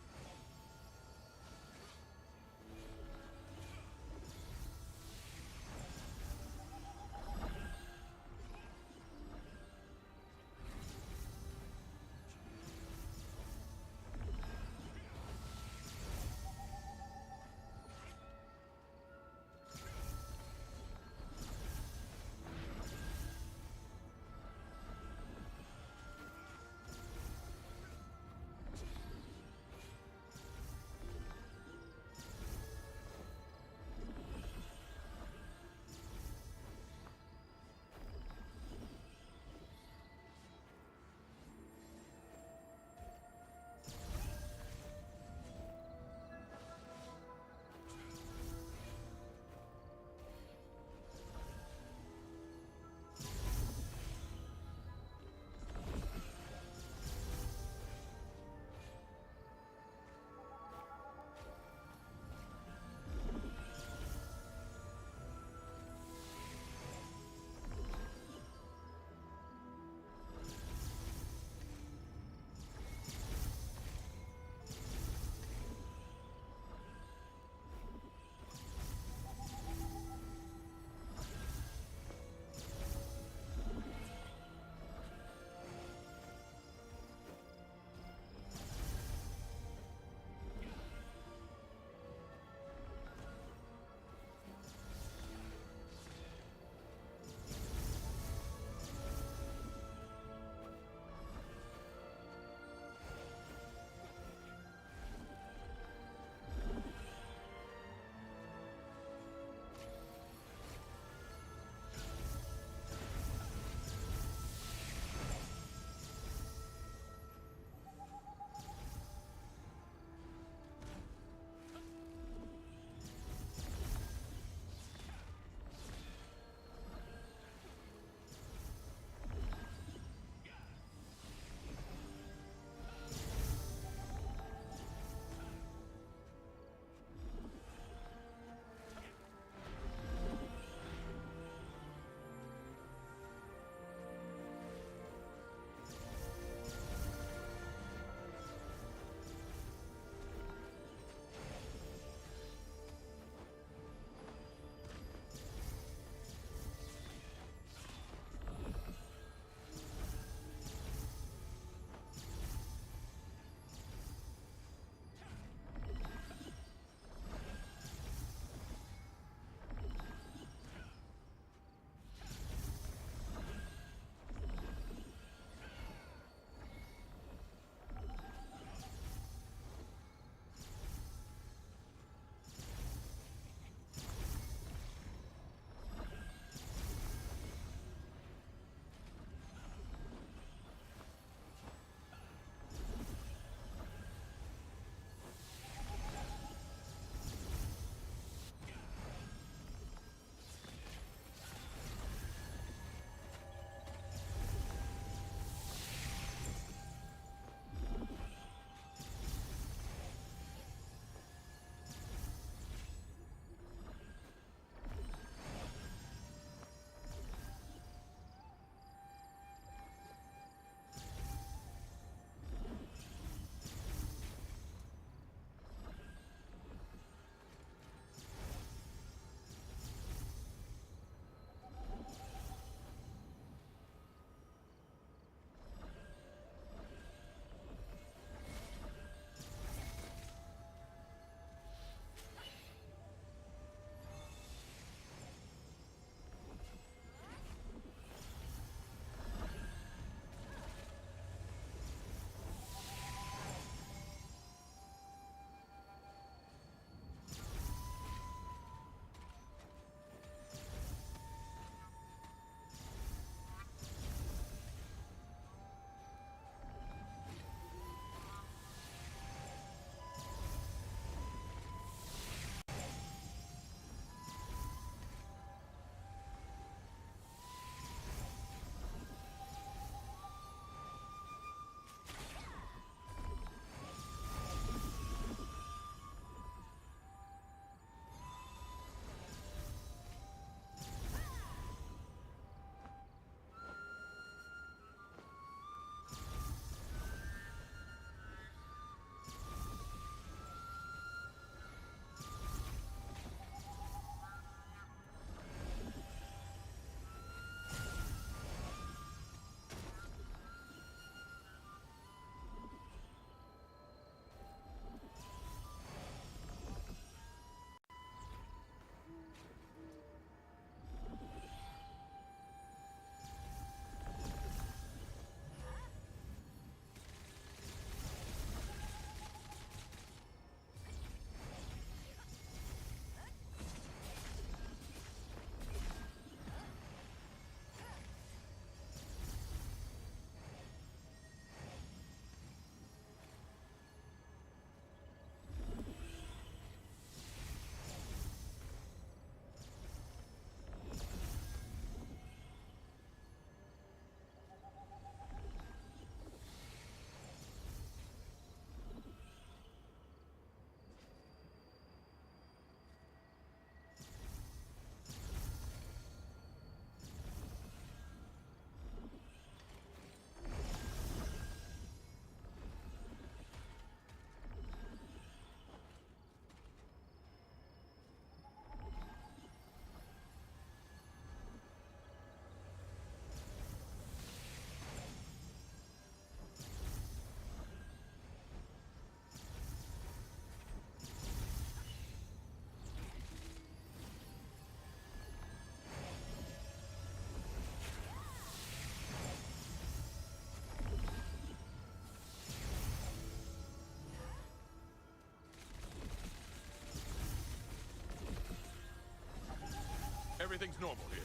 everything's normal here.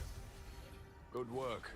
Good work.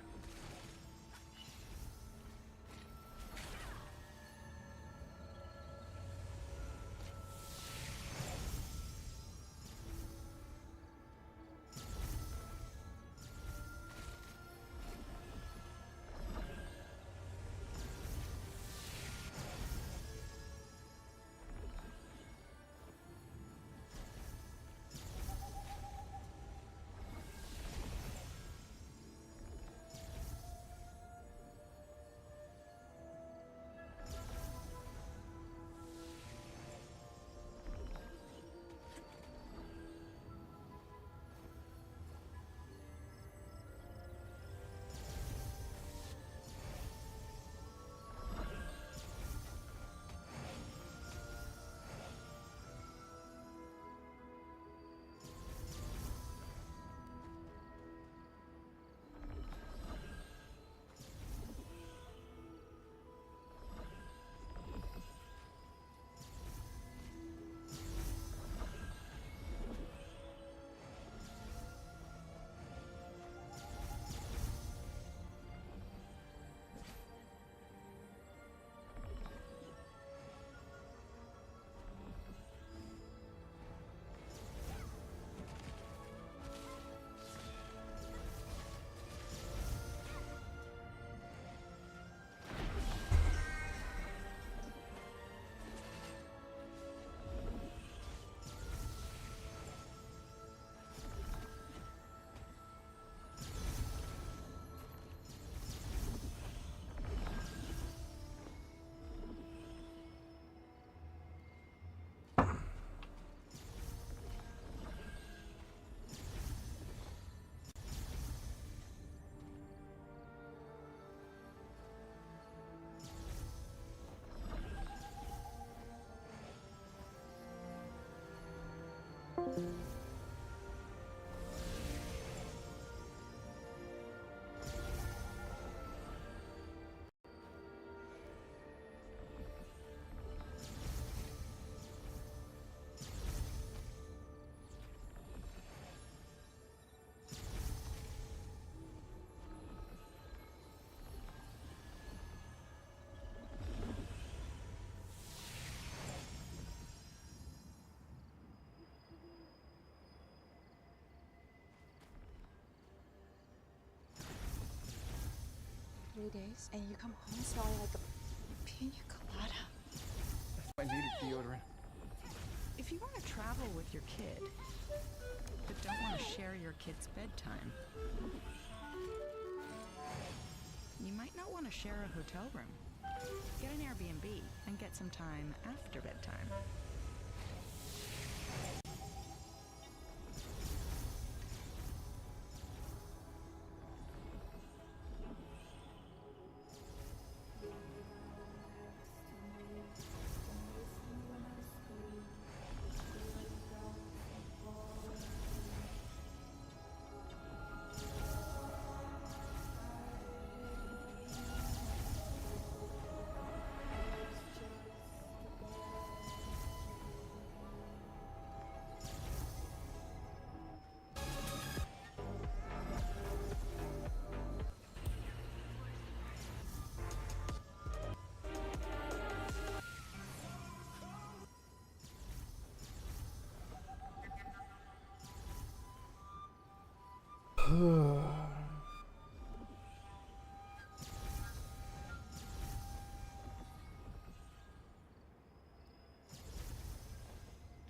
Days and you come home smelling like a pina colada. I needed deodorant. If you want to travel with your kid, but don't want to share your kid's bedtime, you might not want to share a hotel room. Get an Airbnb and get some time after bedtime. Do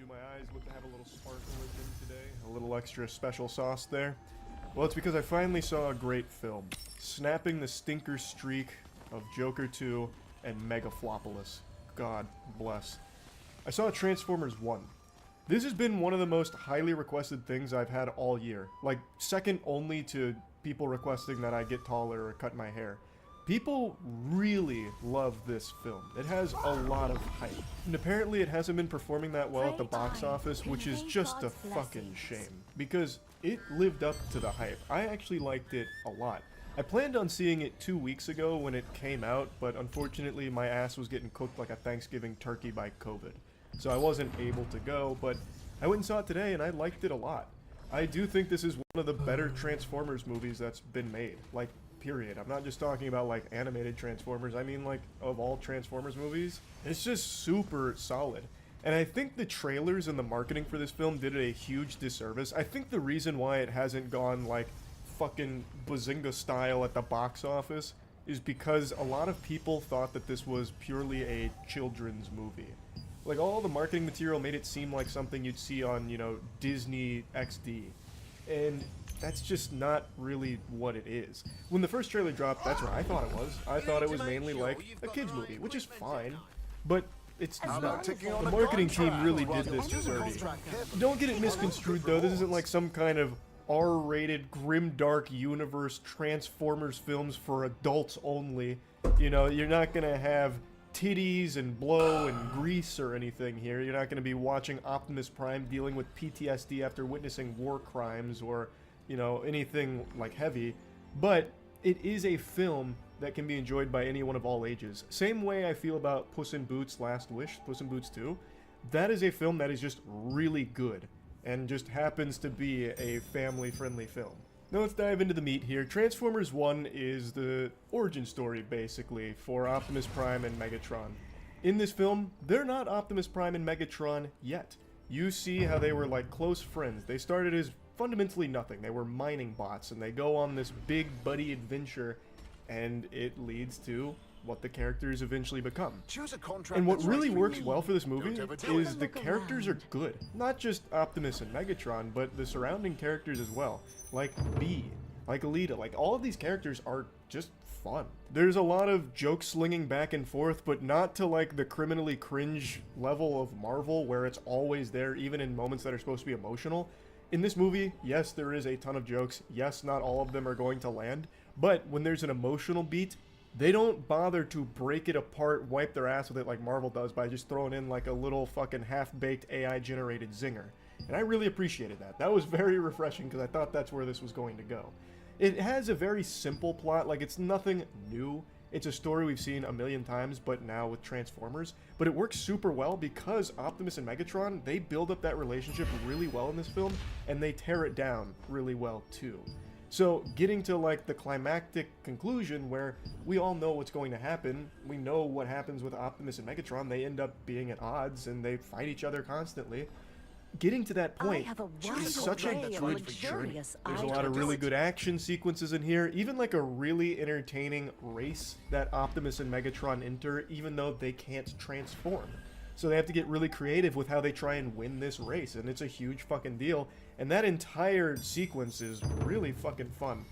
my eyes look to have a little sparkle in them today? A little extra special sauce there? Well, it's because I finally saw a great film, snapping the stinker streak of Joker 2 and Megaflopolis. God bless. I saw Transformers 1. This has been one of the most highly requested things I've had all year. Like, second only to people requesting that I get taller or cut my hair. People really love this film. It has a lot of hype. And apparently it hasn't been performing that well at the box office, which is just a fucking shame. Because it lived up to the hype. I actually liked it a lot. I planned on seeing it 2 weeks ago when it came out, but unfortunately my ass was getting cooked like a Thanksgiving turkey by COVID. So I wasn't able to go, but I went and saw it today and I liked it a lot. I do think this is one of the better Transformers movies that's been made. Like, period. I'm not just talking about, like, animated Transformers. I mean, like, of all Transformers movies. It's just super solid. And I think the trailers and the marketing for this film did it a huge disservice. I think the reason why it hasn't gone, like, fucking Bazinga style at the box office is because a lot of people thought that this was purely a children's movie. Like, all the marketing material made it seem like something you'd see on, you know, Disney XD. And that's just not really what it is. When the first trailer dropped, that's what I thought it was. I thought it was mainly like a kid's movie, which is fine, but it's not. The marketing team really did this dirty. Don't get it misconstrued, though. This isn't like some kind of R-rated, grim-dark universe Transformers films for adults only. You know, you're not gonna have titties and blow and grease or anything here. You're not going to be watching Optimus Prime dealing with PTSD after witnessing war crimes or, you know, anything like heavy. But it is a film that can be enjoyed by anyone of all ages. Same way I feel about Puss in Boots Last Wish, Puss in Boots 2. That is a film that is just really good and just happens to be a family-friendly film. Now let's dive into the meat here. Transformers 1 is the origin story, basically, for Optimus Prime and Megatron. In this film, they're not Optimus Prime and Megatron yet. You see how they were like close friends. They started as fundamentally nothing. They were mining bots, and they go on this big buddy adventure, and it leads to what the characters eventually become. And what really works well for this movie is the characters are good. Not just Optimus and Megatron, but the surrounding characters as well. Like Bee, like Alita, like all of these characters are just fun. There's a lot of joke slinging back and forth, but not to like the criminally cringe level of Marvel where it's always there, even in moments that are supposed to be emotional. In this movie, yes, there is a ton of jokes. Yes, not all of them are going to land, but when there's an emotional beat, they don't bother to break it apart, wipe their ass with it like Marvel does by just throwing in like a little fucking half-baked AI-generated zinger. And I really appreciated that. That was very refreshing because I thought that's where this was going to go. It has a very simple plot, like it's nothing new. It's a story we've seen a million times, but now with Transformers. But it works super well because Optimus and Megatron, they build up that relationship really well in this film, and they tear it down really well too. So getting to like the climactic conclusion where we all know what's going to happen, we know what happens with Optimus and Megatron, they end up being at odds and they fight each other constantly. Getting to that point is such a good journey. There's a lot of really good action sequences in here, even like a really entertaining race that Optimus and Megatron enter, even though they can't transform. So they have to get really creative with how they try and win this race, and it's a huge fucking deal. And that entire sequence is really fucking fun.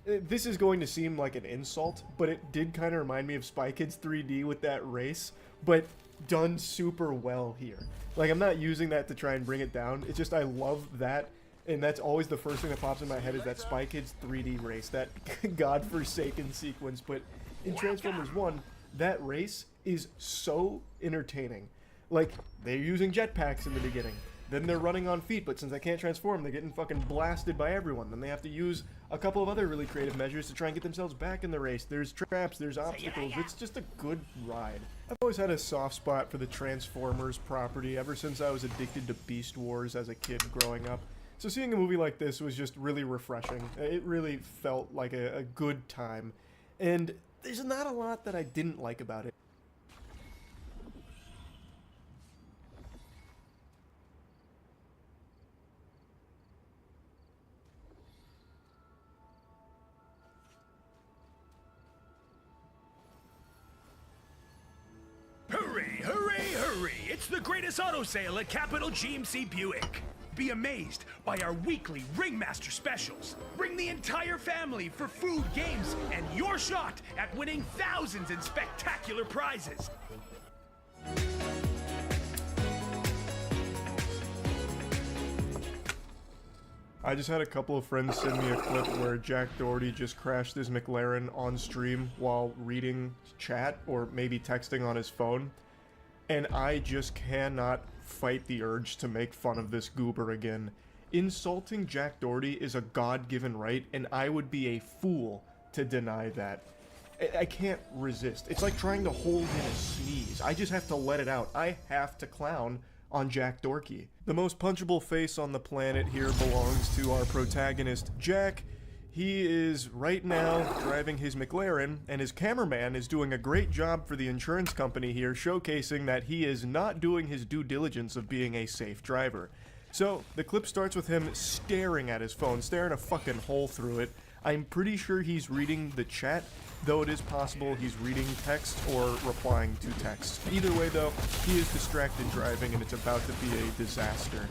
This is going to seem like an insult, but it did kind of remind me of Spy Kids 3D with that race, but done super well here. Like, I'm not using that to try and bring it down, it's just I love that, and that's always the first thing that pops in my head is that Spy Kids 3D race, that godforsaken sequence. But in Transformers 1, that race is so entertaining. Like, they're using jetpacks in the beginning. Then they're running on feet, but since they can't transform, they're getting fucking blasted by everyone. Then they have to use a couple of other really creative measures to try and get themselves back in the race. There's traps, there's obstacles. It's just a good ride. I've always had a soft spot for the Transformers property ever since I was addicted to Beast Wars as a kid growing up. So seeing a movie like this was just really refreshing. It really felt like a good time. And there's not a lot that I didn't like about it. Hurry, hurry, hurry! It's the greatest auto sale at Capital GMC Buick. Be amazed by our weekly Ringmaster specials. Bring the entire family for food, games, and your shot at winning thousands in spectacular prizes. I just had a couple of friends send me a clip where Jack Doherty just crashed his McLaren on stream while reading chat or maybe texting on his phone, and I just cannot fight the urge to make fun of this goober again. Insulting Jack Doherty is a God-given right, and I would be a fool to deny that. I can't resist. It's like trying to hold in a sneeze. I just have to let it out. I have to clown on Jack Dorky. The most punchable face on the planet here belongs to our protagonist, Jack. He is right now driving his McLaren, and his cameraman is doing a great job for the insurance company here, showcasing that he is not doing his due diligence of being a safe driver. So, the clip starts with him staring at his phone, staring a fucking hole through it. I'm pretty sure he's reading the chat, though it is possible he's reading text or replying to text. Either way, though, he is distracted driving, and it's about to be a disaster.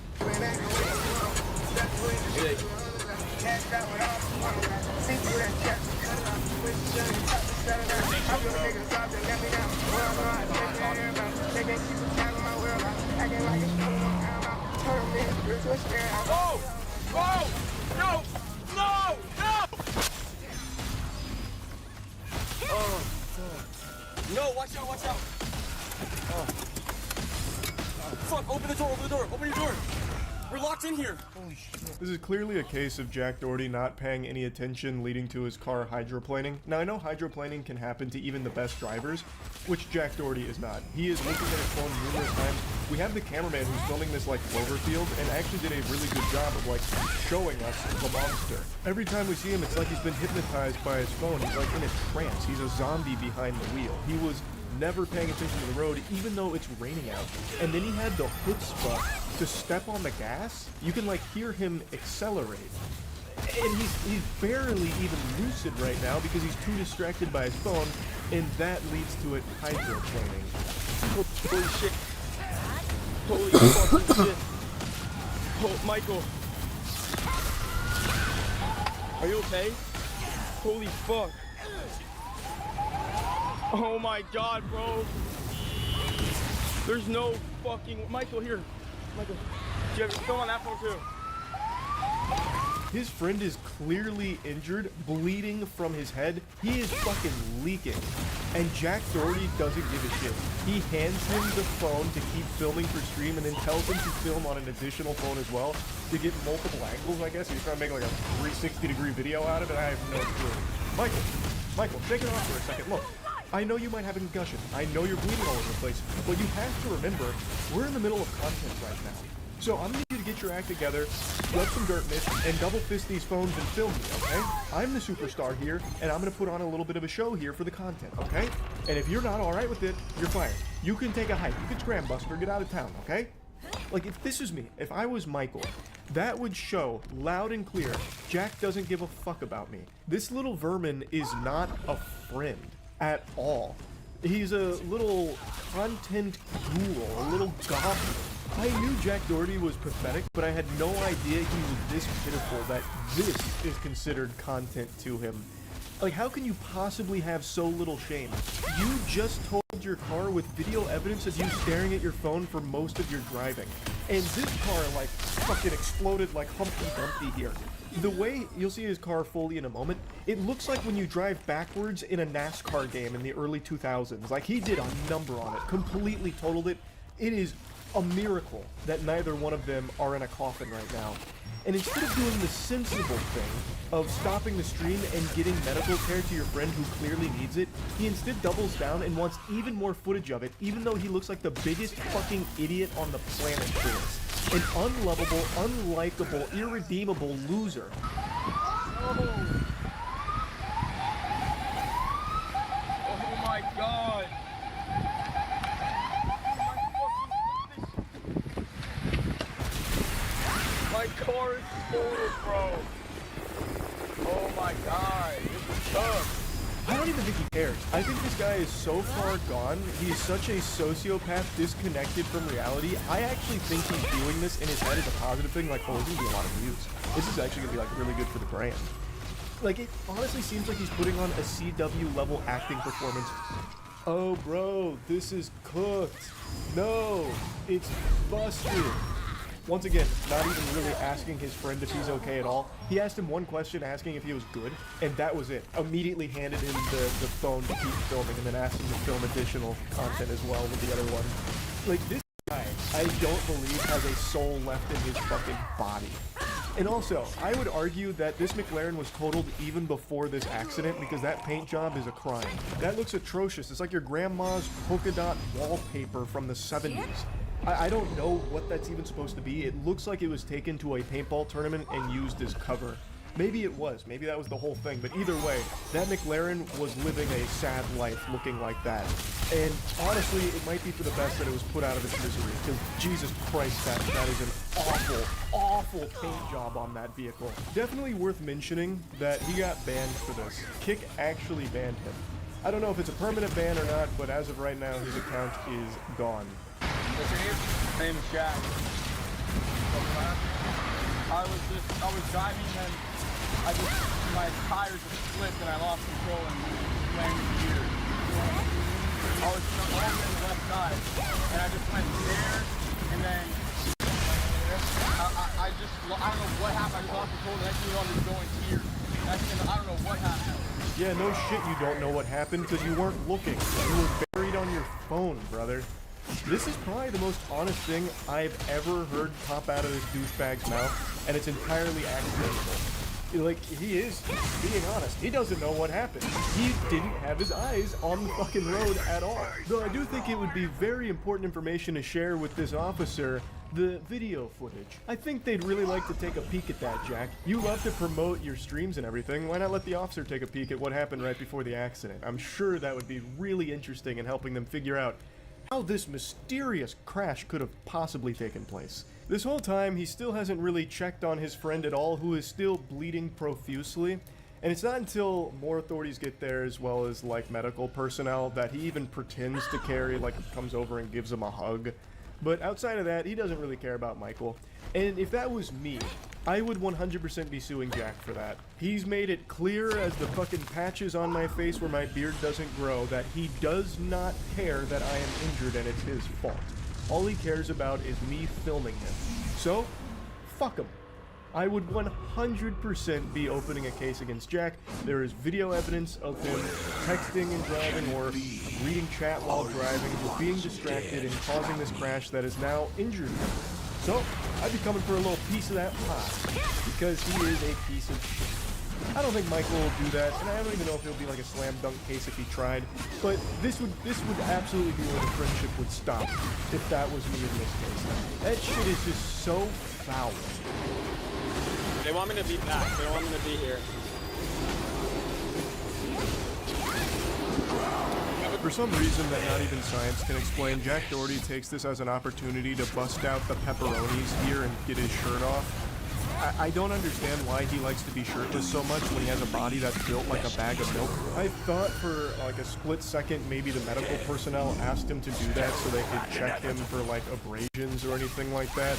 Oh! Oh! No! No! No! Oh, no, watch out, watch out. Oh. Fuck, open the door, open your door. We're locked in here. Holy shit. This is clearly a case of Jack Doherty not paying any attention, leading to his car hydroplaning. Now, I know hydroplaning can happen to even the best drivers, which Jack Doherty is not. He is looking at his phone numerous times. We have the cameraman who's filming this like Cloverfield and actually did a really good job of like showing us the monster. Every time we see him, it's like he's been hypnotized by his phone. He's like in a trance. He's a zombie behind the wheel. He was never paying attention to the road, even though it's raining out. And then he had the chutzpah to step on the gas. You can like hear him accelerate. And he's barely even lucid right now because he's too distracted by his phone, and that leads to it hydroplaning. Holy shit. Holy fucking shit. Oh, Michael. Are you okay? Holy fuck. Oh my god, bro. There's no fucking... Michael, here. Michael, do you have your phone on that phone too? His friend is clearly injured, bleeding from his head. He is fucking leaking. And Jack Doherty doesn't give a shit. He hands him the phone to keep filming for stream and then tells him to film on an additional phone as well to get multiple angles, I guess. He's trying to make like a 360-degree video out of it. I have no clue. Michael, take it off for a second. Look. I know you might have a concussion. I know you're bleeding all over the place. But you have to remember, we're in the middle of content right now. So I'm going to need you to get your act together, let some dirt mitch, and double fist these phones and film me, okay? I'm the superstar here, and I'm going to put on a little bit of a show here for the content, okay? And if you're not alright with it, you're fired. You can take a hike. You can scram buster, get out of town, okay? Like, if this was me, if I was Michael, that would show loud and clear, Jack doesn't give a fuck about me. This little vermin is not a friend at all. He's a little content ghoul, a little goblin. I knew Jack Doherty was pathetic, but I had no idea he was this pitiful that this is considered content to him. Like, how can you possibly have so little shame? You just totaled your car with video evidence of you staring at your phone for most of your driving. And this car, like, fucking exploded like Humpty Dumpty here. The way, you'll see his car fully in a moment, it looks like when you drive backwards in a NASCAR game in the early 2000s. Like, he did a number on it, completely totaled it. It is a miracle that neither one of them are in a coffin right now. And instead of doing the sensible thing of stopping the stream and getting medical care to your friend who clearly needs it, he instead doubles down and wants even more footage of it, even though he looks like the biggest fucking idiot on the planet for this. An unlovable, unlikable, irredeemable loser. Oh my god. My car is total, bro. Oh my god, this is tough. I don't even think he cares. I think this guy is so far gone. He's such a sociopath, disconnected from reality. I actually think he's doing this in his head as a positive thing. Like, oh, this is gonna be a lot of views. This is actually gonna be like really good for the brand. Like, it honestly seems like he's putting on a CW level acting performance. Oh, bro, this is cooked. No, it's busted. Once again, not even really asking his friend if he's okay at all. He asked him one question, asking if he was good, and that was it. Immediately handed him the phone to keep filming, and then asked him to film additional content as well with the other one. Like, this guy, I don't believe has a soul left in his fucking body. And also, I would argue that this McLaren was totaled even before this accident because that paint job is a crime. That looks atrocious. It's like your grandma's polka dot wallpaper from the 70s. I don't know what that's even supposed to be. It looks like it was taken to a paintball tournament and used as cover. Maybe it was. Maybe that was the whole thing. But either way, that McLaren was living a sad life looking like that. And honestly, it might be for the best that it was put out of its misery. Because Jesus Christ, that is an awful, awful paint job on that vehicle. Definitely worth mentioning that he got banned for this. Kick actually banned him. I don't know if it's a permanent ban or not, but as of right now, his account is gone. What's your name? My name is Jack. I was driving and my tires just slipped and I lost control and landed in gear. I was over on the left side and I just went there and then I don't know what happened. I just lost control and next thing you know I'm just going here. I don't know what happened. Yeah, no shit you don't know what happened because you weren't looking. You were buried on your phone, brother. This is probably the most honest thing I've ever heard pop out of this douchebag's mouth, and it's entirely accidental. Like, he is being honest. He doesn't know what happened. He didn't have his eyes on the fucking road at all. Though I do think it would be very important information to share with this officer, the video footage. I think they'd really like to take a peek at that, Jack. You love to promote your streams and everything. Why not let the officer take a peek at what happened right before the accident? I'm sure that would be really interesting in helping them figure out how this mysterious crash could have possibly taken place. This whole time, he still hasn't really checked on his friend at all, who is still bleeding profusely. And it's not until more authorities get there, as well as, like, medical personnel, that he even pretends to care, like, comes over and gives him a hug. But outside of that, he doesn't really care about Michael. And if that was me, I would 100% be suing Jack for that. He's made it clear as the fucking patches on my face where my beard doesn't grow that he does not care that I am injured and it's his fault. All he cares about is me filming him. So, fuck him. I would 100% be opening a case against Jack. There is video evidence of him texting and driving or reading chat while driving, just being distracted and causing this crash that has now injured him. So, I'd be coming for a little piece of that pie, because he is a piece of shit. I don't think Michael will do that, and I don't even know if it would be like a slam dunk case if he tried, but this would absolutely be where the friendship would stop if that was me in this case. That shit is just so foul. They want me to be back. They don't want me to be here. For some reason that not even science can explain, Jack Doherty takes this as an opportunity to bust out the pepperonis here and get his shirt off. I don't understand why he likes to be shirtless so much when he has a body that's built like a bag of milk. I thought for like a split second maybe the medical personnel asked him to do that so they could check him for like abrasions or anything like that.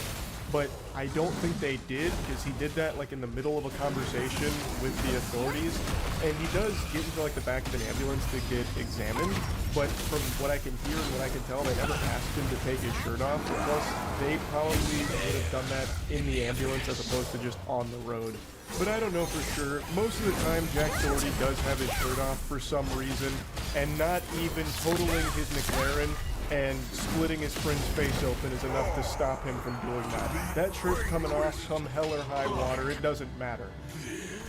But I don't think they did, because he did that like in the middle of a conversation with the authorities, and he does get into like the back of an ambulance to get examined, but from what I can hear and what I can tell, they never asked him to take his shirt off. Plus, they probably would have done that in the ambulance as opposed to just on the road. But I don't know for sure. Most of the time, Jack Doherty does have his shirt off for some reason, and not even totaling his McLaren and splitting his friend's face open is enough to stop him from doing that. That shirt's coming off come hell or high water, it doesn't matter.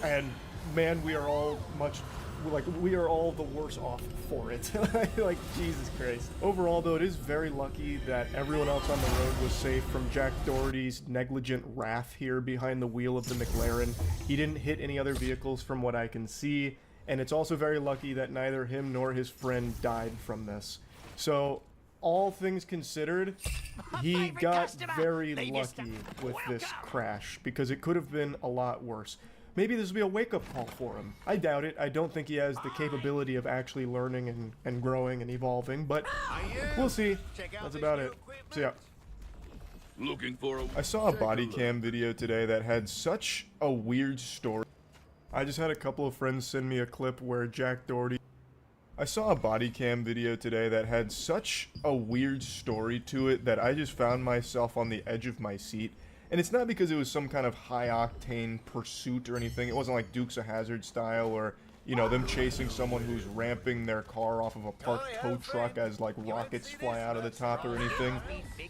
And man, we are all the worse off for it. Like, Jesus Christ. Overall though, it is very lucky that everyone else on the road was safe from Jack Doherty's negligent wrath here behind the wheel of the McLaren. He didn't hit any other vehicles from what I can see, and it's also very lucky that neither him nor his friend died from this. So, all things considered, he got very lucky with this crash, because it could have been a lot worse. Maybe this will be a wake-up call for him. I doubt it. I don't think he has the capability of actually learning and growing and evolving, but we'll see. That's about it. So yeah. Looking for a... I saw a body cam video today that had such a weird story. I just had a couple of friends send me a clip where Jack Doherty... I saw a body cam video today that had such a weird story to it that I just found myself on the edge of my seat. And it's not because it was some kind of high-octane pursuit or anything. It wasn't like Dukes of Hazzard style, or, you know, them chasing someone who's ramping their car off of a parked tow truck as, like, rockets fly out of the top or anything.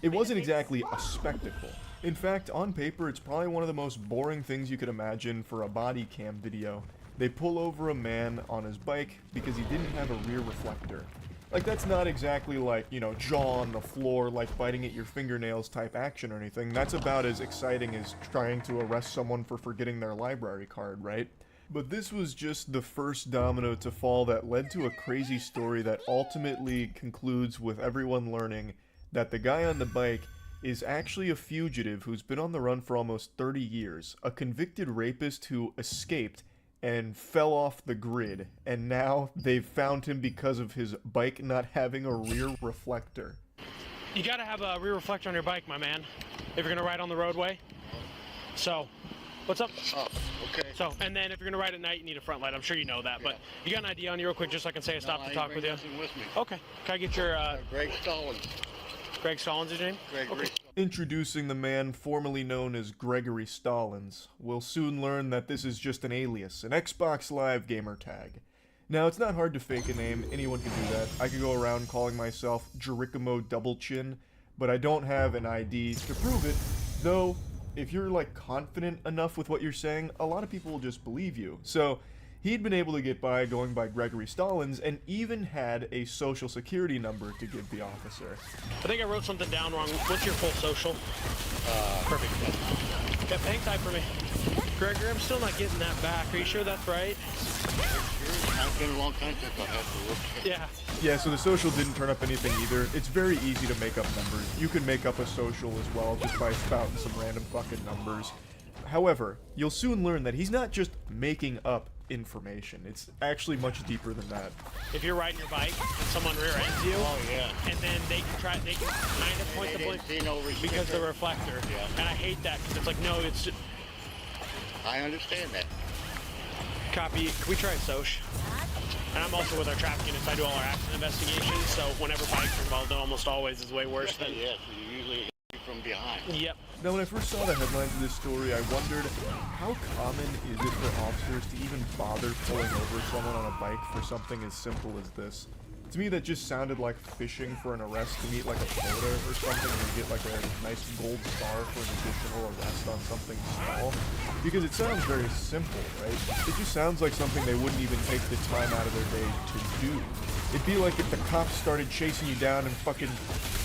It wasn't exactly a spectacle. In fact, on paper, it's probably one of the most boring things you could imagine for a body cam video. They pull over a man on his bike because he didn't have a rear reflector. Like, that's not exactly like, you know, jaw on the floor, like biting at your fingernails type action or anything. That's about as exciting as trying to arrest someone for forgetting their library card, right? But this was just the first domino to fall that led to a crazy story that ultimately concludes with everyone learning that the guy on the bike is actually a fugitive who's been on the run for almost 30 years, a convicted rapist who escaped and fell off the grid, and now they've found him because of his bike not having a rear reflector. You gotta have a rear reflector on your bike, my man, if you're gonna ride on the roadway. So, what's up? Oh, okay. So, and then if you're gonna ride at night, you need a front light. I'm sure you know that, but you got an ID on you real quick, just so I can say I stopped to talk with you? With me. Okay. Can I get your, Greg Stallings. Greg Stallings, is your name? Gregory. Okay. Introducing the man formerly known as Gregory Stallings. We'll soon learn that this is just an alias, an Xbox Live gamer tag. Now, it's not hard to fake a name, anyone can do that. I could go around calling myself Jerichomo Double Chin, but I don't have an ID to prove it, though if you're like confident enough with what you're saying, a lot of people will just believe you. So, he'd been able to get by going by Gregory Stallings and even had a social security number to give the officer. I think I wrote something down wrong. What's your full social? Perfect. Yep, hang tight for me. Gregory, I'm still not getting that back. Are you sure that's right? I've been a long time since I had to look. Yeah. Yeah, so the social didn't turn up anything either. It's very easy to make up numbers. You can make up a social as well just by spouting some random fucking numbers. However, you'll soon learn that he's not just making up information. It's actually much deeper than that. If you're riding your bike and someone rear ends you, and then they can kind of point the blink because the reflector. Yeah. And I hate that because it's like, no, it's just... I understand that. Copy. Can we try Soch? And I'm also with our traffic units. I do all our accident investigations, so whenever bikes are involved, it almost always is way worse than... Yes, you usually hit you from behind. Yep. Now, when I first saw the headlines of this story, I wondered, how common is it for officers to even bother pulling over someone on a bike for something as simple as this? To me, that just sounded like fishing for an arrest to meet like a quota or something, where you get like a nice gold star for an additional arrest on something small. Because it sounds very simple, right? It just sounds like something they wouldn't even take the time out of their day to do. It'd be like if the cops started chasing you down and fucking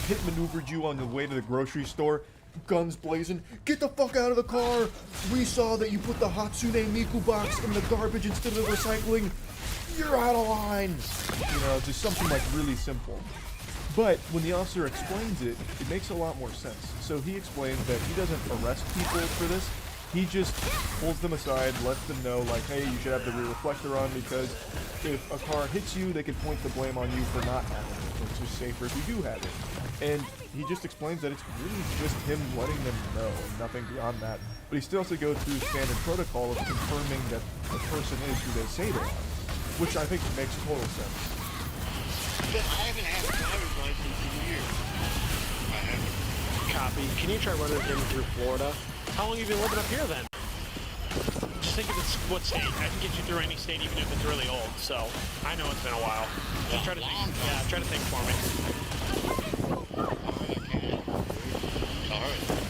hit maneuvered you on the way to the grocery store, guns blazing, get the fuck out of the car! We saw that you put the Hatsune Miku box in the garbage instead of recycling. You're out of line! You know, just something like really simple. But when the officer explains it, it makes a lot more sense. So he explains that he doesn't arrest people for this. He just pulls them aside, lets them know, like, hey, you should have the rear reflector on because if a car hits you, they can point the blame on you for not having it. It's just safer if you do have it. And he just explains that it's really just him letting them know, nothing beyond that. But he still has to go through standard protocol of confirming that the person is who they say they are, which I think makes total sense. But I haven't had a driver's license in years. I haven't. Copy. Can you try running him through Florida? How long have you been living up here then? Just think of this, what state. I can get you through any state even if it's really old, so I know it's been a while. Just try to think, try to think for me.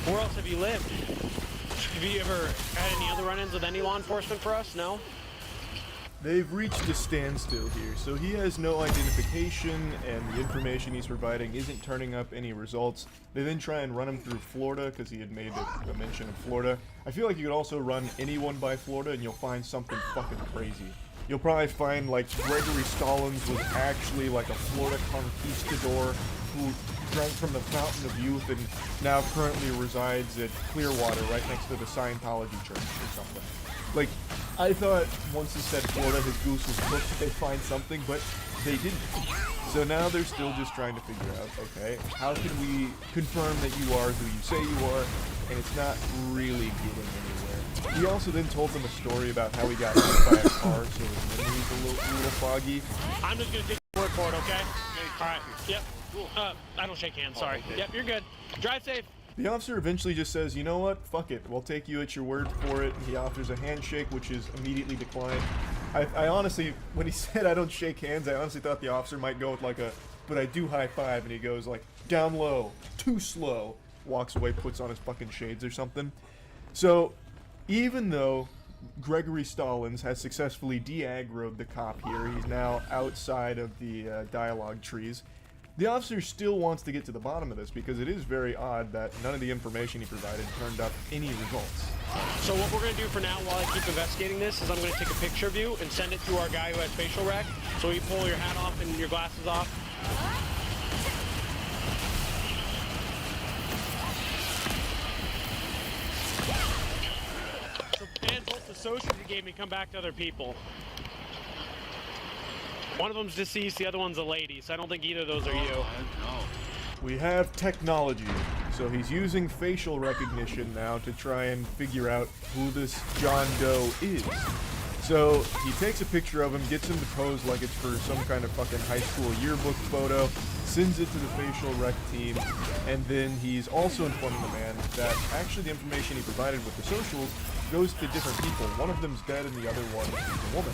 Where else have you lived? Have you ever had any other run-ins with any law enforcement for us? No? They've reached a standstill here, so he has no identification, and the information he's providing isn't turning up any results. They then try and run him through Florida, because he had made a mention of Florida. I feel like you could also run anyone by Florida, and you'll find something fucking crazy. You'll probably find, like, Gregory Stallings was actually, like, a Florida conquistador who drank from the Fountain of Youth and now currently resides at Clearwater, right next to the Scientology church or something. Like, I thought once he said Florida, his goose was cooked, they'd find something, but they didn't. So now they're still just trying to figure out, okay, how can we confirm that you are who you say you are, and it's not really getting anywhere. He also then told them a story about how he got hit by a car, so his memory's a little foggy. I'm just gonna take your word for it, okay? Alright, yep. I don't shake hands, sorry. Yep, you're good. Drive safe. The officer eventually just says, you know what, fuck it, we'll take you at your word for it. He offers a handshake, which is immediately declined. I honestly, when he said I don't shake hands, I honestly thought the officer might go with like a, but I do high five, and he goes like, down low, too slow, walks away, puts on his fucking shades or something. So, even though Gregory Stallings has successfully de-aggroed the cop here. He's now outside of the dialogue trees. The officer still wants to get to the bottom of this because it is very odd that none of the information he provided turned up any results. So what we're going to do for now while I keep investigating this is I'm going to take a picture of you and send it to our guy who has facial rec. So you pull your hat off and your glasses off. And both the socials you gave me come back to other people. One of them's deceased, the other one's a lady, so I don't think either of those are you. We have technology, so he's using facial recognition now to try and figure out who this John Doe is. So he takes a picture of him, gets him to pose like it's for some kind of fucking high school yearbook photo, sends it to the facial rec team, and then he's also informing the man that actually the information he provided with the socials goes to different people. One of them's dead and the other one is a woman.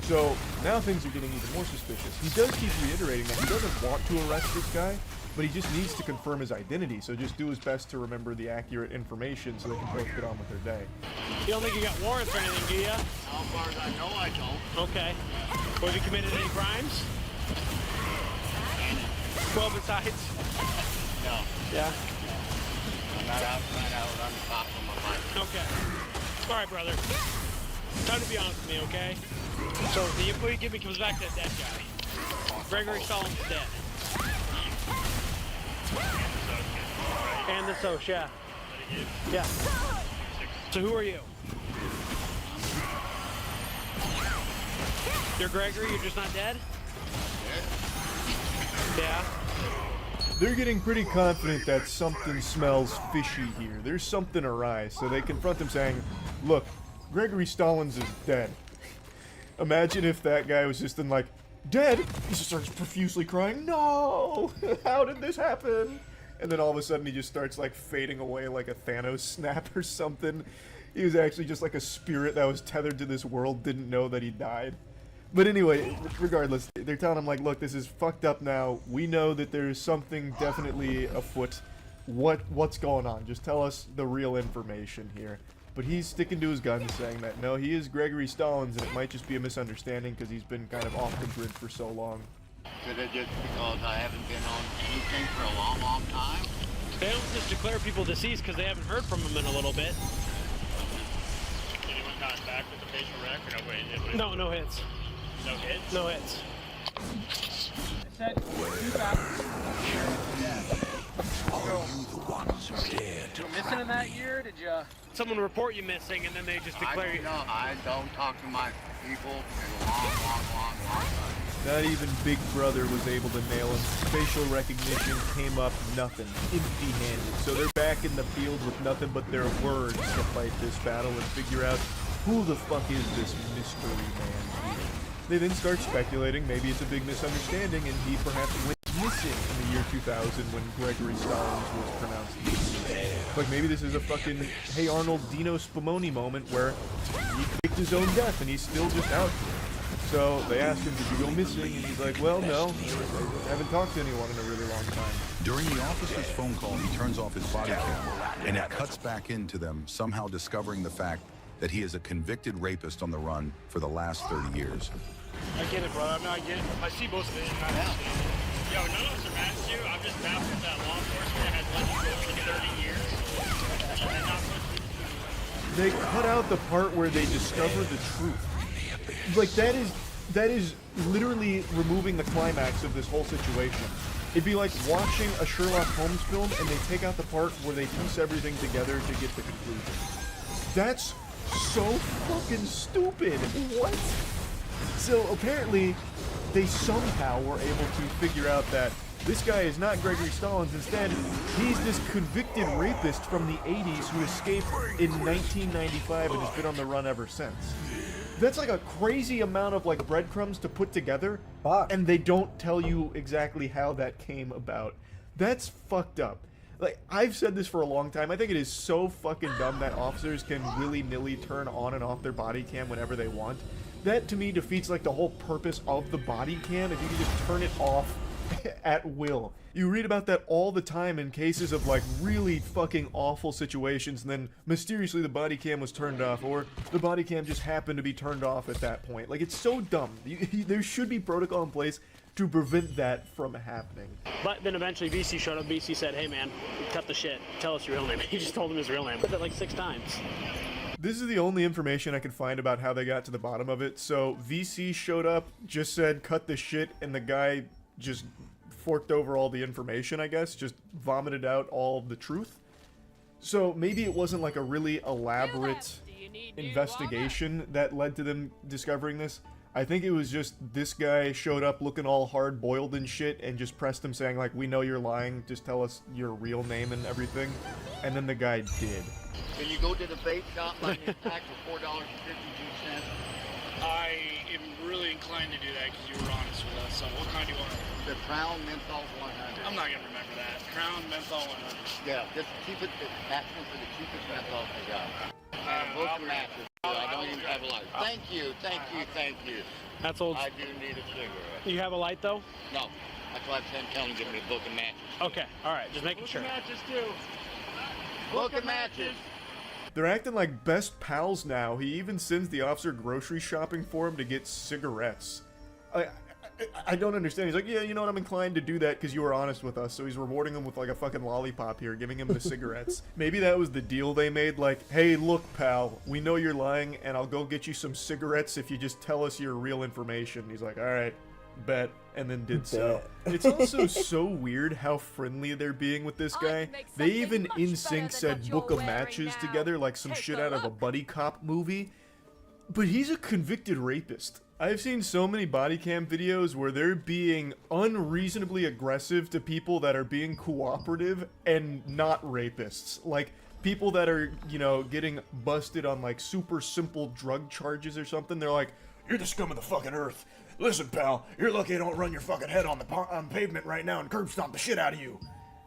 So now things are getting even more suspicious. He does keep reiterating that he doesn't want to arrest this guy, but he just needs to confirm his identity, so just do his best to remember the accurate information so they can both get on with their day. You don't think you got warrants or anything, do you? As far as I know, I don't. Okay. Have you committed any crimes? 12 besides? No. Yeah? I'm not out on the top of my mind. Okay. Alright, brother. Time to be honest with me, okay? So, the info you give me comes back to that dead guy. Gregory Stallings is dead. And the Soch, yeah. Yeah. So who are you? You're Gregory, you're just not dead? Yeah. They're getting pretty confident that something smells fishy here. There's something awry, so they confront him saying, look, Gregory Stallings is dead. Imagine if that guy was just in like, dead? He just starts profusely crying, no! How did this happen? And then all of a sudden he just starts like fading away like a Thanos snap or something. He was actually just like a spirit that was tethered to this world, didn't know that he died. But anyway, regardless, they're telling him like, look, this is fucked up now. We know that there's something definitely afoot. What's going on? Just tell us the real information here. But he's sticking to his guns, saying that, no, he is Gregory Stallings, and it might just be a misunderstanding because he's been kind of off the grid for so long. Could it just because I haven't been on anything for a long, long time? They don't just declare people deceased because they haven't heard from them in a little bit. Anyone got back with the facial rec or no way? No, no hits. No hits? No hits. It said 2000. Are you the ones dead? You missing in that year? Did you? Someone report you missing and then they just declare you. No, I don't talk to my people in a long time. Not even Big Brother was able to nail him. Facial recognition came up nothing, empty-handed. So they're back in the field with nothing but their words to fight this battle and figure out who the fuck is this mystery man here. They then start speculating maybe it's a big misunderstanding and he perhaps went missing in the year 2000 when Gregory Stallings was pronounced missing. Like maybe this is a fucking Hey Arnold Dino Spumoni moment where he faked his own death and he's still just out here. So they ask him, did you go missing? And he's like, well, no, I haven't talked to anyone in a really long time. During the officer's phone call, he turns off his body camera, and it cuts back into them, somehow discovering the fact that he is a convicted rapist on the run for the last 30 years. I get it, brother. I mean, I get it. I see both of it. And I understand it. Yo, none of us are mad at you. I'm just baffled that law enforcement has let you go for 30 years. And not They cut out the part where they discover the truth. Like that is literally removing the climax of this whole situation. It'd be like watching a Sherlock Holmes film and they take out the part where they piece everything together to get the conclusion. That's so fucking stupid. What? So apparently they somehow were able to figure out that this guy is not Gregory Stallings. Instead, he's this convicted rapist from the 80s who escaped in 1995 and has been on the run ever since. That's like a crazy amount of like breadcrumbs to put together, and they don't tell you exactly how that came about. That's fucked up. Like, I've said this for a long time. I think it is so fucking dumb that officers can willy-nilly turn on and off their body cam whenever they want. That, to me, defeats like the whole purpose of the body cam. If you can just turn it off at will. You read about that all the time in cases of like really fucking awful situations, and then mysteriously the body cam was turned off, or the body cam just happened to be turned off at that point. Like, it's so dumb. There should be protocol in place to prevent that from happening. But then eventually VC showed up. VC said, hey man, cut the shit. Tell us your real name. He just told him his real name. Did that like 6 times. This is the only information I could find about how they got to the bottom of it. So VC showed up, just said cut the shit, and the guy just forked over all the information, I guess, just vomited out all the truth. So maybe it wasn't like a really elaborate investigation that led to them discovering this. I think it was just this guy showed up looking all hard-boiled and shit and just pressed him saying like, we know you're lying, just tell us your real name and everything. And then the guy did. Can you go to the vape shop, buy me a pack for $4.52? I am really inclined to do that because you were honest with us. So what kind do you want? The Crown Menthol 100. I'm not going to remember that. Crown Menthol 100. Yeah, just keep it, ask them for the cheapest menthol they got. Book and matches. I don't even have a light. Thank you, thank you, thank you. That's old. I do need a cigarette. You have a light though? No. That's why I'm telling you, give me a book and matches. Okay, alright, just making sure. Book and matches too. Book and matches. They're acting like best pals now. He even sends the officer grocery shopping for him to get cigarettes. I don't understand. He's like, yeah, you know what, I'm inclined to do that because you were honest with us. So he's rewarding him with like a fucking lollipop here, giving him the cigarettes. Maybe that was the deal they made, like, hey, look, pal, we know you're lying, and I'll go get you some cigarettes if you just tell us your real information. He's like, alright, bet, and then did so. It's also so weird how friendly they're being with this guy. They even in sync said book of matches together like some shit out of a buddy cop movie. But he's a convicted rapist. I've seen so many body cam videos where they're being unreasonably aggressive to people that are being cooperative and not rapists. Like, people that are, you know, getting busted on, like, super simple drug charges or something. They're like, you're the scum of the fucking earth. Listen, pal, you're lucky I don't run your fucking head on the pavement right now and curb stomp the shit out of you.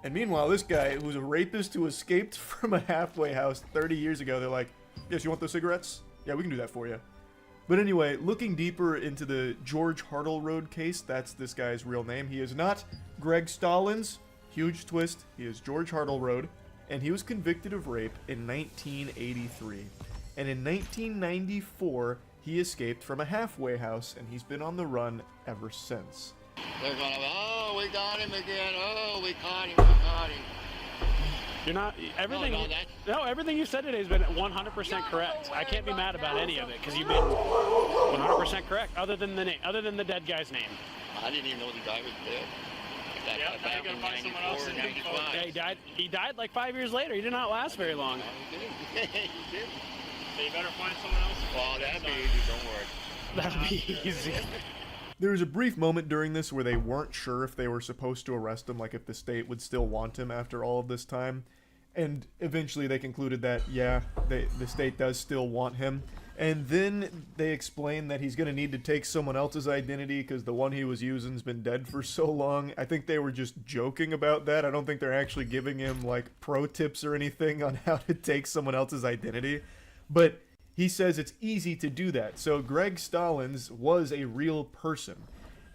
And meanwhile, this guy, who's a rapist who escaped from a halfway house 30 years ago, they're like, yes, you want those cigarettes? Yeah, we can do that for you. But anyway, looking deeper into the George Hartleroad case, that's this guy's real name. He is not Greg Stallings. Huge twist. He is George Hartleroad, and he was convicted of rape in 1983. And in 1994, he escaped from a halfway house, and he's been on the run ever since. They're gonna, oh, we got him again. Oh, we caught him, we caught him. You're not, everything, no, everything you said today has been 100% correct. I can't be mad about any of it, because you've been 100% correct, other than the name, other than the dead guy's name. I didn't even know the guy was dead. Yeah, now you're gonna find someone else in Yeah, he died like 5 years later. He did not last very long. He did. So you better find someone else. Oh, that'd be easy, don't worry. That'd be easy. There was a brief moment during this where they weren't sure if they were supposed to arrest him, like if the state would still want him after all of this time. And eventually they concluded that, yeah, the state does still want him. And then they explained that he's going to need to take someone else's identity because the one he was using's been dead for so long. I think they were just joking about that. I don't think they're actually giving him, like, pro tips or anything on how to take someone else's identity. But he says it's easy to do that. So Greg Stallings was a real person.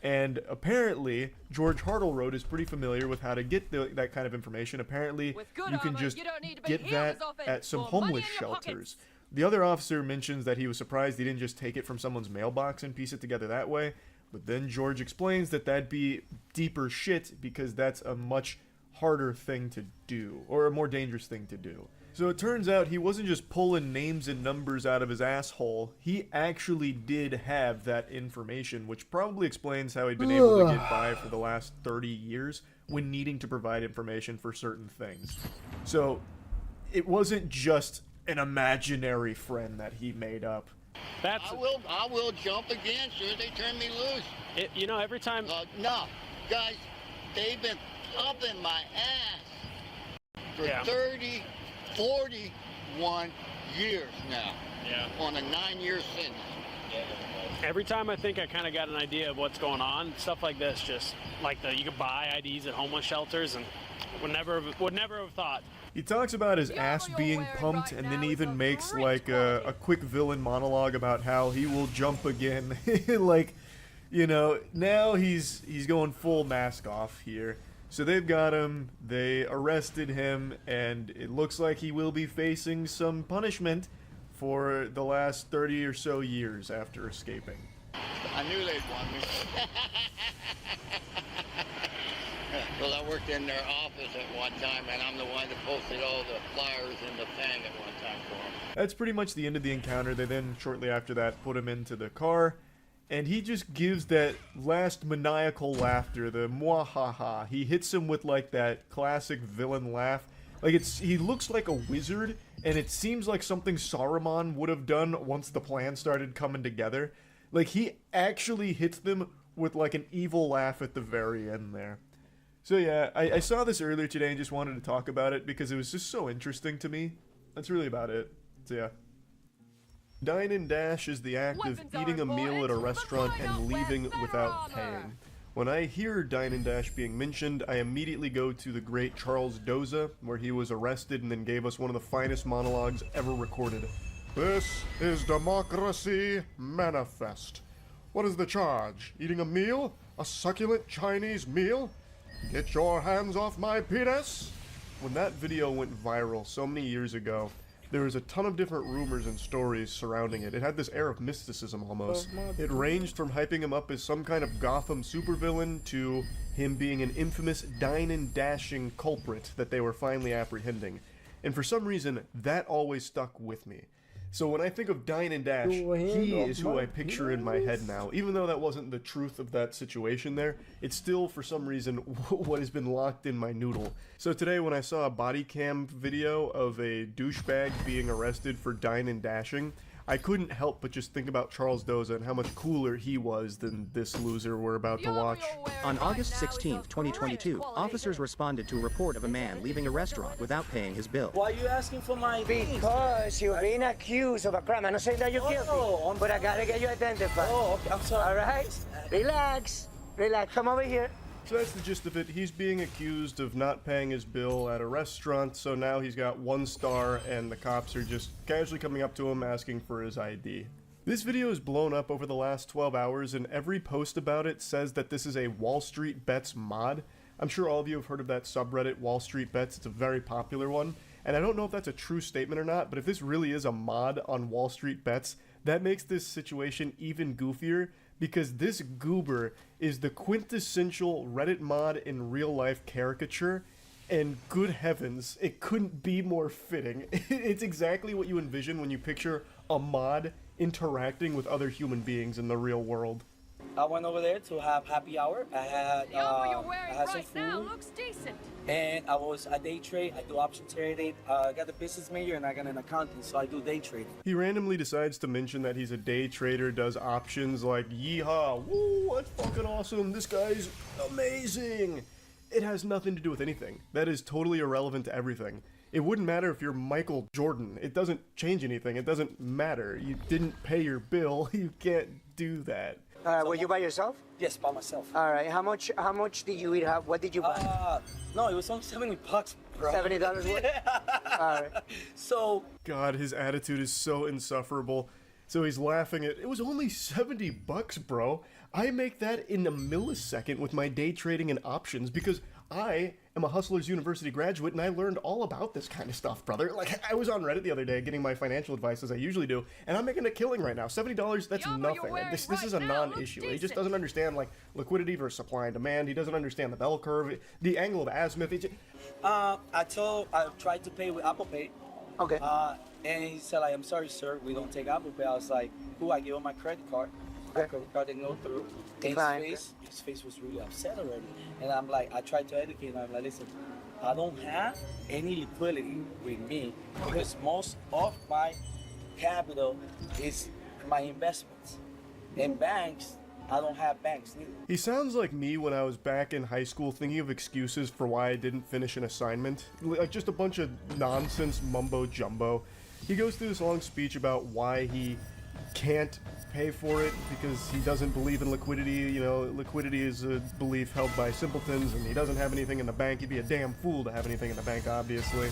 And apparently, George Hartleroad is pretty familiar with how to get that kind of information. Apparently, you can just get that at some homeless shelters. The other officer mentions that he was surprised he didn't just take it from someone's mailbox and piece it together that way. But then George explains that that'd be deeper shit because that's a much harder thing to do, or a more dangerous thing to do. So it turns out he wasn't just pulling names and numbers out of his asshole. He actually did have that information, which probably explains how he'd been able to get by for the last 30 years when needing to provide information for certain things. So it wasn't just an imaginary friend that he made up. I will jump again as soon as they turn me loose. You know, every time... no, guys, they've been pumping my ass for 41 years now. Yeah. On a 9-year sentence. Every time I think I kind of got an idea of what's going on, stuff like this, just like you can buy IDs at homeless shelters, and would never have thought. He talks about his ass being pumped and then even makes like a quick villain monologue about how he will jump again. Like, You know, now he's going full mask off here. So they've got him, they arrested him, and it looks like he will be facing some punishment for the last 30 or so years after escaping. I knew they'd want me. Well, I worked in their office at one time, and I'm the one that posted all the flyers in the thing at one time for them. That's pretty much the end of the encounter. They then, shortly after that, put him into the car, and he just gives that last maniacal laughter, the mwahaha. He hits him with, like, that classic villain laugh. Like, he looks like a wizard, and it seems like something Saruman would have done once the plan started coming together. Like, he actually hits them with, like, an evil laugh at the very end there. So yeah, I saw this earlier today and just wanted to talk about it because it was just so interesting to me. That's really about it. So yeah. Dine and dash is the act of eating a meal at a restaurant and leaving without paying. When I hear dine and dash being mentioned, I immediately go to the great Charles Doza, where he was arrested and then gave us one of the finest monologues ever recorded. This is Democracy Manifest. What is the charge? Eating a meal? A succulent Chinese meal? Get your hands off my penis! When that video went viral so many years ago, there was a ton of different rumors and stories surrounding it. It had this air of mysticism almost. It ranged from hyping him up as some kind of Gotham supervillain to him being an infamous dine and dashing culprit that they were finally apprehending. And for some reason, that always stuck with me. So when I think of Dine and Dash, he is who I picture in my head now. Even though that wasn't the truth of that situation there, it's still, for some reason, what has been locked in my noodle. So today when I saw a body cam video of a douchebag being arrested for Dine and Dashing, I couldn't help but just think about Charles Doza and how much cooler he was than this loser we're about to watch. On August 16th, 2022, officers responded to a report of a man leaving a restaurant without paying his bill. Why are you asking for my Because you're being accused of a crime. I'm not saying that you're guilty, but I gotta get you identified. Oh, okay, I'm sorry. All right? Relax. Relax. Come over here. So that's the gist of it. He's being accused of not paying his bill at a restaurant, so now he's got 1 star and the cops are just casually coming up to him asking for his ID. This video is blown up over the last 12 hours and every post about it says that this is a Wall Street Bets mod. I'm sure all of you have heard of that subreddit Wall Street Bets. It's a very popular one. And I don't know if that's a true statement or not, but if this really is a mod on Wall Street Bets, that makes this situation even goofier because this goober is the quintessential Reddit mod in real life caricature, and good heavens, it couldn't be more fitting. It's exactly what you envision when you picture a mod interacting with other human beings in the real world. I went over there to have happy hour. I had some food. Now looks decent. And I was a day trade. I do option trading. I got a business major and I got an accounting, so I do day trading. He randomly decides to mention that he's a day trader, does options like yeehaw, woo, that's fucking awesome, this guy's amazing. It has nothing to do with anything. That is totally irrelevant to everything. It wouldn't matter if you're Michael Jordan. It doesn't change anything. It doesn't matter. You didn't pay your bill. You can't do that. Were you by yourself? Yes, by myself. All right. How much did you eat? What did you buy? No, it was only $70, bro. $70 worth? All right. So... God, his attitude is so insufferable. So he's laughing at, it was only $70, bro. I make that in a millisecond with my day trading and options because I am a Hustlers University graduate and I learned all about this kind of stuff, brother. Like, I was on Reddit the other day getting my financial advice as I usually do, and I'm making a killing right now. $70, that's nothing. This is a non-issue. He just doesn't understand, like, liquidity versus supply and demand. He doesn't understand the bell curve, the angle of azimuth. I tried to pay with Apple Pay. Okay. And he said, like, I'm sorry, sir, we don't take Apple Pay. I was like, cool, I give him my credit card. My credit card didn't go through. His face was really upset already. And I'm like, I tried to educate him. I'm like, listen, I don't have any liquidity with me because most of my capital is my investments. In banks, I don't have banks neither. He sounds like me when I was back in high school thinking of excuses for why I didn't finish an assignment. Like just a bunch of nonsense mumbo jumbo. He goes through this long speech about why he can't pay for it because he doesn't believe in liquidity. You know, liquidity is a belief held by simpletons and he doesn't have anything in the bank. He'd be a damn fool to have anything in the bank, obviously.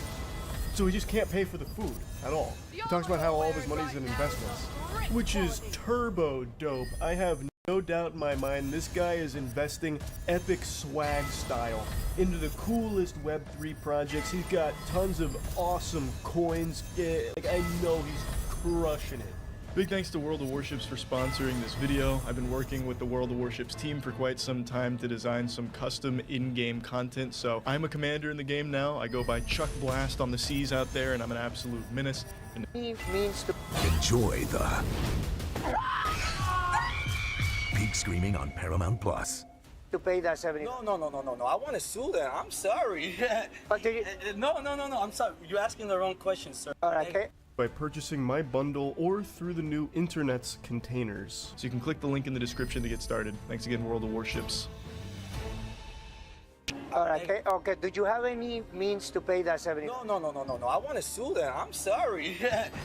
So he just can't pay for the food at all. He talks about how all of his money's in investments, which is turbo dope. I have No doubt in my mind, this guy is investing epic swag style into the coolest Web3 projects. He's got tons of awesome coins. Like, I know he's crushing it. Big thanks to World of Warships for sponsoring this video. I've been working with the World of Warships team for quite some time to design some custom in-game content, so I'm a commander in the game now. I go by Chuck Blast on the seas out there, and I'm an absolute menace. And means to enjoy the peak screaming on Paramount Plus. To pay that 70. No. I want to sue them. I'm sorry. But do you... No. I'm sorry. You're asking the wrong question, sir. All right, okay. by purchasing my bundle or through the new internet's containers. So you can click the link in the description to get started. Thanks again, World of Warships. All right, okay. Do you have any means to pay that 70? No. I want to sue them. I'm sorry.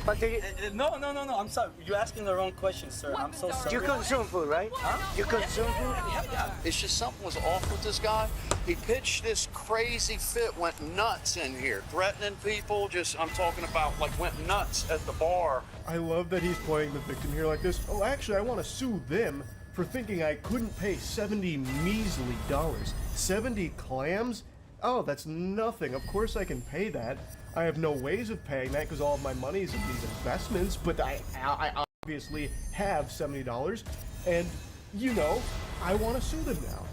But do you... No. I'm sorry. You're asking the wrong question, sir. I'm so sorry. You consume food, right? Huh? You consume food? Yeah. It's just something was off with this guy. He pitched this crazy fit, went nuts in here, threatening people. I'm talking about, like, went nuts at the bar. I love that he's playing the victim here like this. Oh, actually, I want to sue them for thinking I couldn't pay $70 measly. 70 clams? Oh, that's nothing. Of course I can pay that. I have no ways of paying that because all of my money is in these investments, but I obviously have $70, and, you know, I want to sue them now.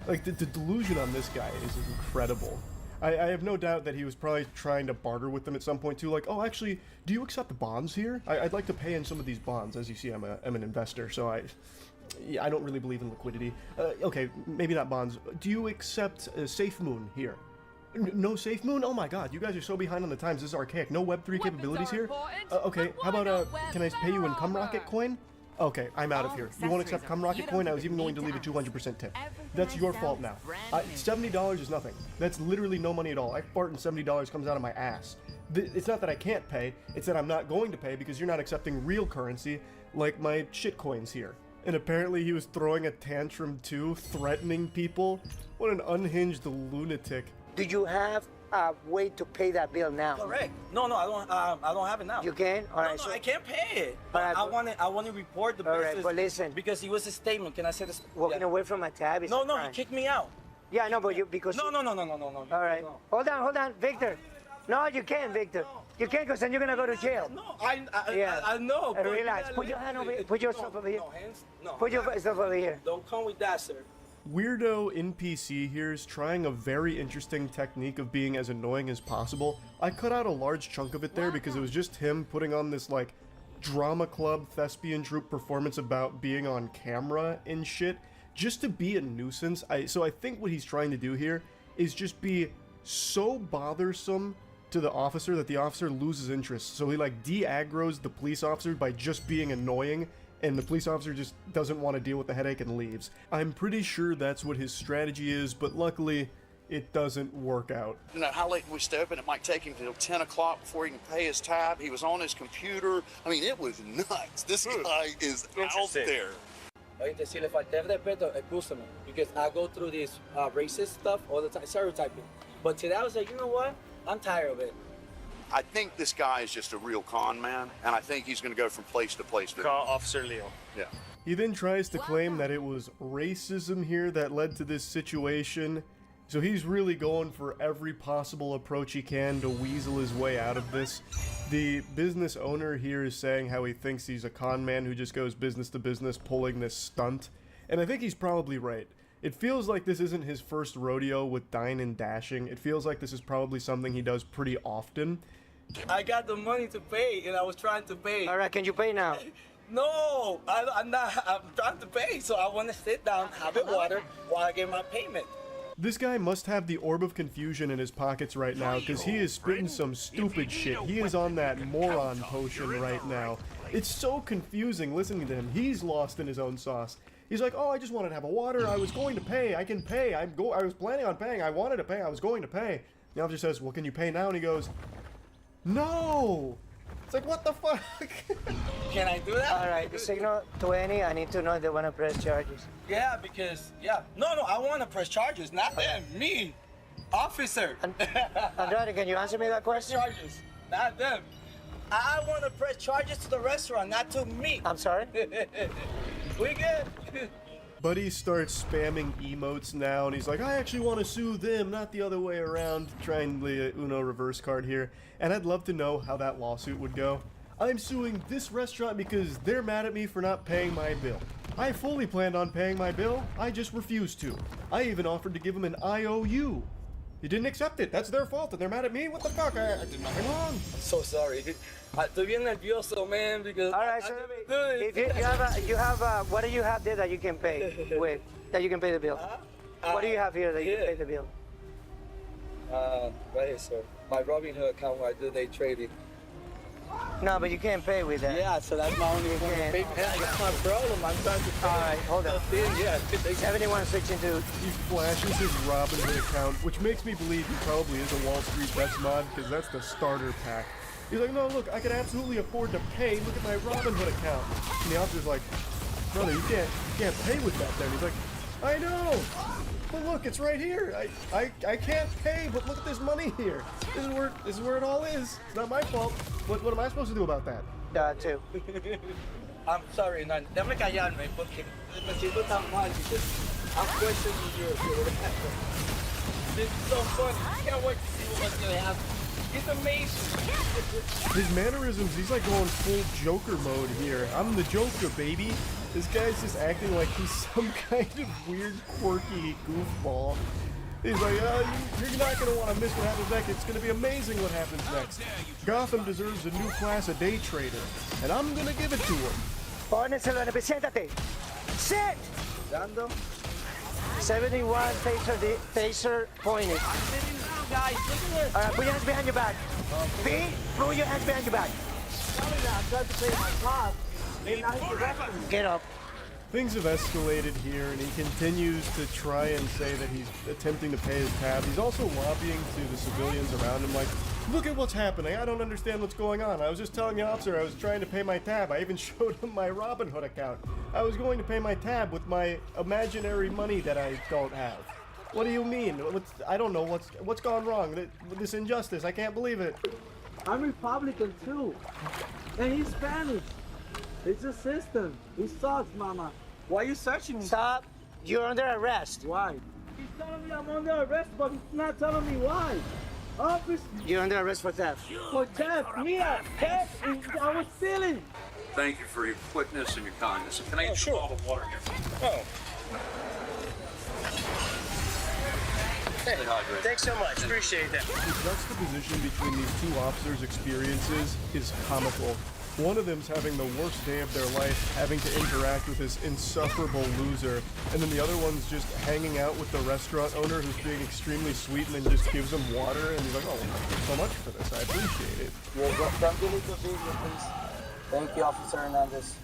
Like, the delusion on this guy is incredible. I have no doubt that he was probably trying to barter with them at some point too, like, oh, actually, do you accept the bonds here? I'd like to pay in some of these bonds. As you see, I'm an investor, so I don't really believe in liquidity. Okay, maybe not bonds. Do you accept Safe Moon here? No Safe Moon? Oh my god, you guys are so behind on the times. This is archaic. No Web3 capabilities here? Okay, how about, can I pay you in Cum Rocket coin? Okay, I'm out of here. You won't accept Cum Rocket coin? I was even going to leave a 200% tip. That's your fault now. $70 is nothing. That's literally no money at all. I fart and $70 comes out of my ass. It's not that I can't pay, it's that I'm not going to pay because you're not accepting real currency like my shit coins here. And apparently he was throwing a tantrum too, threatening people. What an unhinged lunatic. Do you have a way to pay that bill now? Correct. No, I don't have it now. You can? All right. No, I can't pay it. All right, I want to report the business. All right, but listen. Because it was a statement. Can I say this? Walking away from my tab is No, he kicked me out. Yeah, I know, but because... No. All right. No. Hold on, Victor. No, you can't, Victor. You can't, because then you're going to go to jail. No, I know. Relax. Put your hand over here. Put yourself over here. No, hands? No. Put yourself over here. Don't come with that, sir. Weirdo NPC here is trying a very interesting technique of being as annoying as possible. I cut out a large chunk of it there because it was just him putting on this, like, drama club thespian troupe performance about being on camera and shit, just to be a nuisance. So I think what he's trying to do here is just be so bothersome to the officer that the officer loses interest. So he, like, de-aggroes the police officer by just being annoying, and the police officer just doesn't want to deal with the headache and leaves. I'm pretty sure that's what his strategy is, but luckily, it doesn't work out. You know, how late we stay open? It might take him till 10 o'clock before he can pay his tab. He was on his computer. I mean, it was nuts. This guy is out there. Oíste, si le falté respeto, excúsame, because I go through this racist stuff all the time, stereotyping. But today I was like, you know what? I'm tired of it. I think this guy is just a real con man, and I think he's going to go from place to place. Call Officer Leo. Yeah. He then tries to claim that it was racism here that led to this situation. So he's really going for every possible approach he can to weasel his way out of this. The business owner here is saying how he thinks he's a con man who just goes business to business pulling this stunt. And I think he's probably right. It feels like this isn't his first rodeo with dine and dashing. It feels like this is probably something he does pretty often. I got the money to pay, and I was trying to pay. All right, can you pay now? No, I'm not. I'm trying to pay, so I want to sit down, have a water while I get my payment. This guy must have the orb of confusion in his pockets right now, because he is spitting some stupid shit. He is on that moron potion right now. It's so confusing listening to him. He's lost in his own sauce. He's like, oh, I just wanted to have a water. I was going to pay. I can pay. I was planning on paying. I wanted to pay. I was going to pay. The officer says, well, can you pay now? And he goes, no. It's like, what the fuck? Can I do that? All right, the signal 20. I need to know if they want to press charges. Yeah, because, yeah. No, I want to press charges, not them, me. Officer. Andrade, can you answer me that question? Charges, not them. I want to press charges to the restaurant, not to me. I'm sorry? We good. Buddy starts spamming emotes now, and he's like, I actually want to sue them, not the other way around, trying the Uno reverse card here, and I'd love to know how that lawsuit would go. I'm suing this restaurant because they're mad at me for not paying my bill. I fully planned on paying my bill, I just refused to. I even offered to give them an IOU. He didn't accept it. That's their fault, and they're mad at me? What the fuck? I did nothing wrong. I'm so sorry. Estoy bien nervioso, man, because... All right, so if you have what do you have there that you can pay with, that you can pay the bill? What do you have here that you can pay the bill? Right here, sir. My Robinhood account where I do day trading. No, but you can't pay with that. Yeah, so that's my only one to pay. That's my problem. I'm trying to pay. All right, hold on. Yeah, 7162. He flashes his Robinhood account, which makes me believe he probably is a Wall Street Bets mod, because that's the starter pack. He's like, no, look, I can absolutely afford to pay. Look at my Robinhood account. And the officer's like, brother, you can't pay with that then. He's like, I know, but look, it's right here. I can't pay, but look at this money here. This is where it all is. It's not my fault. What am I supposed to do about that? Too. I'm sorry, no, déjame callarme porque me siento tan mal because I'm questioning your This is so funny. I can't wait to see what's gonna happen. It's amazing. His mannerisms, he's like going full Joker mode here. I'm the Joker, baby. This guy's just acting like he's some kind of weird, quirky goofball. He's like, you're not going to want to miss what happens next. It's going to be amazing what happens next. Gotham deserves a new class of day trader, and I'm going to give it to him. Póneselo, siéntate. Sit! Dando? 71 taser pointed. I'm sitting down, guys. Look at this. All right, put your hands behind your back. B, put your hands behind your back. I'm trying to pay my cost. Get up. Things have escalated here, and he continues to try and say that he's attempting to pay his tab. He's also lobbying to the civilians around him like, look at what's happening. I don't understand what's going on. I was just telling the officer I was trying to pay my tab. I even showed him my Robinhood account. I was going to pay my tab with my imaginary money that I don't have. What do you mean? I don't know what's gone wrong. This injustice. I can't believe it. I'm Republican too, and he's Spanish. It's a system. It sucks, mama. Why are you searching me? Stop. You're under arrest. Why? He's telling me I'm under arrest, but he's not telling me why. Office. You're under arrest for theft. For theft. Mia, theft. I was stealing. Thank you for your quickness and your kindness. Can I get a bottle of water here? Oh. Stay hydrated. Thanks so much. Appreciate that. The juxtaposition between these two officers' experiences is comical. One of them's having the worst day of their life, having to interact with this insufferable loser, and then the other one's just hanging out with the restaurant owner who's being extremely sweet and then just gives him water, and he's like, oh, thank you so much for this, I appreciate it. Yeah, don't delete the video, please. Thank you, Officer Hernandez.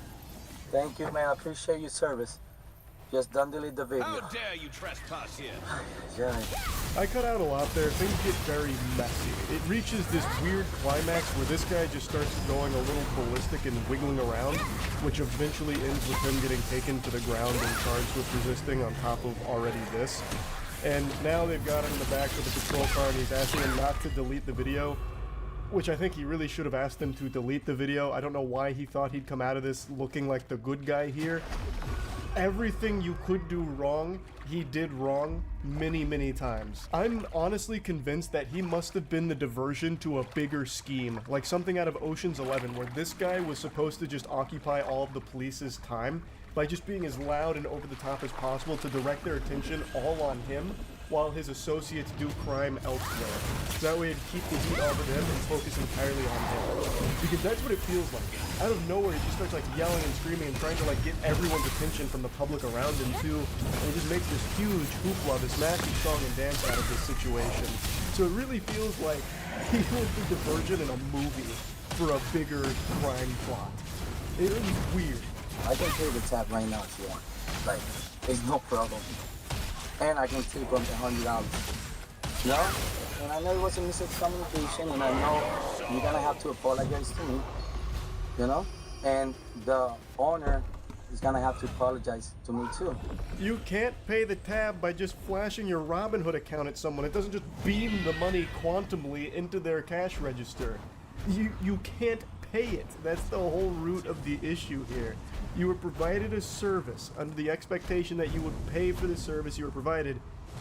Thank you, man. I appreciate your service. Just don't delete the video. How dare you trespass here? Yeah. I cut out a lot there. Things get very messy. It reaches this weird climax where this guy just starts going a little ballistic and wiggling around, which eventually ends with him getting taken to the ground and charged with resisting on top of already this. And now they've got him in the back of the patrol car and he's asking him not to delete the video, which I think he really should have asked him to delete the video. I don't know why he thought he'd come out of this looking like the good guy here. Everything you could do wrong, he did wrong many, many times. I'm honestly convinced that he must have been the diversion to a bigger scheme, like something out of Ocean's 11, where this guy was supposed to just occupy all of the police's time by just being as loud and over the top as possible to direct their attention all on him, while his associates do crime elsewhere. So that way it'd keep the heat off of him and focus entirely on him. Because that's what it feels like. Out of nowhere, he just starts like yelling and screaming and trying to like get everyone's attention from the public around him too. And he just makes this huge hoopla, this massive song and dance out of this situation. So it really feels like he was the diversion in a movie for a bigger crime plot. It was weird. I can pay the tab right now if you want. Like, it's no problem. And I can take on $100. No? And I know it was a miscommunication, and I know you're gonna have to apologize to me, you know? And the owner is gonna have to apologize to me too. You can't pay the tab by just flashing your Robinhood account at someone. It doesn't just beam the money quantumly into their cash register. You can't pay it. That's the whole root of the issue here. You were provided a service under the expectation that you would pay for the service you were provided,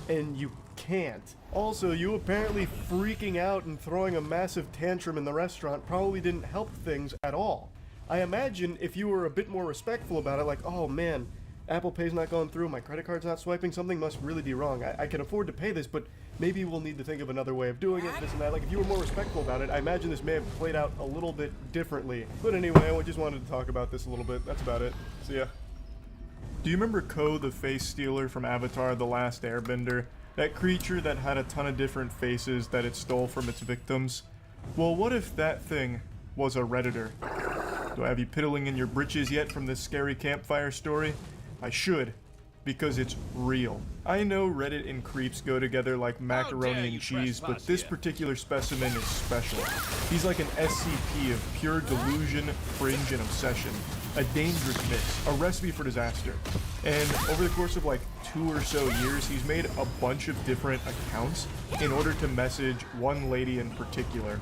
and you can't. Also, you apparently freaking out and throwing a massive tantrum in the restaurant probably didn't help things at all. I imagine if you were a bit more respectful about it, like, oh man, Apple Pay's not going through, my credit card's not swiping, something must really be wrong. I can afford to pay this, but maybe we'll need to think of another way of doing it, this and that. Like, if you were more respectful about it, I imagine this may have played out a little bit differently. But anyway, I just wanted to talk about this a little bit. That's about it. See ya. Do you remember Ko, the face stealer from Avatar: The Last Airbender? That creature that had a ton of different faces that it stole from its victims? Well, what if that thing was a Redditor? Do I have you piddling in your britches yet from this scary campfire story? I should, because it's real. I know Reddit and creeps go together like macaroni and cheese, but this particular specimen is special. He's like an SCP of pure delusion, cringe, and obsession. A dangerous mix, a recipe for disaster. And over the course of like 2 or so years, he's made a bunch of different accounts in order to message one lady in particular.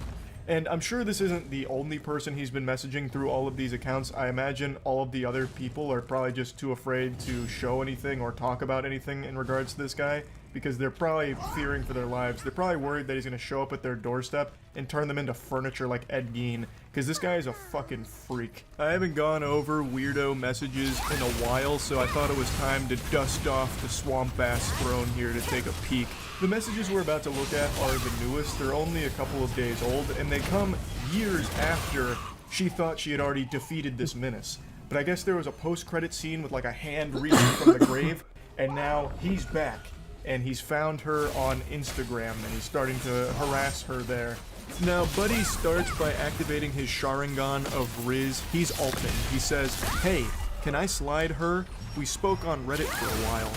And I'm sure this isn't the only person he's been messaging through all of these accounts. I imagine all of the other people are probably just too afraid to show anything or talk about anything in regards to this guy, because they're probably fearing for their lives. They're probably worried that he's going to show up at their doorstep and turn them into furniture like Ed Gein, because this guy is a fucking freak. I haven't gone over weirdo messages in a while, so I thought it was time to dust off the swamp ass throne here to take a peek. The messages we're about to look at are the newest. They're only a couple of days old, and they come years after she thought she had already defeated this menace. But I guess there was a post-credit scene with like a hand reaching from the grave, and now he's back. And he's found her on Instagram, and he's starting to harass her there. Now, Buddy starts by activating his Sharingan of Riz. He's ulting. He says, "Hey, can I slide her? We spoke on Reddit for a while."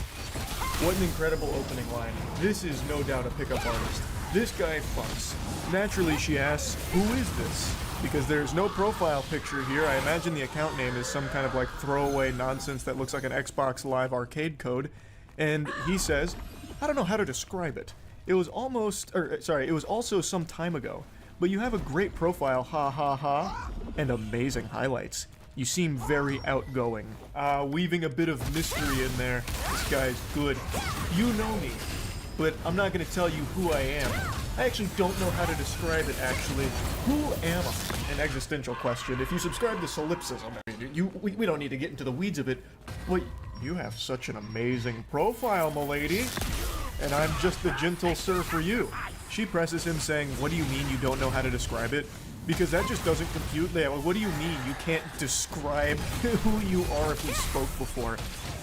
What an incredible opening line. This is no doubt a pickup artist. This guy fucks. Naturally, she asks, "Who is this?" Because there's no profile picture here. I imagine the account name is some kind of like throwaway nonsense that looks like an Xbox Live Arcade code. And he says, "I don't know how to describe it. It was it was also some time ago. But you have a great profile, ha ha ha, and amazing highlights. You seem very outgoing." Weaving a bit of mystery in there. This guy's good. You know me, but I'm not gonna tell you who I am. I actually don't know how to describe it, actually. Who am I? An existential question. If you subscribe to Solipsism, we don't need to get into the weeds of it, but you have such an amazing profile, m'lady. And I'm just the gentle sir for you. She presses him saying, "What do you mean you don't know how to describe it?" Because that just doesn't compute. Yeah, well, what do you mean you can't describe who you are if we spoke before?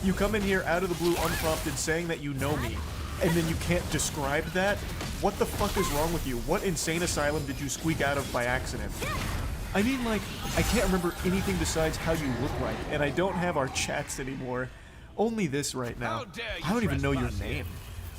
You come in here out of the blue unprompted saying that you know me, and then you can't describe that? What the fuck is wrong with you? What insane asylum did you squeak out of by accident? I mean, like, I can't remember anything besides how you look like, and I don't have our chats anymore. Only this right now. I don't even know your name.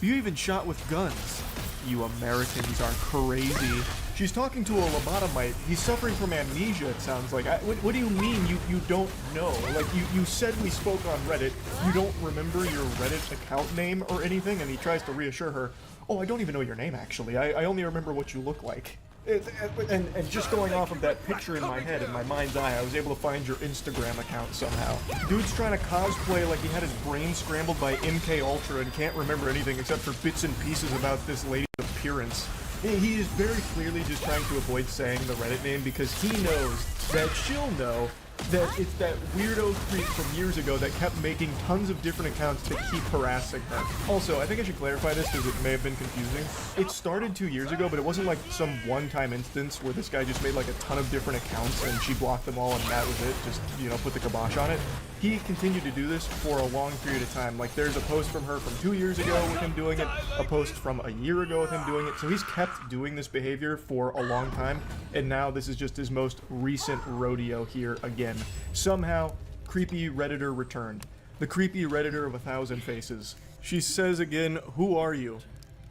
You even shot with guns. You Americans are crazy. She's talking to a lobotomite. He's suffering from amnesia, it sounds like. What do you mean you don't know? Like, you said we spoke on Reddit. You don't remember your Reddit account name or anything? And he tries to reassure her, "Oh, I don't even know your name, actually. I only remember what you look like." And just going off of that picture in my head, in my mind's eye, I was able to find your Instagram account somehow. Dude's trying to cosplay like he had his brain scrambled by MK Ultra and can't remember anything except for bits and pieces about this lady's appearance. He is very clearly just trying to avoid saying the Reddit name because he knows that she'll know that it's that weirdo creep from years ago that kept making tons of different accounts to keep harassing her. Also, I think I should clarify this because it may have been confusing. It started 2 years ago, but it wasn't like some one-time instance where this guy just made like a ton of different accounts and she blocked them all and that was it, just, you know, put the kibosh on it. He continued to do this for a long period of time. Like, there's a post from her from 2 years ago with him doing it, a post from a year ago with him doing it, so he's kept doing this behavior for a long time, and now this is just his most recent rodeo here again. Somehow, creepy Redditor returned. The creepy Redditor of 1,000 faces. She says again, "Who are you?"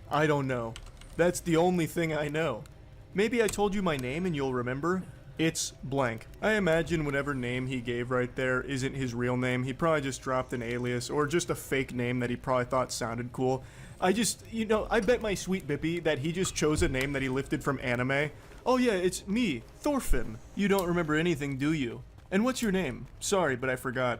"I don't know. That's the only thing I know. Maybe I told you my name and you'll remember. It's blank." I imagine whatever name he gave right there isn't his real name. He probably just dropped an alias or just a fake name that he probably thought sounded cool. I just, you know, I bet my sweet Bippy that he just chose a name that he lifted from anime. Oh yeah, it's me, Thorfinn. You don't remember anything, do you? And what's your name? Sorry, but I forgot.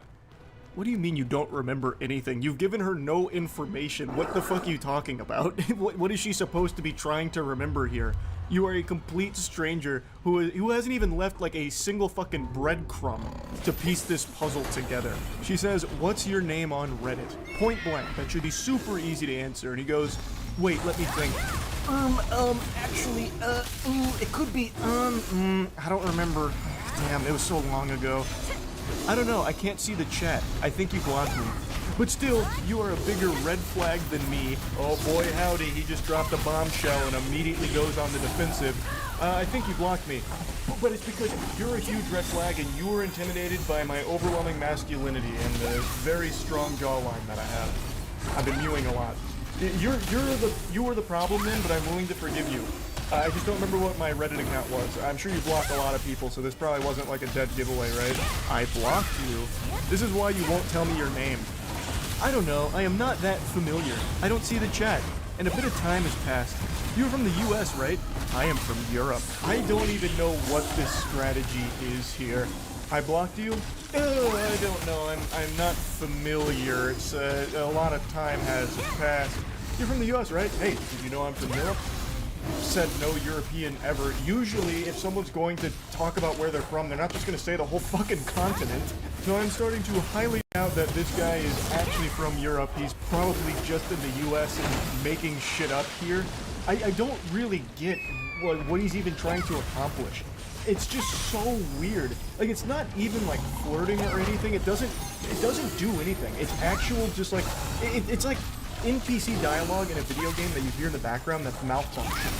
What do you mean you don't remember anything? You've given her no information. What the fuck are you talking about? What is she supposed to be trying to remember here? You are a complete stranger who hasn't even left like a single fucking breadcrumb to piece this puzzle together. She says, what's your name on Reddit? Point blank. That should be super easy to answer. And he goes, wait, let me think. Actually, it could be, I don't remember. Damn, it was so long ago. I don't know, I can't see the chat. I think you blocked me. But still, you are a bigger red flag than me. Oh boy howdy, he just dropped a bombshell and immediately goes on the defensive. I think you blocked me. But it's because you're a huge red flag and you were intimidated by my overwhelming masculinity and the very strong jawline that I have. I've been mewing a lot. You were the problem then, but I'm willing to forgive you. I just don't remember what my Reddit account was. I'm sure you block a lot of people, so this probably wasn't like a dead giveaway, right? I blocked you. This is why you won't tell me your name. I don't know. I am not that familiar. I don't see the chat. And a bit of time has passed. You're from the US, right? I am from Europe. I don't even know what this strategy is here. I blocked you? Oh, I don't know. I'm not familiar. It's a lot of time has passed. You're from the US, right? Hey, did you know I'm from Europe? Said no European ever. Usually, if someone's going to talk about where they're from, they're not just going to say the whole fucking continent. So I'm starting to highly doubt that this guy is actually from Europe. He's probably just in the US and making shit up here. I don't really get what he's even trying to accomplish. It's just so weird. Like, it's not even like flirting or anything. It doesn't do anything. It's actual just like, it's like NPC dialogue in a video game that you hear in the background that's malfunction.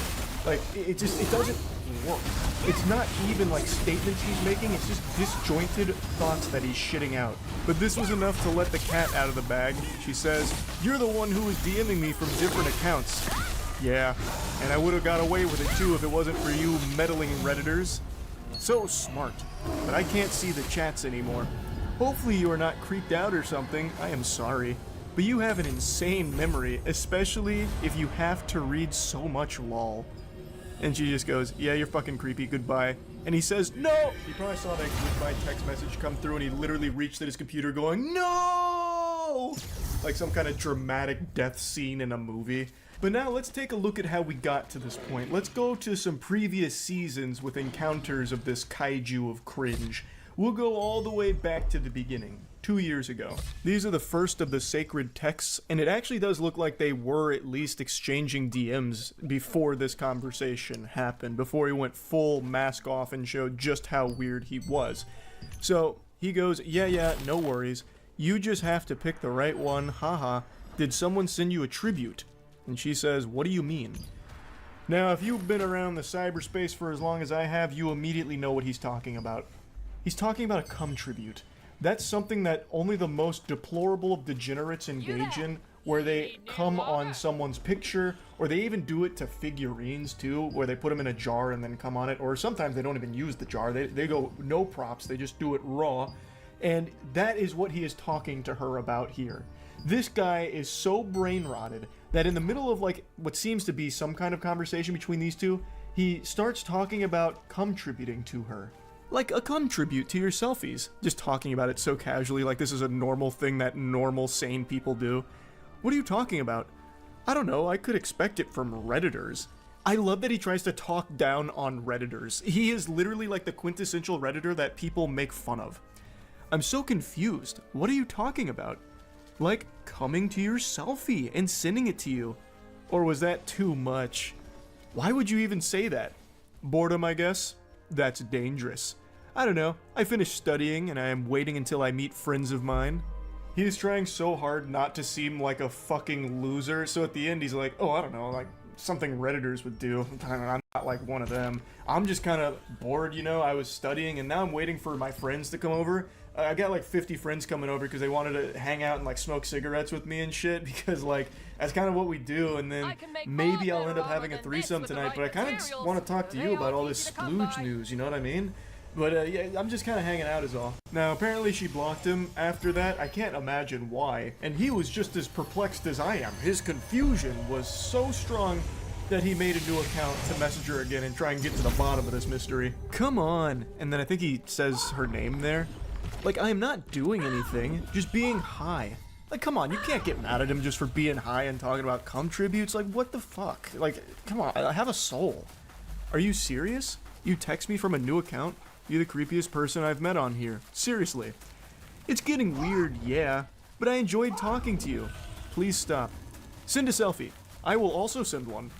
Like, it doesn't work. It's not even like statements he's making, it's just disjointed thoughts that he's shitting out. But this was enough to let the cat out of the bag. She says, you're the one who was DMing me from different accounts. Yeah, and I would have got away with it too if it wasn't for you meddling Redditors. So smart, but I can't see the chats anymore. Hopefully you are not creeped out or something. I am sorry. But you have an insane memory, especially if you have to read so much lol. And she just goes, yeah, you're fucking creepy, goodbye. And he says, no! He probably saw that goodbye text message come through and he literally reached at his computer going, no! Like some kind of dramatic death scene in a movie. But now let's take a look at how we got to this point. Let's go to some previous seasons with encounters of this kaiju of cringe. We'll go all the way back to the beginning. 2 years ago. These are the first of the sacred texts, and it actually does look like they were at least exchanging DMs before this conversation happened, before he went full mask off and showed just how weird he was. So he goes, yeah, no worries. You just have to pick the right one, haha. Did someone send you a tribute? And she says, what do you mean? Now, if you've been around the cyberspace for as long as I have, you immediately know what he's talking about. He's talking about a cum tribute. That's something that only the most deplorable of degenerates engage in, where they come on someone's picture, or they even do it to figurines too, where they put them in a jar and then come on it, or sometimes they don't even use the jar, they go no props, they just do it raw, and that is what he is talking to her about here. This guy is so brain rotted that in the middle of like what seems to be some kind of conversation between these two, he starts talking about cum tributing to her. Like a cum tribute to your selfies. Just talking about it so casually, like this is a normal thing that normal, sane people do. What are you talking about? I don't know, I could expect it from Redditors. I love that he tries to talk down on Redditors. He is literally like the quintessential Redditor that people make fun of. I'm so confused. What are you talking about? Like, coming to your selfie and sending it to you. Or was that too much? Why would you even say that? Boredom, I guess? That's dangerous. I don't know, I finished studying and I am waiting until I meet friends of mine. He is trying so hard not to seem like a fucking loser, so at the end he's like, oh, I don't know, like something Redditors would do. I'm not like one of them. I'm just kind of bored, you know, I was studying and now I'm waiting for my friends to come over. I got like 50 friends coming over because they wanted to hang out and like smoke cigarettes with me and shit, because like that's kind of what we do, and then maybe I'll end up having a threesome tonight, but I kind of want to talk to you about all this splooge news, you know what I mean? But yeah, I'm just kind of hanging out is all. Now, apparently she blocked him after that. I can't imagine why. And he was just as perplexed as I am. His confusion was so strong that he made a new account to message her again and try and get to the bottom of this mystery. Come on. And then I think he says her name there. Like, I am not doing anything, just being high. Like, come on, you can't get mad at him just for being high and talking about cum tributes. Like, what the fuck? Like, come on, I have a soul. Are you serious? You text me from a new account? You're the creepiest person I've met on here. Seriously. It's getting weird, yeah, but I enjoyed talking to you. Please stop. Send a selfie. I will also send one.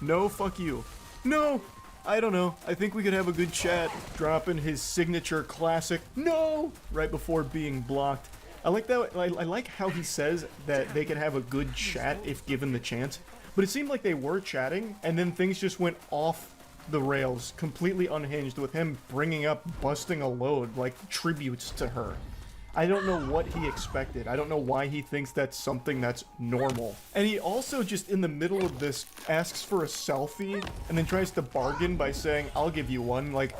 No, fuck you. No! I don't know. I think we could have a good chat. Dropping his signature classic no right before being blocked. I like that. I like how he says that they can have a good chat if given the chance. But it seemed like they were chatting, and then things just went off the rails, completely unhinged, with him bringing up busting a load, like tributes to her. I don't know what he expected. I don't know why he thinks that's something that's normal. And he also just in the middle of this asks for a selfie and then tries to bargain by saying, I'll give you one. Like,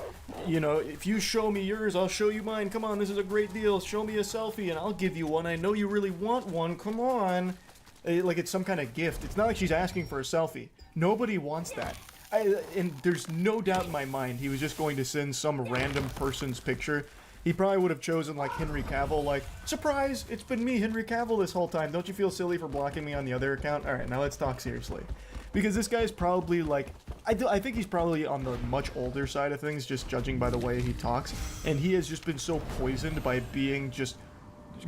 you know, if you show me yours, I'll show you mine. Come on, this is a great deal. Show me a selfie and I'll give you one. I know you really want one. Come on. Like it's some kind of gift. It's not like she's asking for a selfie. Nobody wants that. And there's no doubt in my mind he was just going to send some random person's picture. He probably would have chosen, like, Henry Cavill, like, surprise, it's been me, Henry Cavill, this whole time. Don't you feel silly for blocking me on the other account? Alright, now let's talk seriously. Because this guy's probably, like, I think he's probably on the much older side of things, just judging by the way he talks. And he has just been so poisoned by being just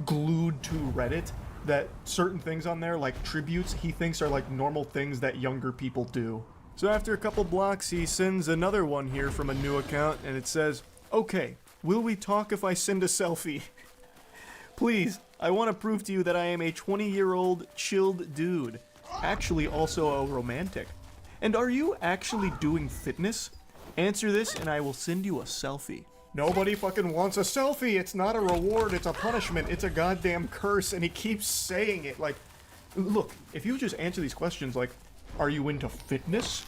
glued to Reddit that certain things on there, like tributes, he thinks are, like, normal things that younger people do. So after a couple blocks, he sends another one here from a new account, and it says, okay. Will we talk if I send a selfie? Please, I want to prove to you that I am a 20-year-old chilled dude. Actually also a romantic. And are you actually doing fitness? Answer this and I will send you a selfie. Nobody fucking wants a selfie. It's not a reward, it's a punishment. It's a goddamn curse, and he keeps saying it. Like, look, if you just answer these questions like, are you into fitness?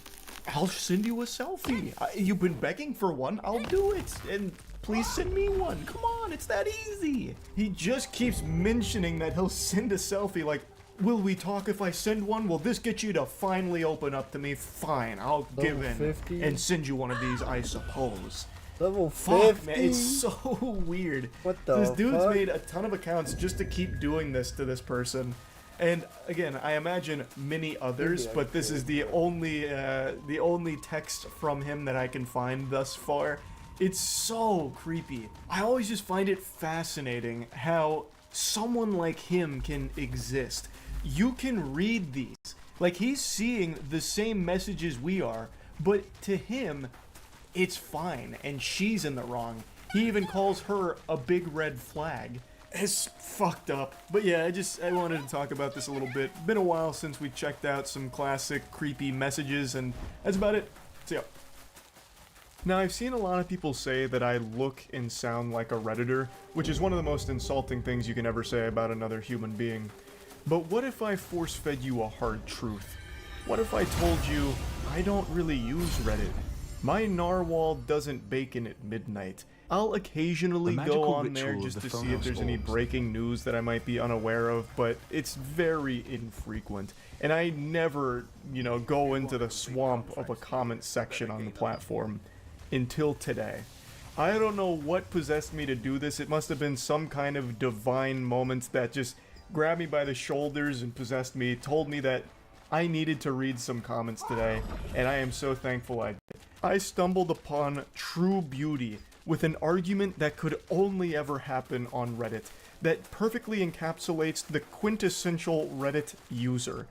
I'll send you a selfie. You've been begging for one, I'll do it. And please send me one. Come on, it's that easy. He just keeps mentioning that he'll send a selfie like, will we talk if I send one? Will this get you to finally open up to me? Fine, I'll give in 50? and send you one of these, I suppose. Level 50? Fuck, man, it's so weird. What the This dude's fuck? made a ton of accounts just to keep doing this to this person. And again, I imagine many others, but this is the only text from him that I can find thus far. It's so creepy. I always just find it fascinating how someone like him can exist. You can read these. Like, he's seeing the same messages we are, but to him, it's fine, and she's in the wrong. He even calls her a big red flag. It's fucked up. But yeah, I wanted to talk about this a little bit. Been a while since we checked out some classic creepy messages, and that's about it. See ya. Now, I've seen a lot of people say that I look and sound like a Redditor, which is one of the most insulting things you can ever say about another human being. But what if I force-fed you a hard truth? What if I told you I don't really use Reddit? My narwhal doesn't bacon at midnight. I'll occasionally go on there just to see if there's any breaking news that I might be unaware of, but it's very infrequent. And I never, go into the swamp of a comment section on the platform. Until today. I don't know what possessed me to do this. It must have been some kind of divine moment that just grabbed me by the shoulders and possessed me, told me that I needed to read some comments today, and I am so thankful I did. I stumbled upon true beauty with an argument that could only ever happen on Reddit, that perfectly encapsulates the quintessential Reddit user.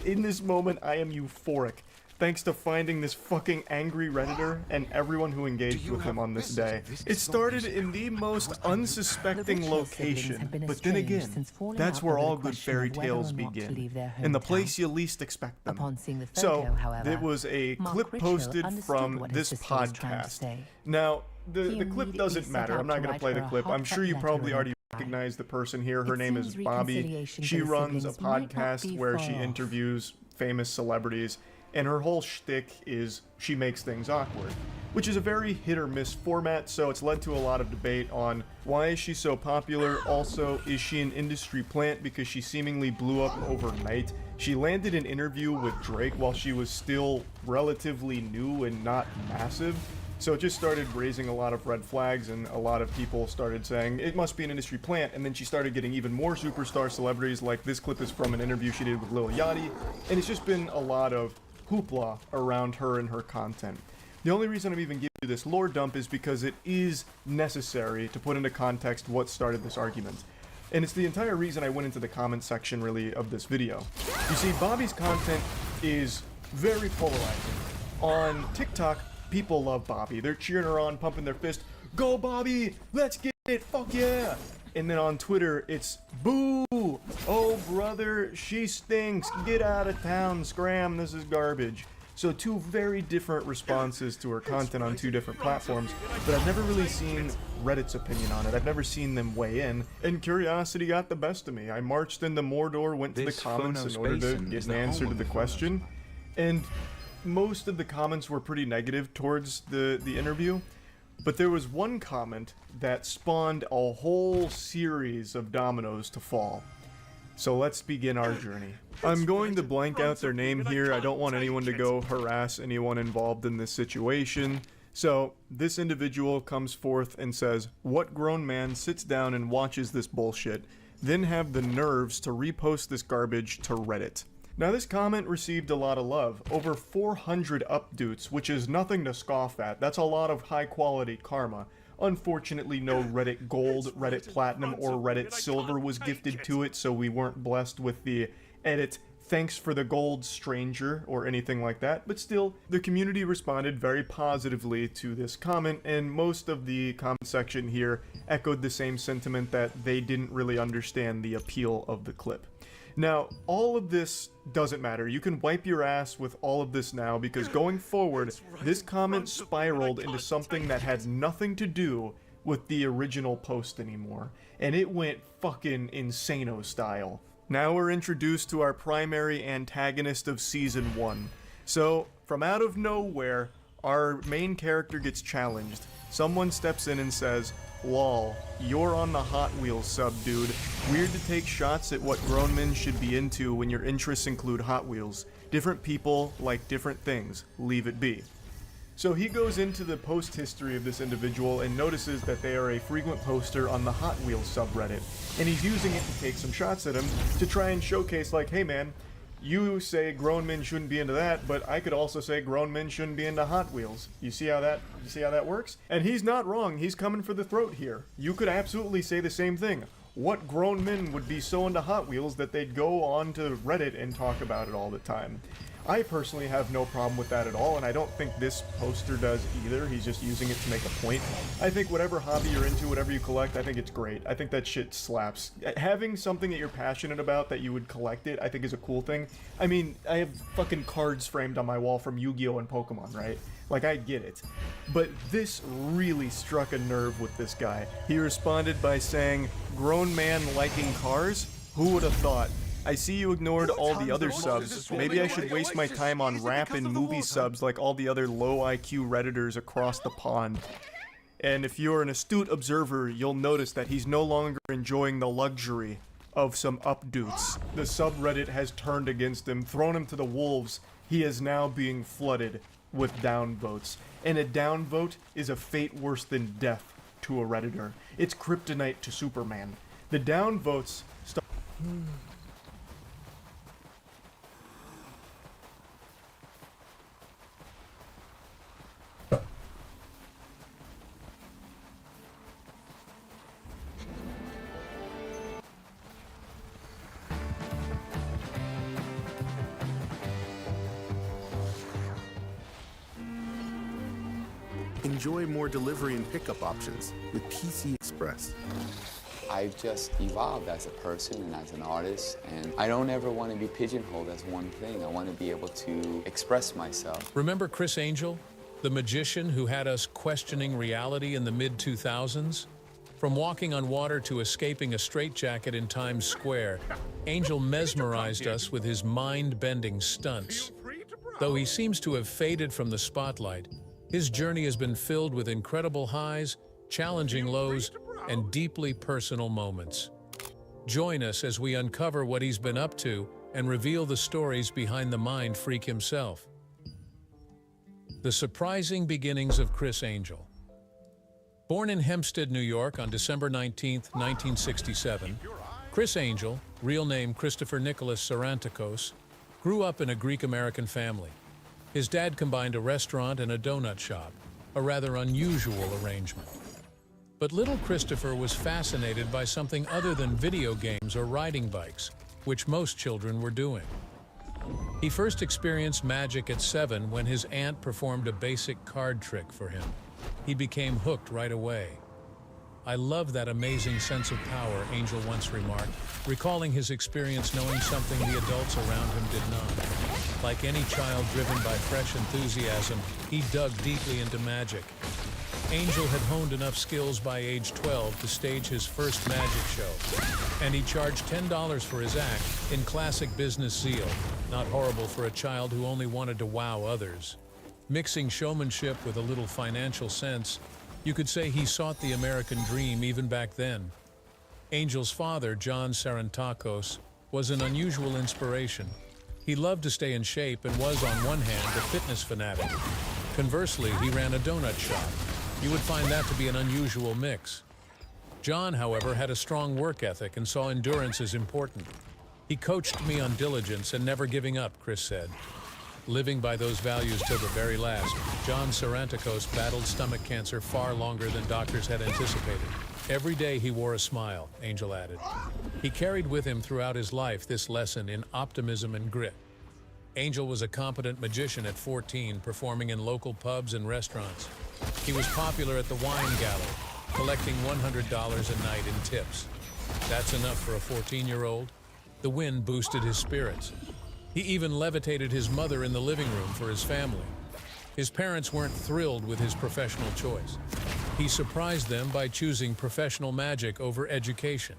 In this moment, I am euphoric. Thanks to finding this fucking angry Redditor and everyone who engaged with him on this day. It started in the most unsuspecting location, but then again, that's where all good fairy tales begin, in the place you least expect them. So, it was a clip posted from this podcast. Now, the clip doesn't matter, I'm not going to play the clip. I'm sure you probably already recognize the person here. Her name is Bobby. She runs a podcast where she interviews famous celebrities. And her whole shtick is she makes things awkward. which is a very hit or miss format, so it's led to a lot of debate on why is she so popular. Also, is she an industry plant because she seemingly blew up overnight? She landed an interview with Drake while she was still relatively new and not massive, so it just started raising a lot of red flags, and a lot of people started saying it must be an industry plant. And then she started getting even more superstar celebrities, like this clip is from an interview she did with Lil Yachty, and it's just been a lot of hoopla around her and her content. The only reason I'm even giving you this lore dump is because it is necessary to put into context what started this argument. And it's the entire reason I went into the comment section, really, of this video. You see, Bobby's content is very polarizing. On TikTok, people love Bobby. They're cheering her on, pumping their fist. Go Bobby! Let's get it! Fuck yeah! And then on Twitter, it's boo! Oh brother, she stinks! Get out of town, scram, this is garbage. So two very different responses to her content on two different platforms, but I've never really seen Reddit's opinion on it. I've never seen them weigh in, and curiosity got the best of me. I marched into Mordor, went to the comments in order to get an answer to the question, and most of the comments were pretty negative towards the interview, but there was one comment that spawned a whole series of dominoes to fall. So let's begin our journey. I'm going to blank out their name here. I don't want anyone to go harass anyone involved in this situation. So this individual comes forth and says, "What grown man sits down and watches this bullshit, then have the nerves to repost this garbage to Reddit?" Now this comment received a lot of love, over 400 upvotes, which is nothing to scoff at. That's a lot of high quality karma. Unfortunately, no Reddit Gold, Reddit Platinum, or Reddit Silver was gifted to it, so we weren't blessed with the edit "thanks for the gold, stranger," or anything like that. But still, the community responded very positively to this comment, and most of the comment section here echoed the same sentiment that they didn't really understand the appeal of the clip. Now, all of this doesn't matter. You can wipe your ass with all of this now, because going forward, this comment spiraled into something that had nothing to do with the original post anymore, and it went fucking insano style. Now we're introduced to our primary antagonist of Season 1. So, from out of nowhere, our main character gets challenged. Someone steps in and says, "Lol, you're on the Hot Wheels sub, dude. Weird to take shots at what grown men should be into when your interests include Hot Wheels. Different people like different things. Leave it be." So he goes into the post history of this individual and notices that they are a frequent poster on the Hot Wheels subreddit. And he's using it to take some shots at him to try and showcase, like, hey man, you say grown men shouldn't be into that, but I could also say grown men shouldn't be into Hot Wheels. You see how that works? And he's not wrong. He's coming for the throat here. You could absolutely say the same thing. What grown men would be so into Hot Wheels that they'd go on to Reddit and talk about it all the time? I personally have no problem with that at all, and I don't think this poster does either. He's just using it to make a point. I think whatever hobby you're into, whatever you collect, I think it's great. I think that shit slaps. Having something that you're passionate about that you would collect it, I think is a cool thing. I mean, I have fucking cards framed on my wall from Yu-Gi-Oh! And Pokemon, right? Like, I get it. But this really struck a nerve with this guy. He responded by saying, "Grown man liking cars? Who would have thought? I see you ignored all the other subs. Maybe I should waste my time on rap and movie subs like all the other low IQ Redditors across the pond." And if you're an astute observer, you'll notice that he's no longer enjoying the luxury of some updoots. The subreddit has turned against him, thrown him to the wolves. He is now being flooded with downvotes. And a downvote is a fate worse than death to a Redditor. It's kryptonite to Superman. The downvotes start... Enjoy more delivery and pickup options with PC Express. I've just evolved as a person and as an artist, and I don't ever want to be pigeonholed as one thing. I want to be able to express myself. Remember Chris Angel, the magician who had us questioning reality in the mid-2000s? From walking on water to escaping a straitjacket in Times Square, Angel mesmerized us with his mind-bending stunts. Though he seems to have faded from the spotlight, His journey has been filled with incredible highs, challenging lows, and deeply personal moments. Join us as we uncover what he's been up to and reveal the stories behind the mind freak himself. The surprising beginnings of Criss Angel. Born in Hempstead, New York on December 19, 1967, Criss Angel, real name Christopher Nicholas Sarantakos, grew up in a Greek-American family. His dad combined a restaurant and a donut shop, a rather unusual arrangement. But little Christopher was fascinated by something other than video games or riding bikes, which most children were doing. He first experienced magic at 7 when his aunt performed a basic card trick for him. He became hooked right away. "I love that amazing sense of power," Angel once remarked, recalling his experience knowing something the adults around him did not. Like any child driven by fresh enthusiasm, he dug deeply into magic. Angel had honed enough skills by age 12 to stage his first magic show, and he charged $10 for his act in classic business zeal, not horrible for a child who only wanted to wow others. Mixing showmanship with a little financial sense, you could say he sought the American dream even back then. Angel's father, John Sarantakos, was an unusual inspiration. He loved to stay in shape and was, on one hand, a fitness fanatic. Conversely, he ran a donut shop. You would find that to be an unusual mix. John, however, had a strong work ethic and saw endurance as important. "He coached me on diligence and never giving up," Criss said. Living by those values till the very last, John Sarantakos battled stomach cancer far longer than doctors had anticipated. "Every day he wore a smile," Angel added. He carried with him throughout his life this lesson in optimism and grit. Angel was a competent magician at 14, performing in local pubs and restaurants. He was popular at the wine gallery, collecting $100 a night in tips. That's enough for a 14-year-old. The win boosted his spirits. He even levitated his mother in the living room for his family. His parents weren't thrilled with his professional choice. He surprised them by choosing professional magic over education.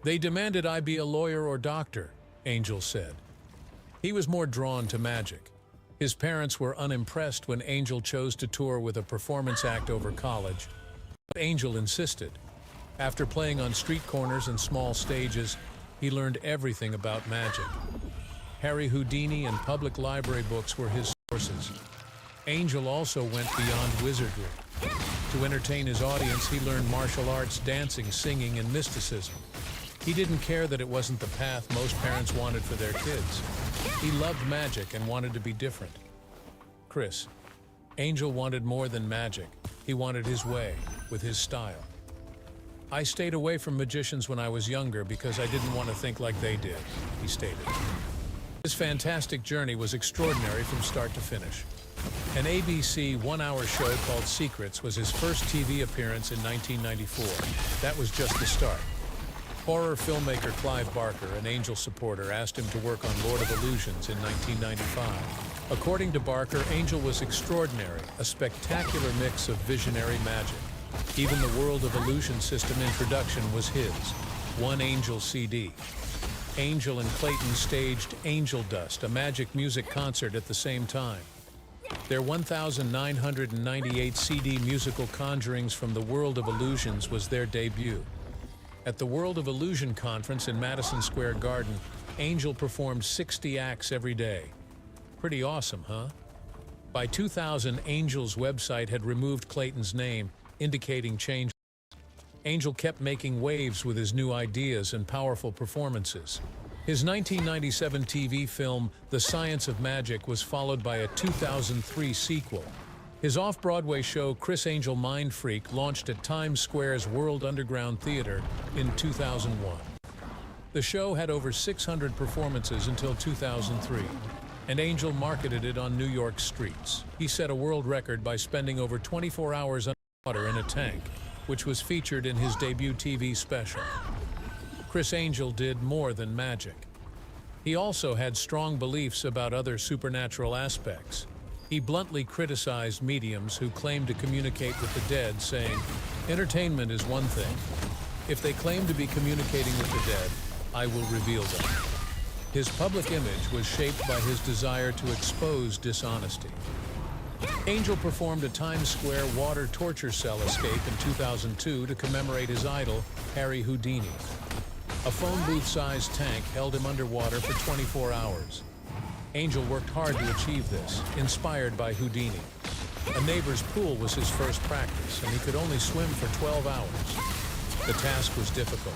"They demanded I be a lawyer or doctor," Angel said. He was more drawn to magic. His parents were unimpressed when Angel chose to tour with a performance act over college, but Angel insisted. After playing on street corners and small stages, he learned everything about magic. Harry Houdini and public library books were his sources. Angel also went beyond wizardry. To entertain his audience, he learned martial arts, dancing, singing, and mysticism. He didn't care that it wasn't the path most parents wanted for their kids. He loved magic and wanted to be different. Criss. Angel wanted more than magic. He wanted his way, with his style. "I stayed away from magicians when I was younger because I didn't want to think like they did," he stated. His fantastic journey was extraordinary from start to finish. An ABC one-hour show called Secrets was his first TV appearance in 1994. That was just the start. Horror filmmaker Clive Barker, an Angel supporter, asked him to work on Lord of Illusions in 1995. According to Barker, Angel was extraordinary, a spectacular mix of visionary magic. Even the World of Illusion system introduction was his, one Angel CD. Angel and Clayton staged Angel Dust, a magic music concert at the same time. Their 1,998 CD musical conjurings from the World of Illusions was their debut. At the World of Illusion conference in Madison Square Garden, Angel performed 60 acts every day. Pretty awesome, huh? By 2000, Angel's website had removed Clayton's name, indicating change. Angel kept making waves with his new ideas and powerful performances. His 1997 TV film, The Science of Magic, was followed by a 2003 sequel. His off-Broadway show, Criss Angel Mind Freak, launched at Times Square's World Underground Theater in 2001. The show had over 600 performances until 2003, and Angel marketed it on New York streets. He set a world record by spending over 24 hours underwater in a tank, which was featured in his debut TV special. Criss Angel did more than magic. He also had strong beliefs about other supernatural aspects. He bluntly criticized mediums who claimed to communicate with the dead, saying, "Entertainment is one thing. If they claim to be communicating with the dead, I will reveal them." His public image was shaped by his desire to expose dishonesty. Angel performed a Times Square water torture cell escape in 2002 to commemorate his idol, Harry Houdini. A phone booth-sized tank held him underwater for 24 hours. Angel worked hard to achieve this, inspired by Houdini. A neighbor's pool was his first practice, and he could only swim for 12 hours. The task was difficult.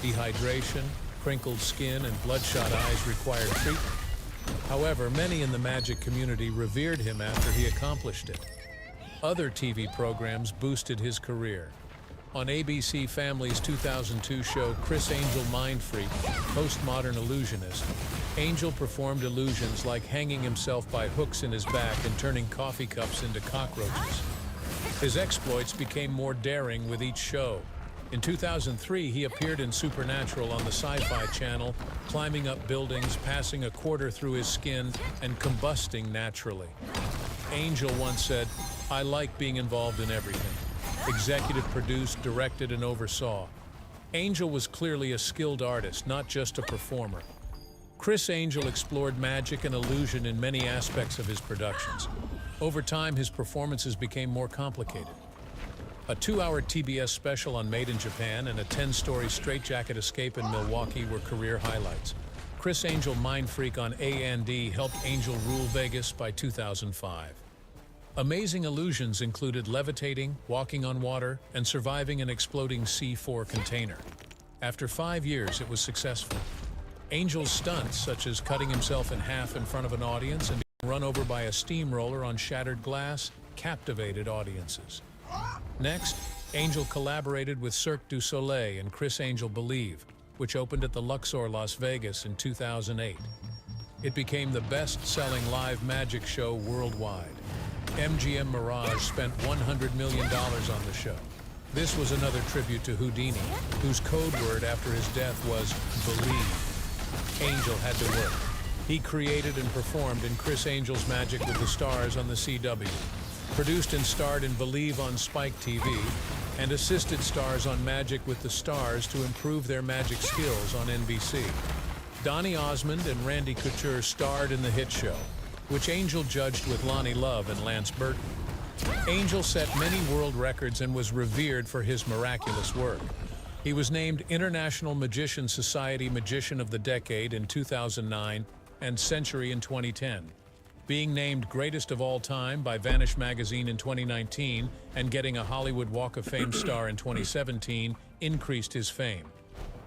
Dehydration, crinkled skin, and bloodshot eyes required treatment. However, many in the magic community revered him after he accomplished it. Other TV programs boosted his career. On ABC Family's 2002 show Chris Angel Mind Freak, Postmodern Illusionist, Angel performed illusions like hanging himself by hooks in his back and turning coffee cups into cockroaches. His exploits became more daring with each show. In 2003, he appeared in Supernatural on the Sci-Fi Channel, climbing up buildings, passing a quarter through his skin, and combusting naturally. Angel once said, "I like being involved in everything." Executive produced, directed, and oversaw. Angel was clearly a skilled artist, not just a performer. Chris Angel explored magic and illusion in many aspects of his productions. Over time, his performances became more complicated. A 2-hour TBS special on Made in Japan and a 10-story straitjacket escape in Milwaukee were career highlights. Chris Angel Mind Freak on A&D helped Angel rule Vegas by 2005. Amazing illusions included levitating, walking on water, and surviving an exploding C4 container. After 5 years, it was successful. Angel's stunts, such as cutting himself in half in front of an audience and being run over by a steamroller on shattered glass, captivated audiences. Next, Angel collaborated with Cirque du Soleil and Chris Angel Believe, which opened at the Luxor, Las Vegas in 2008. It became the best-selling live magic show worldwide. MGM Mirage spent $100 million on the show. This was another tribute to Houdini, whose code word after his death was "Believe." Angel had to work. He created and performed in Chris Angel's Magic with the Stars on the CW, produced and starred in Believe on Spike TV, and assisted stars on Magic with the Stars to improve their magic skills on NBC. Donny Osmond and Randy Couture starred in the hit show, which Angel judged with Lonnie Love and Lance Burton. Angel set many world records and was revered for his miraculous work. He was named International Magician Society Magician of the Decade in 2009 and Century in 2010. Being named Greatest of All Time by Vanish Magazine in 2019 and getting a Hollywood Walk of Fame star in 2017 increased his fame.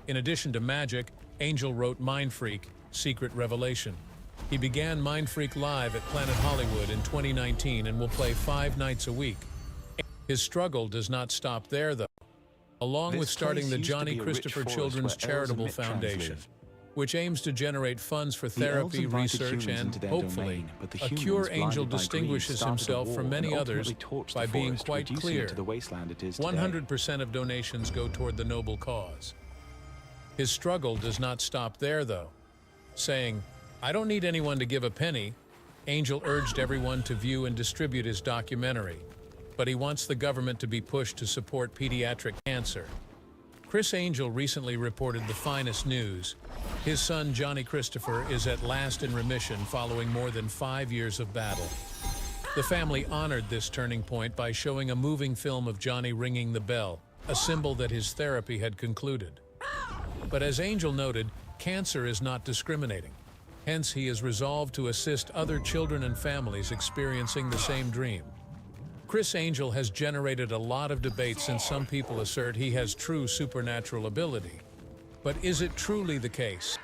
In addition to magic, Angel wrote Mind Freak, Secret Revelation. He began Mind Freak Live at Planet Hollywood in 2019 and will play 5 nights a week. His struggle does not stop there, though. Along with starting the Johnny Christopher Children's Charitable Foundation, which aims to generate funds for therapy, research, and, hopefully, a cure, Angel distinguishes himself from many others by being quite clear. 100% of donations go toward the noble cause. His struggle does not stop there, though. Saying, "I don't need anyone to give a penny," Angel urged everyone to view and distribute his documentary, but he wants the government to be pushed to support pediatric cancer. Chris Angel recently reported the finest news. His son, Johnny Christopher, is at last in remission following more than 5 years of battle. The family honored this turning point by showing a moving film of Johnny ringing the bell, a symbol that his therapy had concluded. But as Angel noted, cancer is not discriminating. Hence, he is resolved to assist other children and families experiencing the same dream. Chris Angel has generated a lot of debate since some people assert he has true supernatural ability. But is it truly the case?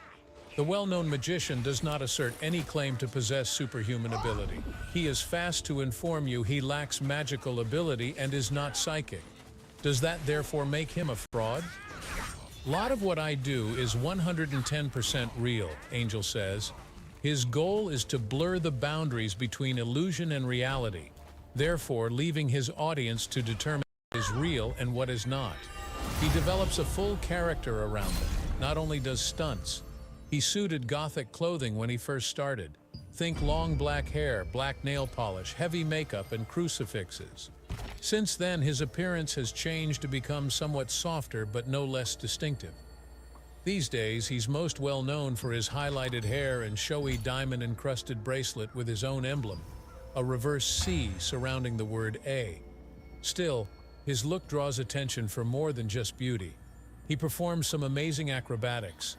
The well-known magician does not assert any claim to possess superhuman ability. He is fast to inform you he lacks magical ability and is not psychic. Does that therefore make him a fraud? A lot of what I do is 110% real, Angel says. His goal is to blur the boundaries between illusion and reality, therefore leaving his audience to determine what is real and what is not. He develops a full character around them, not only does stunts. He suited gothic clothing when he first started. Think long black hair, black nail polish, heavy makeup, and crucifixes. Since then, his appearance has changed to become somewhat softer but no less distinctive. These days, he's most well known for his highlighted hair and showy diamond-encrusted bracelet with his own emblem. a reverse C surrounding the word A. Still, his look draws attention for more than just beauty. He performs some amazing acrobatics.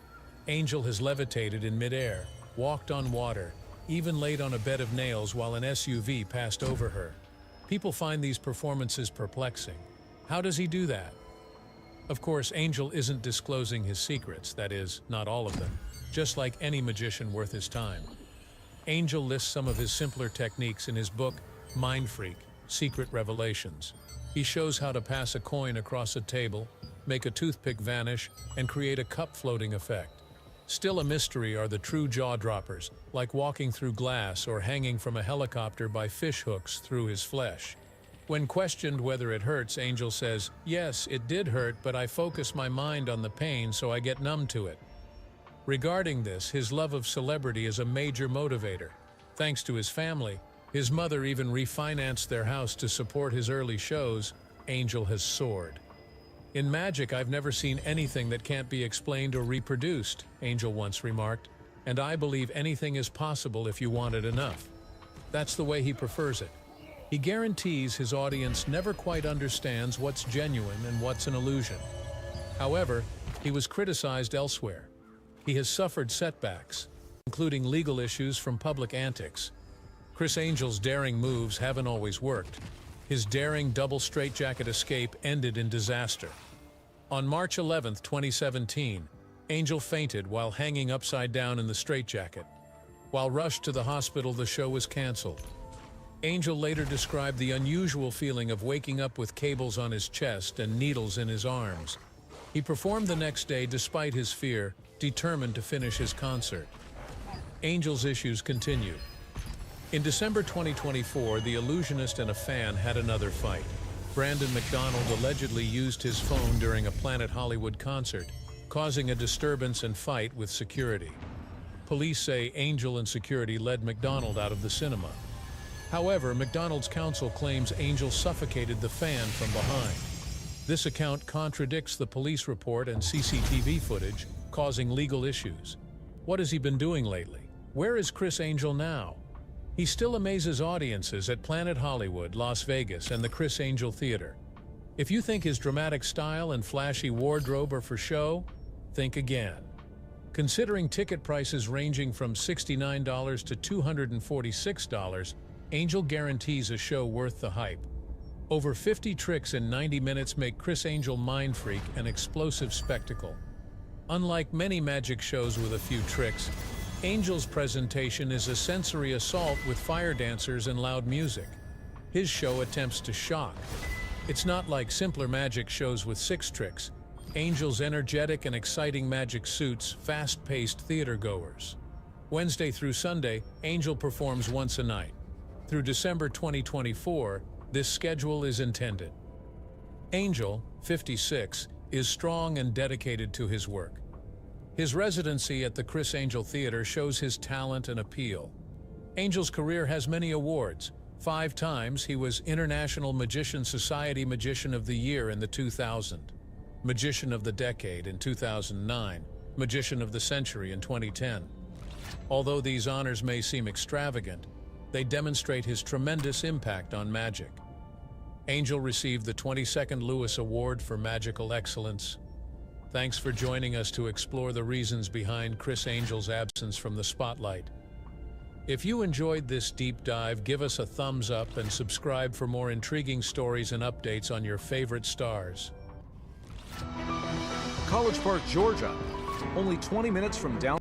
Angel has levitated in midair, walked on water, even laid on a bed of nails while an SUV passed over her. People find these performances perplexing. How does he do that? Of course, Angel isn't disclosing his secrets, that is, not all of them, just like any magician worth his time. Angel lists some of his simpler techniques in his book, Mind Freak: Secret Revelations. He shows how to pass a coin across a table, make a toothpick vanish, and create a cup floating effect. Still a mystery are the true jaw-droppers, like walking through glass or hanging from a helicopter by fish hooks through his flesh. When questioned whether it hurts, Angel says, "Yes, it did hurt, but I focus my mind on the pain so I get numb to it." Regarding this, his love of celebrity is a major motivator. Thanks to his family, his mother even refinanced their house to support his early shows. Angel has soared. "In magic, I've never seen anything that can't be explained or reproduced," Angel once remarked, "and I believe anything is possible if you want it enough." That's the way he prefers it. He guarantees his audience never quite understands what's genuine and what's an illusion. However, he was criticized elsewhere. He has suffered setbacks, including legal issues from public antics. Criss Angel's daring moves haven't always worked. His daring double straitjacket escape ended in disaster. On March 11, 2017, Angel fainted while hanging upside down in the straitjacket. While rushed to the hospital, the show was canceled. Angel later described the unusual feeling of waking up with cables on his chest and needles in his arms. He performed the next day despite his fear, determined to finish his concert. Angel's issues continued. In December 2024, the illusionist and a fan had another fight. Brandon McDonald allegedly used his phone during a Planet Hollywood concert, causing a disturbance and fight with security. Police say Angel and security led McDonald out of the cinema. However, McDonald's counsel claims Angel suffocated the fan from behind. This account contradicts the police report and CCTV footage, causing legal issues. What has he been doing lately? Where is Criss Angel now? He still amazes audiences at Planet Hollywood, Las Vegas, and the Criss Angel Theater. If you think his dramatic style and flashy wardrobe are for show, think again. Considering ticket prices ranging from $69 to $246, Angel guarantees a show worth the hype. Over 50 tricks in 90 minutes make Criss Angel Mind Freak an explosive spectacle. Unlike many magic shows with a few tricks, Angel's presentation is a sensory assault with fire dancers and loud music. His show attempts to shock. It's not like simpler magic shows with 6 tricks. Angel's energetic and exciting magic suits fast-paced theater-goers. Wednesday through Sunday, Angel performs once a night. Through December 2024, this schedule is intended. Angel, 56, is strong and dedicated to his work. His residency at the Criss Angel Theater shows his talent and appeal. Angel's career has many awards. 5 times he was International Magician Society Magician of the Year in the 2000, Magician of the Decade in 2009, Magician of the Century in 2010. Although these honors may seem extravagant, they demonstrate his tremendous impact on magic. Angel received the 22nd Lewis Award for Magical Excellence. Thanks for joining us to explore the reasons behind Criss Angel's absence from the spotlight. If you enjoyed this deep dive, give us a thumbs up and subscribe for more intriguing stories and updates on your favorite stars. College Park, Georgia, only 20 minutes from downtown.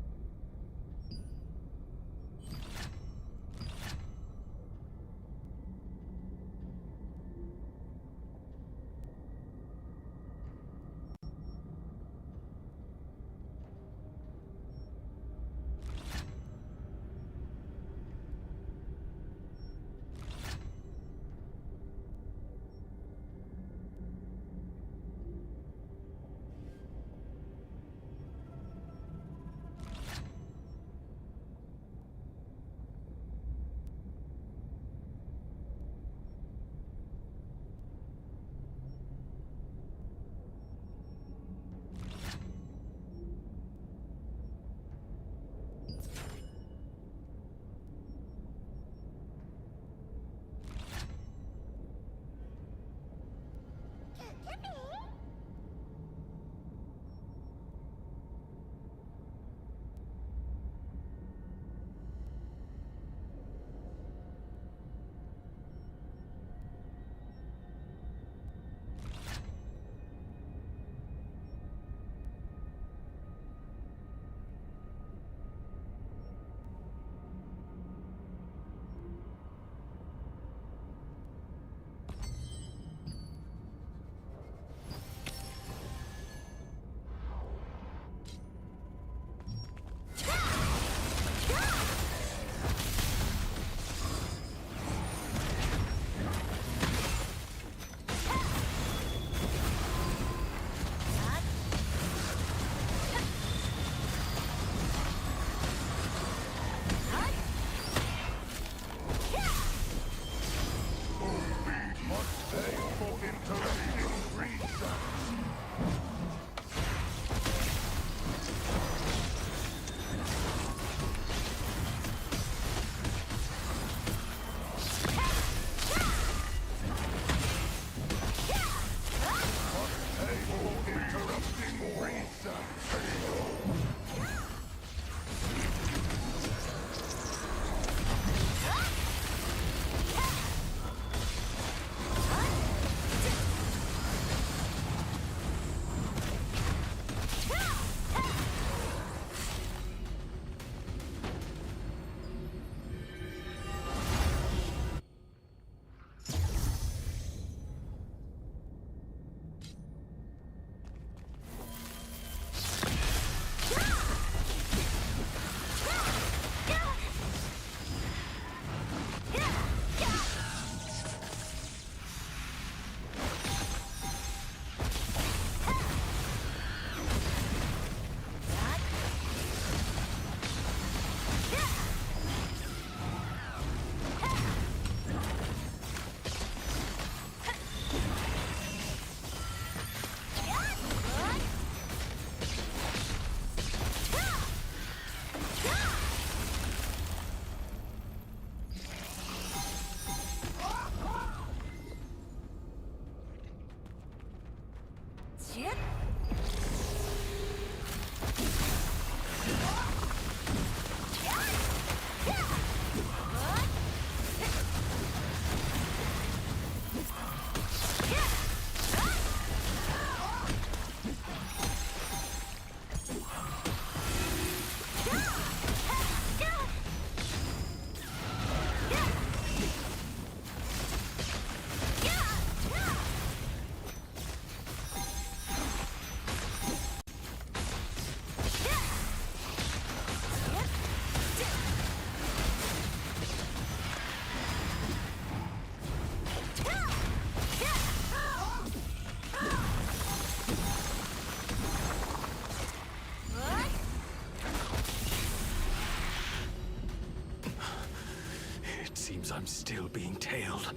seems I'm still being tailed.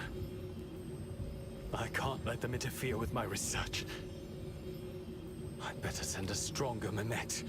I can't let them interfere with my research. I'd better send a stronger Mehmet.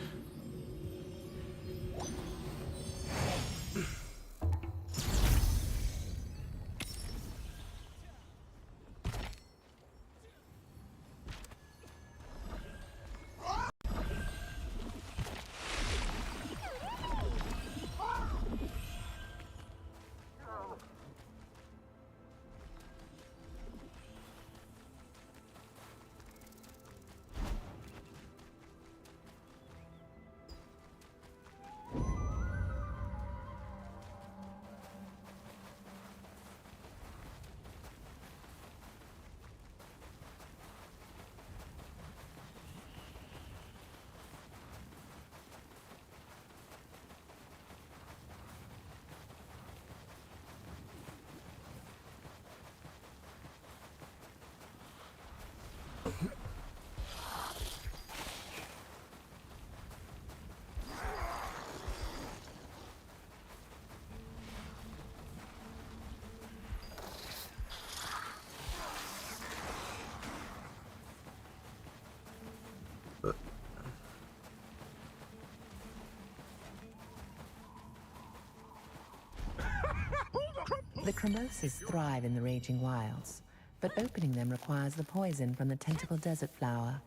The Cremoses thrive in the raging wilds, but opening them requires the poison from the tentacle desert flower.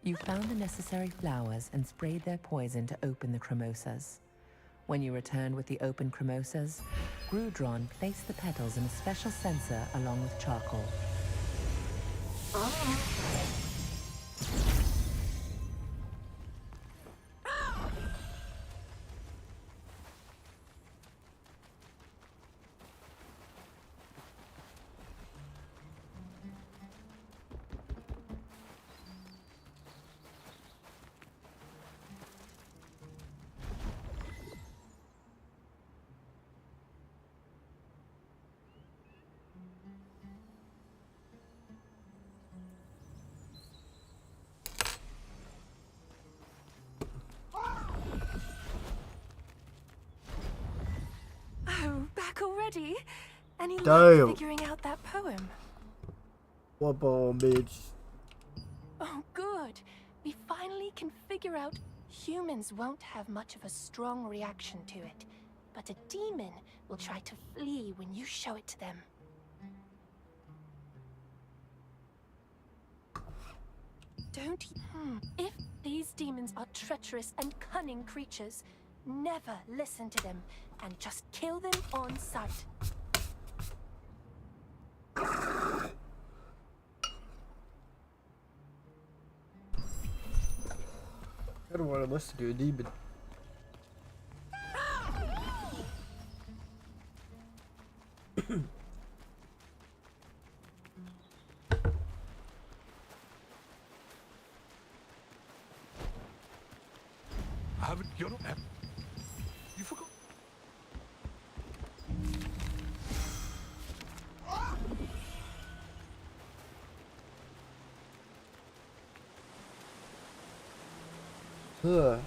You found the necessary flowers and sprayed their poison to open the Cremosas. When you returned with the open Cremosas, Grudron placed the petals in a special censer along with charcoal. Back already? Any Damn. luck figuring out that poem? What ball, bitch? Oh, good. We finally can figure out humans won't have much of a strong reaction to it, but a demon will try to flee when you show it to them. Don't If these demons are treacherous and cunning creatures, never listen to them and just kill them on sight. I don't want to listen to a demon. You forgot. Huh.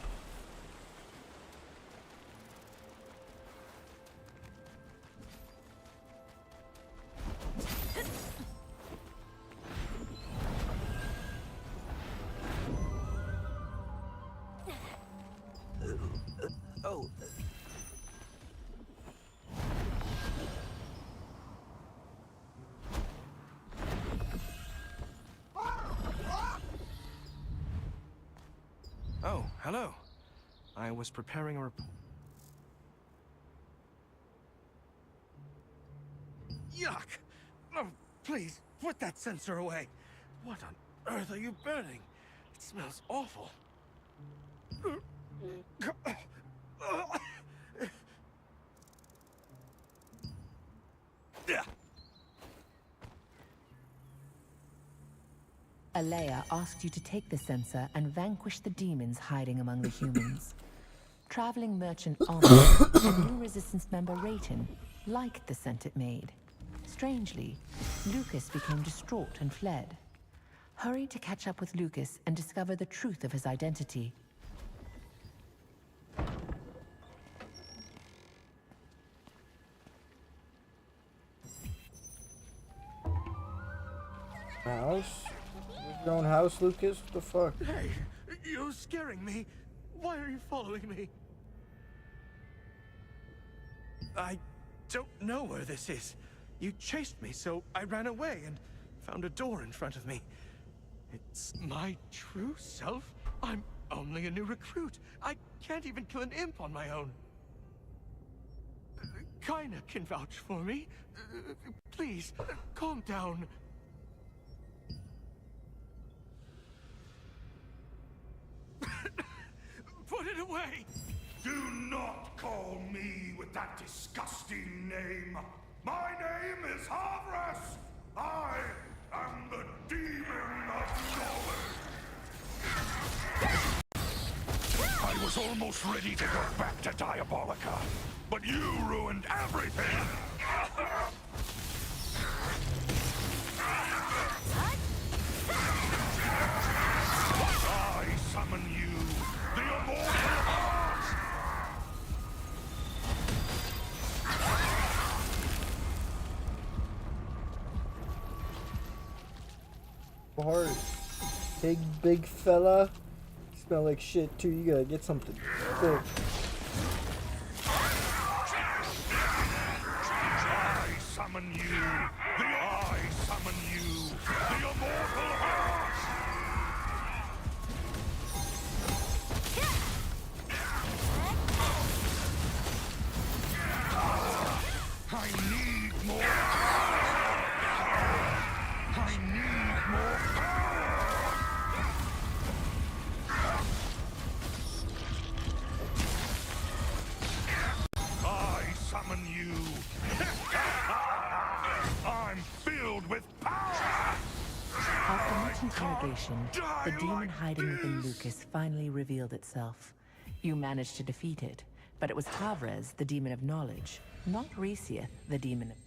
Oh. Oh, hello. I was preparing a report. Yuck! Oh, please, put that sensor away. What on earth are you burning? It smells awful. Alea asked you to take the sensor and vanquish the demons hiding among the humans. Traveling merchant Omar, a new resistance member Rayton, liked the scent it made. Strangely, Lucas became distraught and fled. Hurry to catch up with Lucas and discover the truth of his identity. House? With your own house, Lucas? What the fuck? Hey, you're scaring me. Why are you following me? I don't know where this is. You chased me, so I ran away and found a door in front of me. It's my true self? I'm only a new recruit. I can't even kill an imp on my own. Kaina can vouch for me. Please, calm down. Put it away! Do not call me with that disgusting name. My name is Havras. I am the demon of knowledge. I was almost ready to go back to Diabolica, but you ruined everything. I summon you, the immortal heart. Hard. Big fella. You smell like shit too. You gotta get something thick. I summon you, the immortal heart. I need more power. I need more power. I summon you. I'm filled with power. After much interrogation, the demon hiding within Lucas finally revealed itself. You managed to defeat it, but it was Havres, the demon of knowledge, not Resieth, the demon of...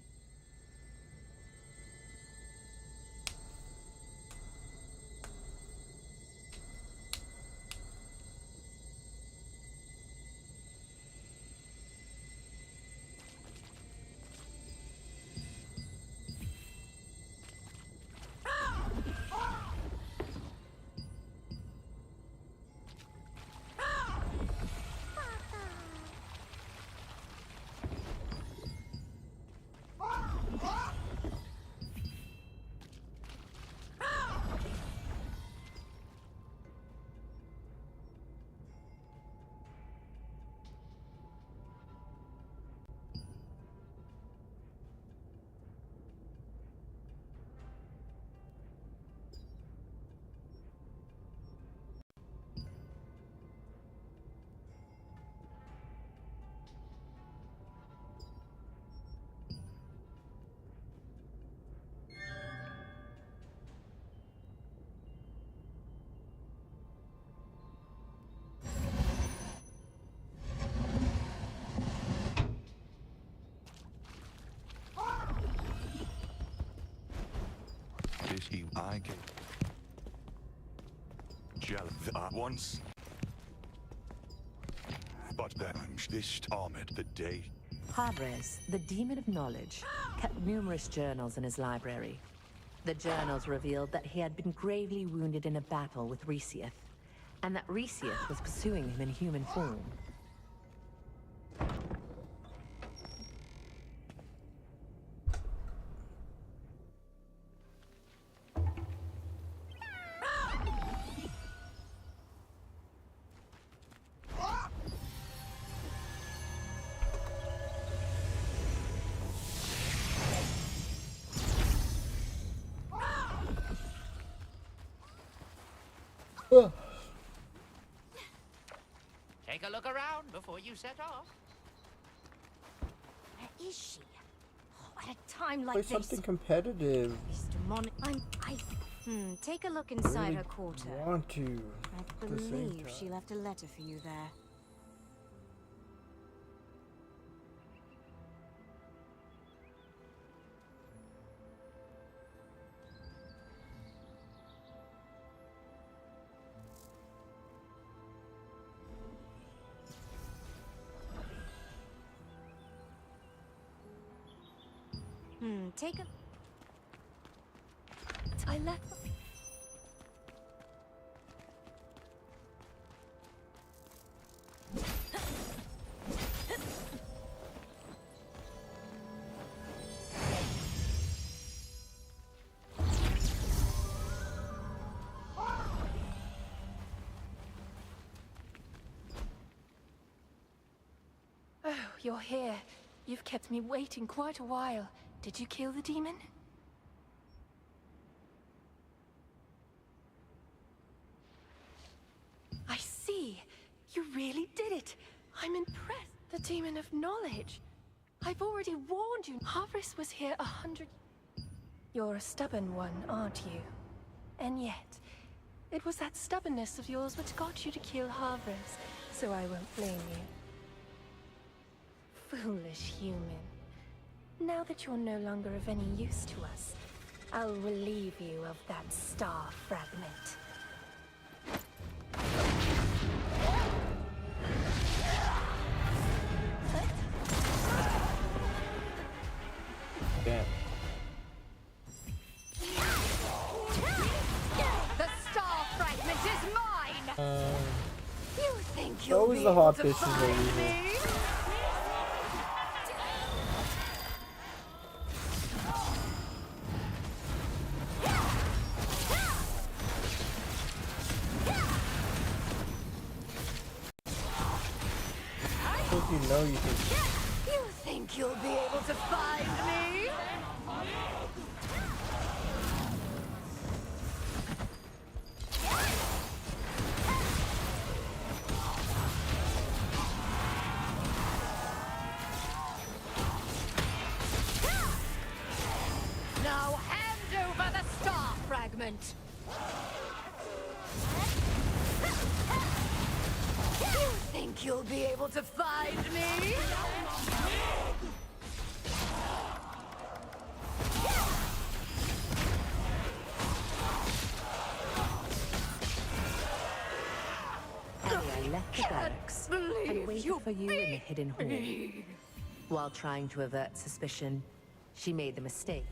This you I can gel once. But then this armored the day. Havres, the demon of knowledge, kept numerous journals in his library. The journals revealed that he had been gravely wounded in a battle with Resieth, and that Resieth was pursuing him in human form. Take a look around before you set off. Where is she? Oh, at a time like Play this. something competitive. Take a look inside Really her quarter. want to. I at the same believe time. she left a letter for you there. I left. Oh, you're here. You've kept me waiting quite a while. Did you kill the demon? I see. You really did it. I'm impressed. The demon of knowledge. I've already warned you. Harvest was here 100... You're a stubborn one, aren't you? And yet, it was that stubbornness of yours which got you to kill Harvest, so I won't blame you. Foolish human. Now that you're no longer of any use to us, I'll relieve you of that star fragment. Damn. The star fragment is mine! You think you'll Always be the able hot to bitches find are evil. me? You know you can. You think you'll be able to find me? Now hand over the star fragment. You think you'll be able to find me? Alia left the barracks and waited for you in the hidden hall. While trying to avert suspicion, she made the mistake.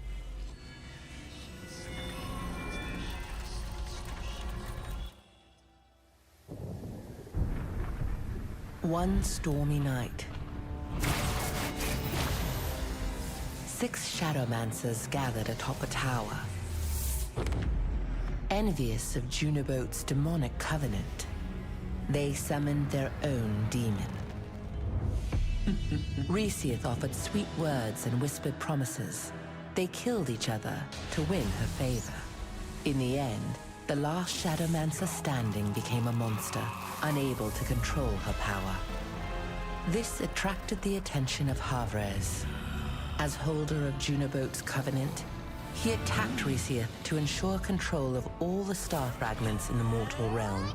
One stormy night, 6 Shadowmancers gathered atop a tower. Envious of Junobote's demonic covenant, they summoned their own demon. Resiath offered sweet words and whispered promises. They killed each other to win her favor. In the end, the last Shadowmancer standing became a monster, unable to control her power. This attracted the attention of Harvres. As holder of Junobote's covenant, he attacked Resiath to ensure control of all the star fragments in the mortal realm.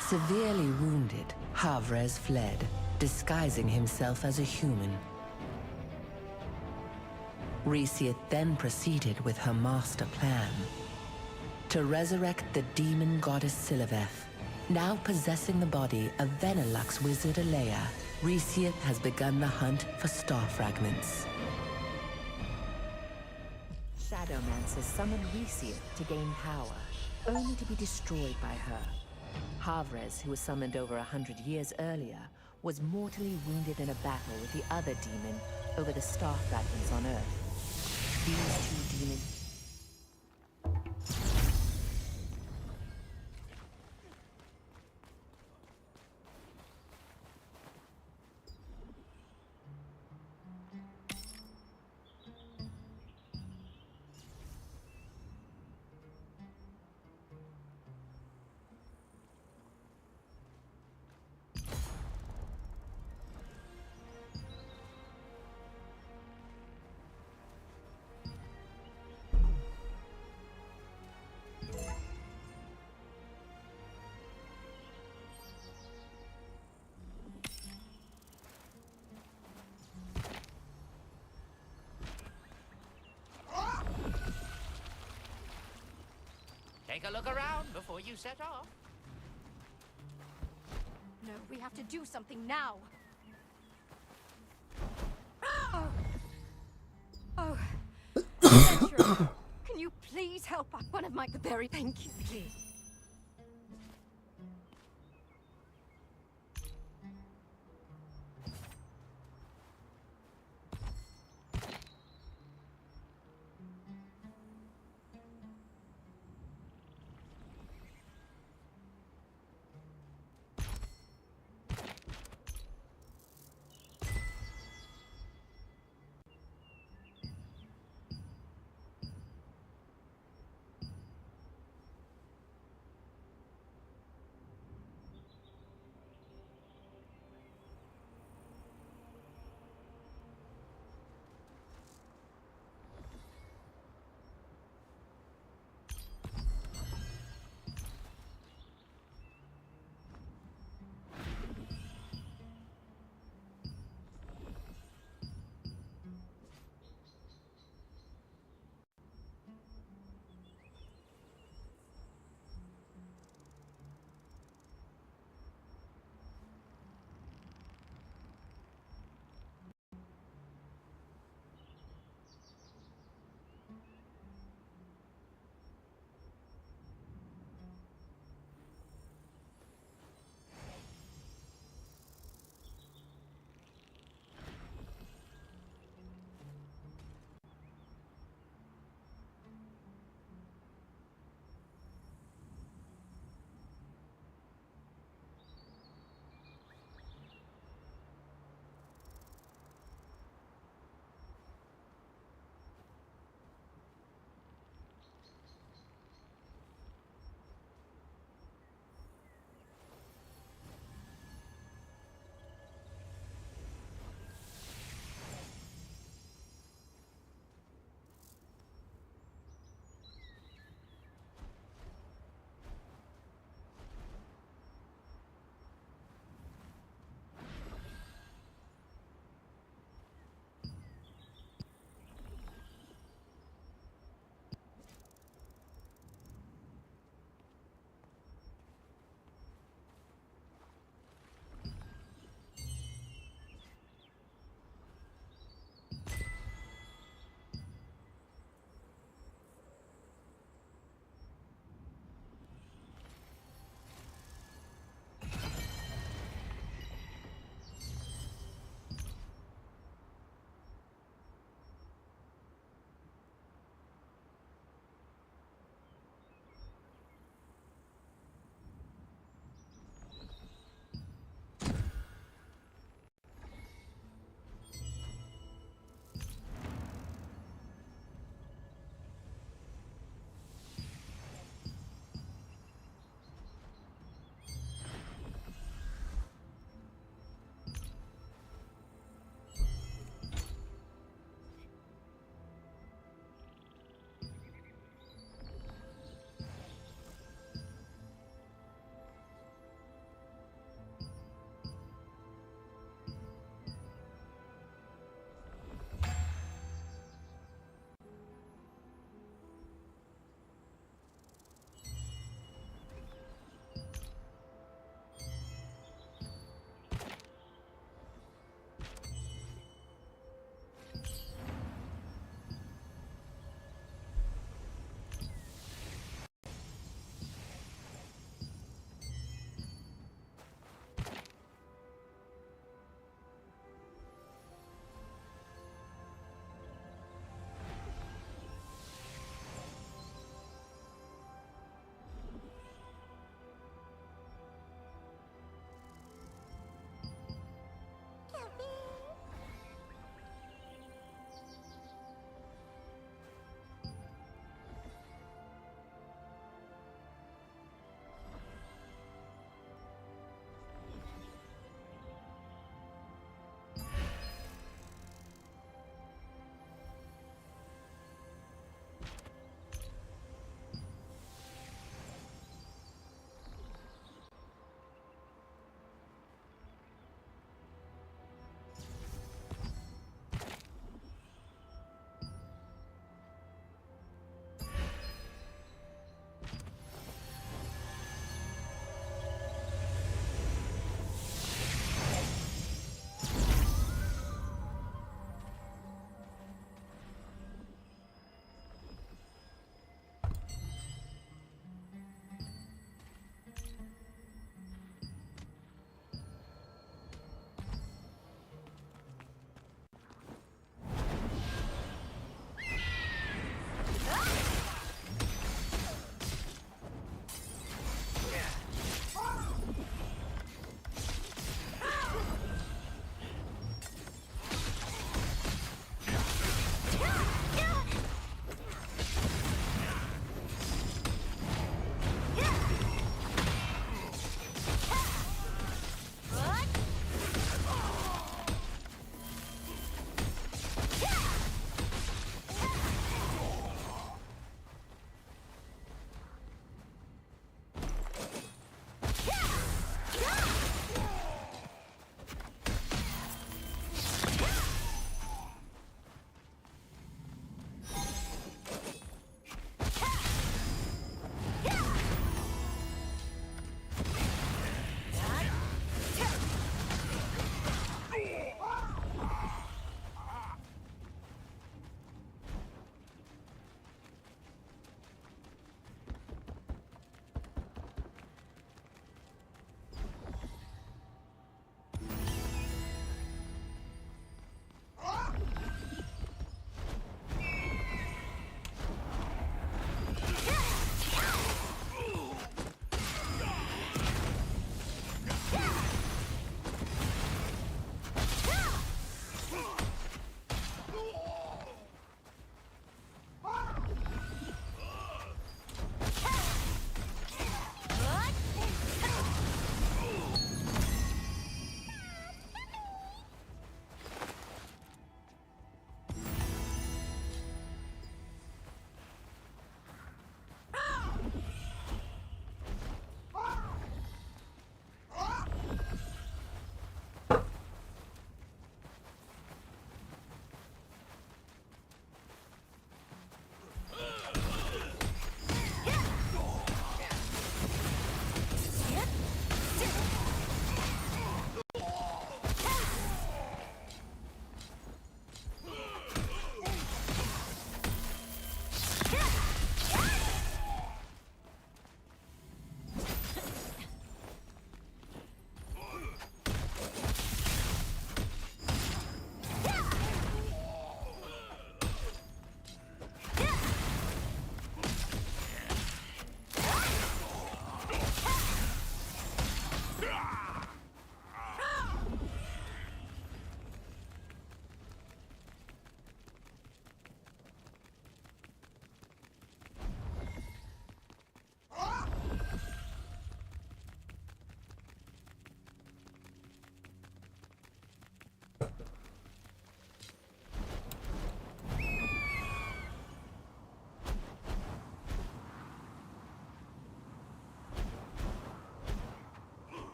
Severely wounded, Harvres fled, disguising himself as a human. Resiath then proceeded with her master plan. To resurrect the demon goddess Siliveth. Now possessing the body of Venelux wizard Alea, Resiath has begun the hunt for star fragments. Shadowmancers summoned Resiath to gain power, only to be destroyed by her. Harvres, who was summoned over 100 years earlier, was mortally wounded in a battle with the other demon over the star fragments on Earth. These two demons... Take a look around before you set off. No, we have to do something now. Oh. Adventurer, can you please help have Mike the Berry, thank you, please.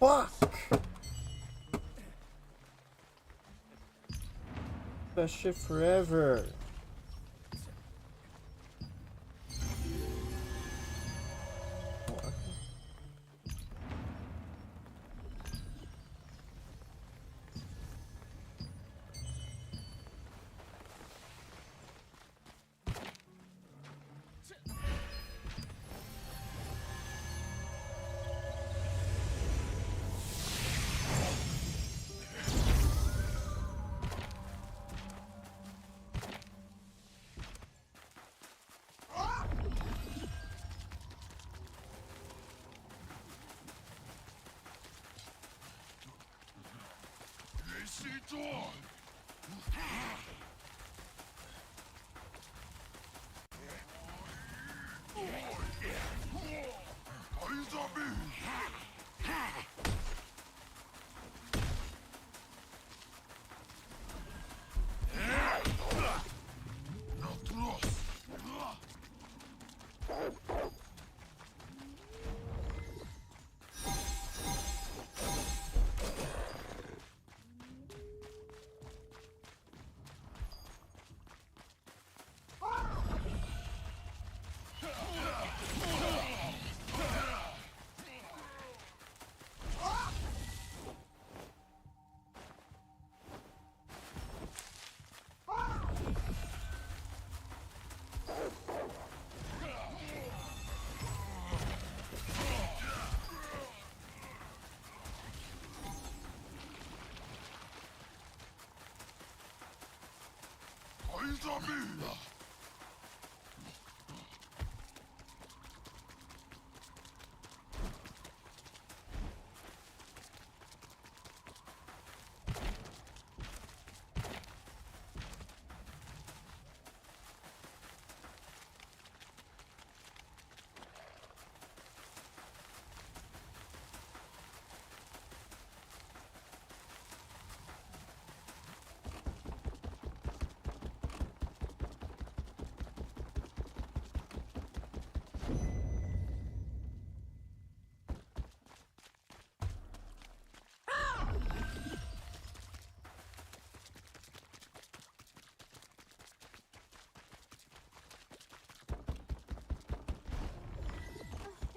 Fuck! Best shit forever.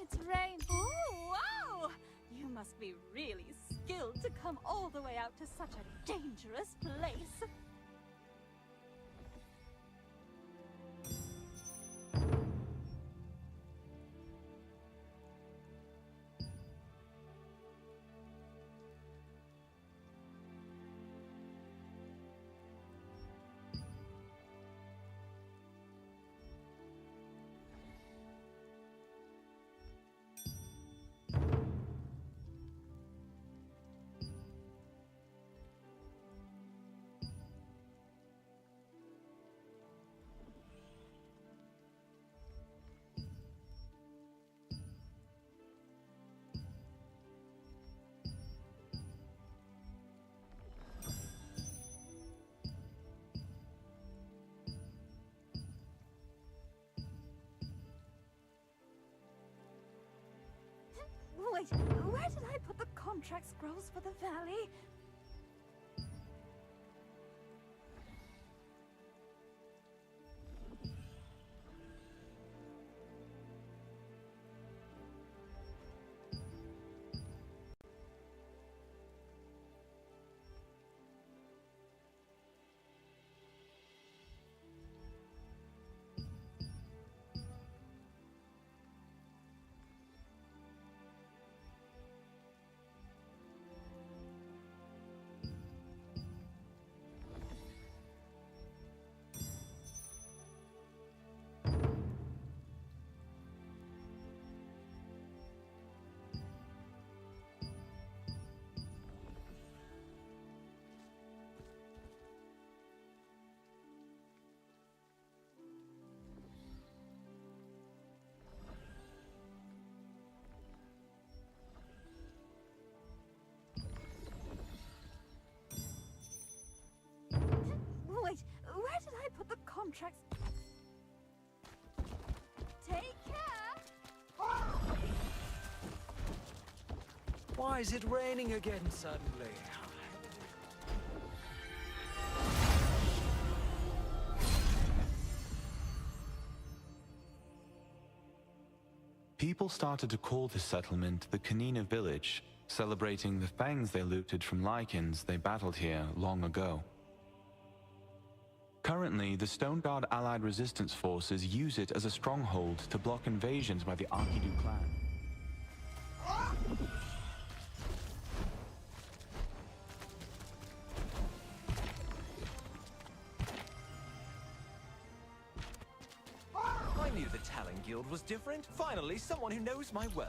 It's rain. Oh, wow! You must be really skilled to come all the way out to such a dangerous place. Wait, where did I put the contract scrolls for the valley? Wait, where did I put the contracts? Take care! Why Why is it raining again suddenly? People started to call this settlement the Kanina Village, celebrating the fangs they looted from Lycans they battled here long ago. Currently, the Stone Guard allied resistance forces use it as a stronghold to block invasions by the Arkidu clan. I knew the Talon Guild was different. Finally, someone who knows my worth.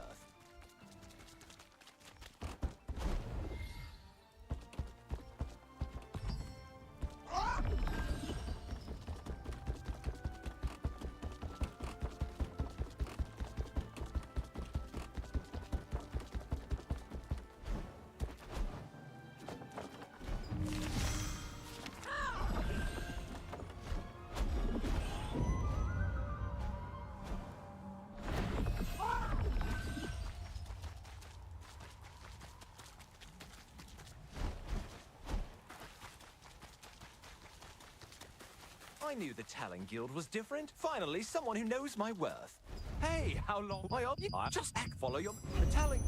I knew the Talon Guild was different. Finally, someone who knows my worth. Hey, how long? I just follow your the Talon.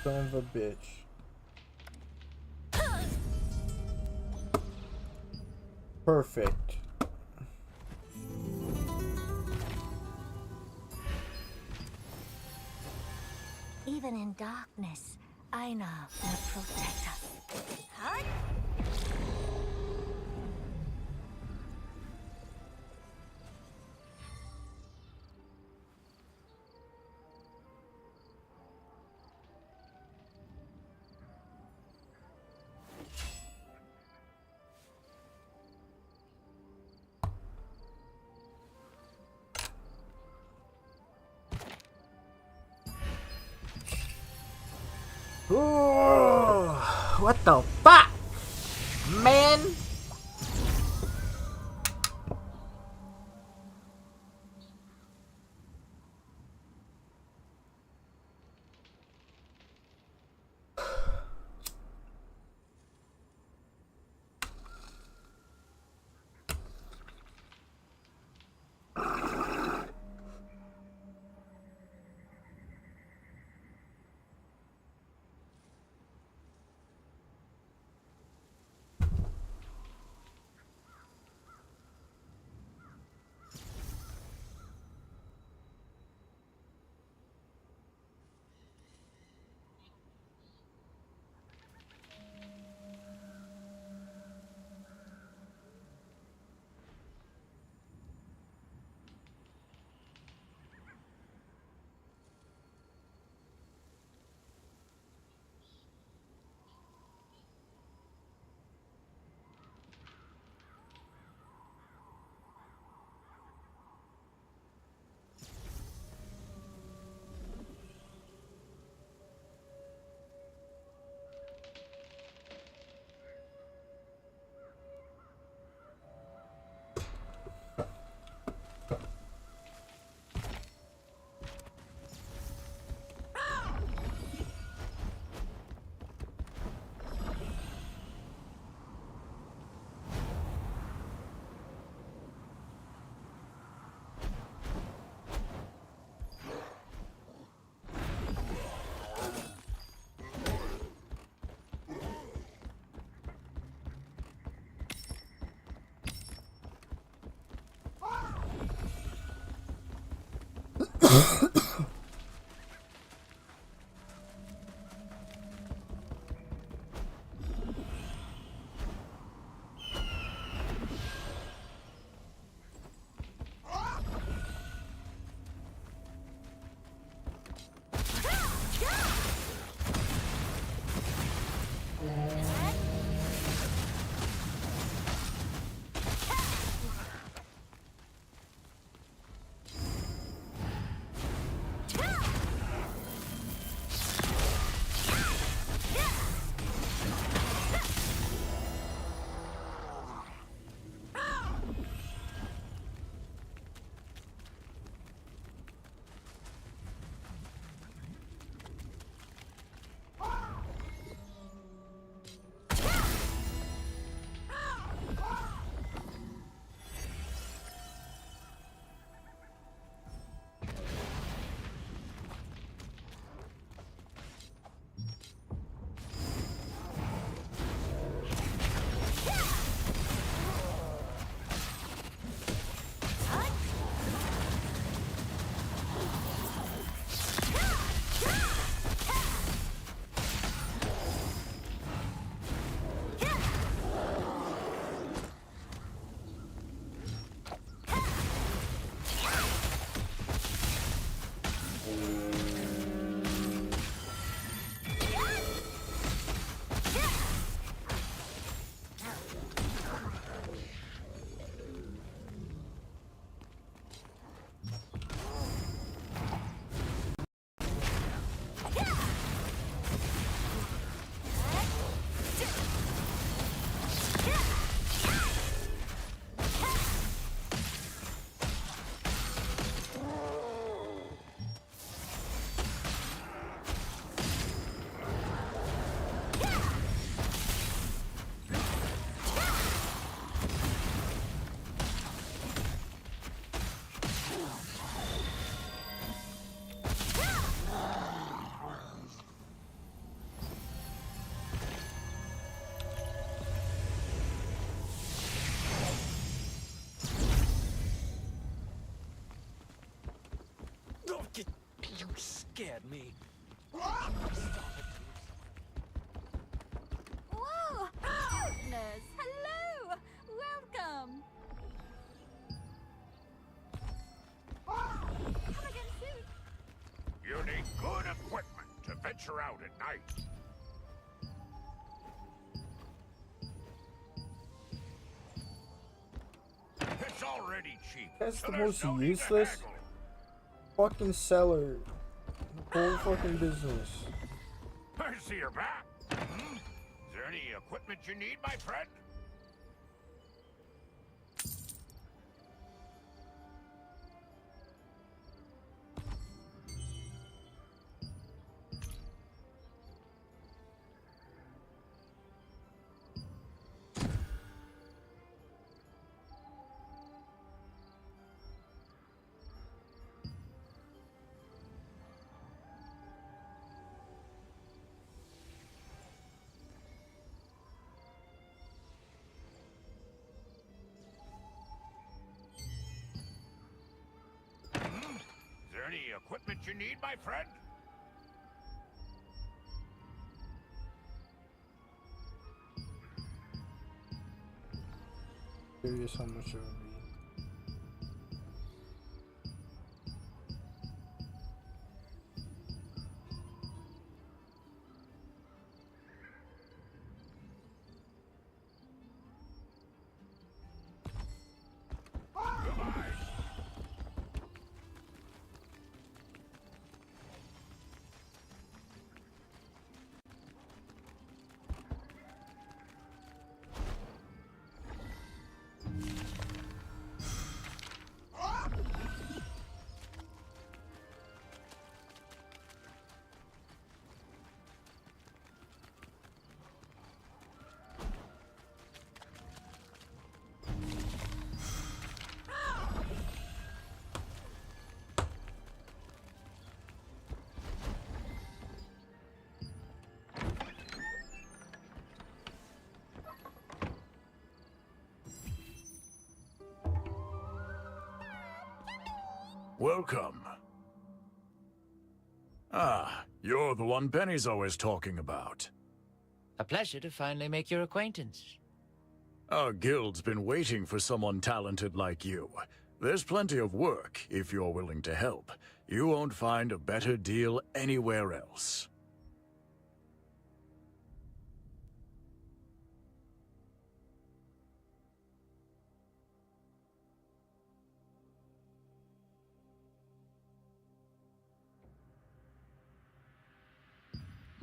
Son of a bitch. Perfect. Even in darkness, Aina will protect us. Huh? Ooh, what the fuck, man? scared me. Whoa! Partners! Hello! Welcome! Come again soon. You need good equipment to venture out at night. It's already cheap. That's so the there's most no need to useless haggle. fucking seller in the whole fucking business. I see you're back. Hmm? Is there any equipment you need, my friend? Hmm? Is there any equipment you need, my friend? Curious how much it would be. Welcome. Ah, you're the one Benny's always talking about. A pleasure to finally make your acquaintance. Our guild's been waiting for someone talented like you. There's plenty of work, if you're willing to help. You won't find a better deal anywhere else.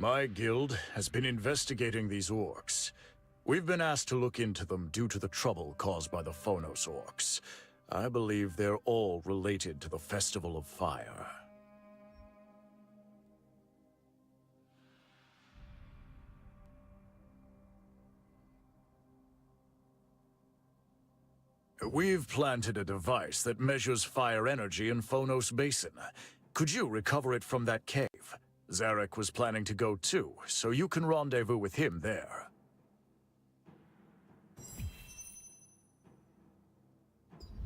My guild has been investigating these orcs. We've been asked to look into them due to the trouble caused by the Phonos orcs. I believe they're all related to the Festival of Fire. We've planted a device that measures fire energy in Phonos Basin. Could you recover it from that cave? Zarek was planning to go too, so you can rendezvous with him there.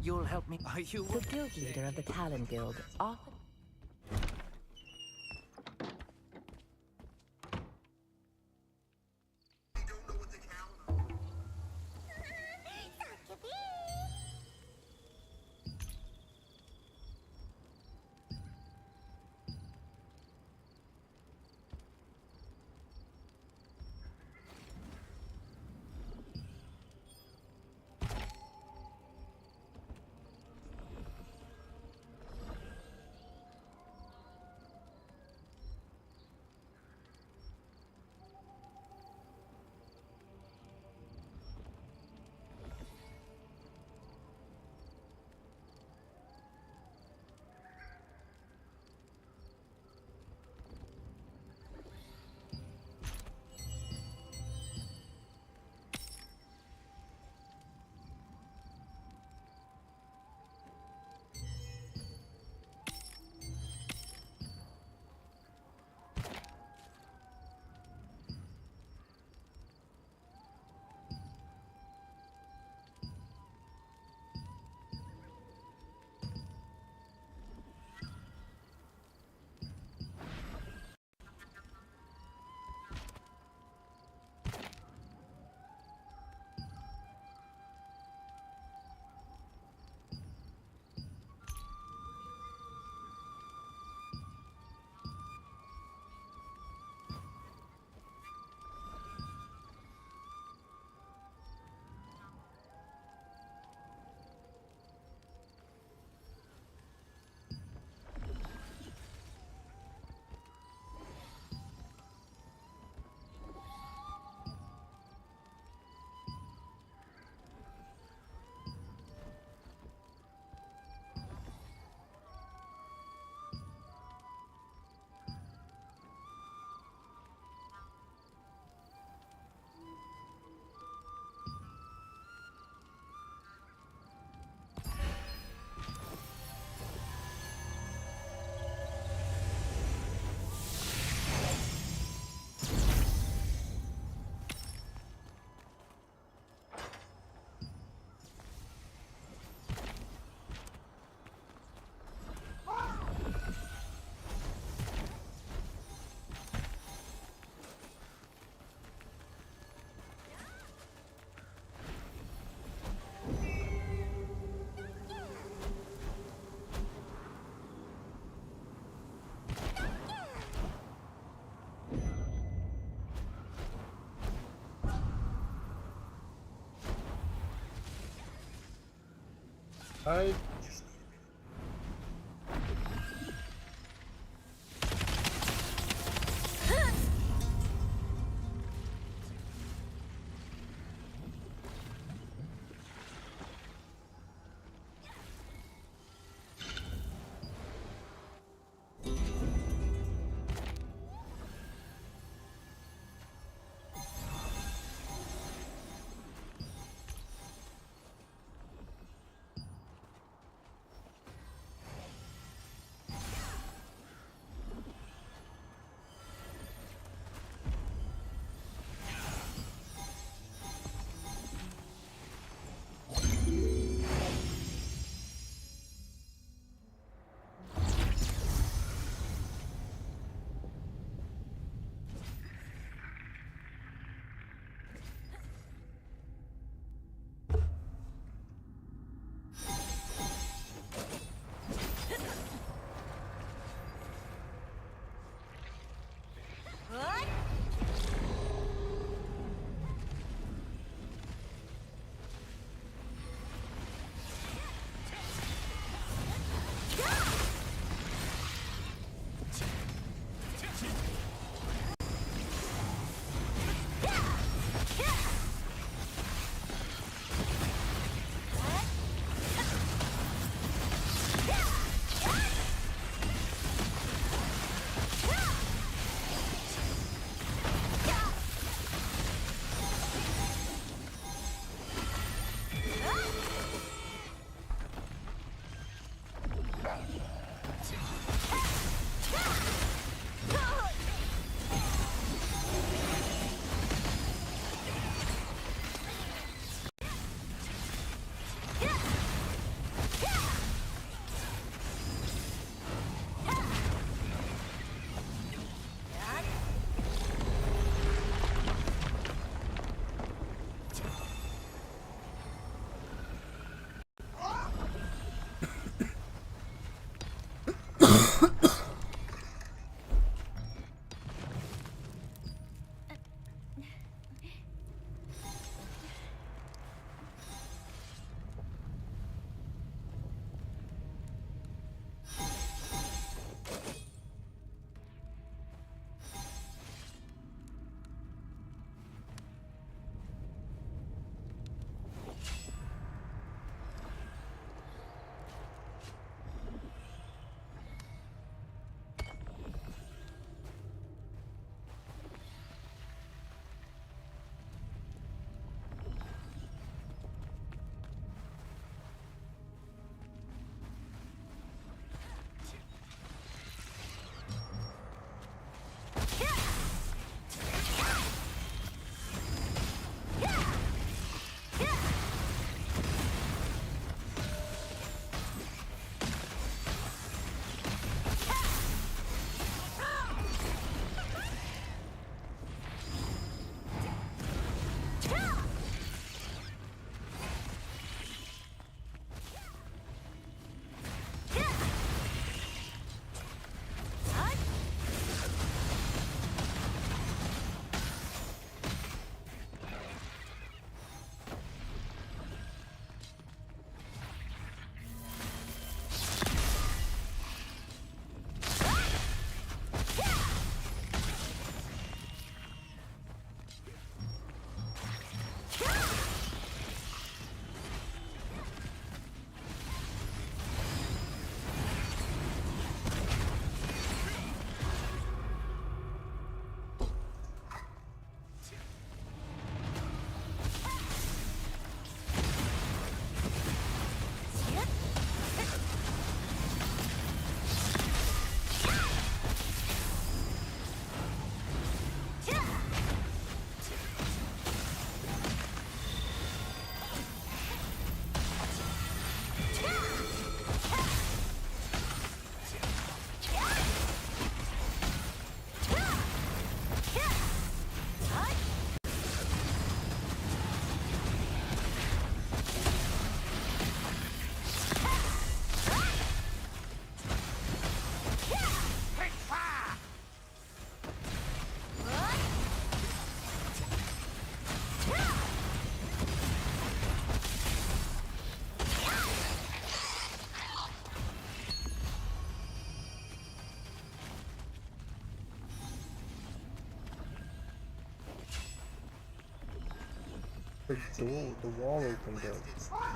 You'll help me? Are you? The guild leader of the Talon Guild offered. I The door, the wall opened up.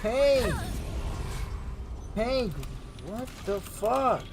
Hey! Hey! What the fuck?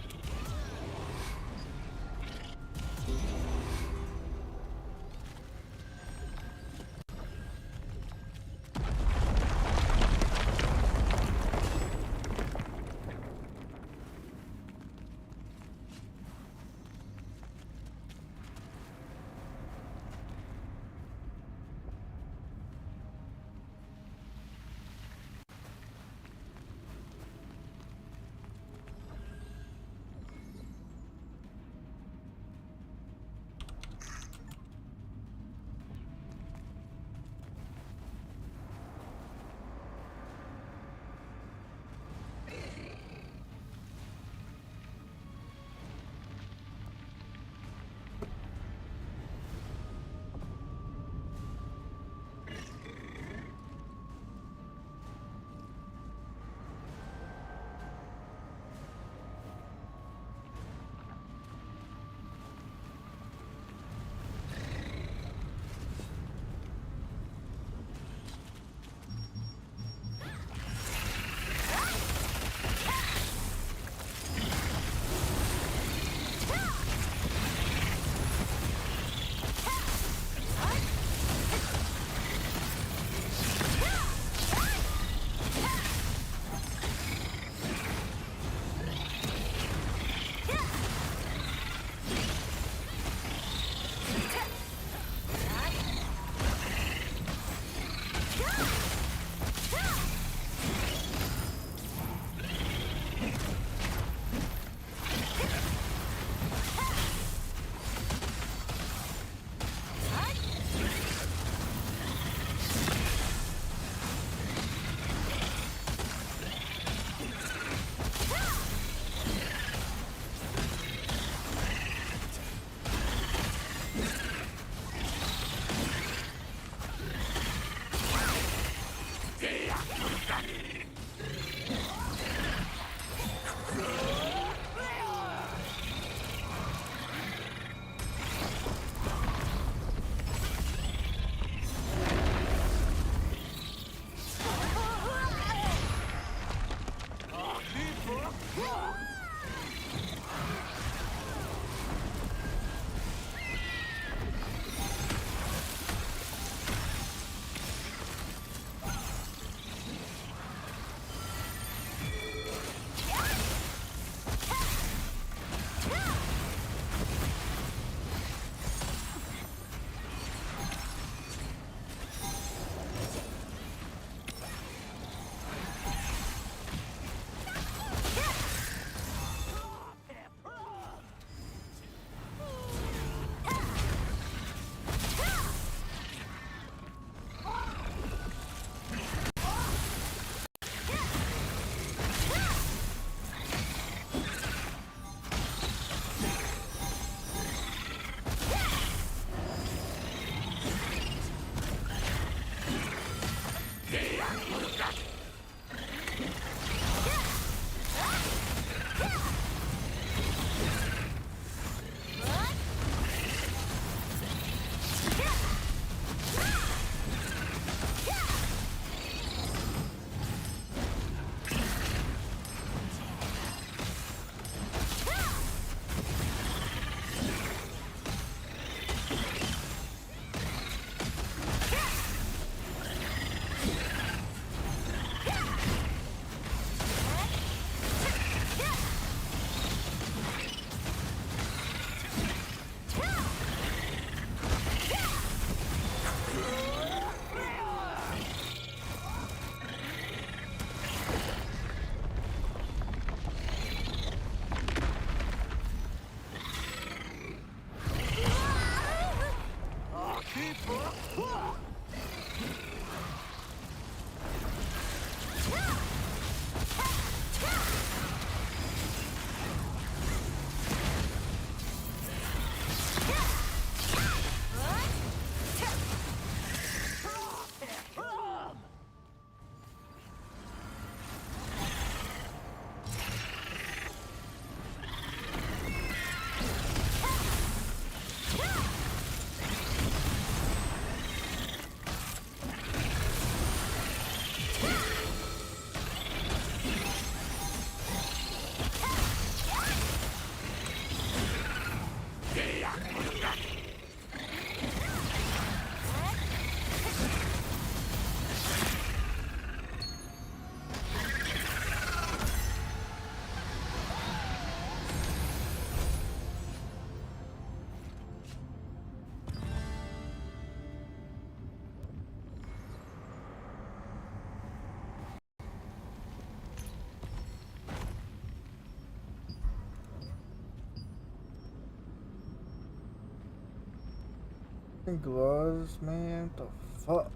Gloves, man. What the fuck?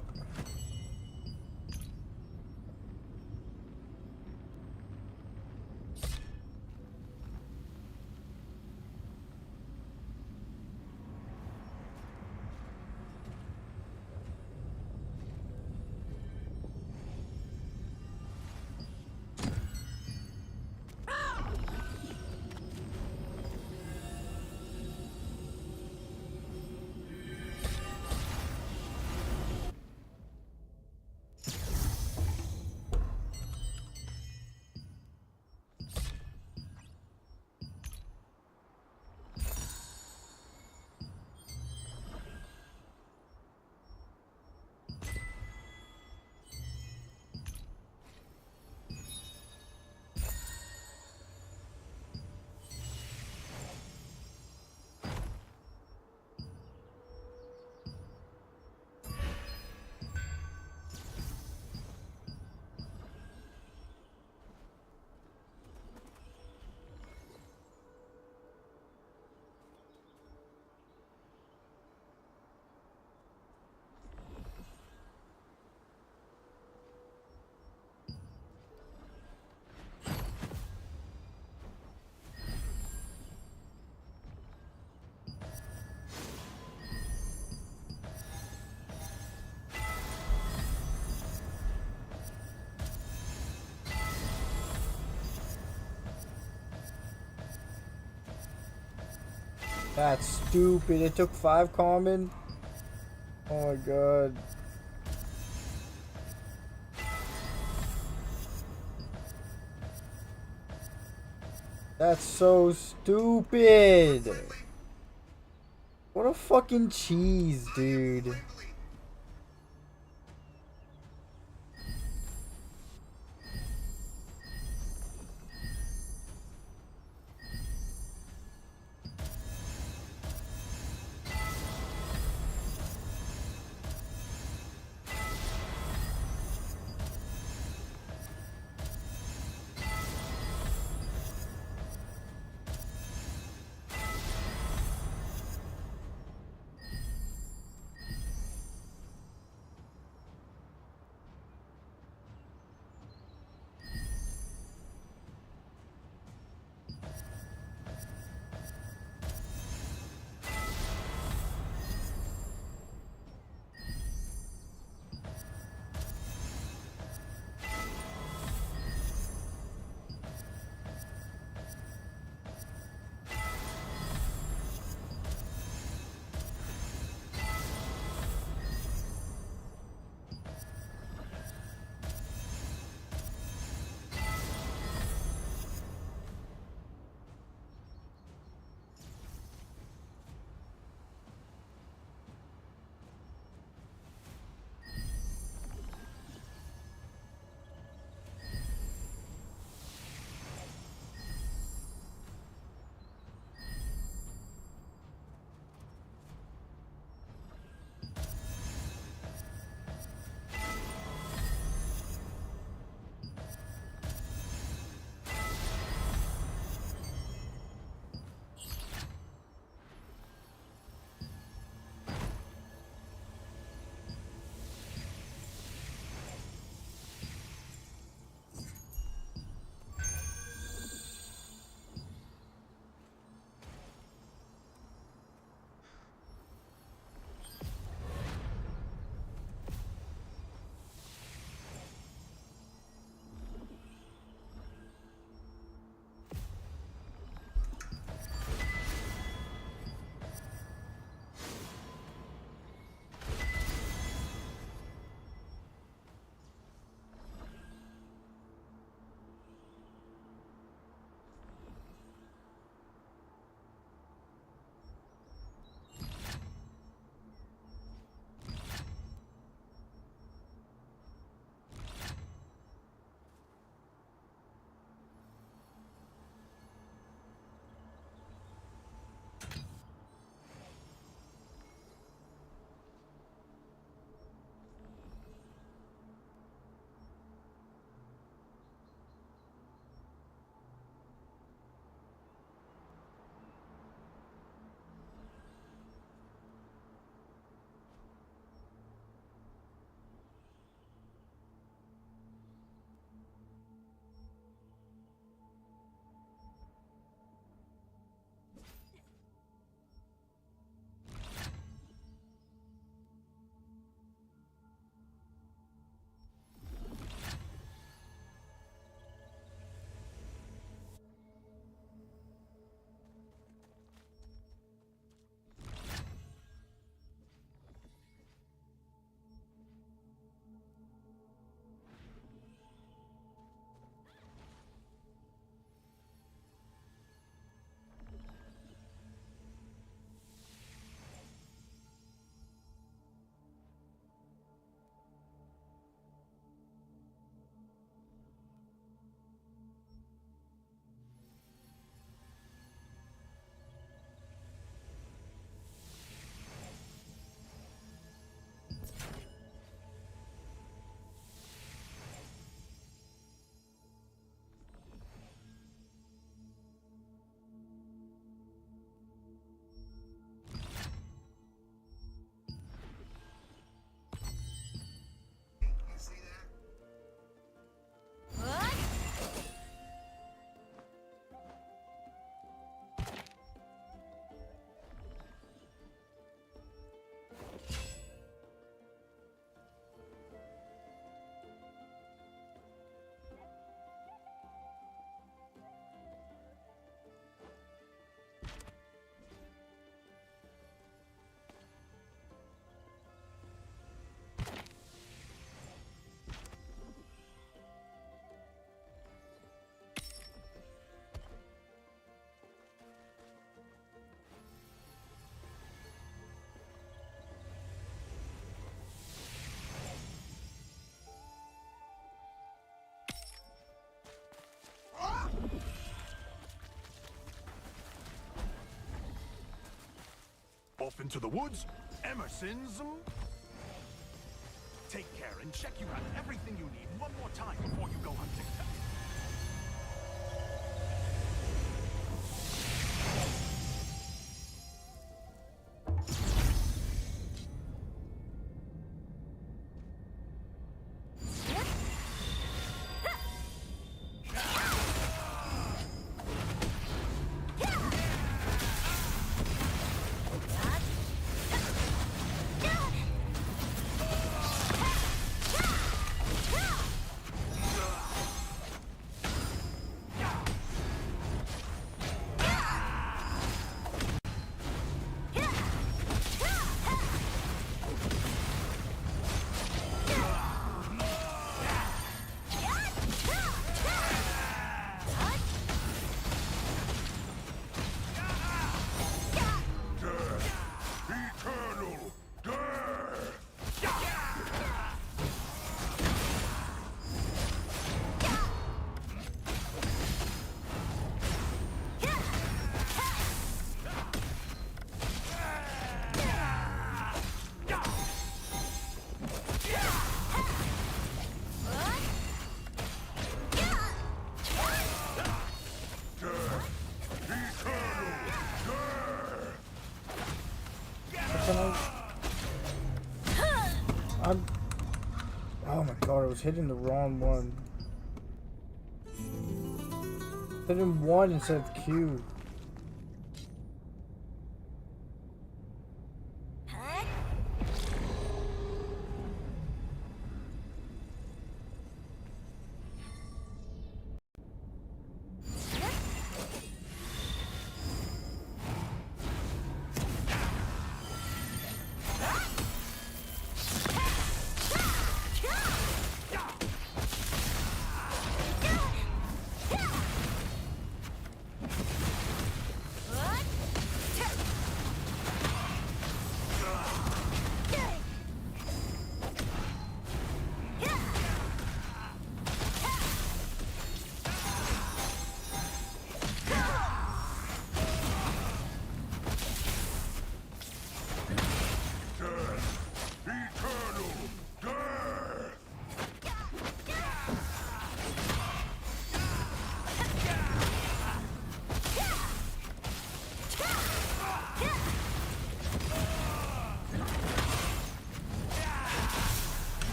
That's stupid. It took 5 common. Oh my god. That's so stupid. What a fucking cheese, dude. off into the woods. Emerson's. Take care and check you have everything you need one more time before you go hunting. Oh my god, I was hitting the wrong one. Hitting 1 instead of Q.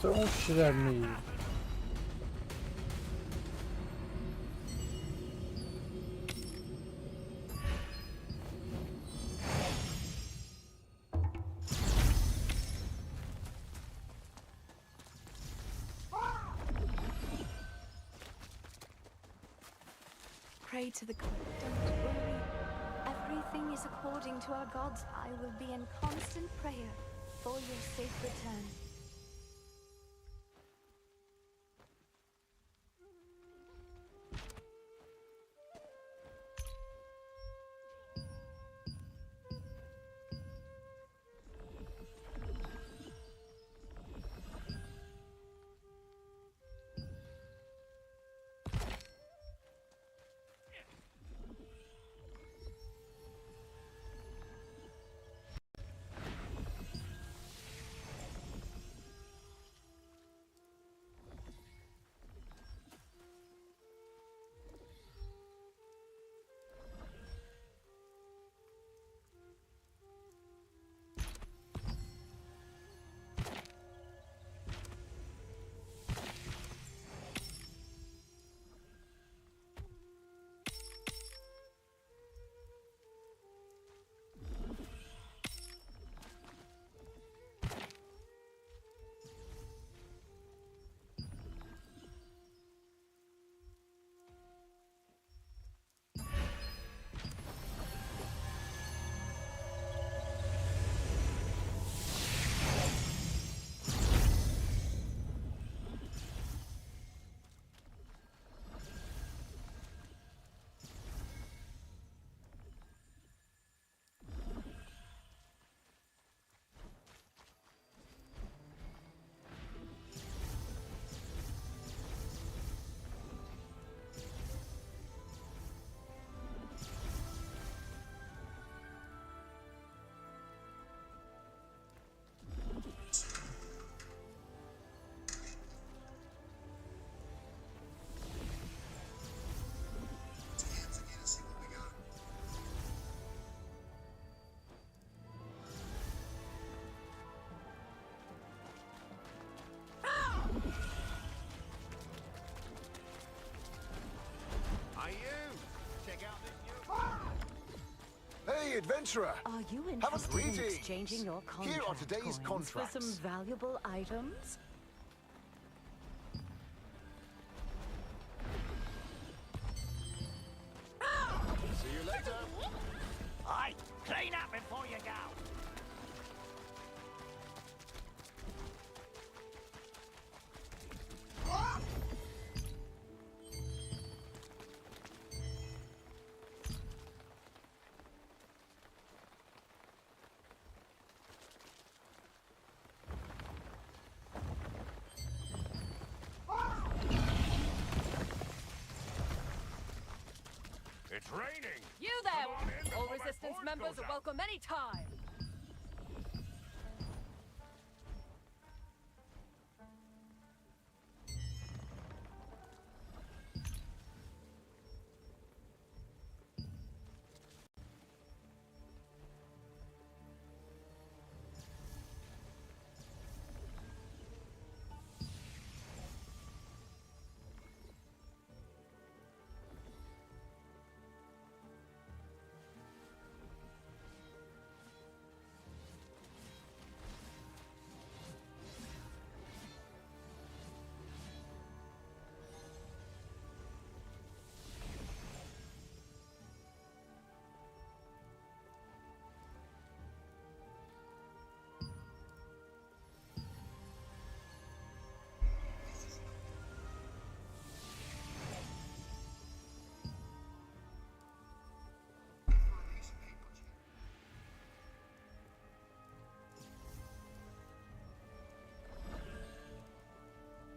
Don't shit at me. Pray to the god. Don't worry. Everything is according to our gods. I will be in constant prayer for your safe return. adventurer! Are you Have a interested in greetings. exchanging your contract Here are today's coins for contracts. some valuable items? See you later. Aye, clean up before you go. It's raining! You there! All resistance members are welcome anytime!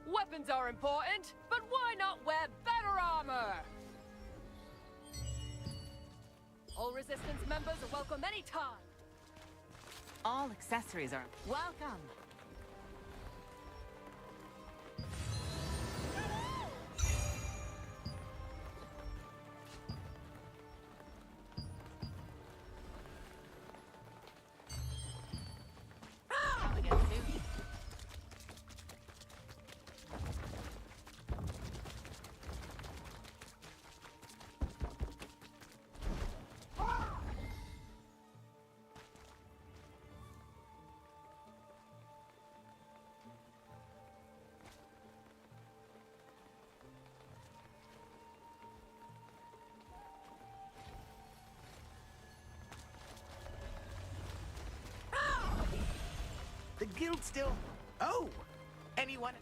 Weapons are important, but why not wear better armor? All resistance members are welcome anytime. All accessories are welcome. The guild still... Oh! Anyone...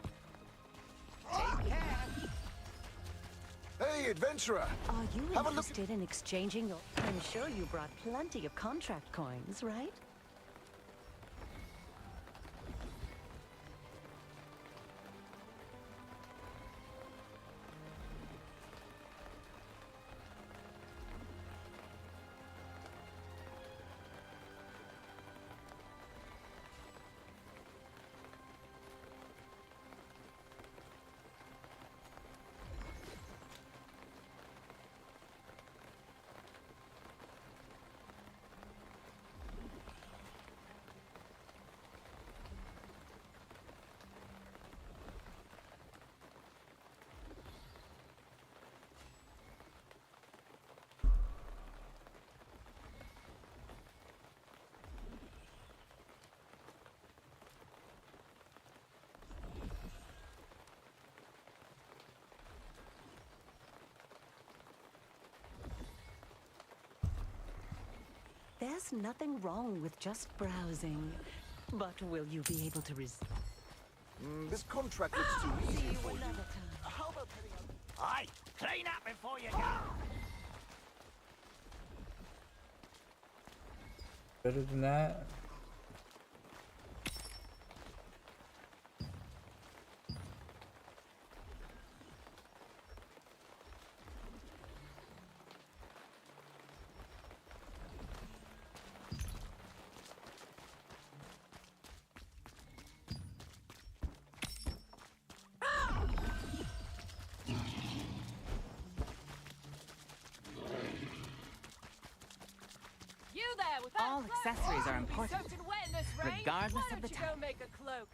Take care! Hey, adventurer! Are you Have a look. interested in exchanging your... I'm sure you brought plenty of contract coins, right? There's nothing wrong with just browsing. But will you be able to This contract looks too easy See you for you. another time. How about heading out? Aye, clean up before you go. Better than that. You there with All that accessories are You'll be important, soaked and wet in this rain. regardless Why of don't the you time. go make a cloak?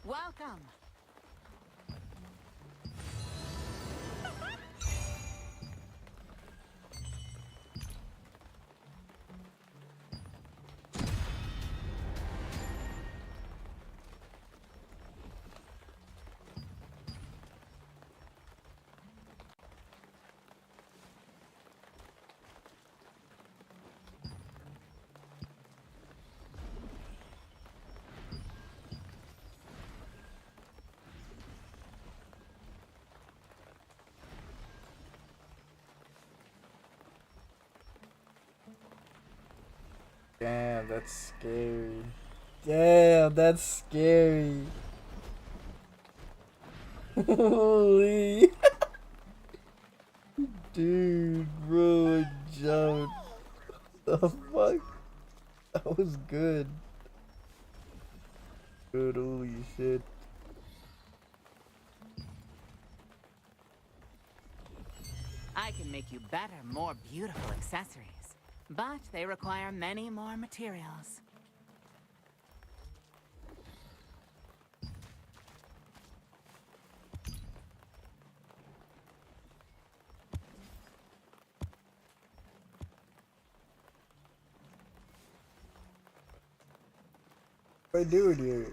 Welcome. Damn, that's scary. Damn, that's scary. Holy. Dude, bro, I jumped. The fuck? That was good. Good, holy shit. I can make you better, more beautiful accessories, but they require many more materials. What do I do here?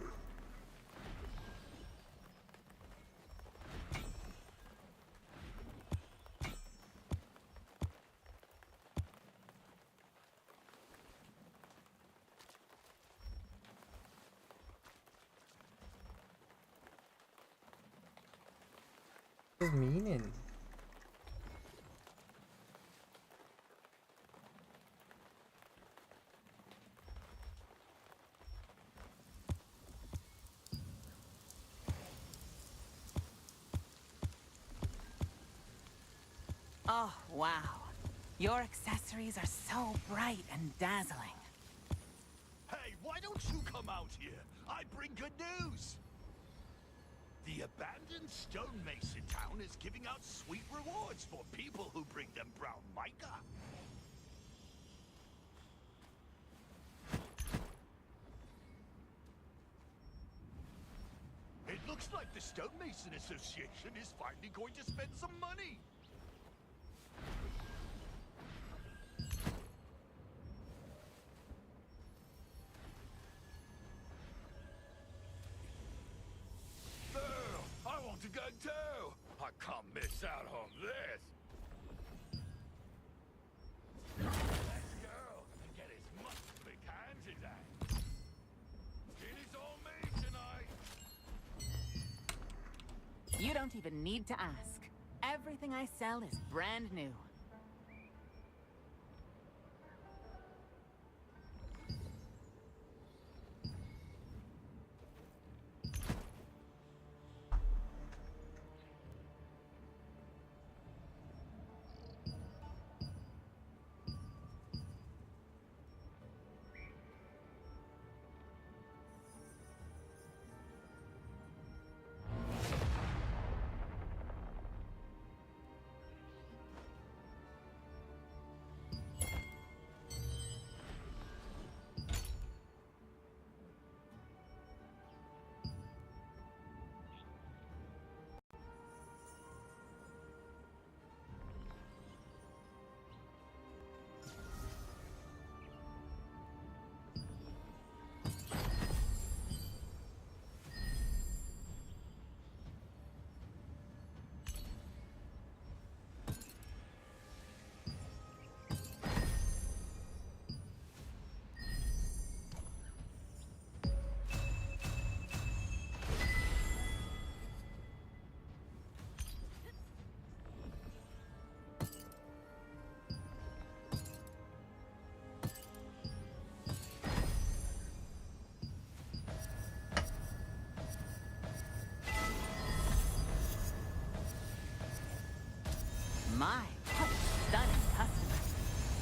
What's meaning? Oh, wow. Your accessories are so bright and dazzling. Hey, why don't you come out here? I bring good news. The abandoned stonemason town is giving out sweet rewards for people who bring them brown mica. It looks like the Stonemason Association is finally going to spend some money. I want to go too. I can't miss out on this. Let's go and get as much big hands as that. It is on me tonight. You don't even need to ask. Everything I sell is brand new. My, what a stunning customer.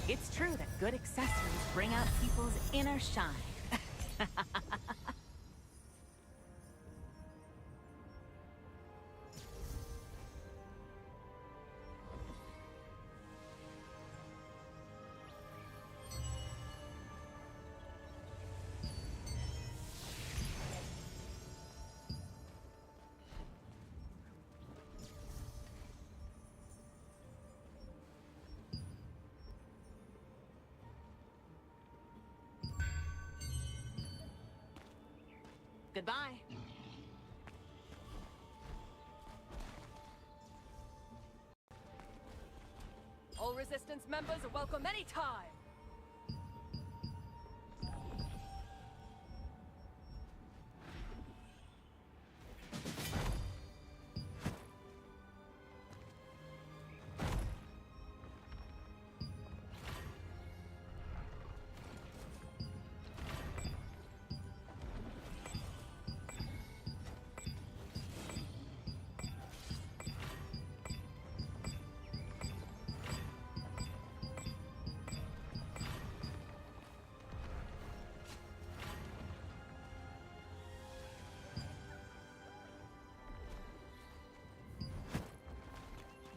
It's true that good accessories bring out people's inner shine. Goodbye. All Resistance members are welcome anytime.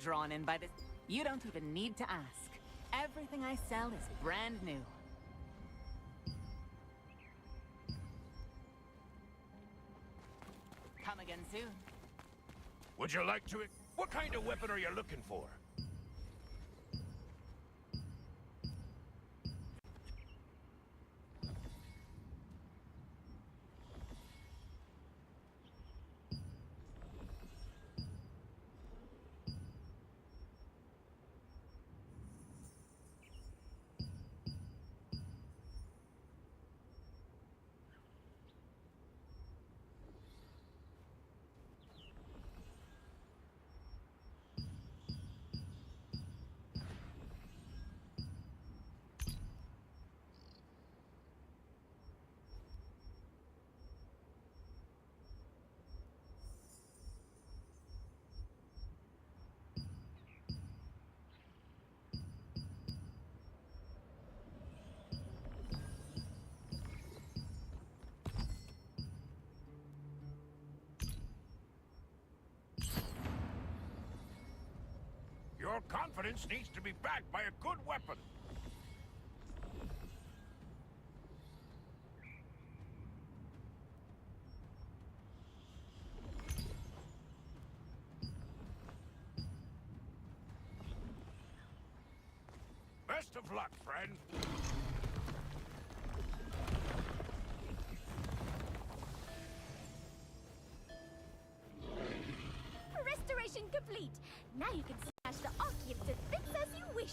drawn in by this. You don't even need to ask. Everything I sell is brand new. Come again soon. Would you like to... What kind of weapon are you looking for? Your confidence needs to be backed by a good weapon. Best of luck, friend. Restoration complete. Now you can smash the Archeans to bits as you wish.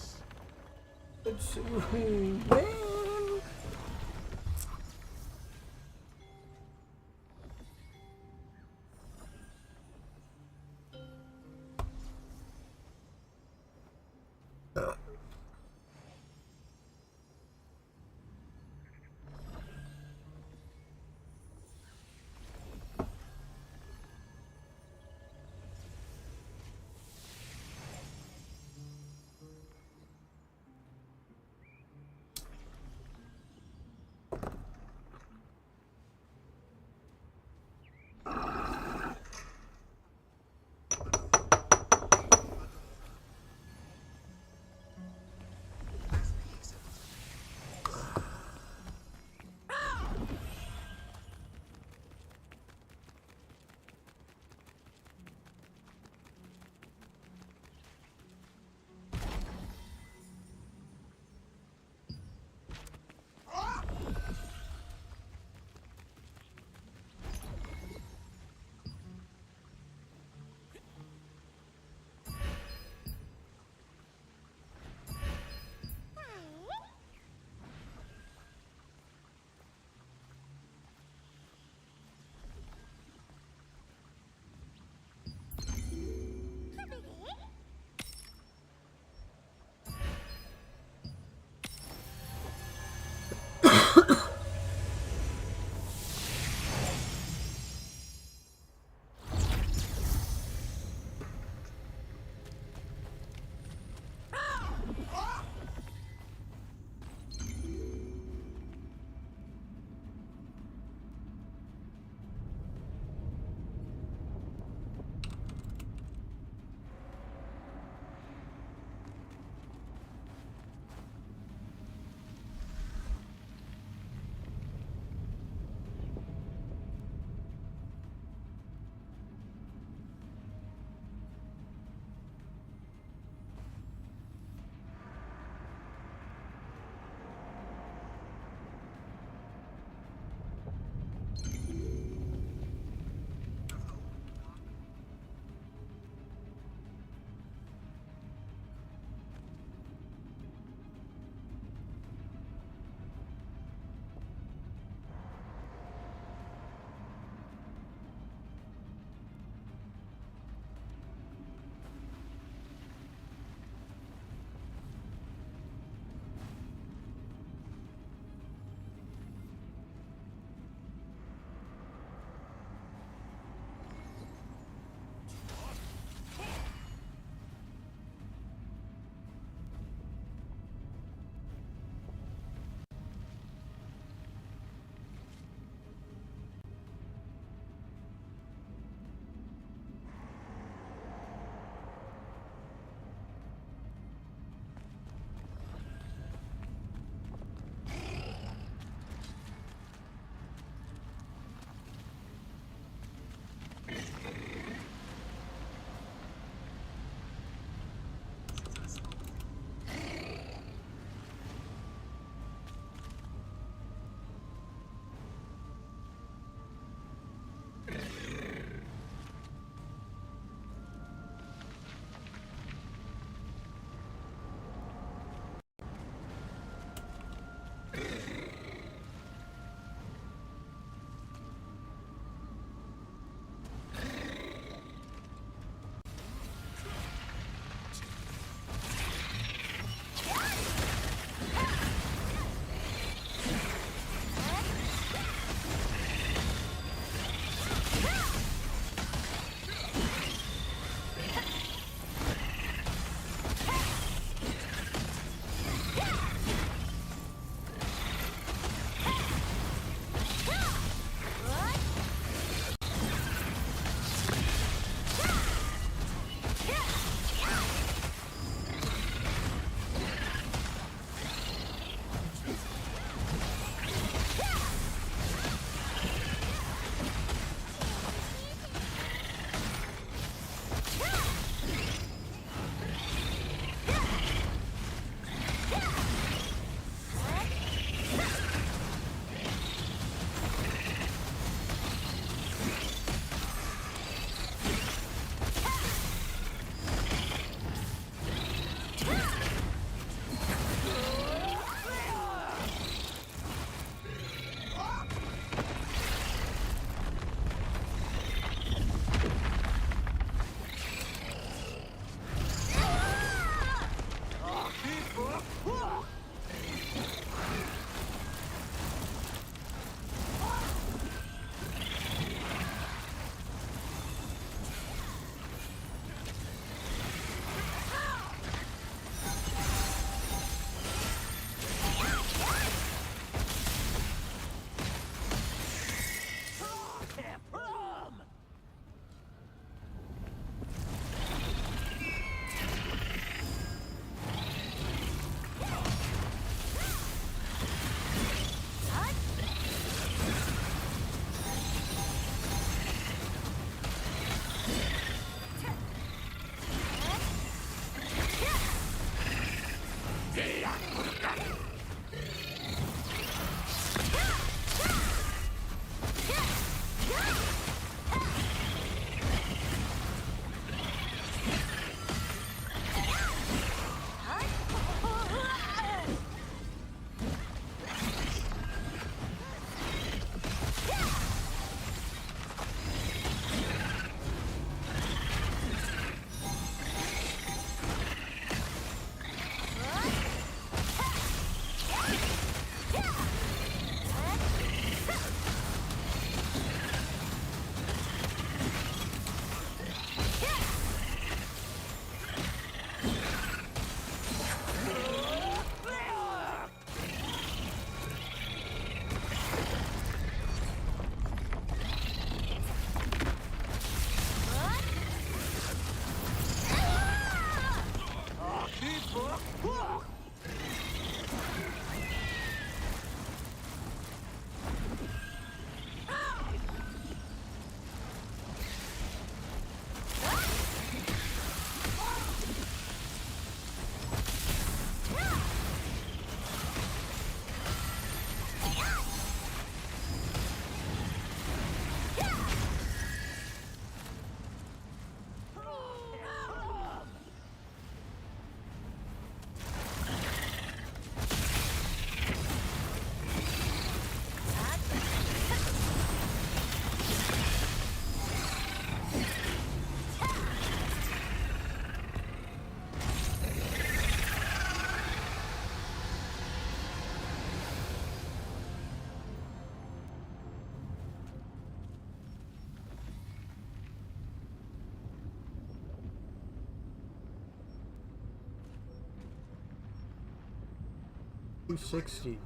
260.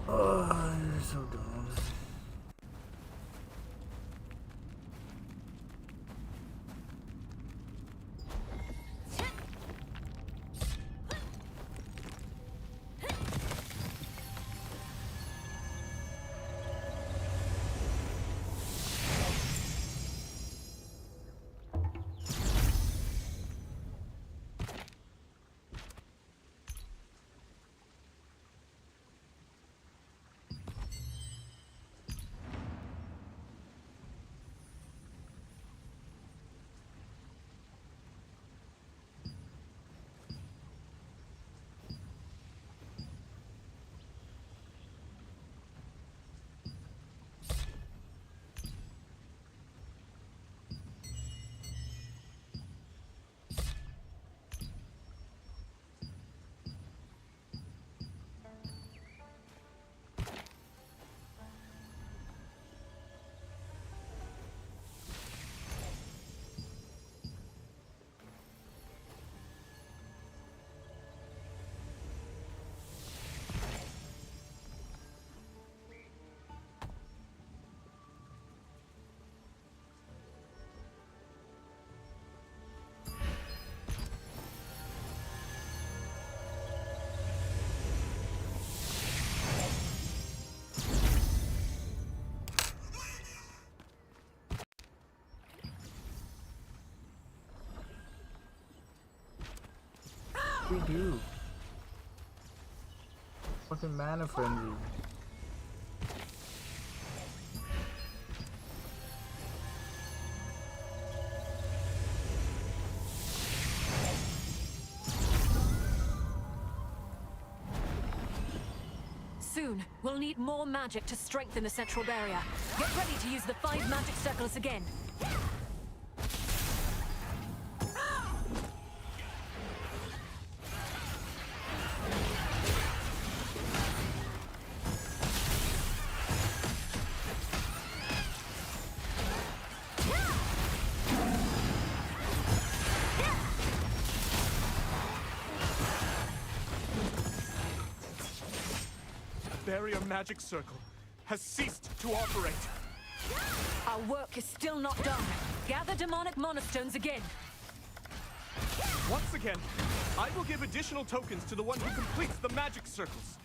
Oh, you're so dumb. We do. Fucking mana frenzy. Soon, we'll need more magic to strengthen the central barrier. Get ready to use the 5 magic circles again. Barrier magic circle has ceased to operate. Our work is still not done. Gather demonic monostones again. Once again, I will give additional tokens to the one who completes the magic circles.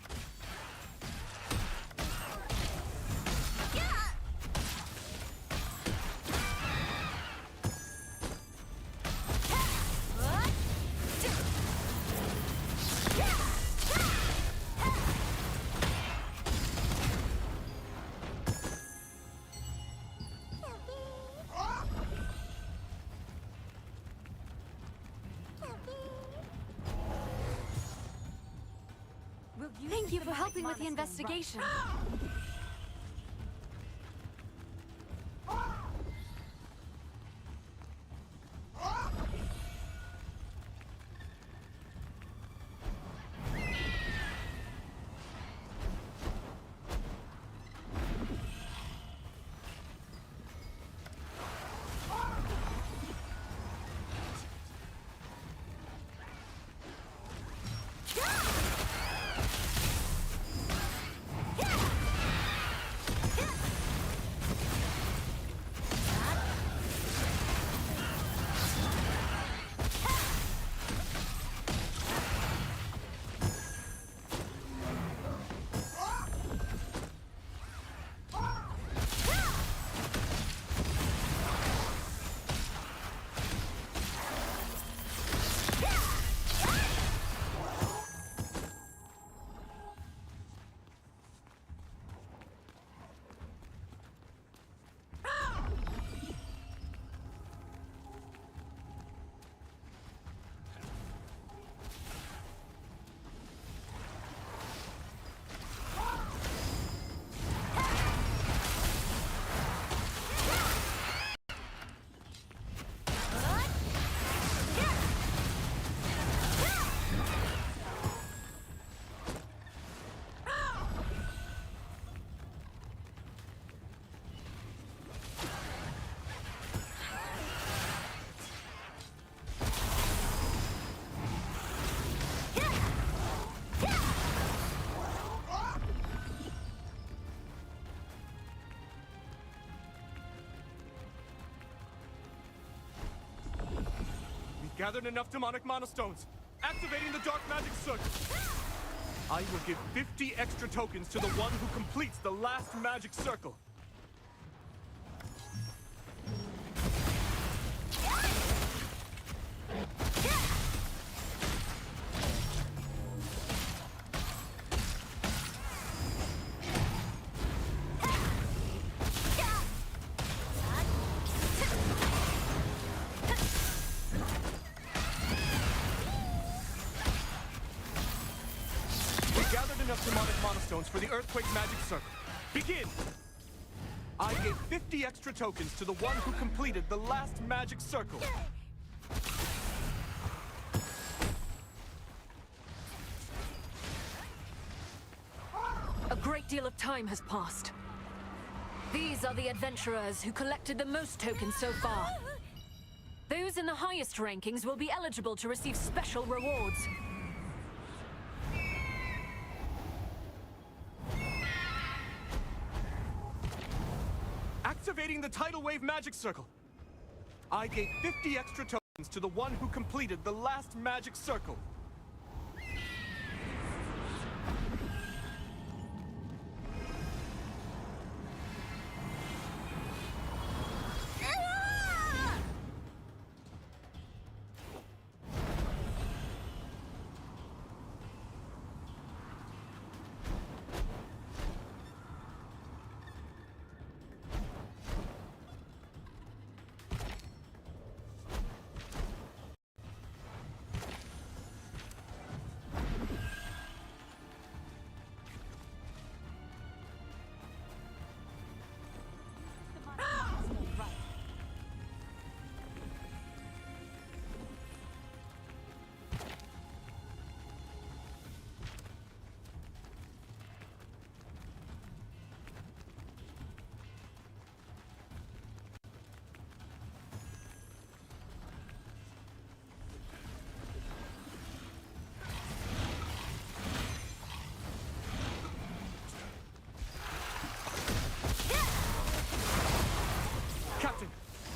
Thank you for helping with the investigation. gathered enough demonic monostones. Activating the dark magic circle. I will give 50 extra tokens to the one who completes the last magic circle. Demonic monostones for the earthquake magic circle. Begin! I gave 50 extra tokens to the one who completed the last magic circle. A great deal of time has passed. These are the adventurers who collected the most tokens so far. Those in the highest rankings will be eligible to receive special rewards. Activating the tidal wave magic circle. I gave 50 extra tokens to the one who completed the last magic circle.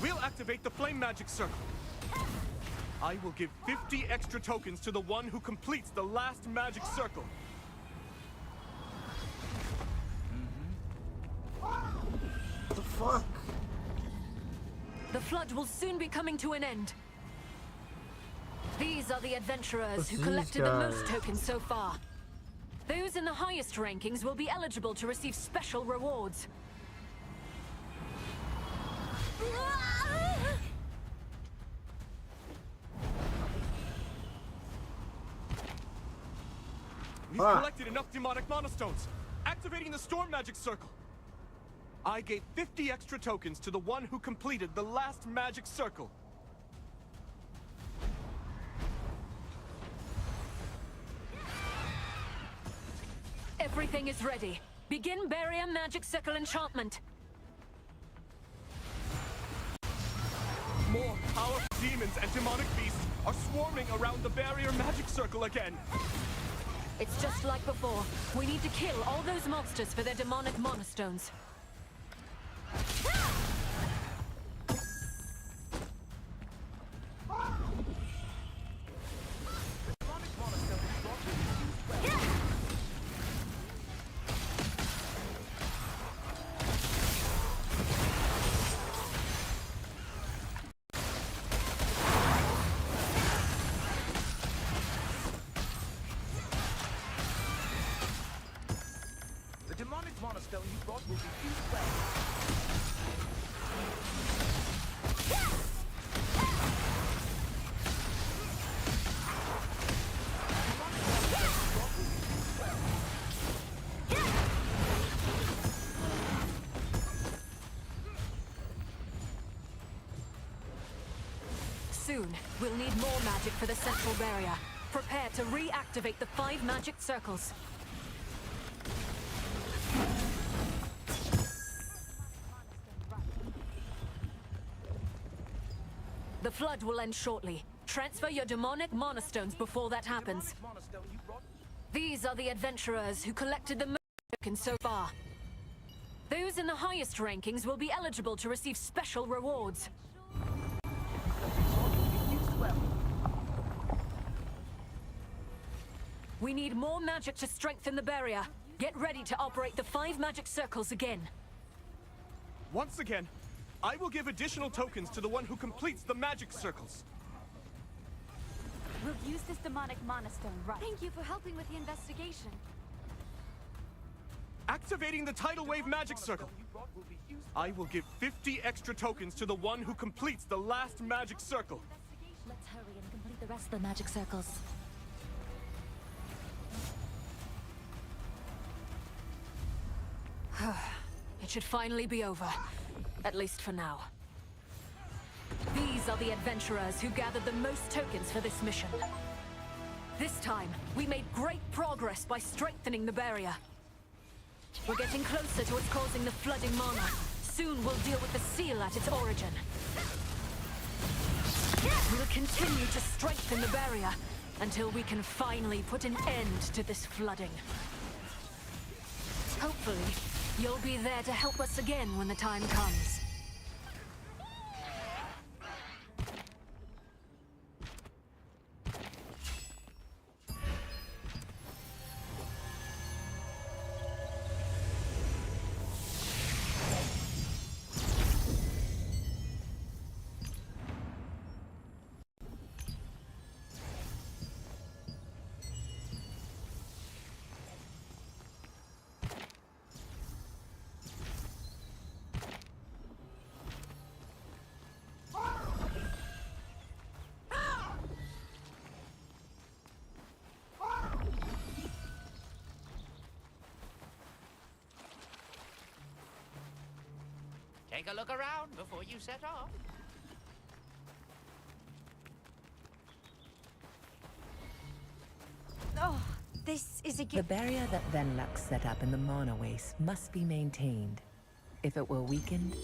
We'll activate the flame magic circle. I will give 50 extra tokens to the one who completes the last magic circle. The fuck? The flood will soon be coming to an end. These are the adventurers who collected the most tokens so far. Those in the highest rankings will be eligible to receive special rewards. We've collected enough demonic monostones. Activating the storm magic circle. I gave 50 extra tokens to the one who completed the last magic circle. Everything is ready. Begin barrier magic circle enchantment. More powerful demons and demonic beasts are swarming around the barrier magic circle again. It's just like before. We need to kill all those monsters for their demonic monostones. monostone you brought will be used well. Soon, we'll need more magic for the central barrier. Prepare to reactivate the 5 magic circles. The flood will end shortly. Transfer your demonic monostones before that happens. These are the adventurers who collected the most tokens so far. Those in the highest rankings will be eligible to receive special rewards. We need more magic to strengthen the barrier. Get ready to operate the 5 magic circles again. Once again, I will give additional tokens to the one who completes the magic circles. We'll use this demonic monostone, right? Thank you for helping with the investigation. Activating the tidal wave magic circle. I will give 50 extra tokens to the one who completes the last magic circle. Let's hurry and complete the rest of the magic circles. It should finally be over. At least for now. These are the adventurers who gathered the most tokens for this mission. This time, we made great progress by strengthening the barrier. We're getting closer to what's causing the flooding mana. Soon we'll deal with the seal at its origin. We'll continue to strengthen the barrier until we can finally put an end to this flooding. Hopefully, you'll be there to help us again when the time comes. Take a look around before you set off. Oh, this is a The barrier that Venlux set up in the mana waste must be maintained. If it were weakened,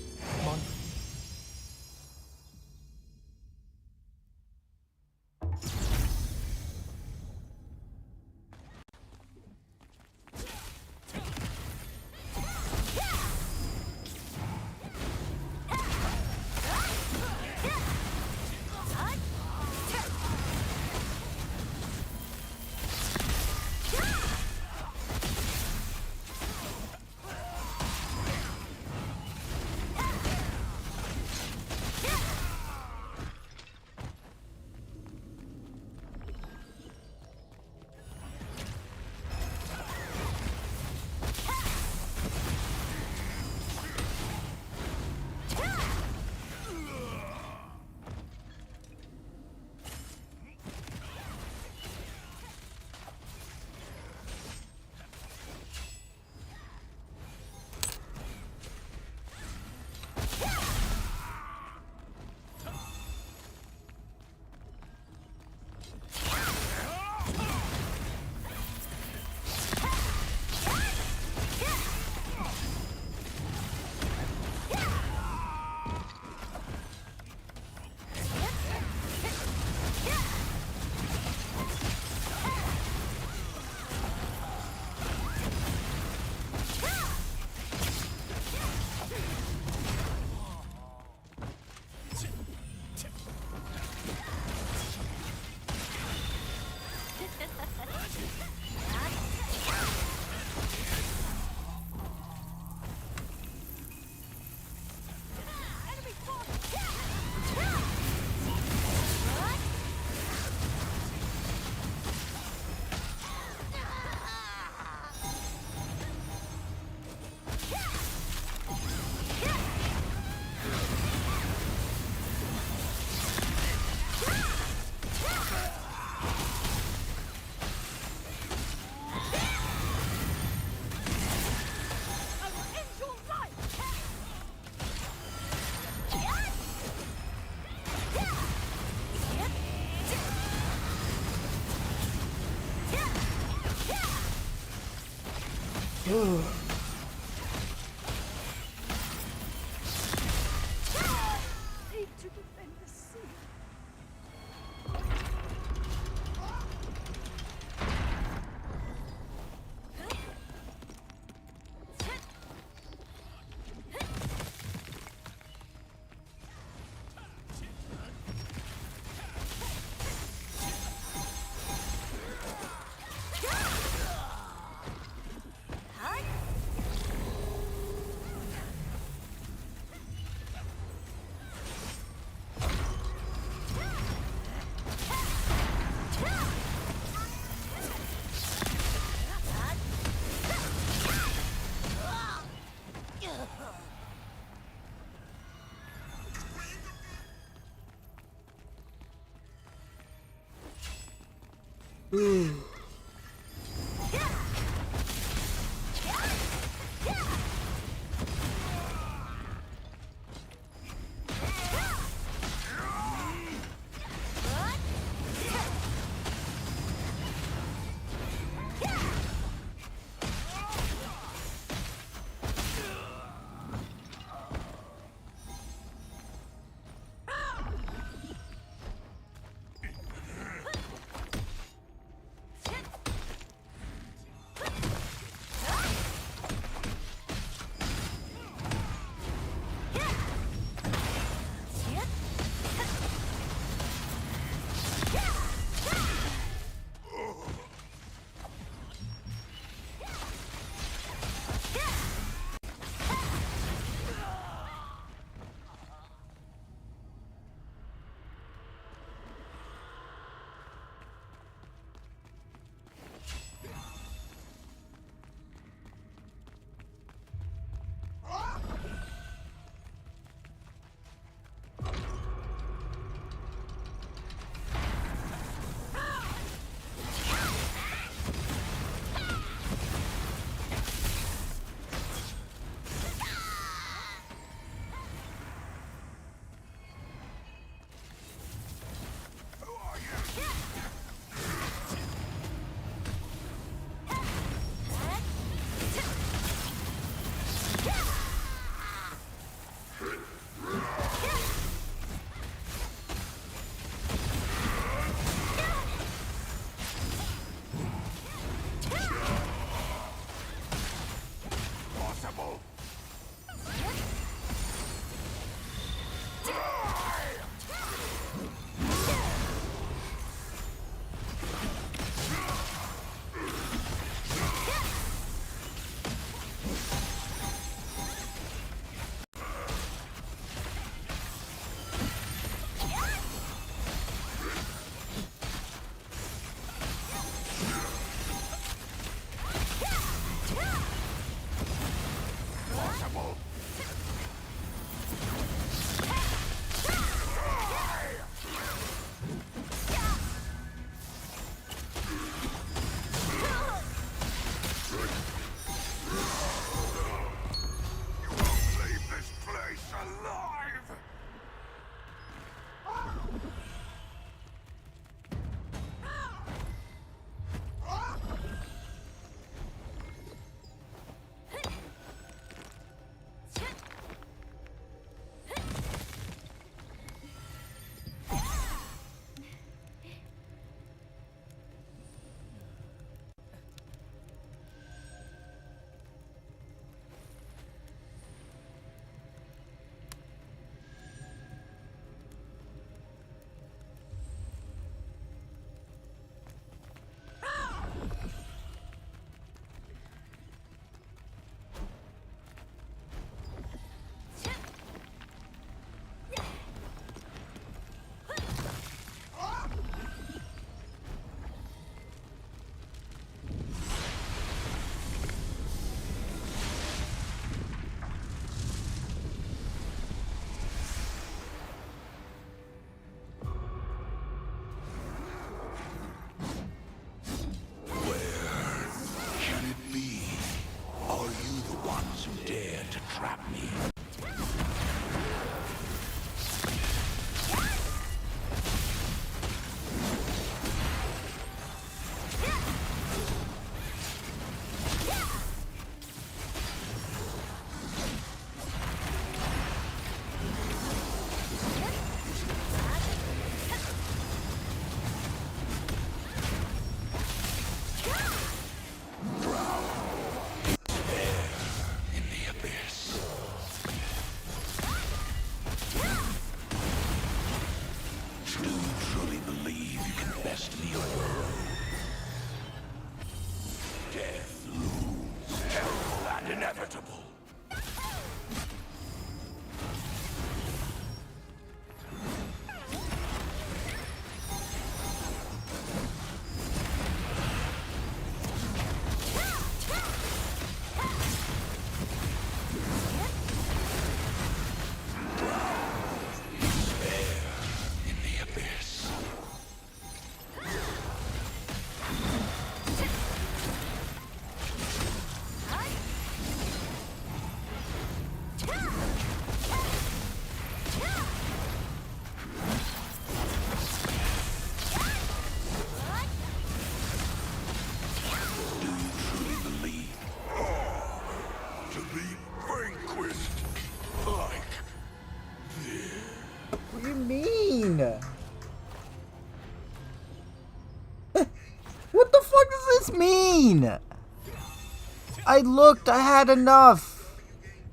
I looked, I had enough.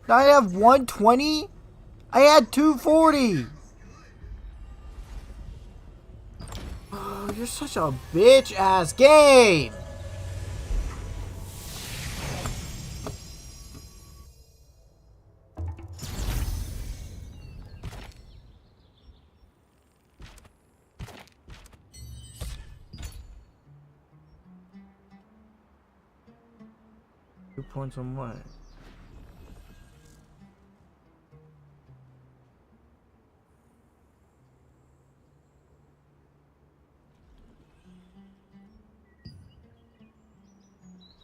Now I have 120? I had 240. Oh, you're such a bitch ass game. Points on what?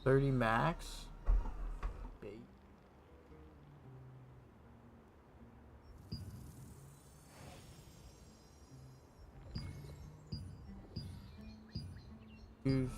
$30 max? Bait. Used.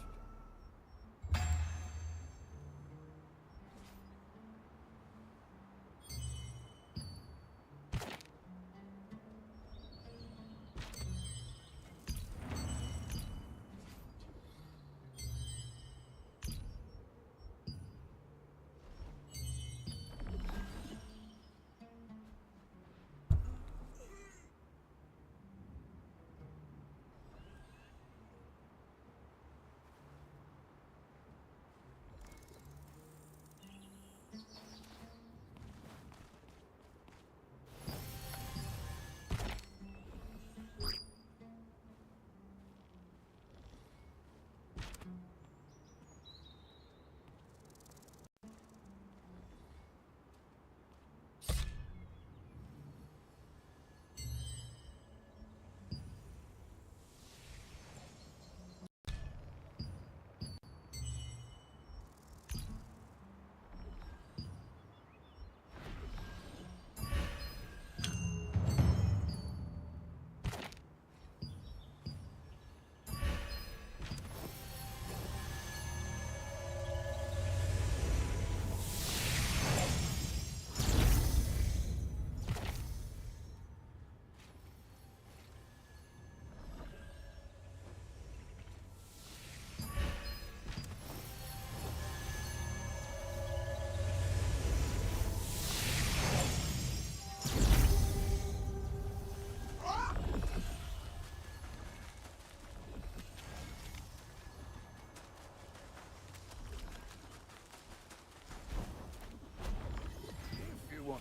If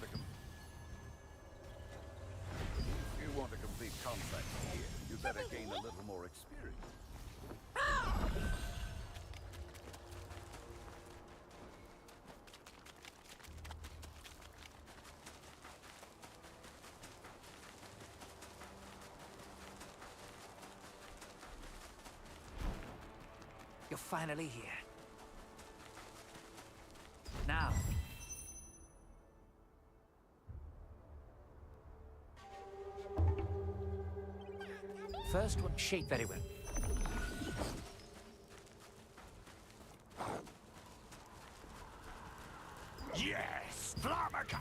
you want a complete contract here, you better gain a little more experience. You're finally here. Now. First one, shake very well. Yes, Flamaka!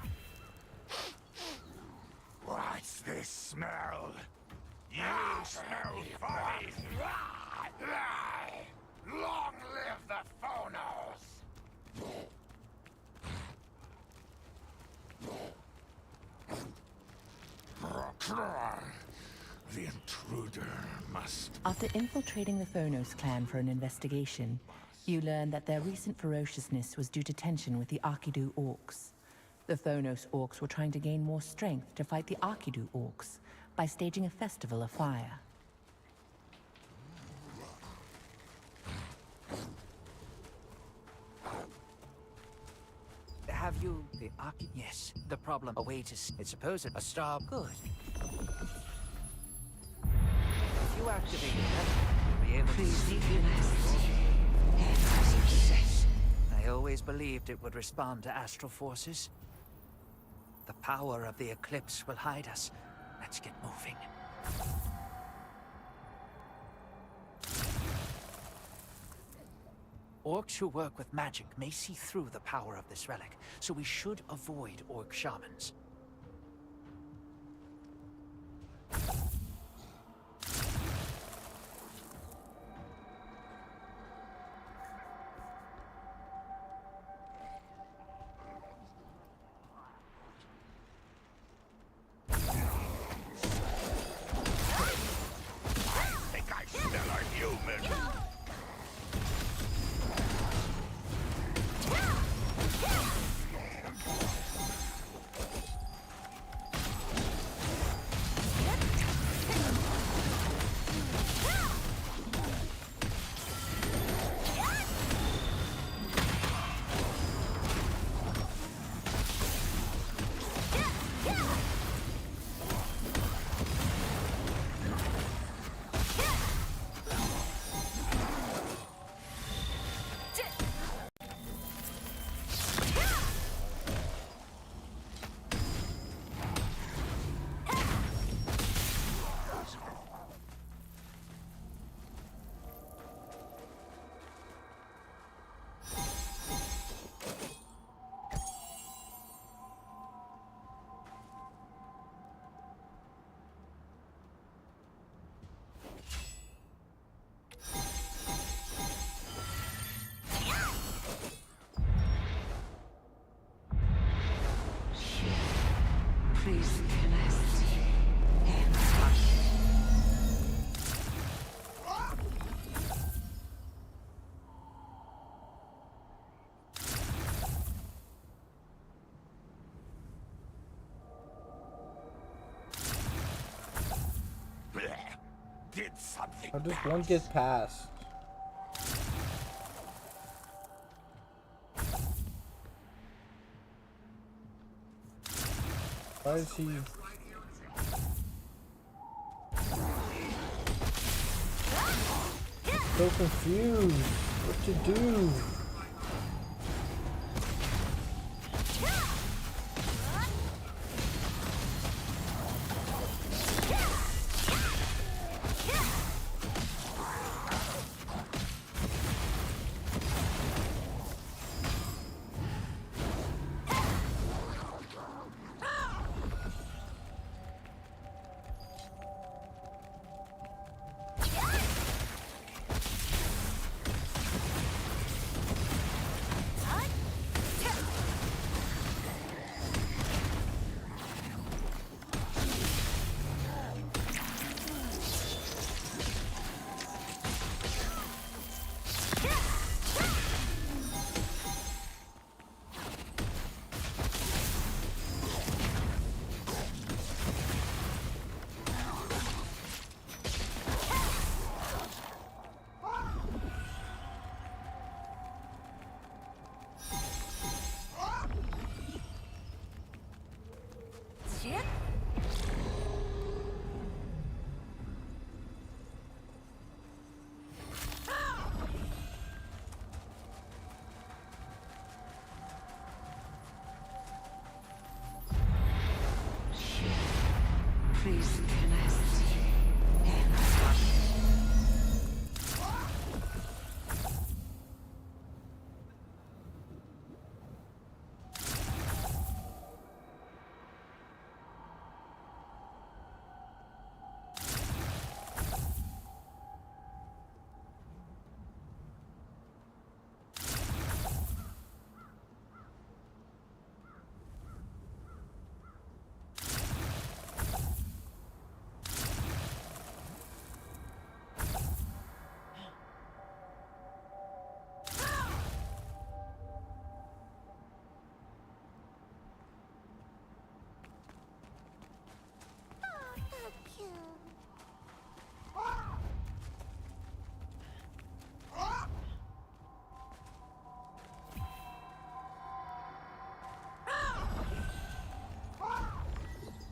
What's this smell? You smell funny! Long live the Phonos! The intruder must... After infiltrating the Phonos clan for an investigation, you learn that their recent ferociousness was due to tension with the Arkidu orcs. The Phonos orcs were trying to gain more strength to fight the Arkidu orcs by staging a festival of fire. Have you the Arki? Yes, the problem. A way to... It's supposed a star. Good. If you activate it, you'll be able to see success. I always believed it would respond to astral forces. The power of the eclipse will hide us. Let's get moving. Orcs who work with magic may see through the power of this relic, so we should avoid orc shamans. Did something How does one get past? Why is he... So confused. What to do?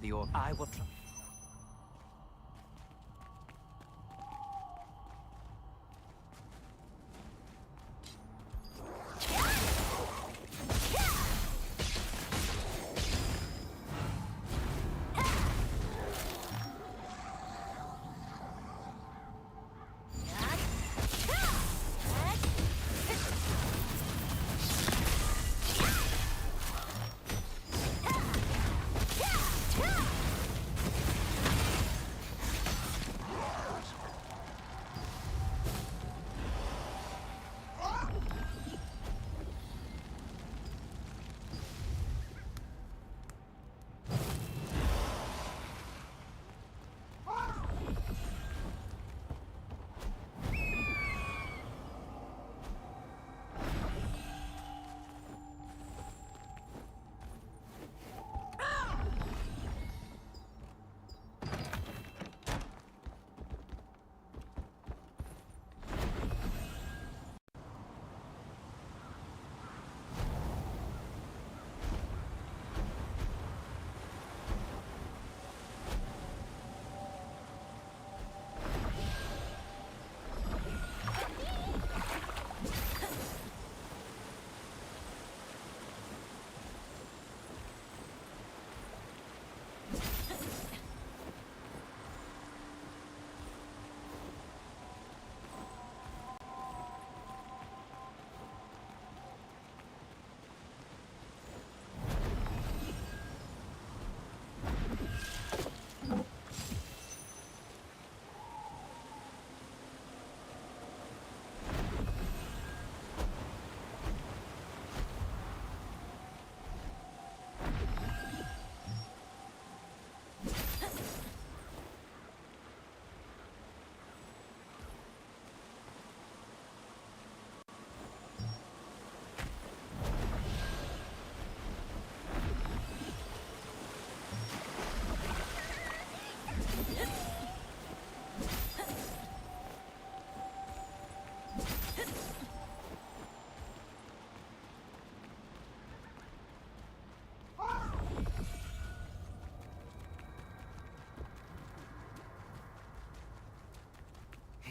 The orc. I will try.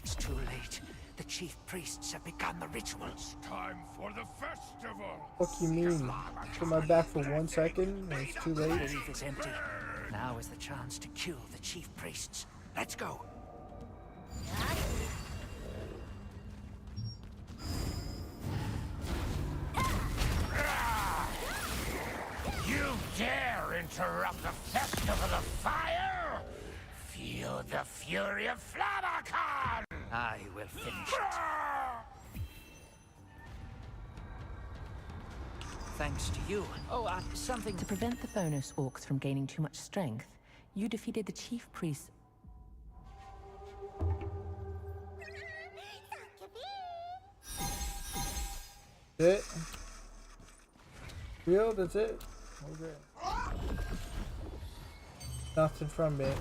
It's too late. The chief priests have begun the ritual. It's time for the festival. What you mean? Put my back for 1 second and it's too The late? cave is empty. Now is the chance to kill the chief priests. Let's go. You dare interrupt the festival of fire? Feel the fury of Flamacon! I will finish it. Thanks to you. Oh, something... To prevent the Phonos orcs from gaining too much strength, you defeated the chief priest. That's it? Real? That's it? Okay. Nothing from it.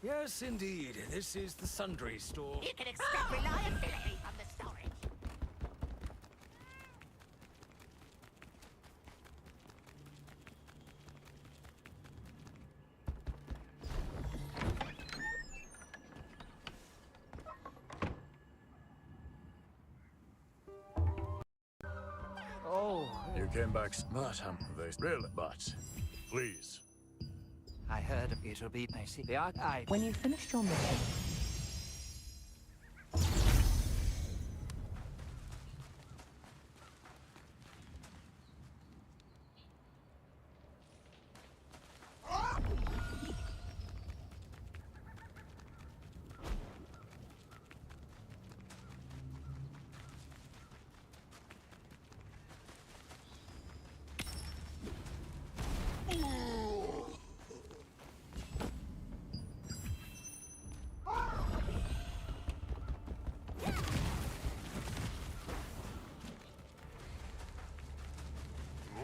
Yes, indeed. This is the sundry store. You can expect reliability from the storage. Oh. You came back smart, they really, but please. I heard it'll be... I see the archive. When you finished your mission,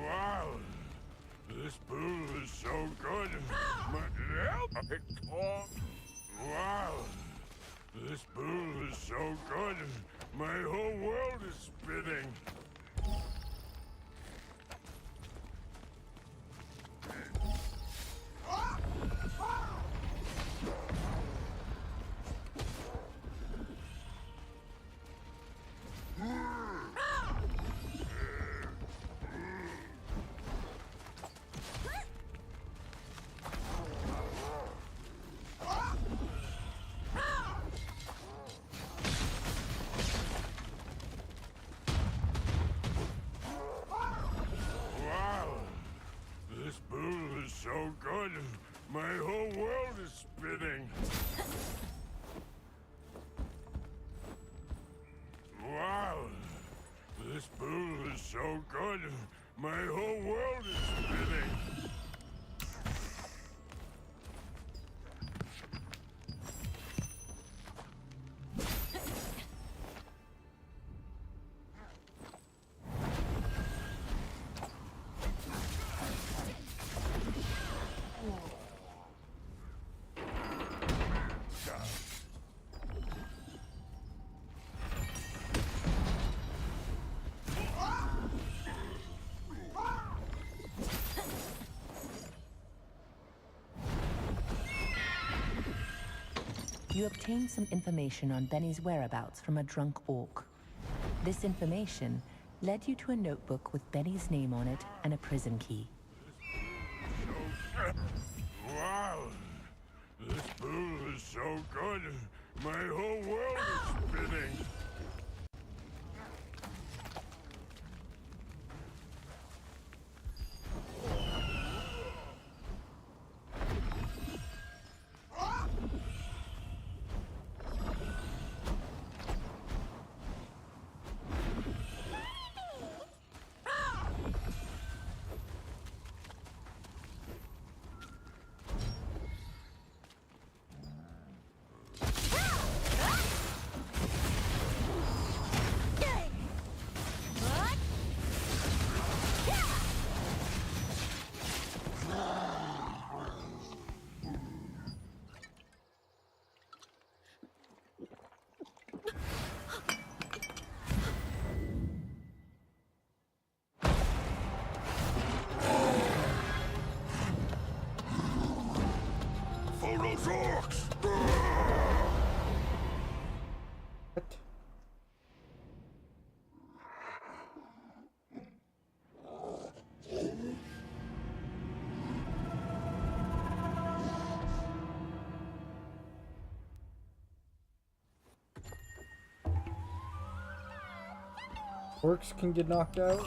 Wow, this bull is so good. Wow, this bull is so good. My whole world is spinning. you obtained some information on Benny's whereabouts from a drunk orc. This information led you to a notebook with Benny's name on it and a prison key. Wow! This pool is so good. My whole world is spinning. Orcs! Orcs can get knocked out.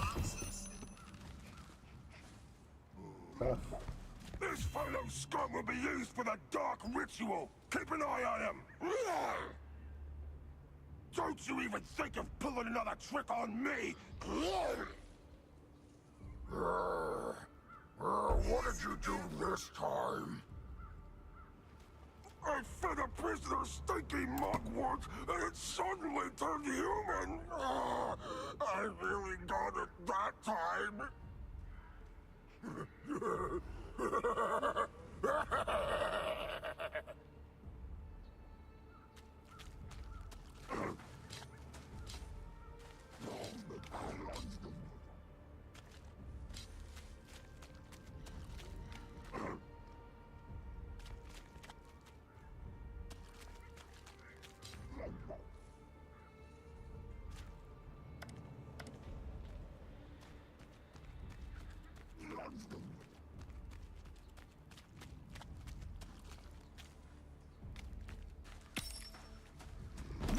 This fellow scum will be used for the dark ritual. Keep an eye on him. Don't you even think of pulling another trick on me. What did you do this time? I fed a prisoner stinky mugwort, and it suddenly turned human. I really got it that time.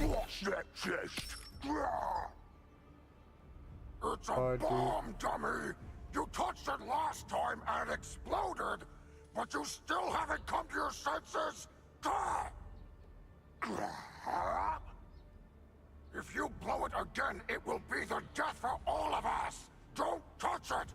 Watch that chest! It's a bomb, dummy! You touched it last time and it exploded, but you still haven't come to your senses! If you blow it again, it will be the death for all of us! Don't touch it!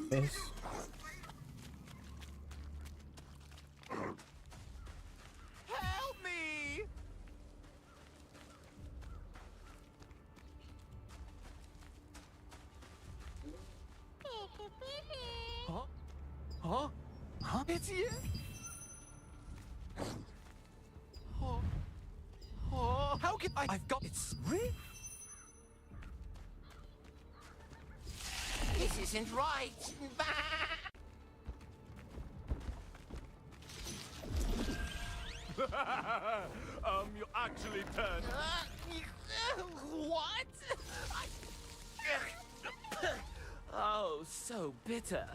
Nice. Help me! Huh? Huh? Huh? It's you? Oh. Oh. How can I've got it's real? This isn't right! You actually turned. What? Oh, so bitter.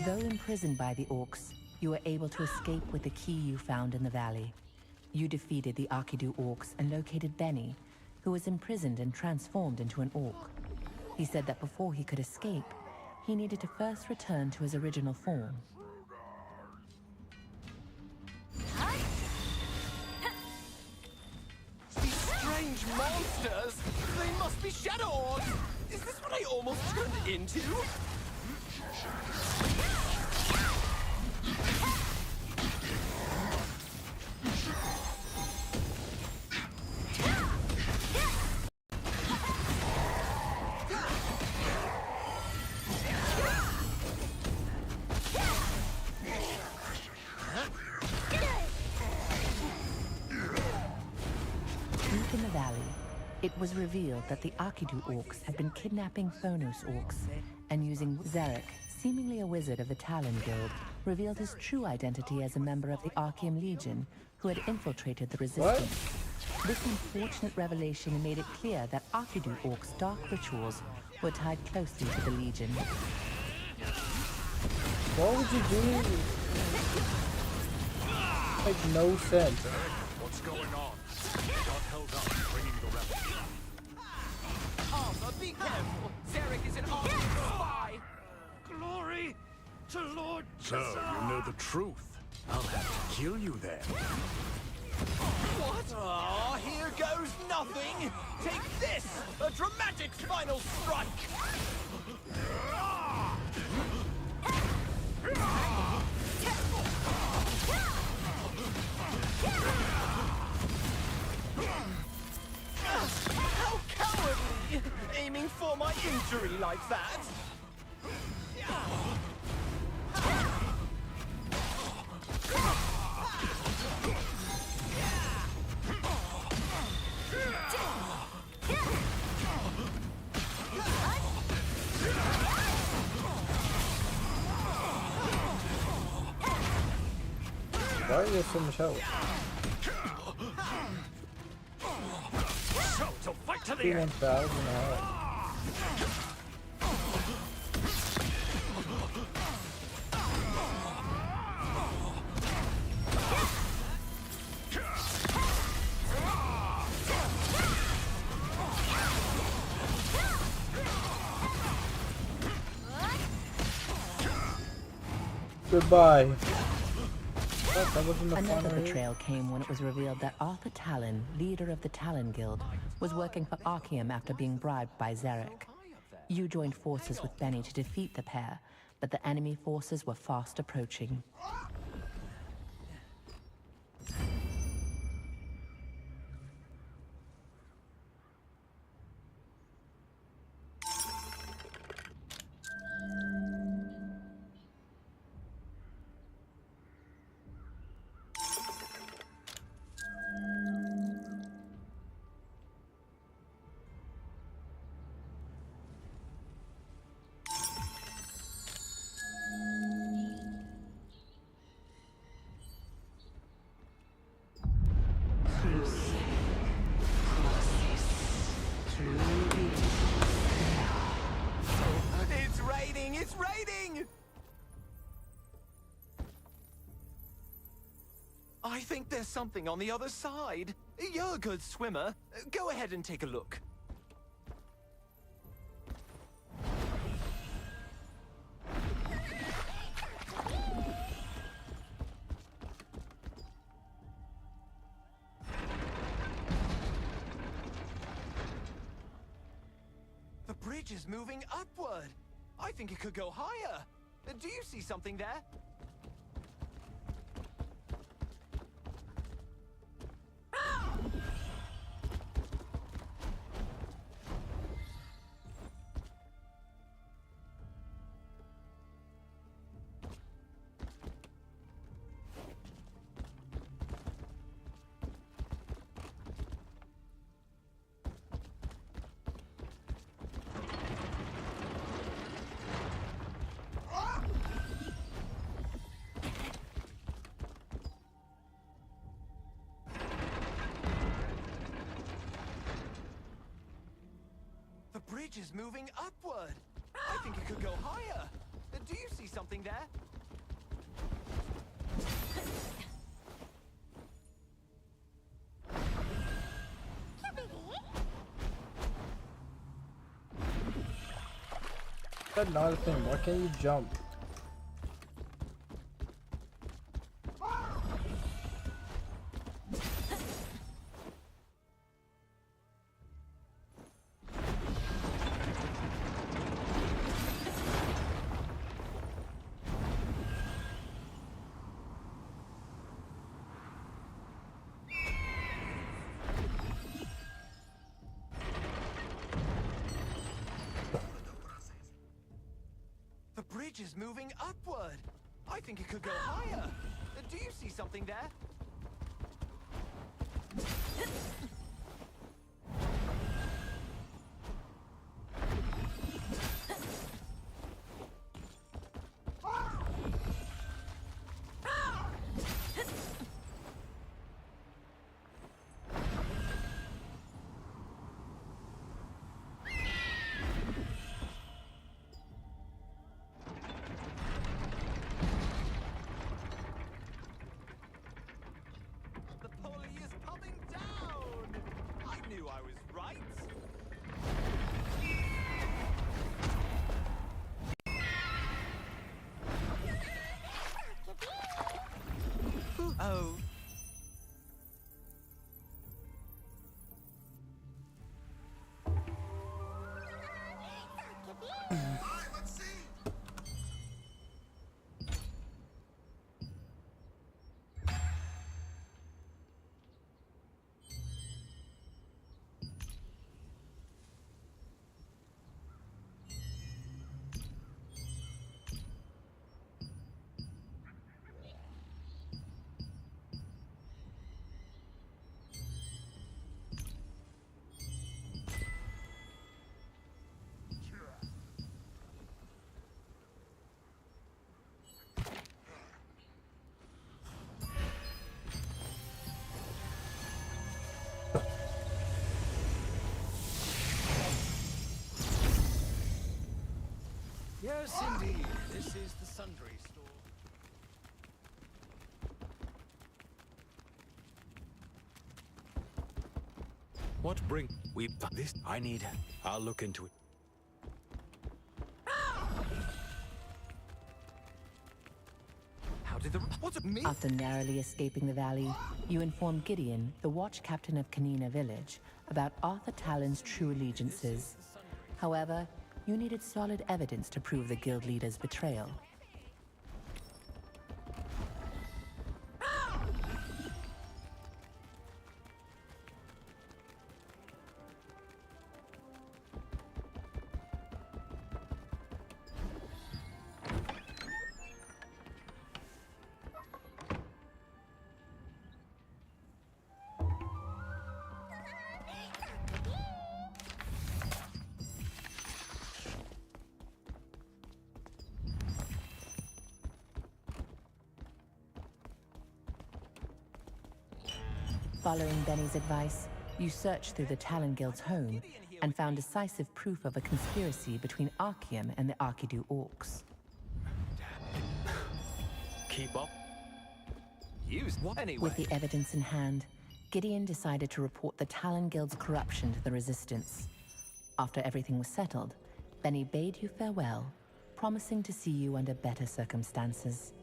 Though imprisoned by the orcs, you were able to escape with the key you found in the valley. You defeated the Arkidu orcs and located Benny, who was imprisoned and transformed into an orc. He said that before he could escape, he needed to first return to his original form. These strange monsters! They must be shadows! Is this what I almost turned into? Deep in the valley, it was revealed that the Arkidu orcs had been kidnapping Phonos orcs and using Zarek, seemingly a wizard of the Talon Guild, revealed his true identity as a member of the Archeum Legion who had infiltrated the Resistance. This unfortunate revelation made it clear that Arkidu orcs' dark rituals were tied closely to the Legion. What would you do? Makes no sense. What's going on? Got held up bringing the rebels. Arthur, be careful! Zarek is an Arthur spy! Glory to Lord So, you know the truth. I'll have to kill you then. What? Ah, here goes nothing! Take this! A dramatic final strike! How cowardly! Aiming for my injury like that! Why is there so much health? So, to fight to the 1,000 health. Goodbye. Another betrayal came when it was revealed that Arthur Talon, leader of the Talon Guild, was working for Archeum after being bribed by Zarek. You joined forces with Benny to defeat the pair, but the enemy forces were fast approaching. It's raining! It's raining! I think there's something on the other side. You're a good swimmer. Go ahead and take a look. The bridge is moving upward. I think it could go higher. Do you see something there? The bridge is moving upward. I think it could go higher. Do you see something there? That's not a thing. Why can't you jump? The bridge is moving upward. I think it could go higher. Do you see something there? The pulley is coming down! I knew I was right. Oh. Yes, indeed. This is the sundry store. What bring we this? I need. I'll look into it. How did the... What's me? After narrowly escaping the valley, you inform Gideon, the watch captain of Kanina village, about Arthur Talon's true allegiances. However, you needed solid evidence to prove the guild leader's betrayal. Following Benny's advice, you searched through the Talon Guild's home and found decisive proof of a conspiracy between Archeum and the Archidu Orcs. Keep up. Use what anyway? With the evidence in hand, Gideon decided to report the Talon Guild's corruption to the Resistance. After everything was settled, Benny bade you farewell, promising to see you under better circumstances.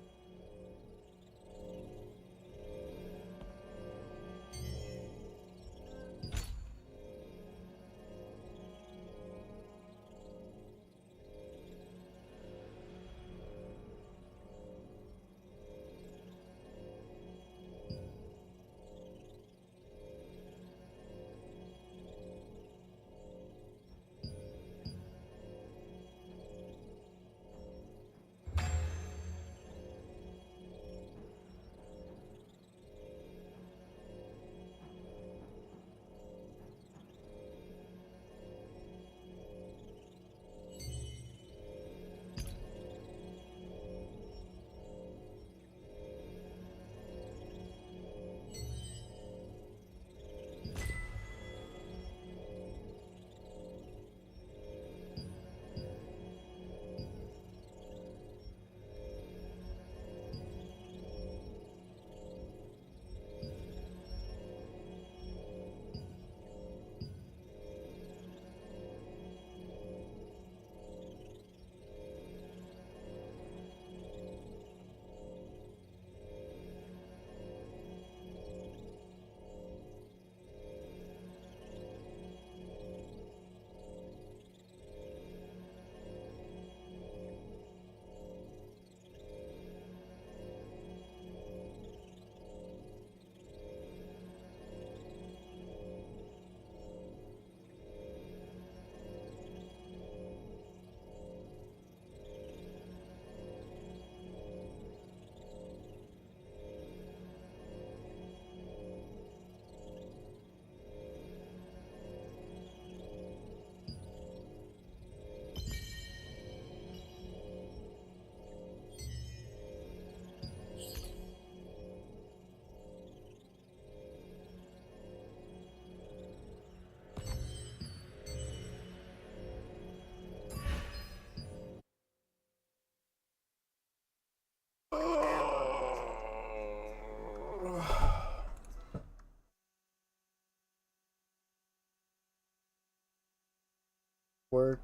Work.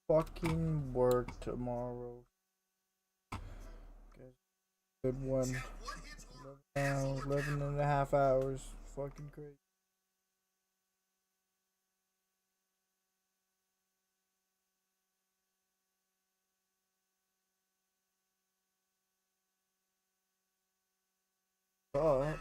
Fucking work tomorrow. Good one. 11 and a half hours. Fucking crazy. But